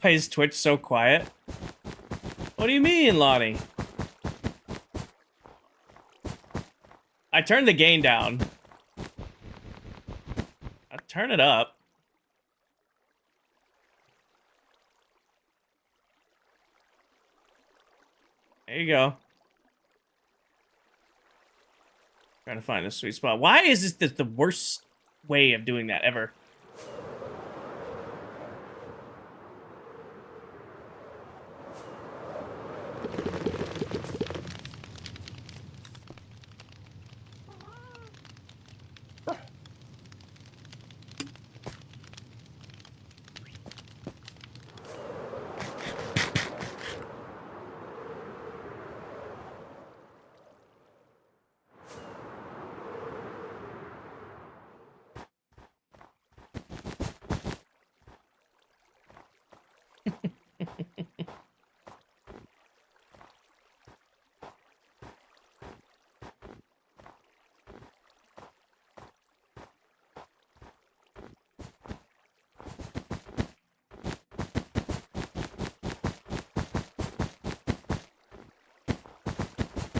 Why is Twitch so quiet? What do you mean, Lonnie? I turned the gain down. I'll turn it up. There you go. Trying to find a sweet spot. Why is this the worst way of doing that ever?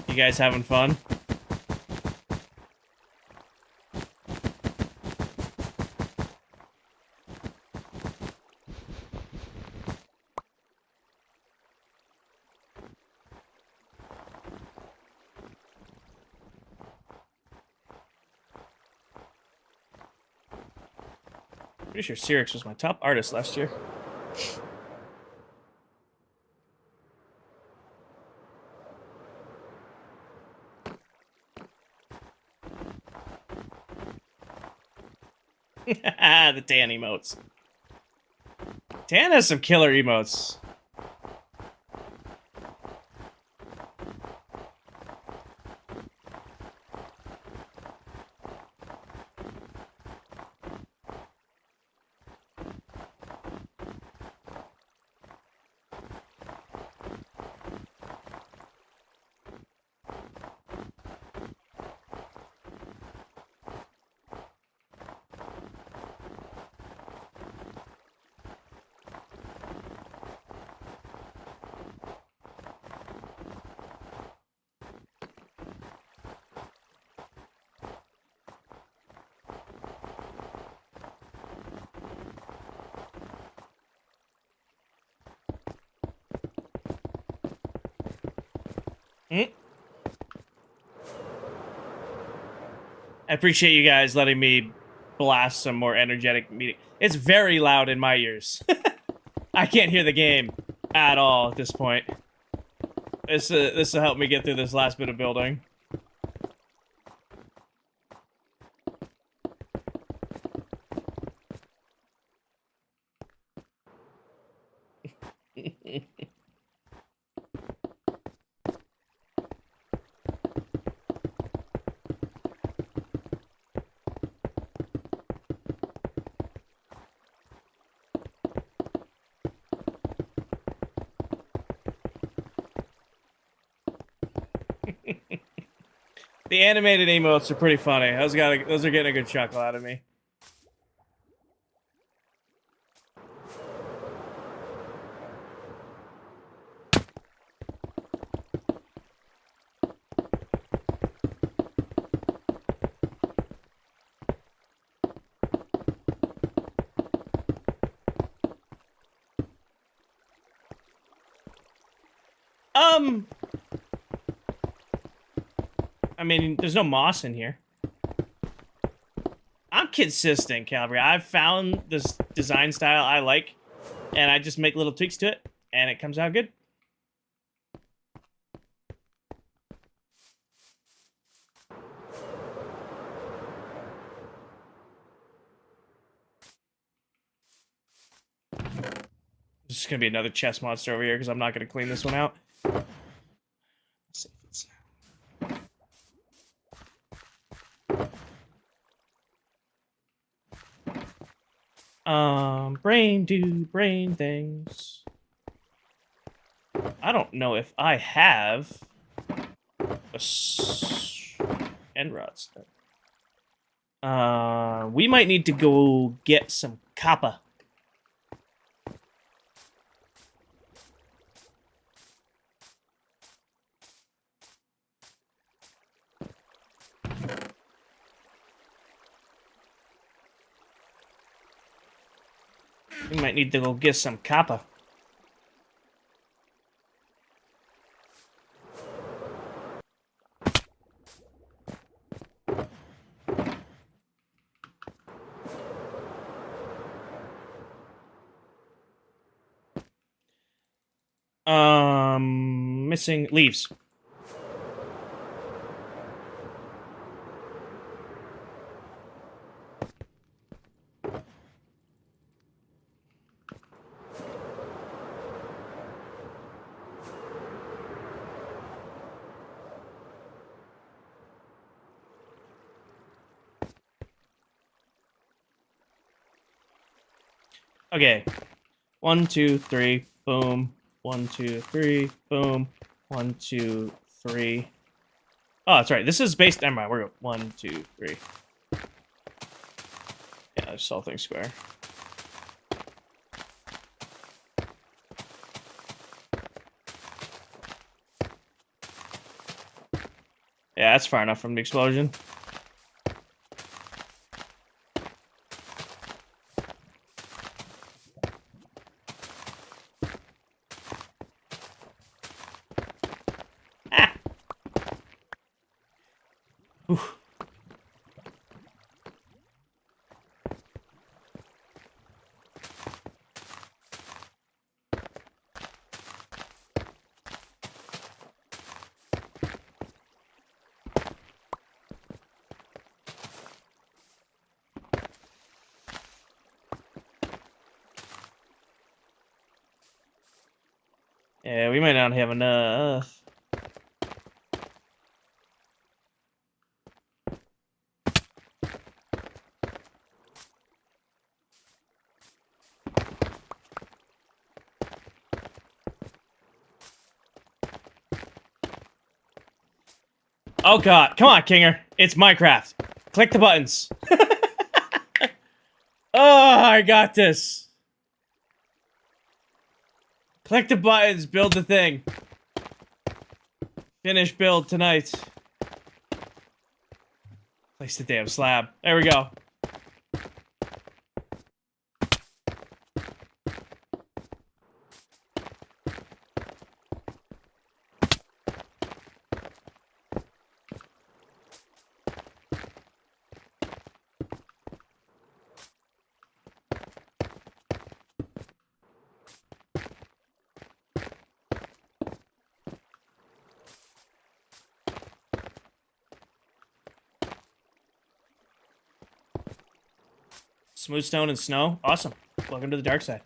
You guys having fun? Pretty sure Sirix was my top artist last year. The Tan emotes. Tan has some killer emotes. I appreciate you guys letting me blast some more energetic music. It's very loud in my ears. I can't hear the game at all at this point. This will help me get through this last bit of building. The animated emotes are pretty funny. Those are getting a good chuckle out of me. I mean, there's no moss in here. I'm consistent, Calvary. I've found this design style I like, and I just make little tweaks to it, and it comes out good. This is gonna be another chest monster over here because I'm not gonna clean this one out. Let's see if it's... brain do brain things. I don't know if I have a end rods. We might need to go get some copper. We might need to go get some copper. Missing leaves. Okay. 1, 2, 3, boom. 1, 2, 3, boom. 1, 2, 3. Oh, that's right. This is based. Never mind. We're going 1, 2, 3. Yeah, I saw things square. Yeah, that's far enough from the explosion. Ah! Oof. Yeah, we might not have enough. Oh god, come on, Kinger. It's Minecraft. Click the buttons. Oh, I got this. Click the buttons, build the thing. Finish build tonight. Place the damn slab. There we go. Smooth stone and snow. Awesome. Welcome to the dark side.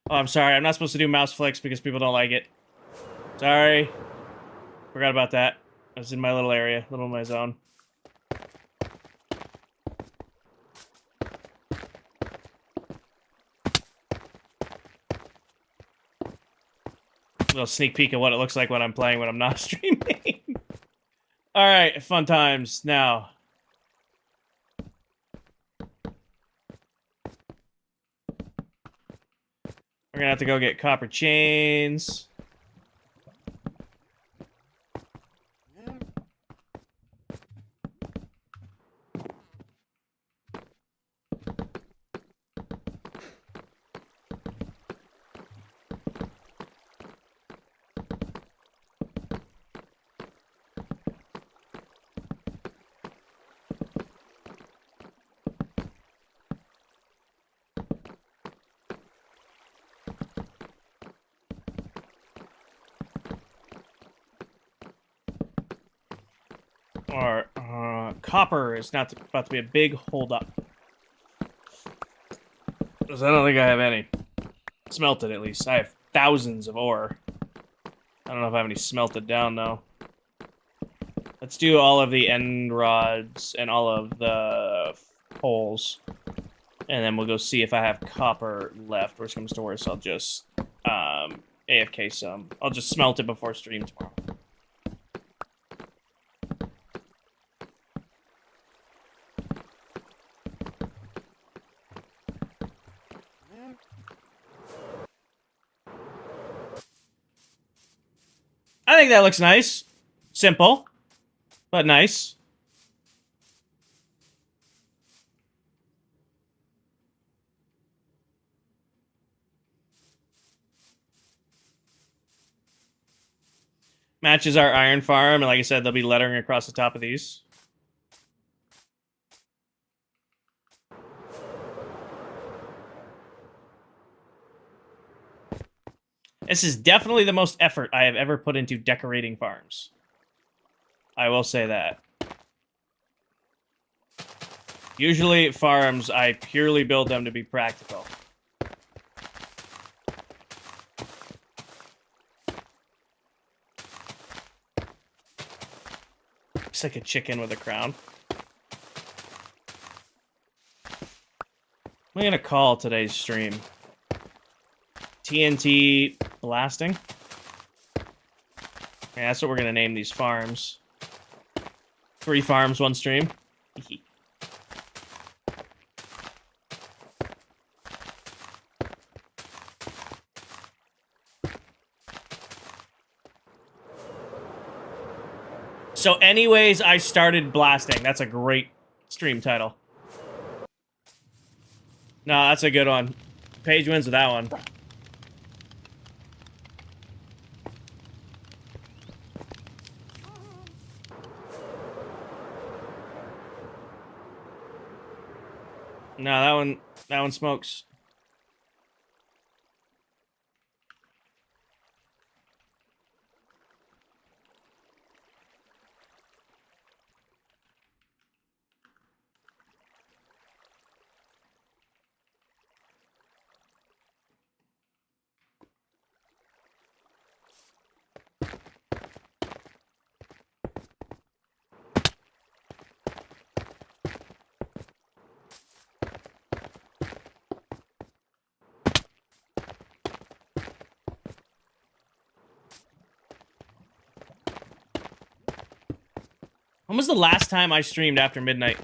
Oh, I'm sorry. I'm not supposed to do mouse flicks because people don't like it. Sorry. Forgot about that. I was in my little area, little my zone. Little sneak peek of what it looks like when I'm playing when I'm not streaming. Alright, fun times. Now. We're gonna have to go get copper chains. Or copper is not about to be a big holdup. Because I don't think I have any. Smelted, at least. I have thousands of ore. I don't know if I have any smelted down, though. Let's do all of the end rods and all of the holes. And then we'll go see if I have copper left. Worst comes to worst, I'll just AFK some. I'll just smelt it before stream tomorrow. I think that looks nice. Simple, but nice. Matches our iron farm, and like I said, there'll be lettering across the top of these. This is definitely the most effort I have ever put into decorating farms. I will say that. Usually, farms, I purely build them to be practical. Looks like a chicken with a crown. I'm gonna call today's stream TNT blasting. Yeah, that's what we're gonna name these farms. 3 farms, 1 stream. So anyways, I started blasting. That's a great stream title. No, that's a good one. Paige wins with that one. No, that one smokes. When was the last time I streamed after midnight?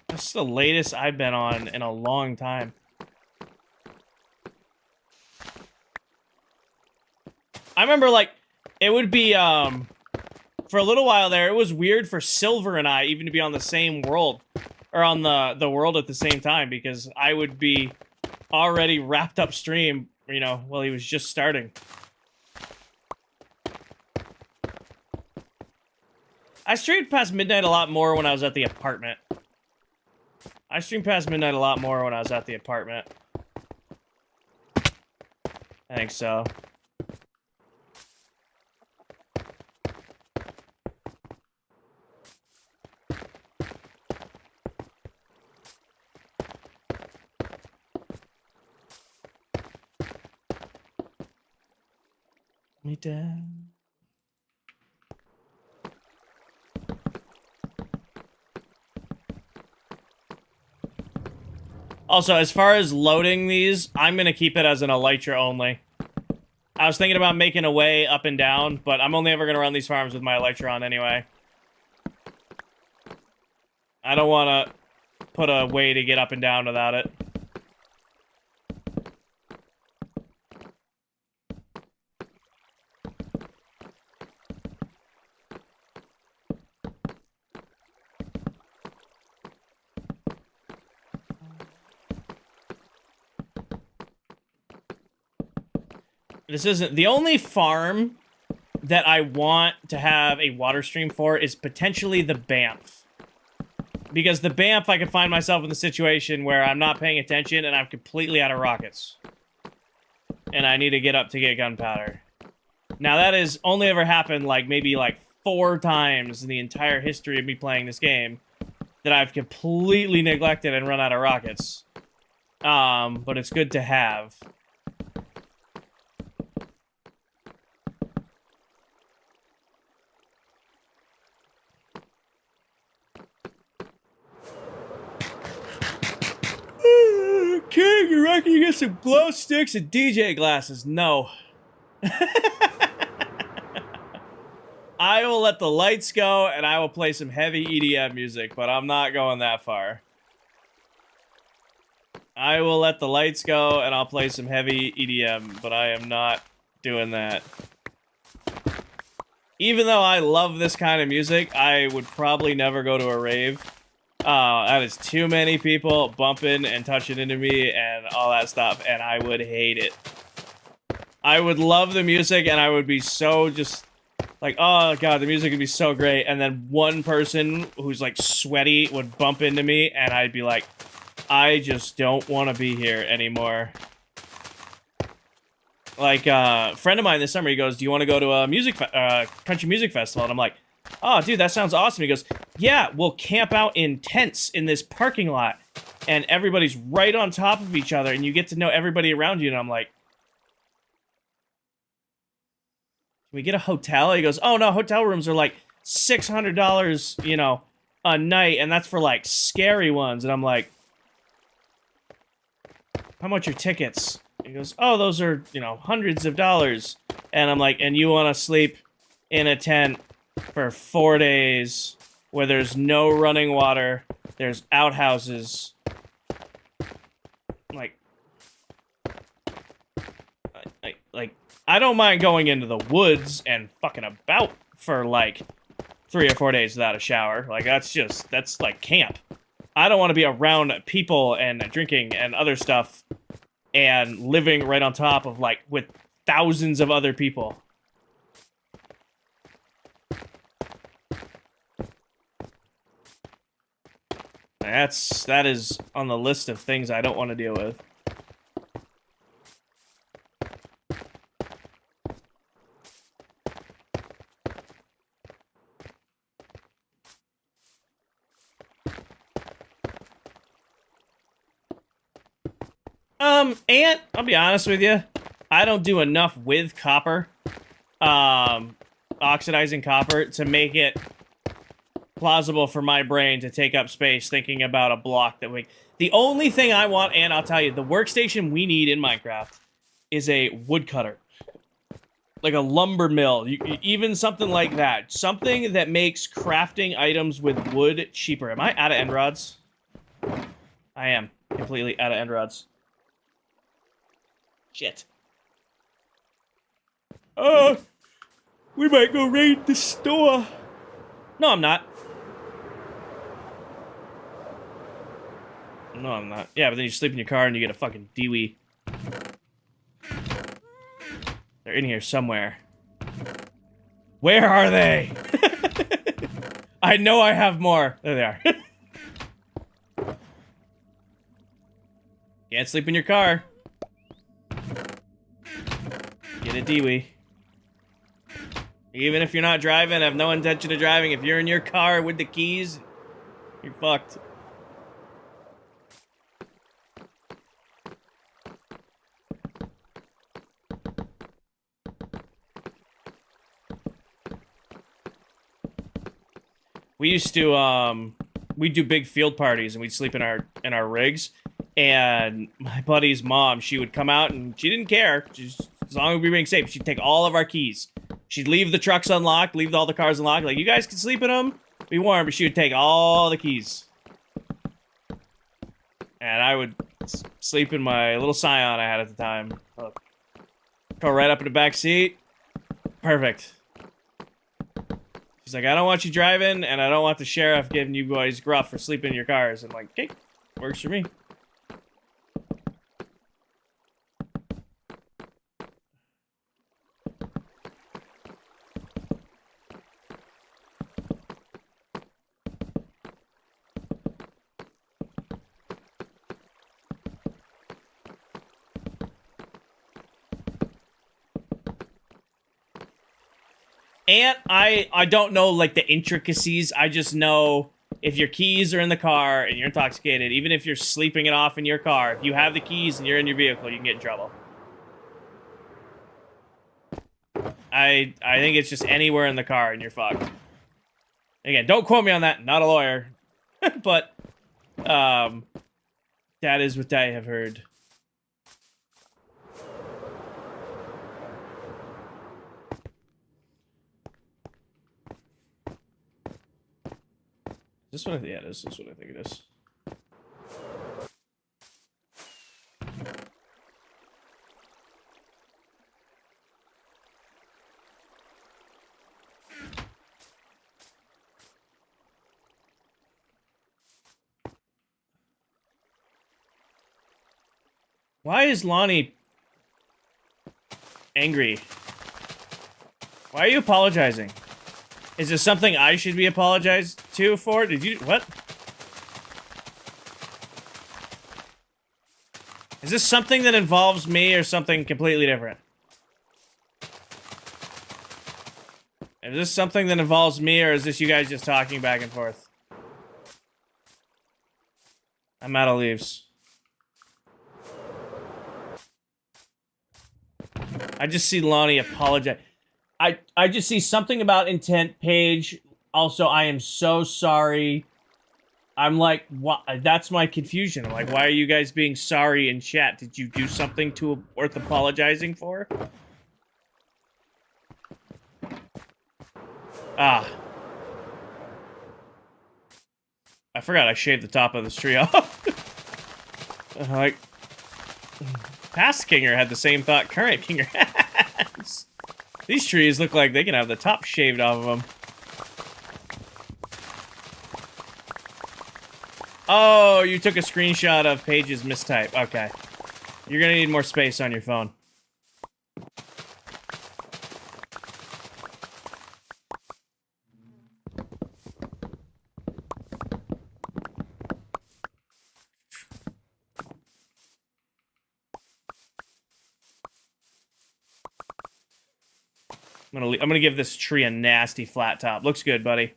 That's the latest I've been on in a long time. I remember, like, it would be, for a little while there, it was weird for Silver and I even to be on the same world. Or on the world at the same time, because I would be already wrapped up stream, you know, while he was just starting. I streamed past midnight a lot more when I was at the apartment. I streamed past midnight a lot more when I was at the apartment. I think so. Me down. Also, as far as loading these, I'm gonna keep it as an elytra only. I was thinking about making a way up and down, but I'm only ever gonna run these farms with my elytra on anyway. I don't want to put a way to get up and down without it. This isn't the only farm that I want to have a water stream for is potentially the Banff. Because the BAMF, I can find myself in the situation where I'm not paying attention and I'm completely out of rockets. And I need to get up to get gunpowder. Now, that has only ever happened, like, maybe, like, 4 times in the entire history of me playing this game that I've completely neglected and run out of rockets. But it's good to have. King, you reckon you get some glow sticks and DJ glasses? No. I will let the lights go and I will play some heavy EDM music, but I'm not going that far. I will let the lights go and I'll play some heavy EDM, but I am not doing that. Even though I love this kind of music, I would probably never go to a rave. That is too many people bumping and touching into me and all that stuff, and I would hate it. I would love the music, and I would be so just like, oh god, the music would be so great, and then one person who's like sweaty would bump into me, and I'd be like, I just don't want to be here anymore. Like, a friend of mine this summer, he goes, do you want to go to a country music festival? And I'm like, oh, dude, that sounds awesome. He goes, yeah, we'll camp out in tents in this parking lot, and everybody's right on top of each other, and you get to know everybody around you, and I'm like, can we get a hotel? He goes, oh, no, hotel rooms are like $600, you know, a night, and that's for, like, scary ones, and I'm like, how much are tickets? He goes, oh, those are, you know, hundreds of dollars, and I'm like, and you want to sleep in a tent for 4 days where there's no running water, there's outhouses. Like, I don't mind going into the woods and fucking about for like 3 or 4 days without a shower. Like, that's like camp. I don't want to be around people and drinking and other stuff and living right on top of, like, with thousands of other people. That is on the list of things I don't want to deal with. And I'll be honest with you, I don't do enough with copper, oxidizing copper, to make it plausible for my brain to take up space thinking about a block that we... The only thing I want, and I'll tell you, the workstation we need in Minecraft is a woodcutter. Like a lumber mill, even something like that. Something that makes crafting items with wood cheaper. Am I out of end rods? I am completely out of end rods. Shit. We might go raid the store. No, I'm not. No, I'm not. Yeah, but then you sleep in your car and you get a fucking Dewey. They're in here somewhere. Where are they? I know I have more. There they are. Can't sleep in your car. Get a Dewey. Even if you're not driving, have no intention of driving, if you're in your car with the keys, you're fucked. We used to, we'd do big field parties and we'd sleep in our rigs. And my buddy's mom, she would come out and she didn't care. Just, as long as we were being safe, she'd take all of our keys. She'd leave the trucks unlocked, leave all the cars unlocked. Like, you guys can sleep in them, be warm, but she would take all the keys. And I would sleep in my little Scion I had at the time. Go right up in the back seat. Perfect. She's like, I don't want you driving, and I don't want the sheriff giving you boys gruff for sleeping in your cars. I'm like, okay, works for me. And I don't know like the intricacies. I just know if your keys are in the car and you're intoxicated, even if you're sleeping it off in your car, if you have the keys and you're in your vehicle, you can get in trouble. I think it's just anywhere in the car and you're fucked. Again, don't quote me on that. Not a lawyer, but that is what I have heard. Is this what I, yeah, this is what I think it is. Why is Lonnie angry? Why are you apologizing? Is this something I should be apologized to for? Did you... What? Is this something that involves me or something completely different? Is this something that involves me or is this you guys just talking back and forth? I'm out of leaves. I just see Lonnie apologize. I just see something about intent page. Also, I am so sorry. I'm like, what? That's my confusion. I'm like, why are you guys being sorry in chat? Did you do something worth apologizing for? Ah. I forgot I shaved the top of this tree off. Like, past Kinger had the same thought current Kinger has. These trees look like they can have the top shaved off of them. Oh, you took a screenshot of Paige's mistype. Okay. You're gonna need more space on your phone. I'm gonna give this tree a nasty flat top. Looks good, buddy.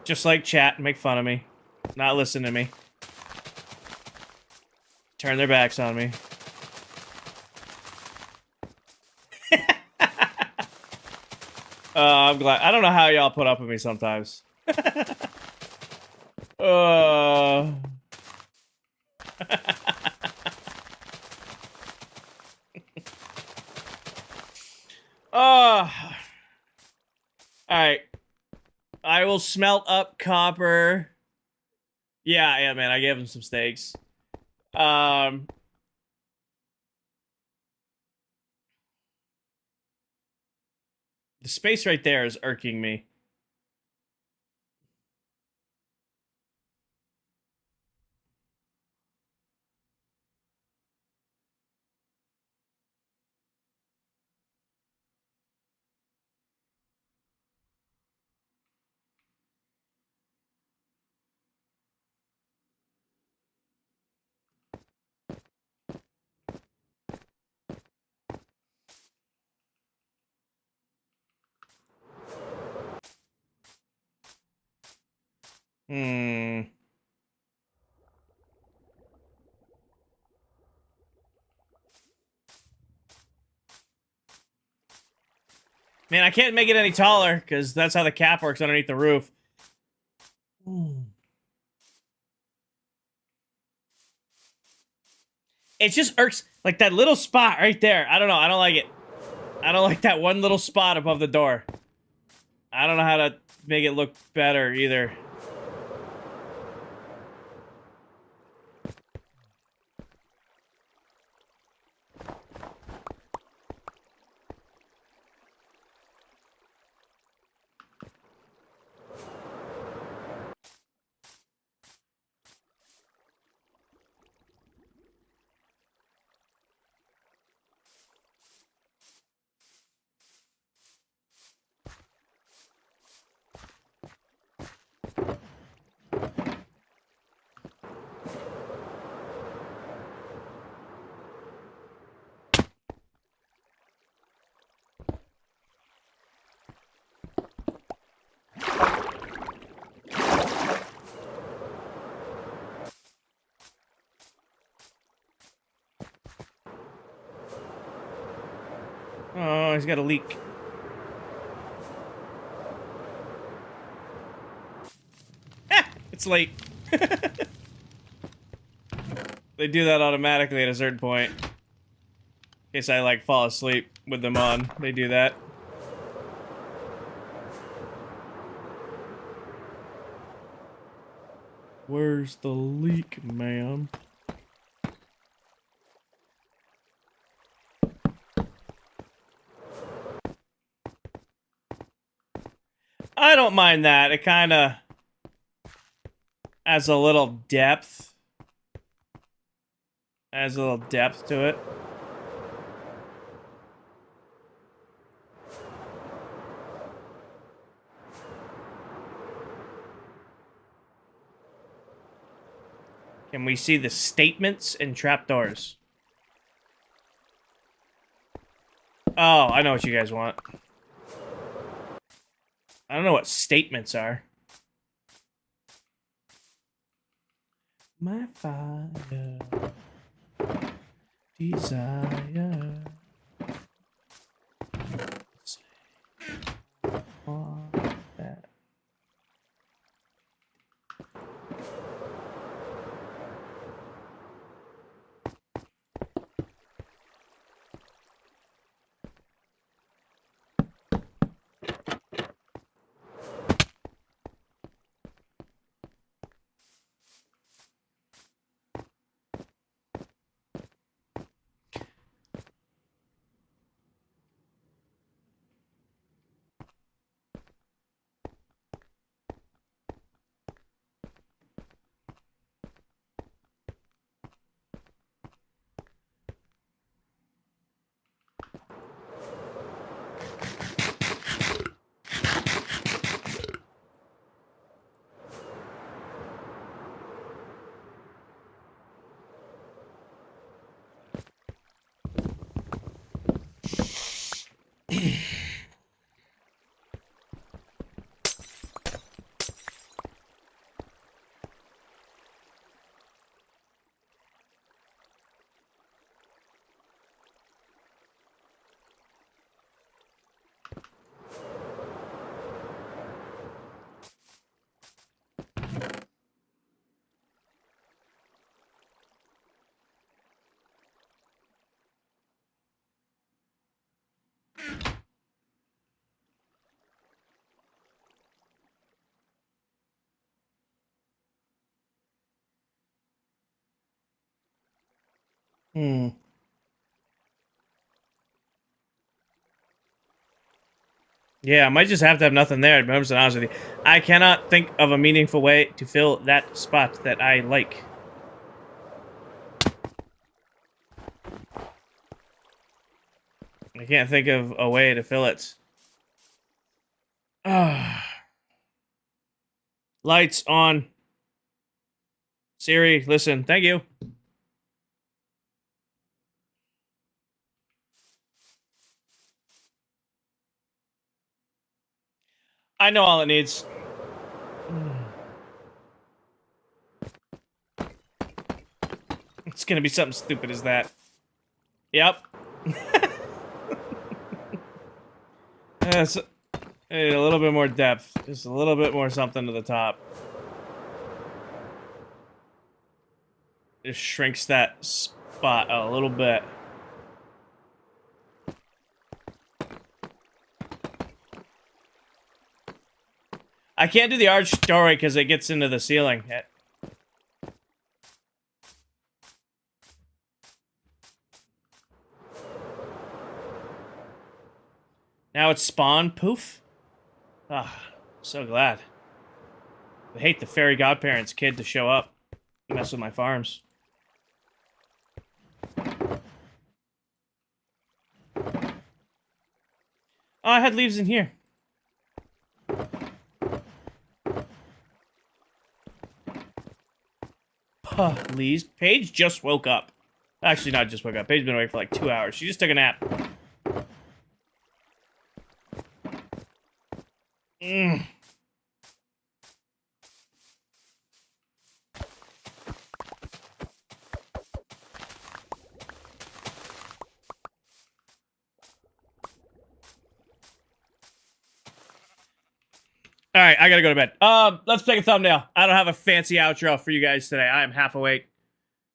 Just like chat, make fun of me. Not listen to me. Turn their backs on me. I'm glad. I don't know how y'all put up with me sometimes. Alright. I will smelt up copper. Yeah, man, I gave him some steaks. The space right there is irking me. Hmm. Man, I can't make it any taller, because that's how the cap works underneath the roof. It just irks, like that little spot right there. I don't know, I don't like it. I don't like that one little spot above the door. I don't know how to make it look better, either. Oh, he's got a leak. Ah, it's late. They do that automatically at a certain point. In case I, like, fall asleep with them on. They do that. Where's the leak, ma'am? I don't mind that. It kind of adds a little depth. Adds a little depth to it. Can we see the statements and trapdoors? Oh, I know what you guys want. I don't know what statements are. My fire, desire. That. Yeah, I might just have to have nothing there, to be honest with you. I cannot think of a meaningful way to fill that spot that I like. I can't think of a way to fill it. Lights on. Siri, listen. Thank you. I know all it needs. It's gonna be something stupid as that. Yep. Yes, a little bit more depth. Just a little bit more something to the top. Just shrinks that spot a little bit. I can't do the arched doorway because it gets into the ceiling. Now it's spawn. Poof. Ah, so glad. I hate the fairy godparents kid to show up and mess with my farms. Oh, I had leaves in here. Leaves. Paige just woke up. Actually, not just woke up. Paige's been awake for like 2 hours. She just took a nap. All right, I gotta go to bed. Let's take a thumbnail. I don't have a fancy outro for you guys today. I am half awake.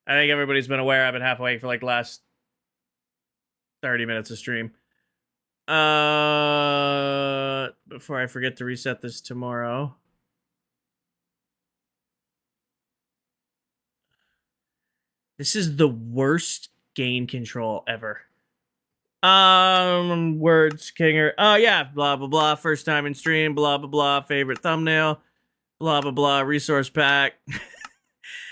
I think everybody's been aware I've been half awake for like the last 30 minutes of stream. Before I forget to reset this tomorrow. This is the worst gain control ever. Words, Kinger. Oh, yeah, blah, blah, blah. First time in stream, blah, blah, blah. Favorite thumbnail, blah, blah, blah. Resource pack.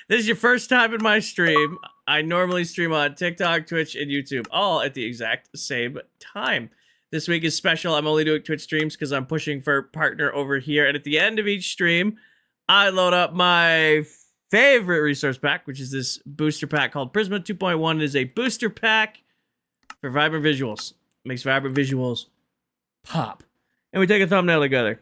This is your first time in my stream. I normally stream on TikTok, Twitch, and YouTube, all at the exact same time. This week is special. I'm only doing Twitch streams because I'm pushing for partner over here. And at the end of each stream, I load up my favorite resource pack, which is this booster pack called Prisma 2.1. It is a booster pack for vibrant visuals. It makes vibrant visuals pop. And we take a thumbnail together.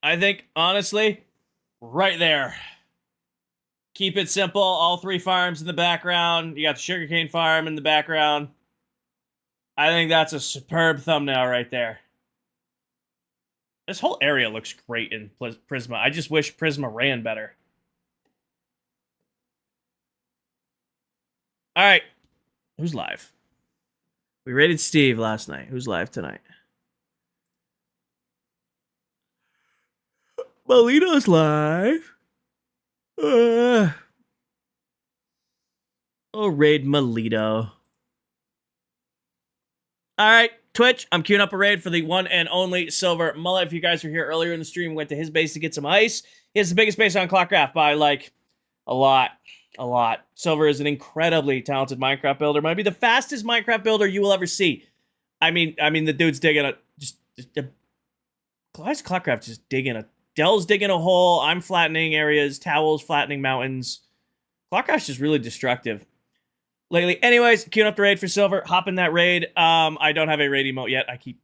I think, honestly, right there. Keep it simple. All 3 farms in the background. You got the sugarcane farm in the background. I think that's a superb thumbnail right there. This whole area looks great in Prisma. I just wish Prisma ran better. All right. Who's live? We rated Steve last night. Who's live tonight? Molito's live. I'll raid Molito. Alright, Twitch, I'm queuing up a raid for the one and only Silver Mullet. If you guys were here earlier in the stream, went to his base to get some ice. He has the biggest base on ClockCraft by, like, a lot. A lot. Silver is an incredibly talented Minecraft builder. Might be the fastest Minecraft builder you will ever see. I mean, the dude's digging a... Why is ClockCraft just digging a... Dell's digging a hole. I'm flattening areas. Towel's flattening mountains. ClockCraft's just really destructive lately. Anyways, queuing up the raid for Silver. Hop in that raid. I don't have a raid emote yet. I keep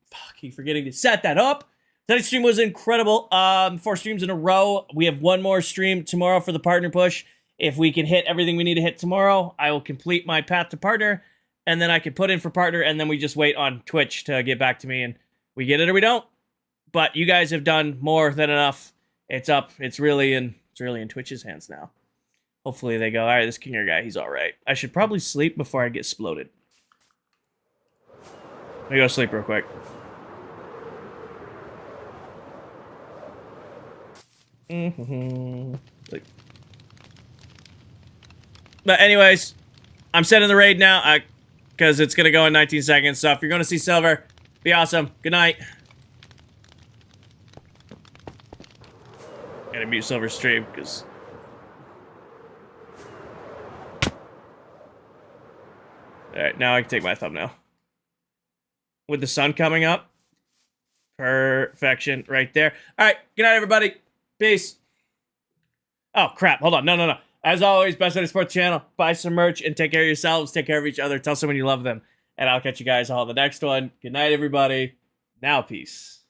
forgetting to set that up. Tonight's stream was incredible. 4 streams in a row. We have one more stream tomorrow for the partner push. If we can hit everything we need to hit tomorrow, I will complete my path to partner, and then I can put in for partner, and then we just wait on Twitch to get back to me, and we get it or we don't. But you guys have done more than enough. It's up. It's really in Twitch's hands now. Hopefully they go, all right, this Kinger guy, he's all right. I should probably sleep before I get exploded. Let me go sleep real quick. Sleep. But anyways, I'm setting the raid now because it's going to go in 19 seconds. So if you're going to see Silver, be awesome. Good night. Gotta mute Silver's stream because... Alright, now I can take my thumbnail. With the sun coming up. Perfection right there. Alright, good night everybody. Peace. Oh crap, hold on. No. As always, best way to support the channel. Buy some merch and take care of yourselves. Take care of each other. Tell someone you love them. And I'll catch you guys all in the next one. Good night everybody. Now, peace.